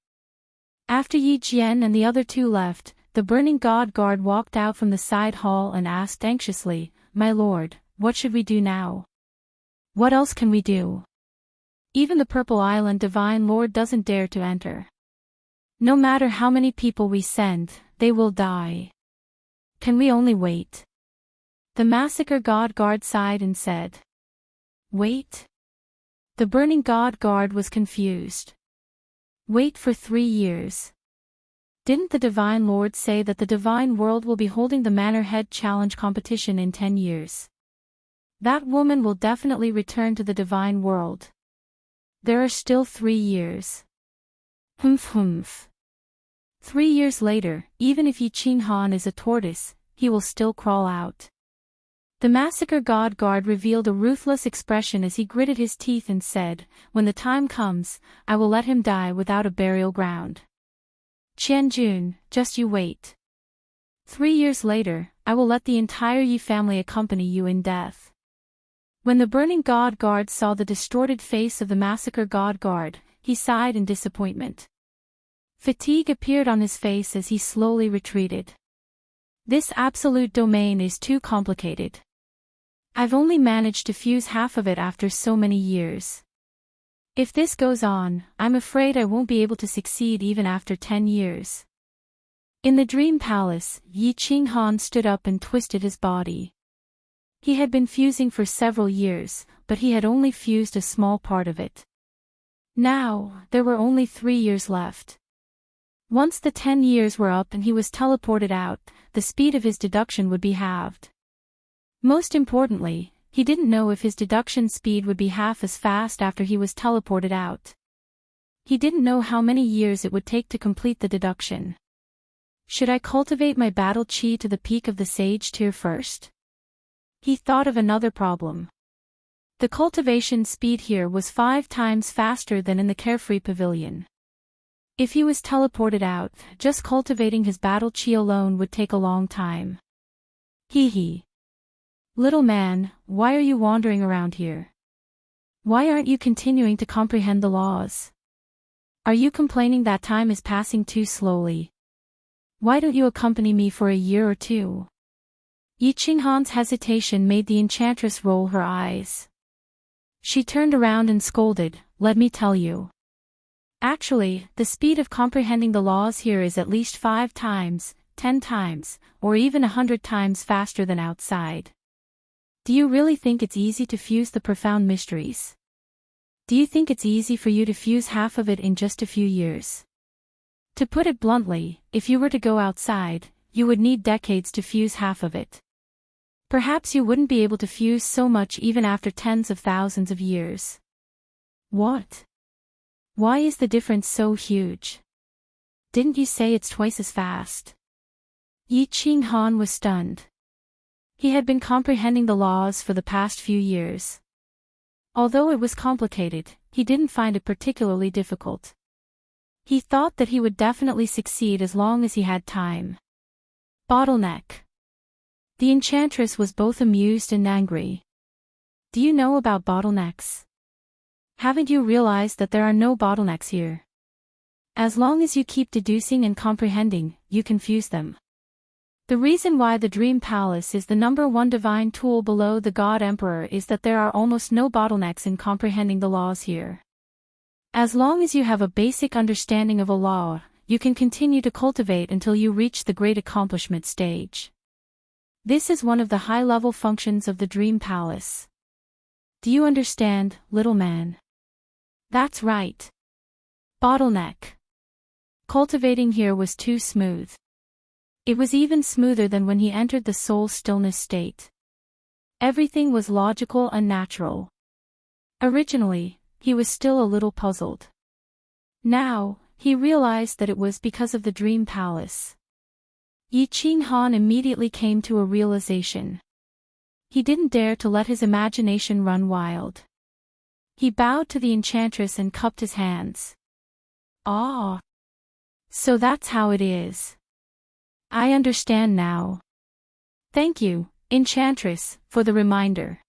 After Yi Jian and the other 2 left, the burning God Guard walked out from the side hall and asked anxiously, My lord, what should we do now? What else can we do? Even the Purple Island Divine Lord doesn't dare to enter. No matter how many people we send, they will die. Can we only wait? The Massacre God Guard sighed and said. Wait? The burning God Guard was confused. Wait for 3 years. Didn't the Divine Lord say that the Divine World will be holding the Manor Head Challenge competition in 10 years? That woman will definitely return to the Divine World. There are still 3 years. 3 years later, even if Yi Qinghan is a tortoise, he will still crawl out. The Massacre God Guard revealed a ruthless expression as he gritted his teeth and said, When the time comes, I will let him die without a burial ground. Qianjun, just you wait. 3 years later, I will let the entire Yi family accompany you in death. When the burning God Guard saw the distorted face of the Massacre God Guard, he sighed in disappointment. Fatigue appeared on his face as he slowly retreated. This absolute domain is too complicated. I've only managed to fuse half of it after so many years. If this goes on, I'm afraid I won't be able to succeed even after 10 years. In the Dream Palace, Yi Qinghan stood up and twisted his body. He had been fusing for several years, but he had only fused a small part of it. Now, there were only 3 years left. Once the 10 years were up and he was teleported out, the speed of his deduction would be halved. Most importantly, he didn't know if his deduction speed would be half as fast after he was teleported out. He didn't know how many years it would take to complete the deduction. Should I cultivate my battle chi to the peak of the Sage tier first? He thought of another problem. The cultivation speed here was 5 times faster than in the Carefree Pavilion. If he was teleported out, just cultivating his battle chi alone would take a long time. Hee. Little man, why are you wandering around here? Why aren't you continuing to comprehend the laws? Are you complaining that time is passing too slowly? Why don't you accompany me for a year or 2? Yi Qinghan's hesitation made the enchantress roll her eyes. She turned around and scolded, "Let me tell you. Actually, the speed of comprehending the laws here is at least 5 times, 10 times, or even 100 times faster than outside. Do you really think it's easy to fuse the profound mysteries? Do you think it's easy for you to fuse half of it in just a few years? To put it bluntly, if you were to go outside, you would need decades to fuse half of it. Perhaps you wouldn't be able to fuse so much even after tens of thousands of years." "What? Why is the difference so huge? Didn't you say it's twice as fast?" Yi Qinghan was stunned. He had been comprehending the laws for the past few years. Although it was complicated, he didn't find it particularly difficult. He thought that he would definitely succeed as long as he had time. Bottleneck. The enchantress was both amused and angry. "Do you know about bottlenecks? Haven't you realized that there are no bottlenecks here? As long as you keep deducing and comprehending, you can fuse them. The reason why the Dream Palace is the #1 divine tool below the God Emperor is that there are almost no bottlenecks in comprehending the laws here. As long as you have a basic understanding of a law, you can continue to cultivate until you reach the great accomplishment stage. This is one of the high-level functions of the Dream Palace. Do you understand, little man?" "That's right. Bottleneck. Cultivating here was too smooth. It was even smoother than when he entered the soul stillness state. Everything was logical and natural. Originally, he was still a little puzzled. Now, he realized that it was because of the Dream Palace. Yi Qinghan immediately came to a realization. He didn't dare to let his imagination run wild. He bowed to the enchantress and cupped his hands. "Ah. So that's how it is. I understand now. Thank you, enchantress, for the reminder."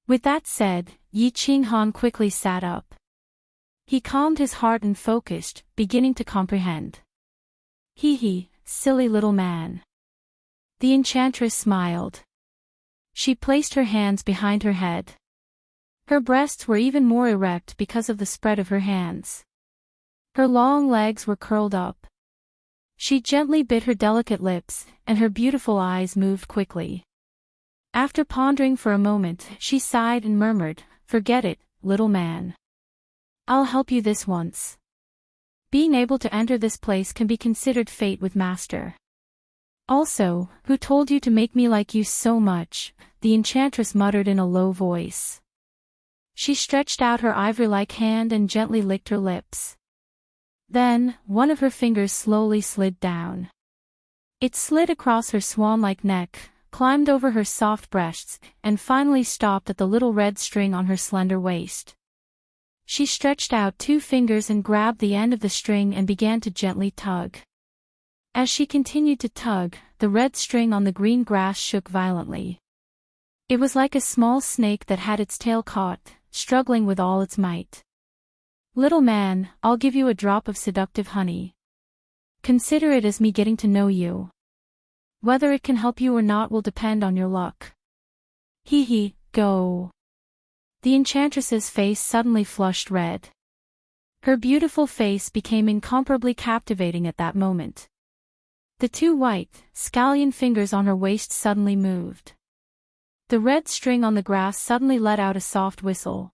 With that said, Yi Qinghan quickly sat up. He calmed his heart and focused, beginning to comprehend. "Hee, silly little man." The enchantress smiled. She placed her hands behind her head. Her breasts were even more erect because of the spread of her hands. Her long legs were curled up. She gently bit her delicate lips, and her beautiful eyes moved quickly. After pondering for a moment, she sighed and murmured, "Forget it, little man. I'll help you this once. Being able to enter this place can be considered fate with Master. Also, who told you to make me like you so much?" the enchantress muttered in a low voice. She stretched out her ivory-like hand and gently licked her lips. Then, one of her fingers slowly slid down. It slid across her swan-like neck, climbed over her soft breasts, and finally stopped at the little red string on her slender waist. She stretched out 2 fingers and grabbed the end of the string and began to gently tug. As she continued to tug, the red string on the green grass shook violently. It was like a small snake that had its tail caught, struggling with all its might. "Little man, I'll give you a drop of seductive honey. Consider it as me getting to know you. Whether it can help you or not will depend on your luck." "Hee, go." The enchantress's face suddenly flushed red. Her beautiful face became incomparably captivating at that moment. The 2 white, scallion fingers on her waist suddenly moved. The red string on the grass suddenly let out a soft whistle.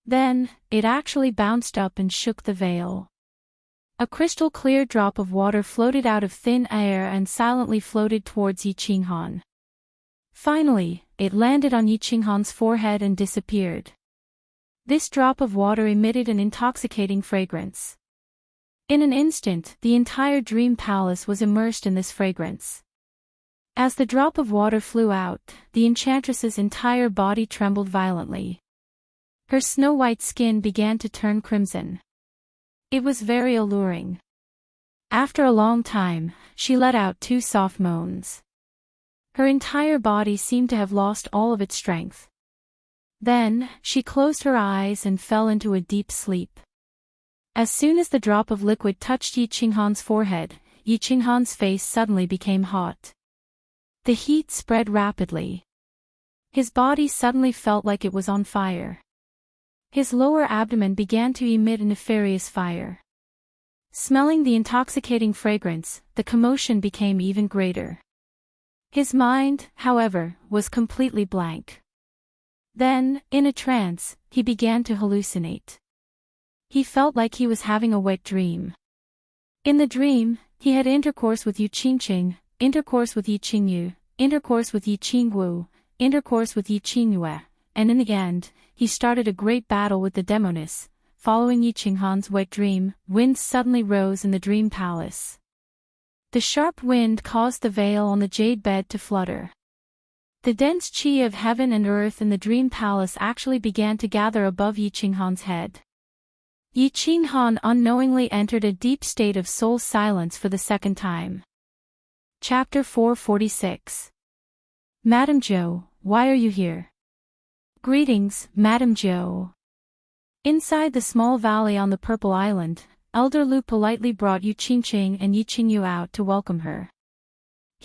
Then, it actually bounced up and shook the veil. A crystal-clear drop of water floated out of thin air and silently floated towards Yi Qinghan. Finally, it landed on Yi Qinghan's forehead and disappeared. This drop of water emitted an intoxicating fragrance. In an instant, the entire Dream Palace was immersed in this fragrance. As the drop of water flew out, the enchantress's entire body trembled violently. Her snow-white skin began to turn crimson. It was very alluring. After a long time, she let out 2 soft moans. Her entire body seemed to have lost all of its strength. Then, she closed her eyes and fell into a deep sleep. As soon as the drop of liquid touched Yi Qinghan's forehead, Yi Qinghan's face suddenly became hot. The heat spread rapidly. His body suddenly felt like it was on fire. His lower abdomen began to emit a nefarious fire. Smelling the intoxicating fragrance, the commotion became even greater. His mind, however, was completely blank. Then, in a trance, he began to hallucinate. He felt like he was having a wet dream. In the dream, he had intercourse with Yu Qingqing, intercourse with Yi Qingyu, intercourse with Yi Qingwu, intercourse with Yi Qingyue, and in the end, he started a great battle with the demoness. Following Yi Qinghan's wet dream, wind suddenly rose in the dream palace. The sharp wind caused the veil on the jade bed to flutter. The dense qi of heaven and earth in the dream palace actually began to gather above Yi Qinghan's head. Yi Qinghan unknowingly entered a deep state of soul silence for the second time. Chapter 446. Madame Zhou, why are you here? Greetings, Madame Zhou. Inside the small valley on the Purple Island, Elder Lu politely brought Yu Qingqing and Yi Qingyu out to welcome her.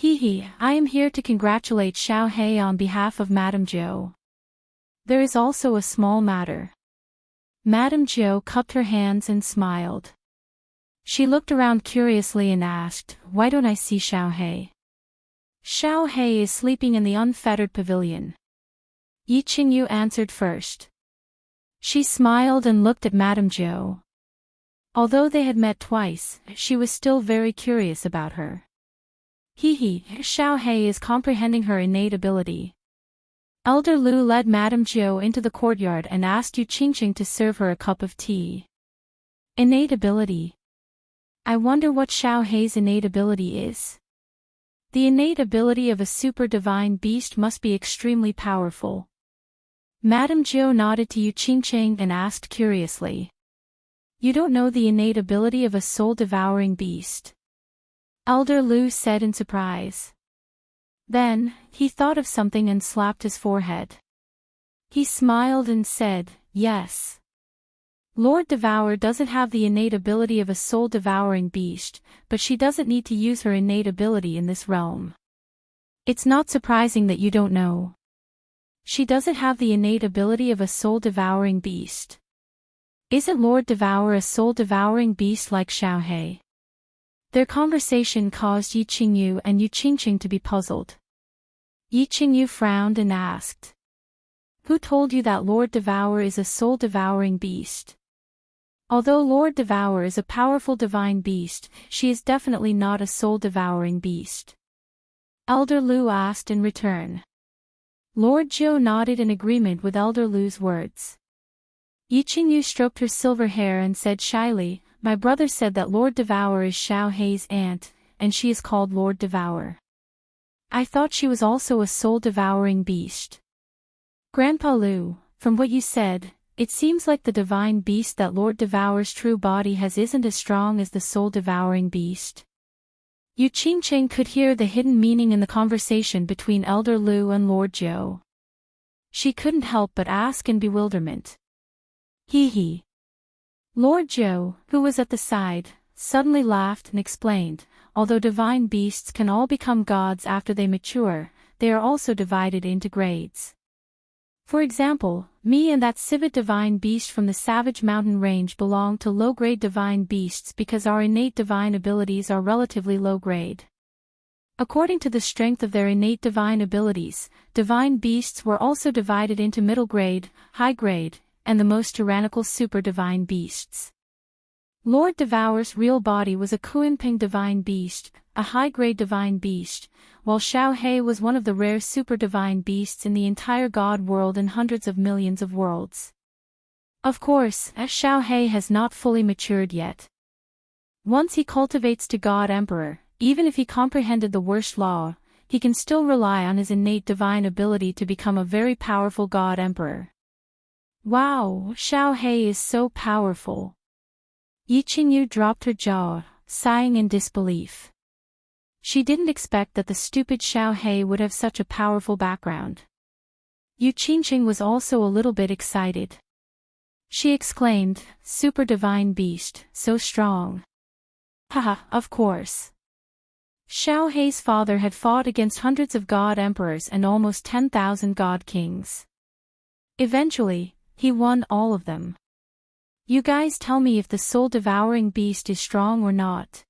I am here to congratulate Xiao He on behalf of Madame Zhou. There is also a small matter. Madame Zhou cupped her hands and smiled. She looked around curiously and asked, why don't I see Xiao He? Xiao He is sleeping in the unfettered pavilion. Yi Qingyu answered first. She smiled and looked at Madame Zhou. Although they had met twice, she was still very curious about her. Xiao He is comprehending her innate ability. Elder Lu led Madame Zhou into the courtyard and asked Yu Qingqing to serve her a cup of tea. Innate ability. I wonder what Xiao He's innate ability is. The innate ability of a super divine beast must be extremely powerful. Madame Zhou nodded to Yu Qingqing and asked curiously. You don't know the innate ability of a soul-devouring beast? Elder Lu said in surprise. Then, he thought of something and slapped his forehead. He smiled and said, yes. Lord Devour doesn't have the innate ability of a soul-devouring beast, but she doesn't need to use her innate ability in this realm. It's not surprising that you don't know. She doesn't have the innate ability of a soul-devouring beast. Isn't Lord Devour a soul-devouring beast like Xiao He? Their conversation caused Yi Qingyu and Yu Qingqing to be puzzled. Yi Qingyu frowned and asked. Who told you that Lord Devour is a soul-devouring beast? Although Lord Devour is a powerful divine beast, she is definitely not a soul-devouring beast. Elder Lu asked in return. Lord Zhou nodded in agreement with Elder Lu's words. Yi Qingyu stroked her silver hair and said shyly, my brother said that Lord Devour is Xiao He's aunt, and she is called Lord Devour. I thought she was also a soul-devouring beast. Grandpa Lu, from what you said, it seems like the divine beast that Lord Devour's true body has isn't as strong as the soul-devouring beast. Yu Qingqing could hear the hidden meaning in the conversation between Elder Lu and Lord Zhou. She couldn't help but ask in bewilderment. Lord Zhou, who was at the side, suddenly laughed and explained, although divine beasts can all become gods after they mature, they are also divided into grades. For example, me and that civet divine beast from the Savage Mountain Range belong to low-grade divine beasts because our innate divine abilities are relatively low-grade. According to the strength of their innate divine abilities, divine beasts were also divided into middle-grade, high-grade, and the most tyrannical super-divine beasts. Lord Devour's real body was a Kuanping divine beast, a high-grade divine beast, while Xiao He was one of the rare super-divine beasts in the entire god world and hundreds of millions of worlds. Of course, Xiao He has not fully matured yet. Once he cultivates to God Emperor, even if he comprehended the worst law, he can still rely on his innate divine ability to become a very powerful God Emperor. Wow, Xiao He is so powerful. Yi Qingyu dropped her jaw, sighing in disbelief. She didn't expect that the stupid Xiao He would have such a powerful background. Yu Qingqing was also a little bit excited. She exclaimed, super divine beast, so strong. Haha, of course. Xiao He's father had fought against hundreds of god emperors and almost 10,000 god kings. Eventually, he won all of them. You guys tell me if the soul-devouring beast is strong or not.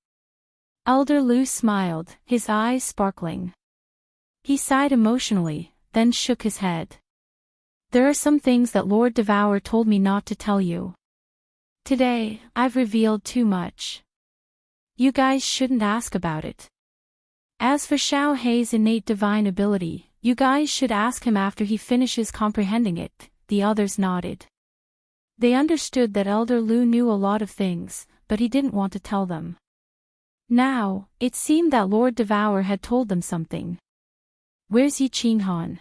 Elder Lu smiled, his eyes sparkling. He sighed emotionally, then shook his head. There are some things that Lord Devour told me not to tell you. Today, I've revealed too much. You guys shouldn't ask about it. As for Xiao Hei's innate divine ability, you guys should ask him after he finishes comprehending it. The others nodded. They understood that Elder Lu knew a lot of things, but he didn't want to tell them. Now, it seemed that Lord Devour had told them something. Where's Yi Qinghan?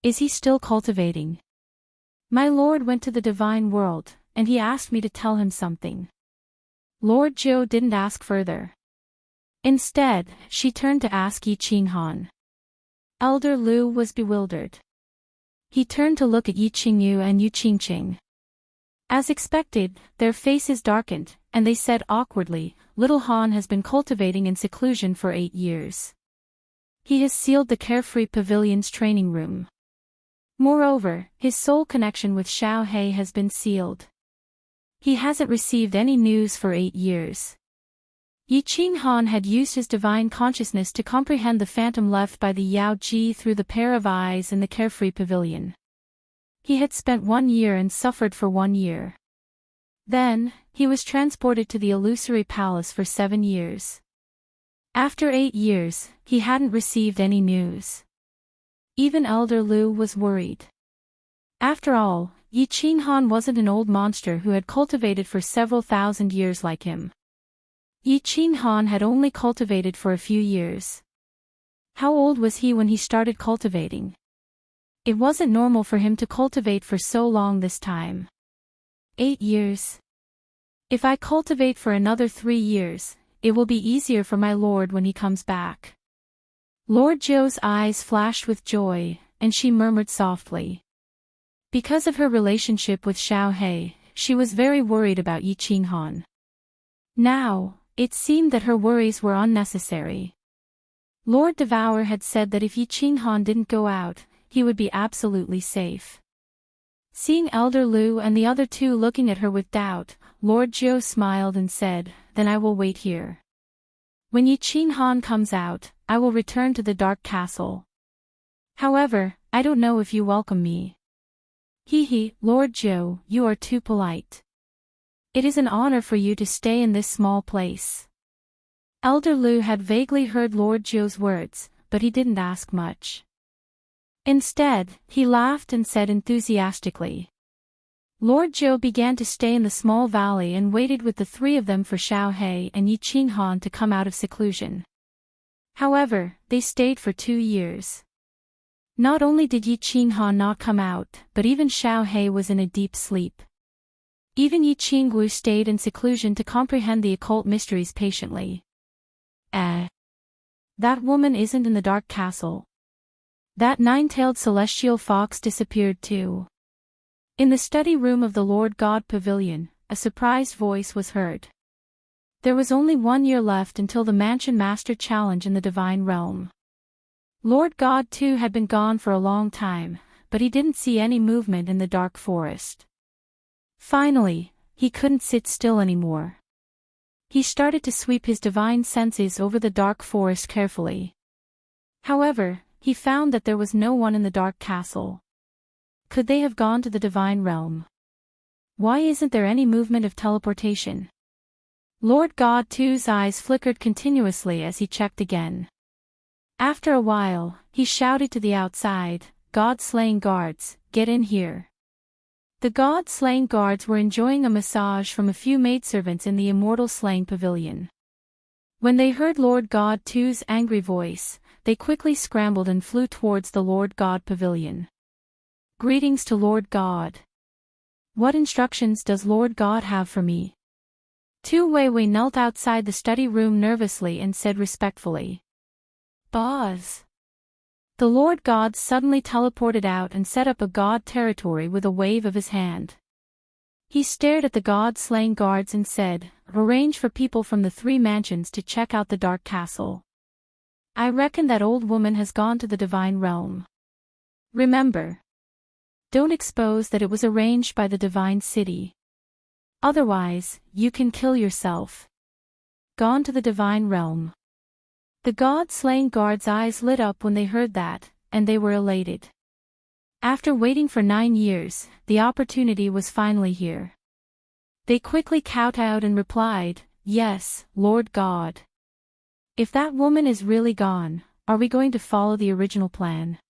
Is he still cultivating? My lord went to the divine world, and he asked me to tell him something. Lord Zhou didn't ask further. Instead, she turned to ask Yi Qinghan. Elder Lu was bewildered. He turned to look at Yi Qingyu and Yu Qingqing. As expected, their faces darkened, and they said awkwardly, Little Han has been cultivating in seclusion for 8 years. He has sealed the Carefree Pavilion's training room. Moreover, his soul connection with Xiao Hei has been sealed. He hasn't received any news for 8 years. Yi Qinghan had used his divine consciousness to comprehend the phantom left by the Yao Ji through the pair of eyes in the Carefree Pavilion. He had spent 1 year and suffered for 1 year. Then, he was transported to the illusory palace for 7 years. After 8 years, he hadn't received any news. Even Elder Lu was worried. After all, Yi Qinghan wasn't an old monster who had cultivated for several thousand years like him. Yi Qinghan had only cultivated for a few years. How old was he when he started cultivating? It wasn't normal for him to cultivate for so long this time. 8 years. If I cultivate for another 3 years, it will be easier for my lord when he comes back. Lord Zhou's eyes flashed with joy, and she murmured softly. Because of her relationship with Xiao Hei, she was very worried about Yi Qinghan. Now, it seemed that her worries were unnecessary. Lord Devour had said that if Yi Qinghan didn't go out, he would be absolutely safe. Seeing Elder Lu and the other two looking at her with doubt, Lord Zhou smiled and said, Then I will wait here. When Yi Qinghan comes out, I will return to the Dark Castle. However, I don't know if you welcome me. Hee, Lord Zhou, you are too polite. It is an honor for you to stay in this small place. Elder Lu had vaguely heard Lord Zhou's words, but he didn't ask much. Instead, he laughed and said enthusiastically. Lord Zhou began to stay in the small valley and waited with the 3 of them for Xiao Hei and Yi Qinghan to come out of seclusion. However, they stayed for 2 years. Not only did Yi Qinghan not come out, but even Xiao Hei was in a deep sleep. Even Yi Qingwu stayed in seclusion to comprehend the occult mysteries patiently. That woman isn't in the Dark Castle. That 9-tailed celestial fox disappeared too. In the study room of the Lord God Pavilion, a surprised voice was heard. There was only 1 year left until the Mansion Master Challenge in the Divine Realm. Lord God too had been gone for a long time, but he didn't see any movement in the dark forest. Finally, he couldn't sit still anymore. He started to sweep his divine senses over the dark forest carefully. However, he found that there was no one in the Dark Castle. Could they have gone to the Divine Realm? Why isn't there any movement of teleportation? Lord God too's eyes flickered continuously as he checked again. After a while, he shouted to the outside, God-slaying guards, get in here. The God-slaying guards were enjoying a massage from a few maidservants in the Immortal Slaying Pavilion. When they heard Lord God too's angry voice, they quickly scrambled and flew towards the Lord God Pavilion. Greetings to Lord God. What instructions does Lord God have for me? Tu Weiwei knelt outside the study room nervously and said respectfully. Boss. The Lord God suddenly teleported out and set up a god territory with a wave of his hand. He stared at the god-slaying guards and said, Arrange for people from the 3 mansions to check out the Dark Castle. I reckon that old woman has gone to the Divine Realm. Remember. Don't expose that it was arranged by the divine city. Otherwise, you can kill yourself. Gone to the divine realm. The god-slaying guards' eyes lit up when they heard that, and they were elated. After waiting for 9 years, the opportunity was finally here. They quickly kowtowed and replied, "Yes, Lord God. If that woman is really gone, are we going to follow the original plan?"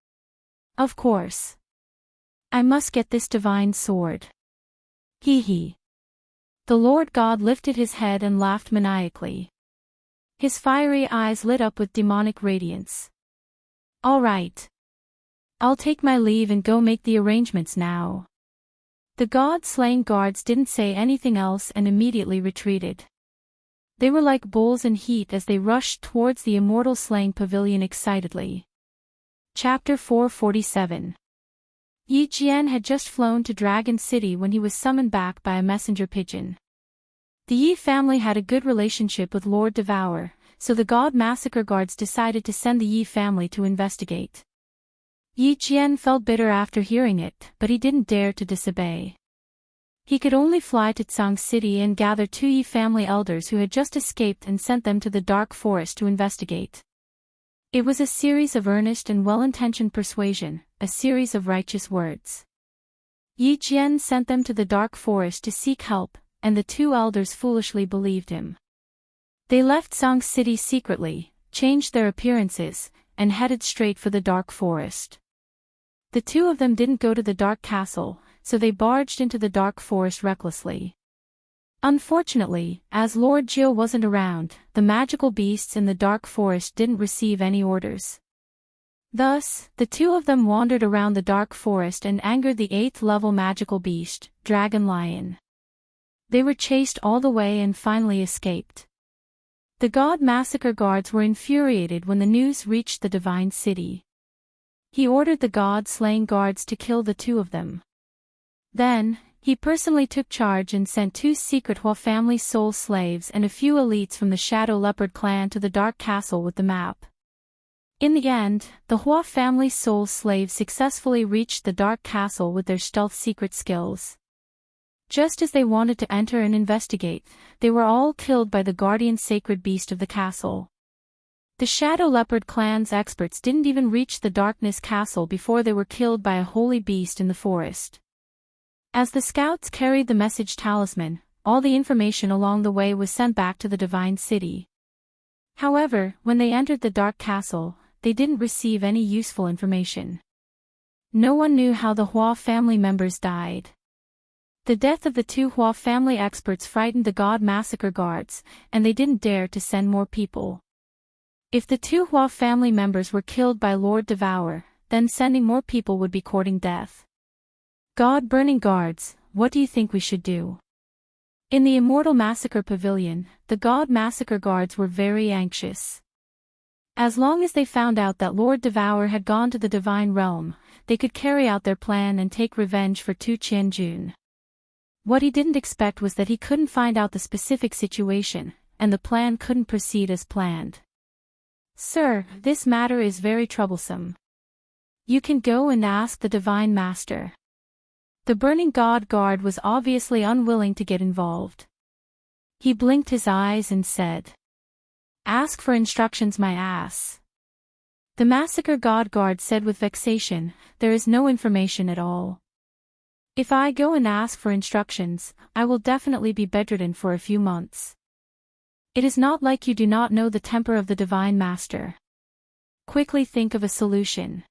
"Of course. I must get this divine sword." Hee hee. The Lord God lifted his head and laughed maniacally. His fiery eyes lit up with demonic radiance. "All right. I'll take my leave and go make the arrangements now." The god-slaying guards didn't say anything else and immediately retreated. They were like bulls in heat as they rushed towards the immortal slaying pavilion excitedly. Chapter 447. Yi Jian had just flown to Dragon City when he was summoned back by a messenger pigeon. The Yi family had a good relationship with Lord Devour, so the God Massacre Guards decided to send the Yi family to investigate. Yi Jian felt bitter after hearing it, but he didn't dare to disobey. He could only fly to Tsang City and gather 2 Yi family elders who had just escaped and sent them to the dark forest to investigate. It was a series of earnest and well-intentioned persuasion, a series of righteous words. Yi Jian sent them to the dark forest to seek help, and the 2 elders foolishly believed him. They left Tsang City secretly, changed their appearances, and headed straight for the dark forest. The 2 of them didn't go to the dark castle, so they barged into the dark forest recklessly. Unfortunately, as Lord Jiu wasn't around, the magical beasts in the dark forest didn't receive any orders. Thus, the 2 of them wandered around the dark forest and angered the 8th-level magical beast, Dragon Lion. They were chased all the way and finally escaped. The God Massacre Guards were infuriated when the news reached the Divine City. He ordered the God-slaying guards to kill the 2 of them. Then, he personally took charge and sent 2 secret Hua family soul slaves and a few elites from the Shadow Leopard clan to the Dark Castle with the map. In the end, the Hua family soul slaves successfully reached the Dark Castle with their stealth secret skills. Just as they wanted to enter and investigate, they were all killed by the guardian sacred beast of the castle. The Shadow Leopard clan's experts didn't even reach the Darkness Castle before they were killed by a holy beast in the forest. As the scouts carried the message talisman, all the information along the way was sent back to the Divine City. However, when they entered the Dark Castle, they didn't receive any useful information. No one knew how the Hua family members died. The death of the 2 Hua family experts frightened the God Massacre Guards, and they didn't dare to send more people. If the 2 Hua family members were killed by Lord Devour, then sending more people would be courting death. God Burning Guards, what do you think we should do? In the Immortal Massacre Pavilion, the God Massacre Guards were very anxious. As long as they found out that Lord Devour had gone to the Divine Realm, they could carry out their plan and take revenge for Tu Qianjun. What he didn't expect was that he couldn't find out the specific situation, and the plan couldn't proceed as planned. "Sir, this matter is very troublesome. You can go and ask the Divine Master." The Burning God Guard was obviously unwilling to get involved. He blinked his eyes and said, "Ask for instructions, my ass." The Massacre God Guard said with vexation, "There is no information at all. If I go and ask for instructions, I will definitely be bedridden for a few months. It is not like you do not know the temper of the Divine Master. Quickly think of a solution."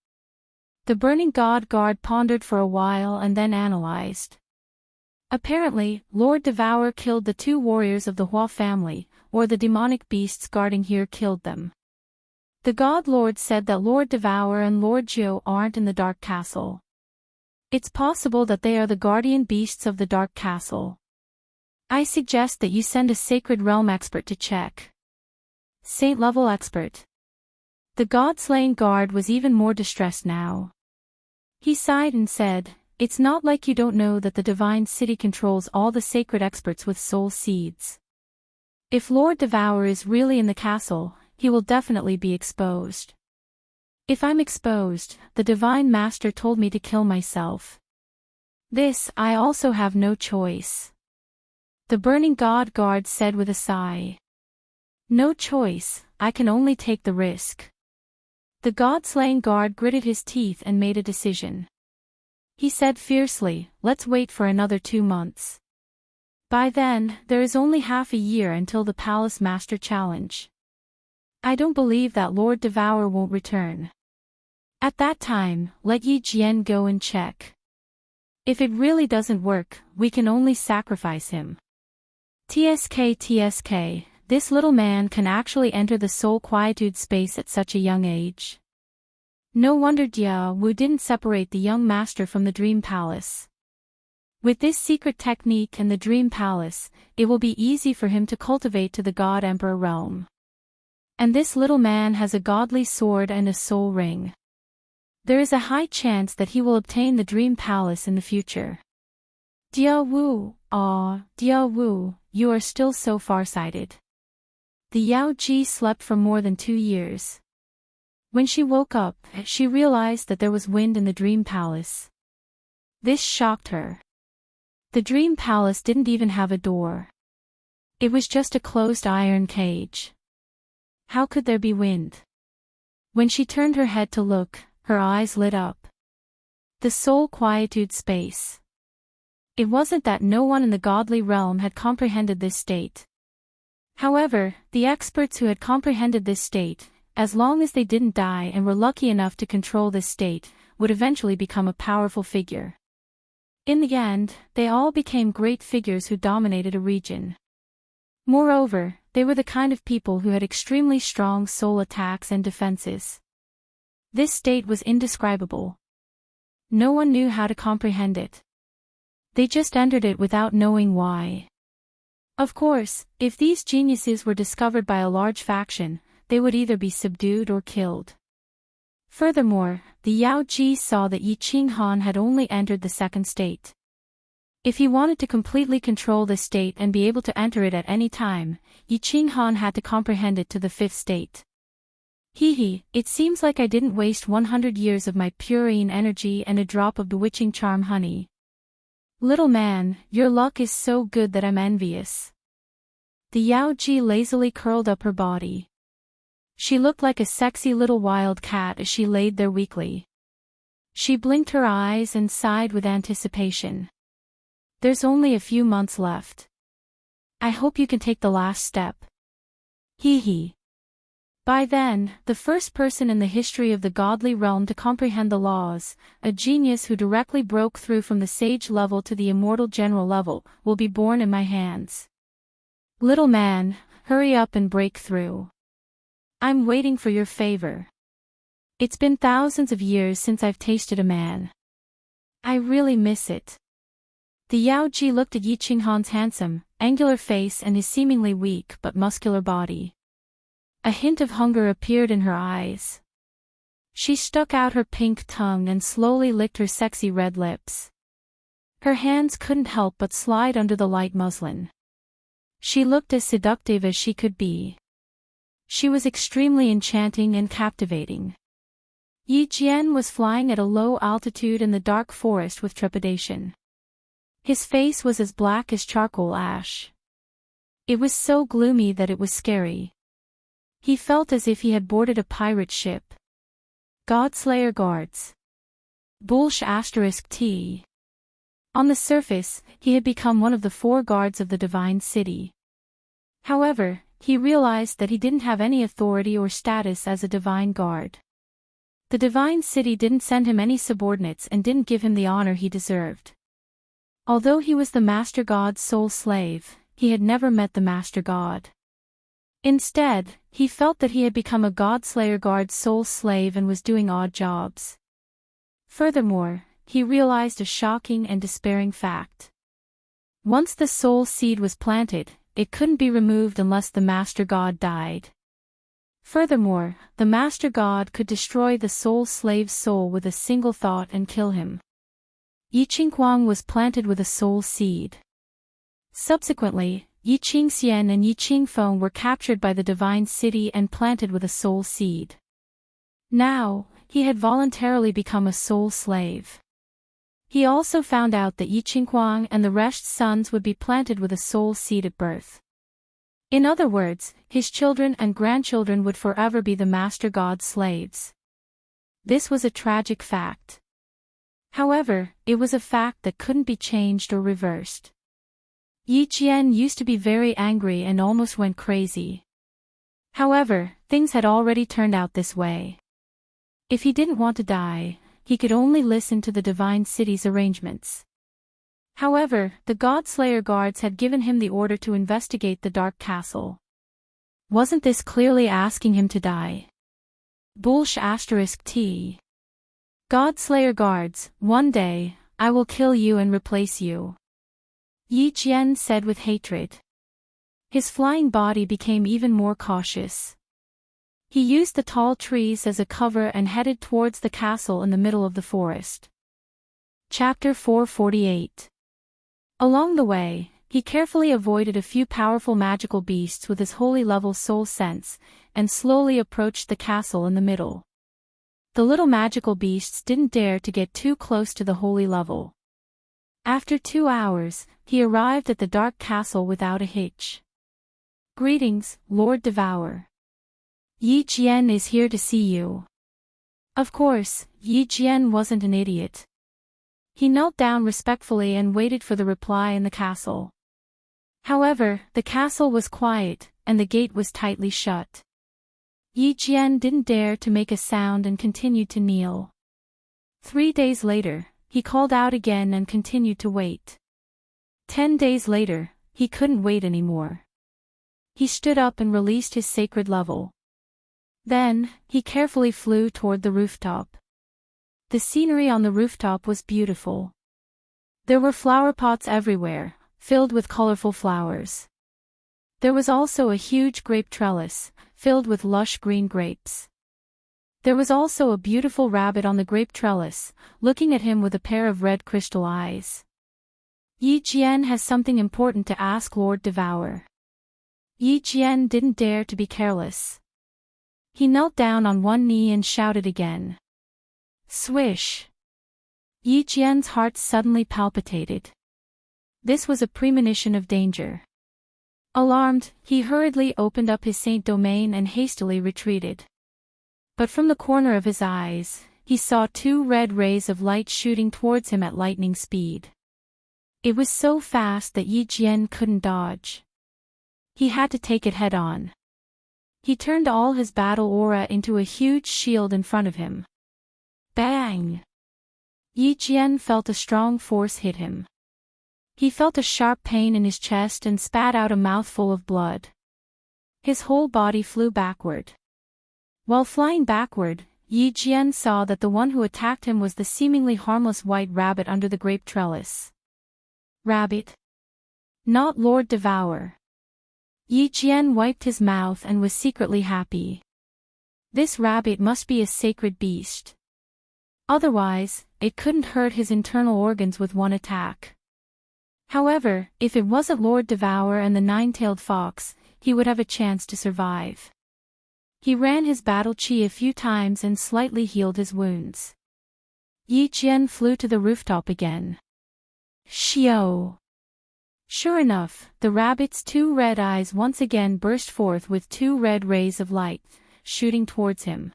The Burning God Guard pondered for a while and then analyzed. Apparently, Lord Devour killed the 2 warriors of the Hua family, or the demonic beasts guarding here killed them. The God Lord said that Lord Devour and Lord Jiu aren't in the Dark Castle. It's possible that they are the guardian beasts of the Dark Castle. I suggest that you send a Sacred Realm expert to check. Saint-level expert. The God-slaying guard was even more distressed now. He sighed and said, "It's not like you don't know that the Divine City controls all the sacred experts with soul seeds. If Lord Devour is really in the castle, he will definitely be exposed. If I'm exposed, the Divine Master told me to kill myself. This, I also have no choice. The burning god guard said with a sigh. No choice, I can only take the risk. The god-slaying guard gritted his teeth and made a decision. He said fiercely, let's wait for another 2 months. By then, there is only half a year until the Palace Master Challenge. I don't believe that Lord Devour won't return. At that time, let Yi Jian go and check. If it really doesn't work, we can only sacrifice him. TSK, this little man can actually enter the soul quietude space at such a young age. No wonder Jia Wu didn't separate the young master from the Dream Palace. With this secret technique and the Dream Palace, it will be easy for him to cultivate to the God Emperor realm. And this little man has a godly sword and a soul ring. There is a high chance that he will obtain the Dream Palace in the future. Jia Wu, you are still so farsighted. The Yao Ji slept for more than 2 years. When she woke up, she realized that there was wind in the Dream Palace. This shocked her. The Dream Palace didn't even have a door. It was just a closed iron cage. How could there be wind? When she turned her head to look, her eyes lit up. The soul quietude space. It wasn't that no one in the godly realm had comprehended this state. However, the experts who had comprehended this state, as long as they didn't die and were lucky enough to control this state, would eventually become a powerful figure. In the end, they all became great figures who dominated a region. Moreover, they were the kind of people who had extremely strong soul attacks and defenses. This state was indescribable. No one knew how to comprehend it. They just entered it without knowing why. Of course, if these geniuses were discovered by a large faction, they would either be subdued or killed. Furthermore, the Yao Ji saw that Yi Qinghan had only entered the second state. If he wanted to completely control the state and be able to enter it at any time, Yi Qinghan had to comprehend it to the fifth state. It seems like I didn't waste 100 years of my purine energy and a drop of bewitching charm honey. Little man, your luck is so good that I'm envious. The Yao Ji lazily curled up her body. She looked like a sexy little wild cat as she laid there weakly. She blinked her eyes and sighed with anticipation. There's only a few months left. I hope you can take the last step. By then, the first person in the history of the godly realm to comprehend the laws, a genius who directly broke through from the sage level to the immortal general level, will be born in my hands. Little man, hurry up and break through. I'm waiting for your favor. It's been thousands of years since I've tasted a man. I really miss it. The Yao Ji looked at Yi Qinghan's handsome, angular face and his seemingly weak but muscular body. A hint of hunger appeared in her eyes. She stuck out her pink tongue and slowly licked her sexy red lips. Her hands couldn't help but slide under the light muslin. She looked as seductive as she could be. She was extremely enchanting and captivating. Yi Jian was flying at a low altitude in the dark forest with trepidation. His face was as black as charcoal ash. It was so gloomy that it was scary. He felt as if he had boarded a pirate ship. Godslayer guards. T. On the surface, he had become one of the 4 guards of the divine city. However, he realized that he didn't have any authority or status as a divine guard. The divine city didn't send him any subordinates and didn't give him the honor he deserved. Although he was the Master God's sole slave, he had never met the Master God. Instead, he felt that he had become a Godslayer Guard's sole slave and was doing odd jobs. Furthermore, he realized a shocking and despairing fact. Once the soul seed was planted, it couldn't be removed unless the Master God died. Furthermore, the Master God could destroy the soul slave's soul with a single thought and kill him. Yi Qinghuang was planted with a soul seed. Subsequently, Yi Qingxian and Yi Qingfeng were captured by the divine city and planted with a soul seed. Now, he had voluntarily become a soul slave. He also found out that Yi Qinghuang and the rest's sons would be planted with a soul seed at birth. In other words, his children and grandchildren would forever be the Master God's slaves. This was a tragic fact. However, it was a fact that couldn't be changed or reversed. Yi Jian used to be very angry and almost went crazy. However, things had already turned out this way. If he didn't want to die, he could only listen to the Divine City's arrangements. However, the God-Slayer guards had given him the order to investigate the Dark Castle. Wasn't this clearly asking him to die? **T. God-Slayer guards, one day, I will kill you and replace you," Yi Jian said with hatred. His flying body became even more cautious. He used the tall trees as a cover and headed towards the castle in the middle of the forest. Chapter 448. Along the way, he carefully avoided a few powerful magical beasts with his holy level soul sense, and slowly approached the castle in the middle. The little magical beasts didn't dare to get too close to the holy level. After 2 hours, he arrived at the dark castle without a hitch. "Greetings, Lord Devourer. Yi Jian is here to see you." Of course, Yi Jian wasn't an idiot. He knelt down respectfully and waited for the reply in the castle. However, the castle was quiet, and the gate was tightly shut. Yi Jian didn't dare to make a sound and continued to kneel. 3 days later, he called out again and continued to wait. 10 days later, he couldn't wait anymore. He stood up and released his sacred level. Then, he carefully flew toward the rooftop. The scenery on the rooftop was beautiful. There were flower pots everywhere, filled with colorful flowers. There was also a huge grape trellis, filled with lush green grapes. There was also a beautiful rabbit on the grape trellis, looking at him with a pair of red crystal eyes. "Yi Jian has something important to ask Lord Devourer." Yi Jian didn't dare to be careless. He knelt down on one knee and shouted again. Swish! Yi Jian's heart suddenly palpitated. This was a premonition of danger. Alarmed, he hurriedly opened up his saint domain and hastily retreated. But from the corner of his eyes, he saw 2 red rays of light shooting towards him at lightning speed. It was so fast that Yi Jian couldn't dodge. He had to take it head-on. He turned all his battle aura into a huge shield in front of him. Bang! Yi Jian felt a strong force hit him. He felt a sharp pain in his chest and spat out a mouthful of blood. His whole body flew backward. While flying backward, Yi Jian saw that the one who attacked him was the seemingly harmless white rabbit under the grape trellis. Rabbit? Not Lord Devourer. Yi Jian wiped his mouth and was secretly happy. This rabbit must be a sacred beast. Otherwise, it couldn't hurt his internal organs with one attack. However, if it wasn't Lord Devourer and the 9-tailed fox, he would have a chance to survive. He ran his battle chi a few times and slightly healed his wounds. Yi Jian flew to the rooftop again. Xiao! Sure enough, the rabbit's 2 red eyes once again burst forth with 2 red rays of light, shooting towards him.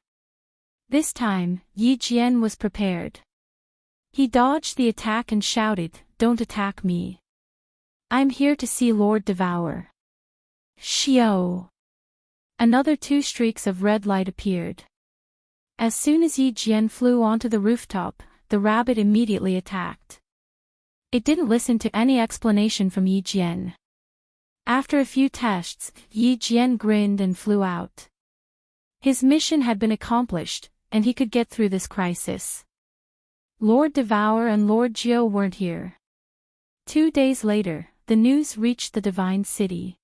This time, Yi Jian was prepared. He dodged the attack and shouted, "Don't attack me. I'm here to see Lord Devourer." Xiao! Another 2 streaks of red light appeared. As soon as Yi Jian flew onto the rooftop, the rabbit immediately attacked. It didn't listen to any explanation from Yi Jian. After a few tests, Yi Jian grinned and flew out. His mission had been accomplished, and he could get through this crisis. Lord Devourer and Lord Jiu weren't here. 2 days later, the news reached the Divine City.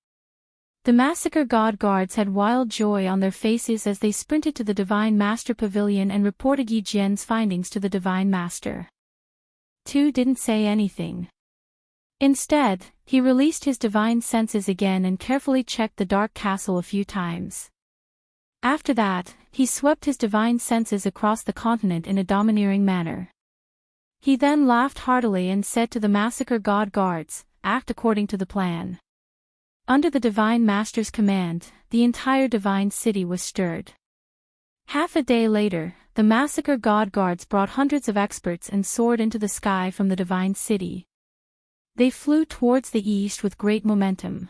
The Massacre God Guards had wild joy on their faces as they sprinted to the Divine Master Pavilion and reported Yi Jian's findings to the Divine Master. Tu didn't say anything. Instead, he released his divine senses again and carefully checked the dark castle a few times. After that, he swept his divine senses across the continent in a domineering manner. He then laughed heartily and said to the massacre god guards, "Act according to the plan." Under the Divine Master's command, the entire Divine City was stirred. Half a day later, the massacre god guards brought hundreds of experts and soared into the sky from the Divine City. They flew towards the east with great momentum.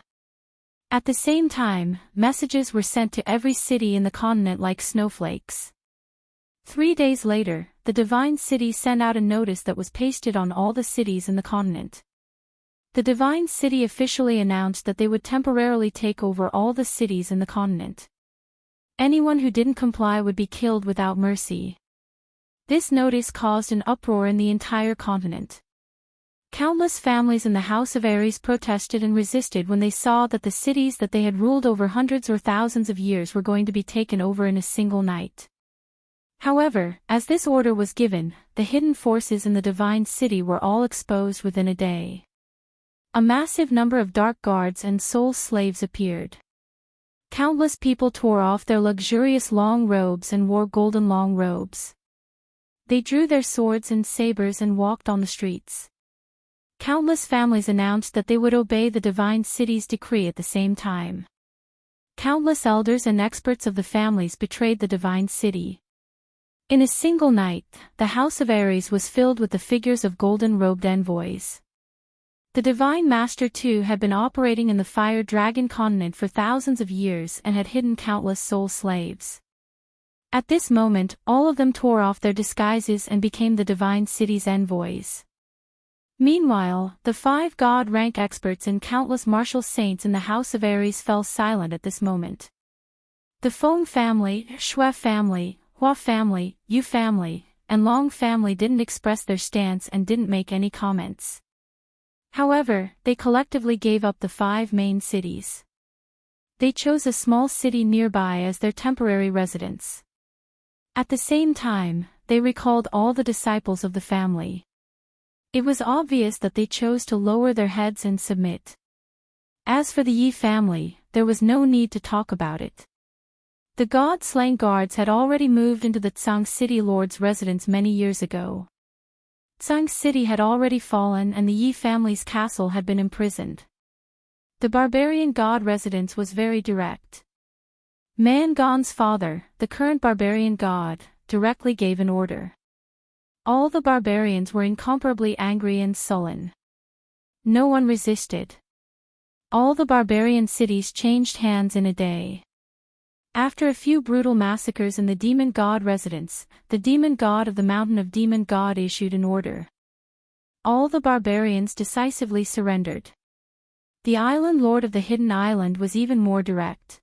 At the same time, messages were sent to every city in the continent like snowflakes. 3 days later, the Divine City sent out a notice that was pasted on all the cities in the continent. The Divine City officially announced that they would temporarily take over all the cities in the continent. Anyone who didn't comply would be killed without mercy. This notice caused an uproar in the entire continent. Countless families in the House of Aries protested and resisted when they saw that the cities that they had ruled over hundreds or thousands of years were going to be taken over in a single night. However, as this order was given, the hidden forces in the Divine City were all exposed within a day. A massive number of dark guards and soul slaves appeared. Countless people tore off their luxurious long robes and wore golden long robes. They drew their swords and sabers and walked on the streets. Countless families announced that they would obey the Divine City's decree at the same time. Countless elders and experts of the families betrayed the Divine City. In a single night, the House of Aries was filled with the figures of golden-robed envoys. The Divine Master too had been operating in the Fire Dragon continent for thousands of years and had hidden countless soul slaves. At this moment, all of them tore off their disguises and became the Divine City's envoys. Meanwhile, the 5 god-rank experts and countless martial saints in the House of Aries fell silent at this moment. The Feng family, Shui family, Hua family, Yu family, and Long family didn't express their stance and didn't make any comments. However, they collectively gave up the 5 main cities. They chose a small city nearby as their temporary residence. At the same time, they recalled all the disciples of the family. It was obvious that they chose to lower their heads and submit. As for the Yi family, there was no need to talk about it. The god-slaying guards had already moved into the Tsang City Lord's residence many years ago. Tsang City had already fallen and the Yi family's castle had been imprisoned. The barbarian god residence was very direct. Man Gon's father, the current barbarian god, directly gave an order. All the barbarians were incomparably angry and sullen. No one resisted. All the barbarian cities changed hands in a day. After a few brutal massacres in the demon god residence, the demon god of the mountain of demon god issued an order. All the barbarians decisively surrendered. The island lord of the hidden island was even more direct.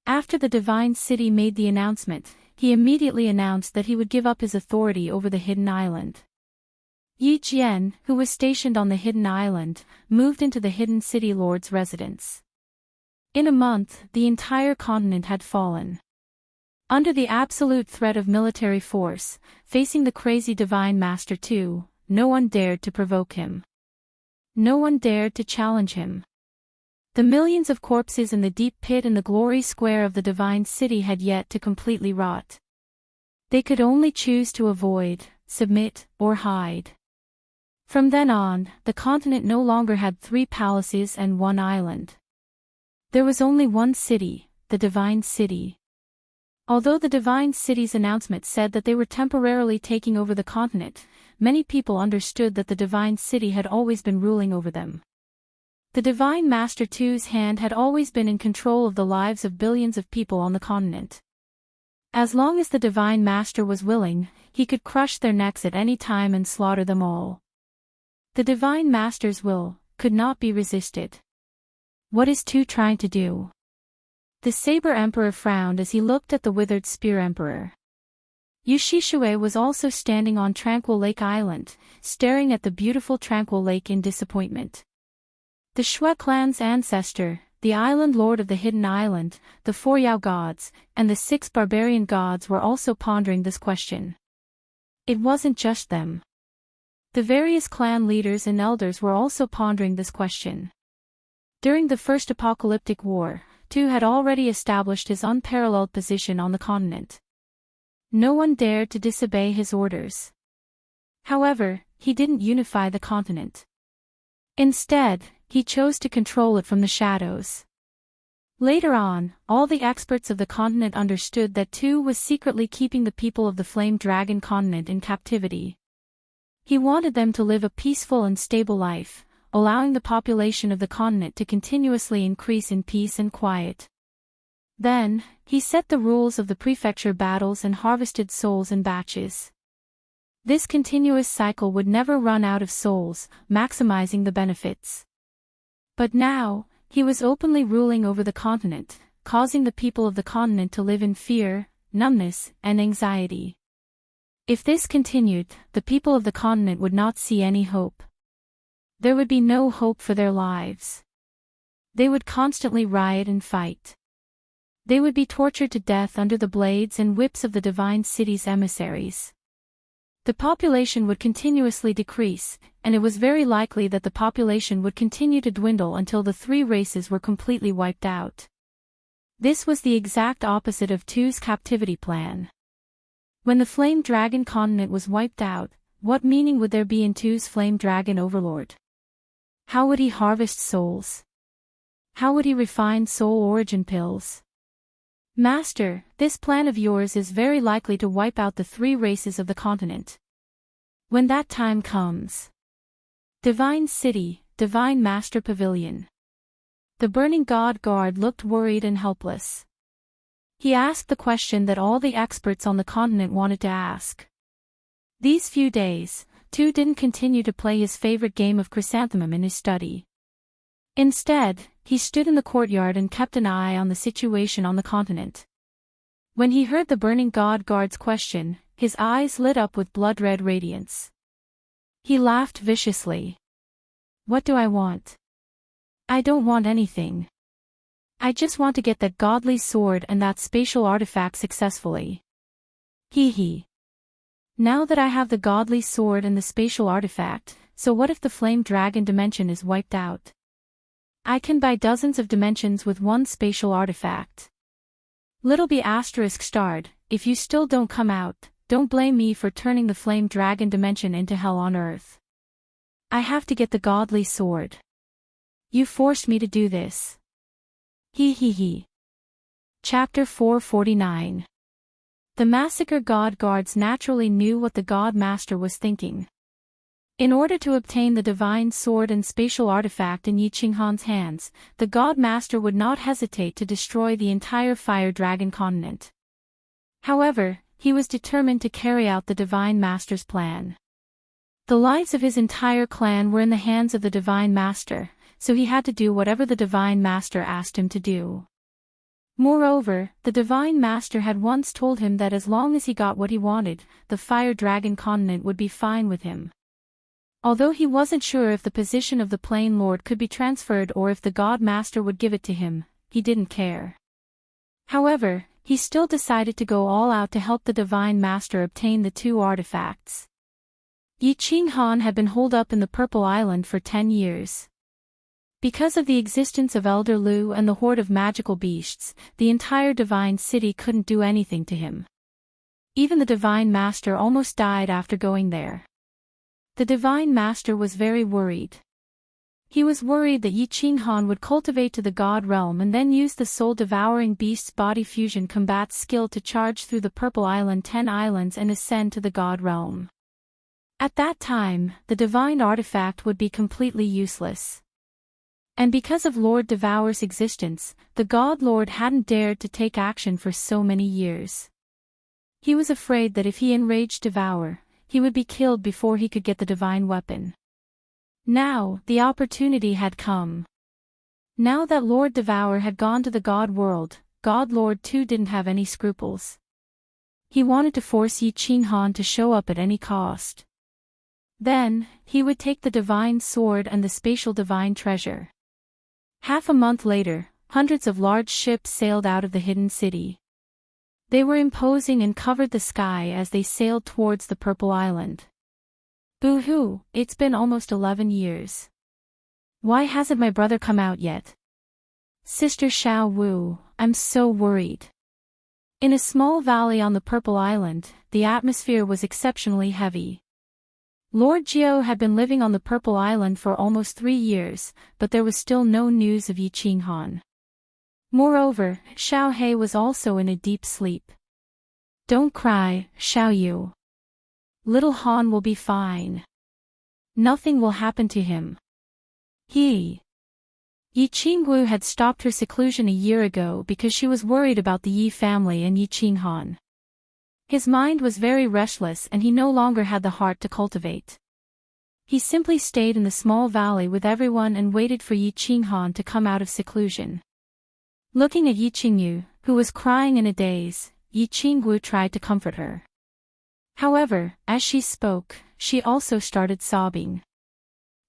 After the Divine City made the announcement, he immediately announced that he would give up his authority over the hidden island. Yi Jian, who was stationed on the hidden island, moved into the hidden city lord's residence. In a month, the entire continent had fallen. Under the absolute threat of military force, facing the crazy Divine Master too, no one dared to provoke him. No one dared to challenge him. The millions of corpses in the deep pit in the glory square of the Divine City had yet to completely rot. They could only choose to avoid, submit, or hide. From then on, the continent no longer had 3 palaces and 1 island. There was only one city, the Divine City. Although the Divine City's announcement said that they were temporarily taking over the continent, many people understood that the Divine City had always been ruling over them. The Divine Master II's hand had always been in control of the lives of billions of people on the continent. As long as the Divine Master was willing, he could crush their necks at any time and slaughter them all. The Divine Master's will could not be resisted. What is Tu trying to do? The Saber Emperor frowned as he looked at the withered Spear Emperor. Yu Shishui was also standing on Tranquil Lake Island, staring at the beautiful Tranquil Lake in disappointment. The Shui clan's ancestor, the island lord of the hidden island, the 4 Yao gods, and the 6 barbarian gods were also pondering this question. It wasn't just them. The various clan leaders and elders were also pondering this question. During the First Apocalyptic War, Tu had already established his unparalleled position on the continent. No one dared to disobey his orders. However, he didn't unify the continent. Instead, he chose to control it from the shadows. Later on, all the experts of the continent understood that Tu was secretly keeping the people of the Flame Dragon continent in captivity. He wanted them to live a peaceful and stable life, allowing the population of the continent to continuously increase in peace and quiet. Then, he set the rules of the prefecture battles and harvested souls in batches. This continuous cycle would never run out of souls, maximizing the benefits. But now, he was openly ruling over the continent, causing the people of the continent to live in fear, numbness, and anxiety. If this continued, the people of the continent would not see any hope. There would be no hope for their lives. They would constantly riot and fight. They would be tortured to death under the blades and whips of the divine city's emissaries. The population would continuously decrease, and it was very likely that the population would continue to dwindle until the three races were completely wiped out. This was the exact opposite of Tu's captivity plan. When the Flame Dragon continent was wiped out, what meaning would there be in Tu's Flame Dragon overlord? How would he harvest souls? How would he refine soul origin pills? Master, this plan of yours is very likely to wipe out the three races of the continent. When that time comes. Divine City, Divine Master Pavilion. The Burning God Guard looked worried and helpless. He asked the question that all the experts on the continent wanted to ask. These few days, Tu didn't continue to play his favorite game of chrysanthemum in his study. Instead, he stood in the courtyard and kept an eye on the situation on the continent. When he heard the Burning God Guard's question, his eyes lit up with blood-red radiance. He laughed viciously. What do I want? I don't want anything. I just want to get that godly sword and that spatial artifact successfully. Hee hee. Now that I have the godly sword and the spatial artifact, so what if the Flame Dragon dimension is wiped out? I can buy dozens of dimensions with one spatial artifact. Little B asterisk starred, if you still don't come out, don't blame me for turning the Flame Dragon dimension into hell on earth. I have to get the godly sword. You forced me to do this. Hee hee hee. Chapter 449. The Massacre God Guards naturally knew what the God Master was thinking. In order to obtain the divine sword and spatial artifact in Yi Qinghan's hands, the God Master would not hesitate to destroy the entire Fire Dragon continent. However, he was determined to carry out the Divine Master's plan. The lives of his entire clan were in the hands of the Divine Master, so he had to do whatever the Divine Master asked him to do. Moreover, the Divine Master had once told him that as long as he got what he wanted, the Fire Dragon continent would be fine with him. Although he wasn't sure if the position of the Plain Lord could be transferred or if the God Master would give it to him, he didn't care. However, he still decided to go all out to help the Divine Master obtain the two artifacts. Yi Qinghan had been holed up in the Purple Island for 10 years. Because of the existence of Elder Lu and the horde of magical beasts, the entire Divine City couldn't do anything to him. Even the Divine Master almost died after going there. The Divine Master was very worried. He was worried that Yi Qinghan would cultivate to the God realm and then use the soul-devouring beast's body fusion combat skill to charge through the Purple Island 10 islands and ascend to the God realm. At that time, the divine artifact would be completely useless. And because of Lord Devour's existence, the God Lord hadn't dared to take action for so many years. He was afraid that if he enraged Devour, he would be killed before he could get the divine weapon. Now, the opportunity had come. Now that Lord Devour had gone to the God world, God Lord too didn't have any scruples. He wanted to force Yi Qinghan to show up at any cost. Then, he would take the divine sword and the spatial divine treasure. Half a month later, hundreds of large ships sailed out of the hidden city. They were imposing and covered the sky as they sailed towards the Purple Island. Boo-hoo, it's been almost 11 years. Why hasn't my brother come out yet? Sister Xiao Wu, I'm so worried. In a small valley on the Purple Island, the atmosphere was exceptionally heavy. Lord Jiao had been living on the Purple Island for almost 3 years, but there was still no news of Yi Qinghan. Moreover, Xiao He was also in a deep sleep. Don't cry, Xiao Yu. Little Han will be fine. Nothing will happen to him. Yi Qingwu had stopped her seclusion a year ago because she was worried about the Yi family and Yi Qinghan. His mind was very restless and he no longer had the heart to cultivate. He simply stayed in the small valley with everyone and waited for Yi Qinghan to come out of seclusion. Looking at Yi Qingyu, who was crying in a daze, Yi Qingwu tried to comfort her. However, as she spoke, she also started sobbing.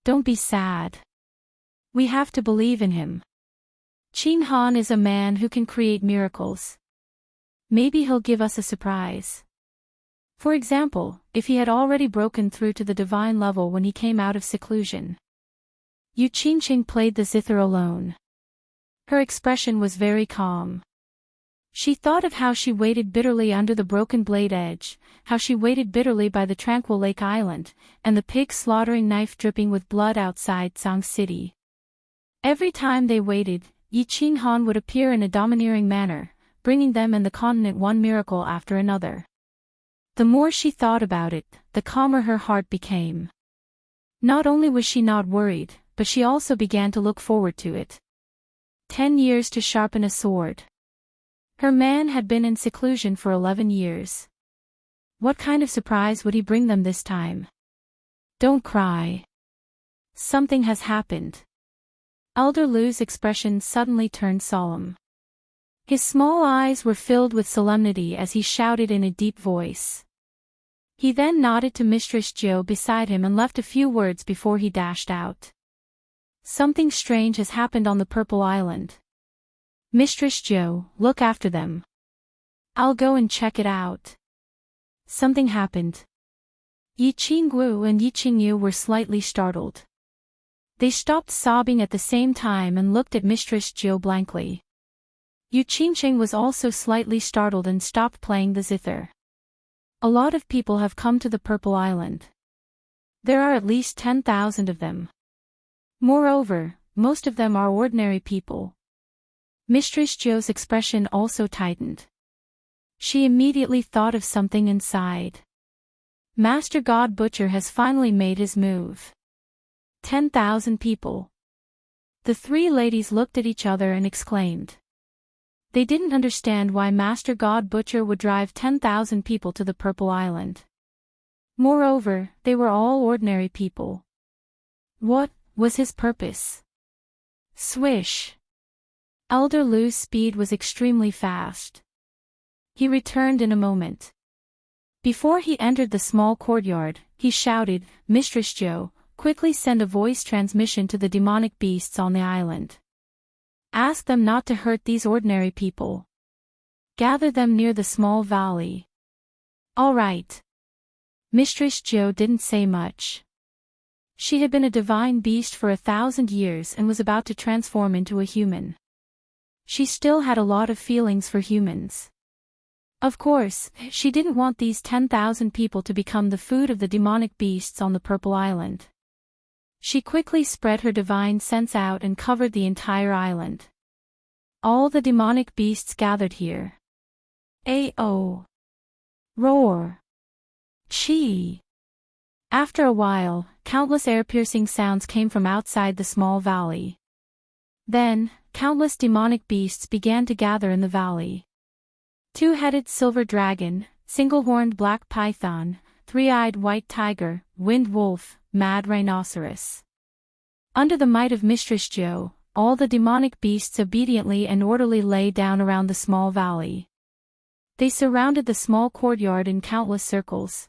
Don't be sad. We have to believe in him. Qinghan is a man who can create miracles. Maybe he'll give us a surprise. For example, if he had already broken through to the divine level when he came out of seclusion. Yu Qingqing played the zither alone. Her expression was very calm. She thought of how she waited bitterly under the broken blade edge, how she waited bitterly by the tranquil lake island, and the pig slaughtering knife dripping with blood outside Zhang City. Every time they waited, Yi Qinghan would appear in a domineering manner, bringing them and the continent one miracle after another. The more she thought about it, the calmer her heart became. Not only was she not worried, but she also began to look forward to it. 10 years to sharpen a sword. Her man had been in seclusion for 11 years. What kind of surprise would he bring them this time? Don't cry. Something has happened. Elder Lu's expression suddenly turned solemn. His small eyes were filled with solemnity as he shouted in a deep voice. He then nodded to Mistress Jiao beside him and left a few words before he dashed out. Something strange has happened on the Purple Island. Mistress Jiao, look after them. I'll go and check it out. Something happened. Yi Qingwu and Yi Qingyu were slightly startled. They stopped sobbing at the same time and looked at Mistress Jiao blankly. Yu Qingqing was also slightly startled and stopped playing the zither. A lot of people have come to the Purple Island. There are at least 10,000 of them. Moreover, most of them are ordinary people. Mistress Jiao's expression also tightened. She immediately thought of something inside. Master God Butcher has finally made his move. 10,000 people. The 3 ladies looked at each other and exclaimed. They didn't understand why Master God Butcher would drive 10,000 people to the Purple Island. Moreover, they were all ordinary people. What was his purpose? Swish! Elder Lu's speed was extremely fast. He returned in a moment. Before he entered the small courtyard, he shouted, Mistress Jiao, quickly send a voice transmission to the demonic beasts on the island. Ask them not to hurt these ordinary people. Gather them near the small valley. All right. Mistress Jiao didn't say much. She had been a divine beast for 1,000 years and was about to transform into a human. She still had a lot of feelings for humans. Of course, she didn't want these 10,000 people to become the food of the demonic beasts on the Purple Island. She quickly spread her divine sense out and covered the entire island. All the demonic beasts gathered here. A-oh! Roar! Chi! After a while, countless air-piercing sounds came from outside the small valley. Then, countless demonic beasts began to gather in the valley. 2-headed silver dragon, single-horned black python, 3-eyed white tiger, wind wolf, mad rhinoceros. Under the might of Mistress Jiao, all the demonic beasts obediently and orderly lay down around the small valley. They surrounded the small courtyard in countless circles.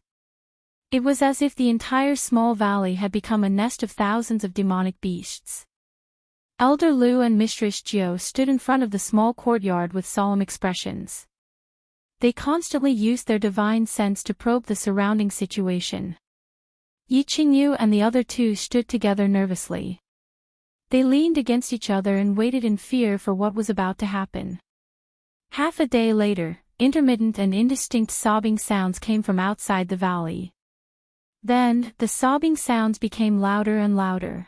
It was as if the entire small valley had become a nest of thousands of demonic beasts. Elder Lu and Mistress Jiao stood in front of the small courtyard with solemn expressions. They constantly used their divine sense to probe the surrounding situation. Yi Qingyu and the other 2 stood together nervously. They leaned against each other and waited in fear for what was about to happen. Half a day later, intermittent and indistinct sobbing sounds came from outside the valley. Then, the sobbing sounds became louder and louder.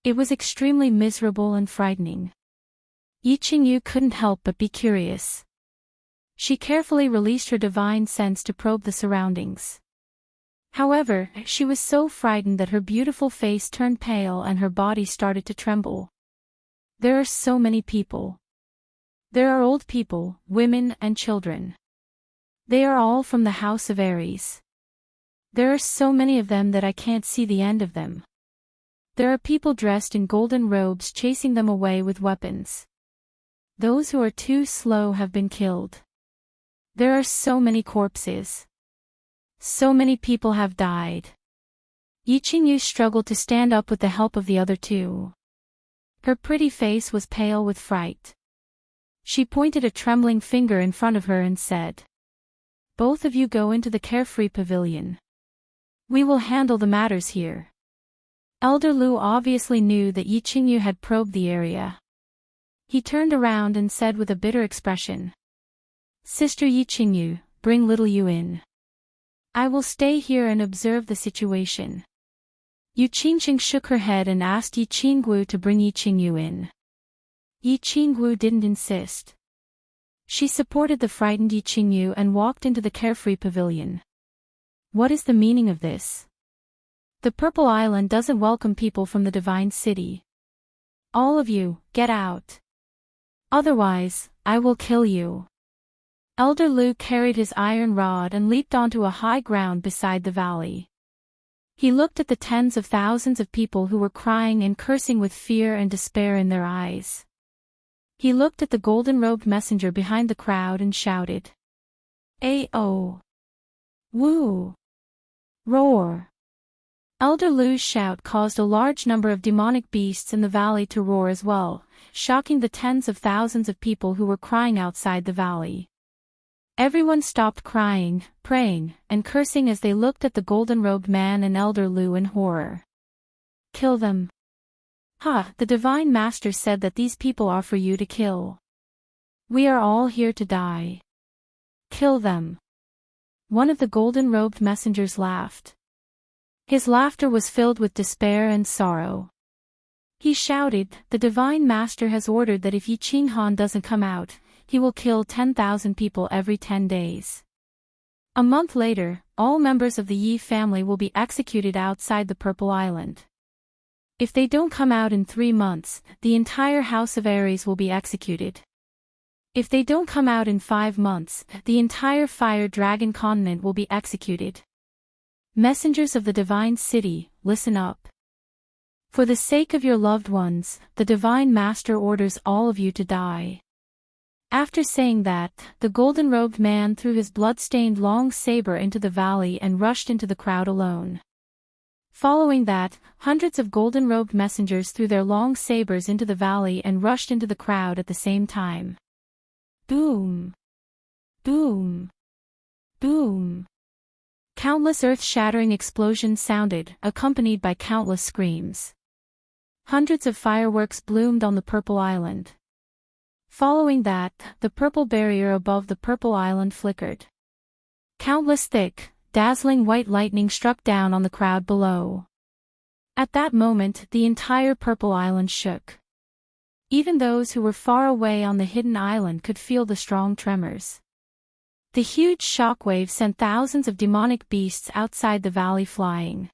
It was extremely miserable and frightening. Yi Qingyu couldn't help but be curious. She carefully released her divine sense to probe the surroundings. However, she was so frightened that her beautiful face turned pale and her body started to tremble. There are so many people. There are old people, women, and children. They are all from the House of Aries. There are so many of them that I can't see the end of them. There are people dressed in golden robes chasing them away with weapons. Those who are too slow have been killed. There are so many corpses. So many people have died. Yi Qingyu struggled to stand up with the help of the other two. Her pretty face was pale with fright. She pointed a trembling finger in front of her and said, "Both of you go into the carefree pavilion. We will handle the matters here." Elder Lu obviously knew that Yi Qingyu had probed the area. He turned around and said with a bitter expression, "Sister Yi Qingyu, bring little Yu in. I will stay here and observe the situation." Yu Qingqing shook her head and asked Yi Qinggu to bring Yi Qingyu in. Yi Qinggu didn't insist. She supported the frightened Yi Qingyu and walked into the carefree pavilion. What is the meaning of this? The Purple Island doesn't welcome people from the Divine City. All of you, get out. Otherwise, I will kill you. Elder Lu carried his iron rod and leaped onto a high ground beside the valley. He looked at the tens of thousands of people who were crying and cursing with fear and despair in their eyes. He looked at the golden-robed messenger behind the crowd and shouted, "Ao! Woo! Roar!" Elder Lu's shout caused a large number of demonic beasts in the valley to roar as well, shocking the tens of thousands of people who were crying outside the valley. Everyone stopped crying, praying, and cursing as they looked at the golden-robed man and Elder Lu in horror. "Kill them." "Ha, the Divine Master said that these people are for you to kill. We are all here to die. Kill them." One of the golden-robed messengers laughed. His laughter was filled with despair and sorrow. He shouted, "The Divine Master has ordered that if Yi Qinghan doesn't come out, he will kill 10,000 people every 10 days. A month later, all members of the Yi family will be executed outside the Purple Island. If they don't come out in 3 months, the entire House of Aries will be executed. If they don't come out in 5 months, the entire Fire Dragon continent will be executed. Messengers of the Divine City, listen up. For the sake of your loved ones, the Divine Master orders all of you to die." After saying that, the golden-robed man threw his blood-stained long saber into the valley and rushed into the crowd alone. Following that, hundreds of golden-robed messengers threw their long sabers into the valley and rushed into the crowd at the same time. Boom! Boom! Boom! Countless earth-shattering explosions sounded, accompanied by countless screams. Hundreds of fireworks bloomed on the Purple Island. Following that, the purple barrier above the Purple Island flickered. Countless thick, dazzling white lightning struck down on the crowd below. At that moment, the entire Purple Island shook. Even those who were far away on the hidden island could feel the strong tremors. The huge shockwave sent thousands of demonic beasts outside the valley flying.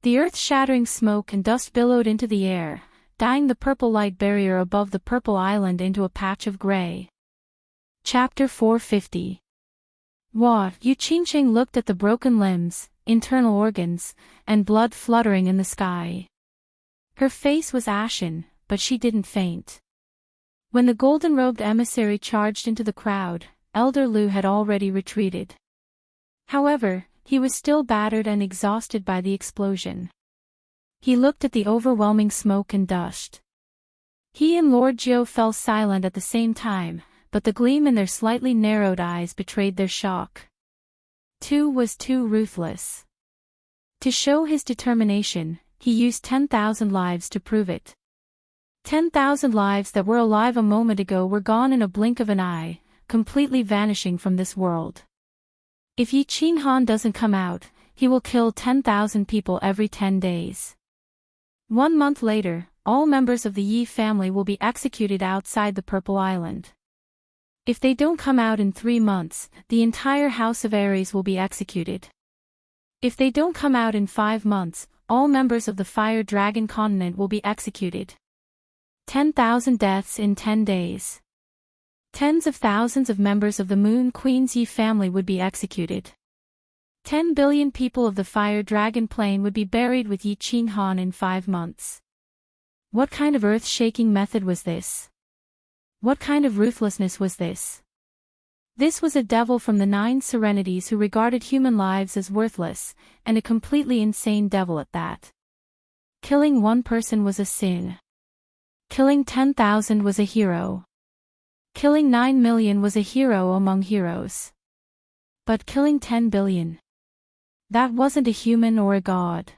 The earth-shattering smoke and dust billowed into the air, dyeing the purple light barrier above the Purple Island into a patch of gray. Chapter 450. Yu Qingqing looked at the broken limbs, internal organs, and blood fluttering in the sky. Her face was ashen, but she didn't faint. When the golden-robed emissary charged into the crowd, Elder Lu had already retreated. However, he was still battered and exhausted by the explosion. He looked at the overwhelming smoke and dust. He and Lord Jiu fell silent at the same time, but the gleam in their slightly narrowed eyes betrayed their shock. Tu was too ruthless. To show his determination, he used 10,000 lives to prove it. 10,000 lives that were alive a moment ago were gone in a blink of an eye, completely vanishing from this world. If Yi Qinghan doesn't come out, he will kill 10,000 people every 10 days. 1 month later, all members of the Yi family will be executed outside the Purple Island. If they don't come out in 3 months, the entire House of Aries will be executed. If they don't come out in 5 months, all members of the Fire Dragon continent will be executed. 10,000 deaths in 10 days. Tens of thousands of members of the Moon Queen's Yi family would be executed. 10 billion people of the Fire Dragon plane would be buried with Yi Qinghan in 5 months. What kind of earth-shaking method was this? What kind of ruthlessness was this? This was a devil from the 9 Serenities who regarded human lives as worthless, and a completely insane devil at that. Killing 1 person was a sin. Killing 10,000 was a hero. Killing 9 million was a hero among heroes. But killing 10 billion? That wasn't a human or a god.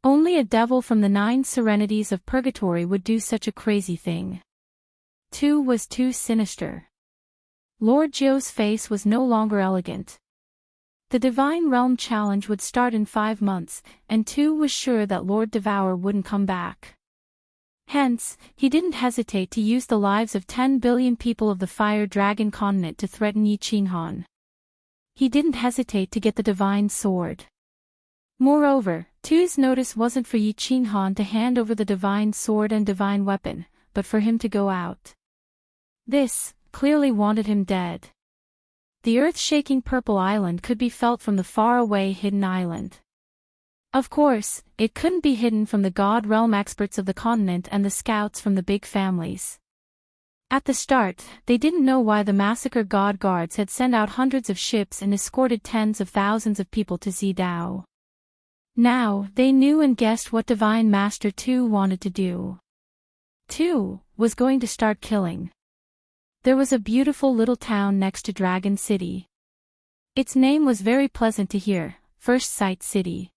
Only a devil from the 9 Serenities of Purgatory would do such a crazy thing. 2 was too sinister. Lord Jiu's face was no longer elegant. The Divine Realm challenge would start in 5 months, and 2 was sure that Lord Devour wouldn't come back. Hence, he didn't hesitate to use the lives of 10 billion people of the Fire Dragon continent to threaten Yi Qinghan. He didn't hesitate to get the Divine Sword. Moreover, 2's notice wasn't for Yi Qinghan to hand over the Divine Sword and Divine Weapon, but for him to go out. This clearly wanted him dead. The earth-shaking Purple Island could be felt from the far-away hidden island. Of course, it couldn't be hidden from the God Realm experts of the continent and the scouts from the big families. At the start, they didn't know why the Massacre God Guards had sent out hundreds of ships and escorted tens of thousands of people to Zidao. Now, they knew and guessed what Divine Master 2 wanted to do. 2 was going to start killing. There was a beautiful little town next to Dragon City. Its name was very pleasant to hear, First Sight City.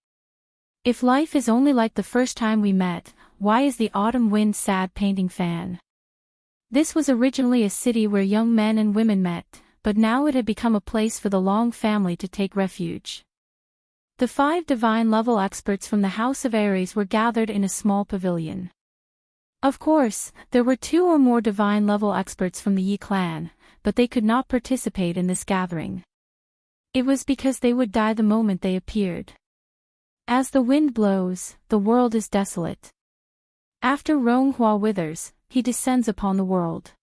If life is only like the first time we met, why is the autumn wind sad painting fan? This was originally a city where young men and women met, but now it had become a place for the Long family to take refuge. The 5 divine level experts from the House of Aries were gathered in a small pavilion. Of course, there were 2 or more divine level experts from the Yi clan, but they could not participate in this gathering. It was because they would die the moment they appeared. As the wind blows, the world is desolate. After Ronghua withers, he descends upon the world.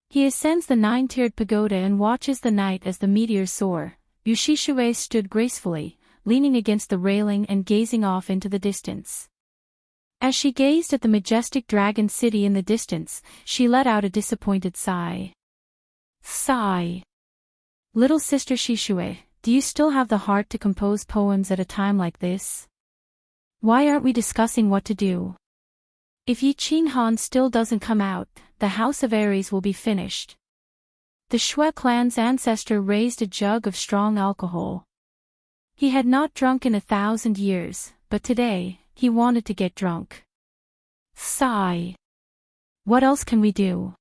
He ascends the 9-tiered pagoda and watches the night as the meteors soar. Yushishue stood gracefully, leaning against the railing and gazing off into the distance. As she gazed at the majestic dragon city in the distance, she let out a disappointed sigh. Sigh. Little sister Shishue, do you still have the heart to compose poems at a time like this? Why aren't we discussing what to do? If Yi Qinghan still doesn't come out, the House of Aries will be finished. The Shui clan's ancestor raised a jug of strong alcohol. He had not drunk in 1,000 years, but today, he wanted to get drunk. Sigh. What else can we do?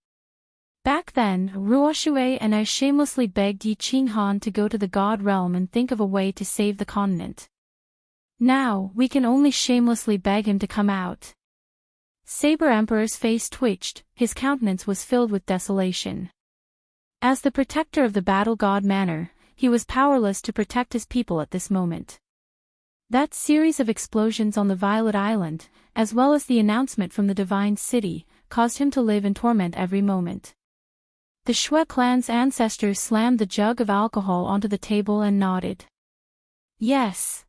Back then, Ruoshue and I shamelessly begged Yi Qinghan to go to the God Realm and think of a way to save the continent. Now, we can only shamelessly beg him to come out. Saber Emperor's face twitched, his countenance was filled with desolation. As the protector of the battle god Manor, he was powerless to protect his people at this moment. That series of explosions on the Violet Island, as well as the announcement from the Divine City, caused him to live in torment every moment. The Shui clan's ancestors slammed the jug of alcohol onto the table and nodded. Yes.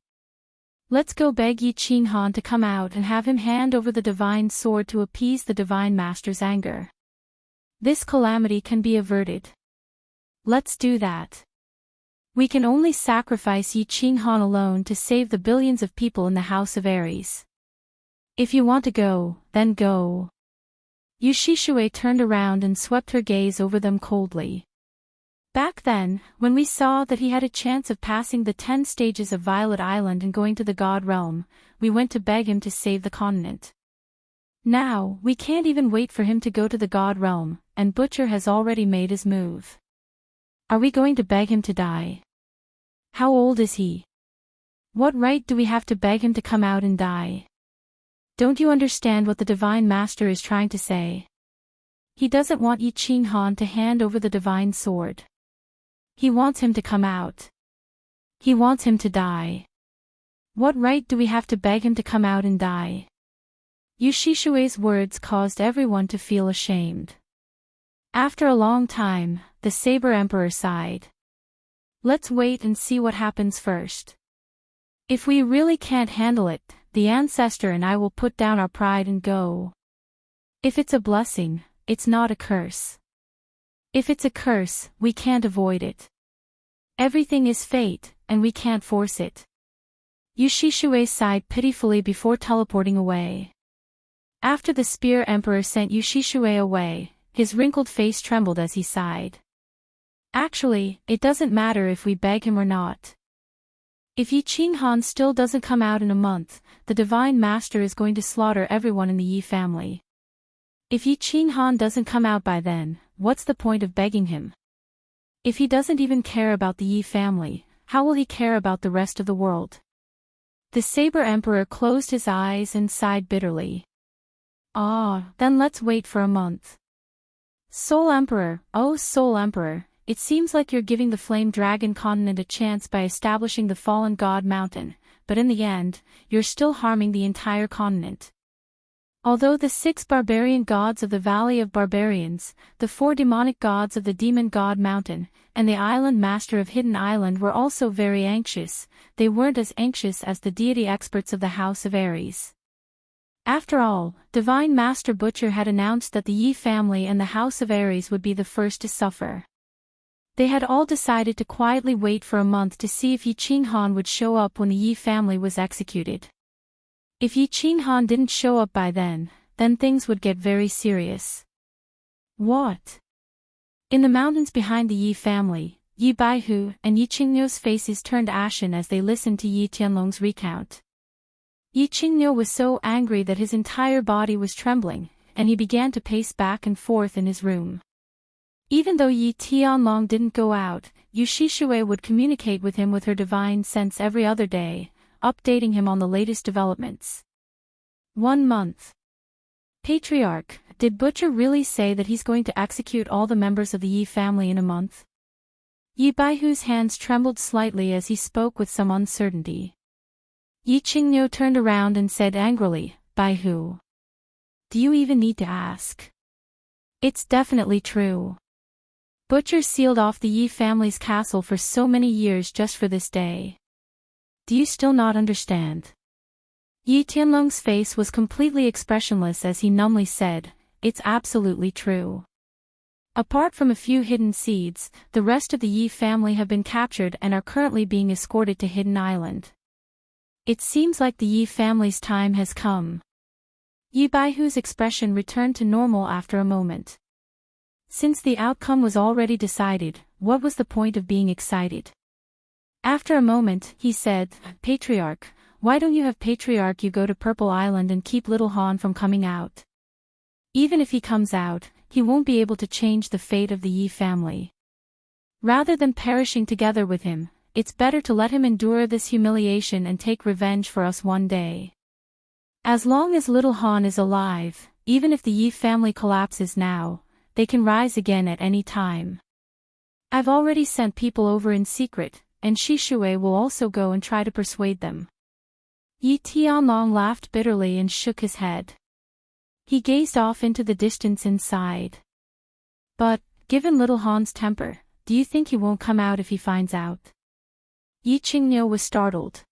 Let's go beg Yi Qinghan to come out and have him hand over the Divine Sword to appease the Divine Master's anger. This calamity can be averted. Let's do that. We can only sacrifice Yi Qinghan alone to save the billions of people in the House of Aries. If you want to go, then go. Yushishue turned around and swept her gaze over them coldly. Back then, when we saw that he had a chance of passing the 10 stages of Violet Island and going to the God Realm, we went to beg him to save the continent. Now, we can't even wait for him to go to the God Realm, and Butcher has already made his move. Are we going to beg him to die? How old is he? What right do we have to beg him to come out and die? Don't you understand what the Divine Master is trying to say? He doesn't want Yi Qinghan to hand over the divine sword. He wants him to come out. He wants him to die. What right do we have to beg him to come out and die? Yu Shishui's words caused everyone to feel ashamed. After a long time, the Saber Emperor sighed. Let's wait and see what happens first. If we really can't handle it, the ancestor and I will put down our pride and go. If it's a blessing, it's not a curse. If it's a curse, we can't avoid it. Everything is fate, and we can't force it. Yu Shishui sighed pitifully before teleporting away. After the Spear Emperor sent Yu Shishui away, his wrinkled face trembled as he sighed. Actually, it doesn't matter if we beg him or not. If Yi Qinghan still doesn't come out in a month, the Divine Master is going to slaughter everyone in the Yi family. If Yi Qinghan doesn't come out by then, what's the point of begging him? If he doesn't even care about the Yi family, how will he care about the rest of the world? The Saber Emperor closed his eyes and sighed bitterly. Then let's wait for a month. Soul Emperor, oh Soul Emperor, it seems like you're giving the Flame Dragon continent a chance by establishing the Fallen God Mountain, but in the end, you're still harming the entire continent. Although the 6 barbarian gods of the Valley of Barbarians, the 4 demonic gods of the Demon God Mountain, and the Island Master of Hidden Island were also very anxious, they weren't as anxious as the deity experts of the House of Ares. After all, Divine Master Butcher had announced that the Yi family and the House of Ares would be the first to suffer. They had all decided to quietly wait for a month to see if Yi Qinghan would show up when the Yi family was executed. If Yi Qinghan didn't show up by then things would get very serious. What? In the mountains behind the Yi family, Yi Baihu and Yi Qingnyo's faces turned ashen as they listened to Yi Tianlong's recount. Yi Qingnyo was so angry that his entire body was trembling, and he began to pace back and forth in his room. Even though Yi Tianlong didn't go out, Yu Shishui would communicate with him with her divine sense every other day, updating him on the latest developments. 1 month. Patriarch, did Butcher really say that he's going to execute all the members of the Yi family in a month? Yi Baihu's hands trembled slightly as he spoke with some uncertainty. Yi Qingnyo turned around and said angrily, Baihu. Do you even need to ask? It's definitely true. Butcher sealed off the Yi family's castle for so many years just for this day. Do you still not understand? Yi Tianlong's face was completely expressionless as he numbly said, it's absolutely true. Apart from a few hidden seeds, the rest of the Yi family have been captured and are currently being escorted to Hidden Island. It seems like the Yi family's time has come. Yi Baihu's expression returned to normal after a moment. Since the outcome was already decided, what was the point of being excited? After a moment, he said, Patriarch, why don't you have Patriarch you go to Purple Island and keep Little Han from coming out? Even if he comes out, he won't be able to change the fate of the Yi family. Rather than perishing together with him, it's better to let him endure this humiliation and take revenge for us one day. As long as Little Han is alive, even if the Yi family collapses now, they can rise again at any time. I've already sent people over in secret, and Shishui will also go and try to persuade them. Yi Tianlong laughed bitterly and shook his head. He gazed off into the distance and sighed. But, given Little Han's temper, do you think he won't come out if he finds out? Yi Qingnyo was startled.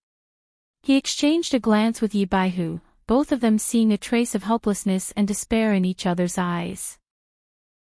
He exchanged a glance with Yi Baihu, both of them seeing a trace of helplessness and despair in each other's eyes.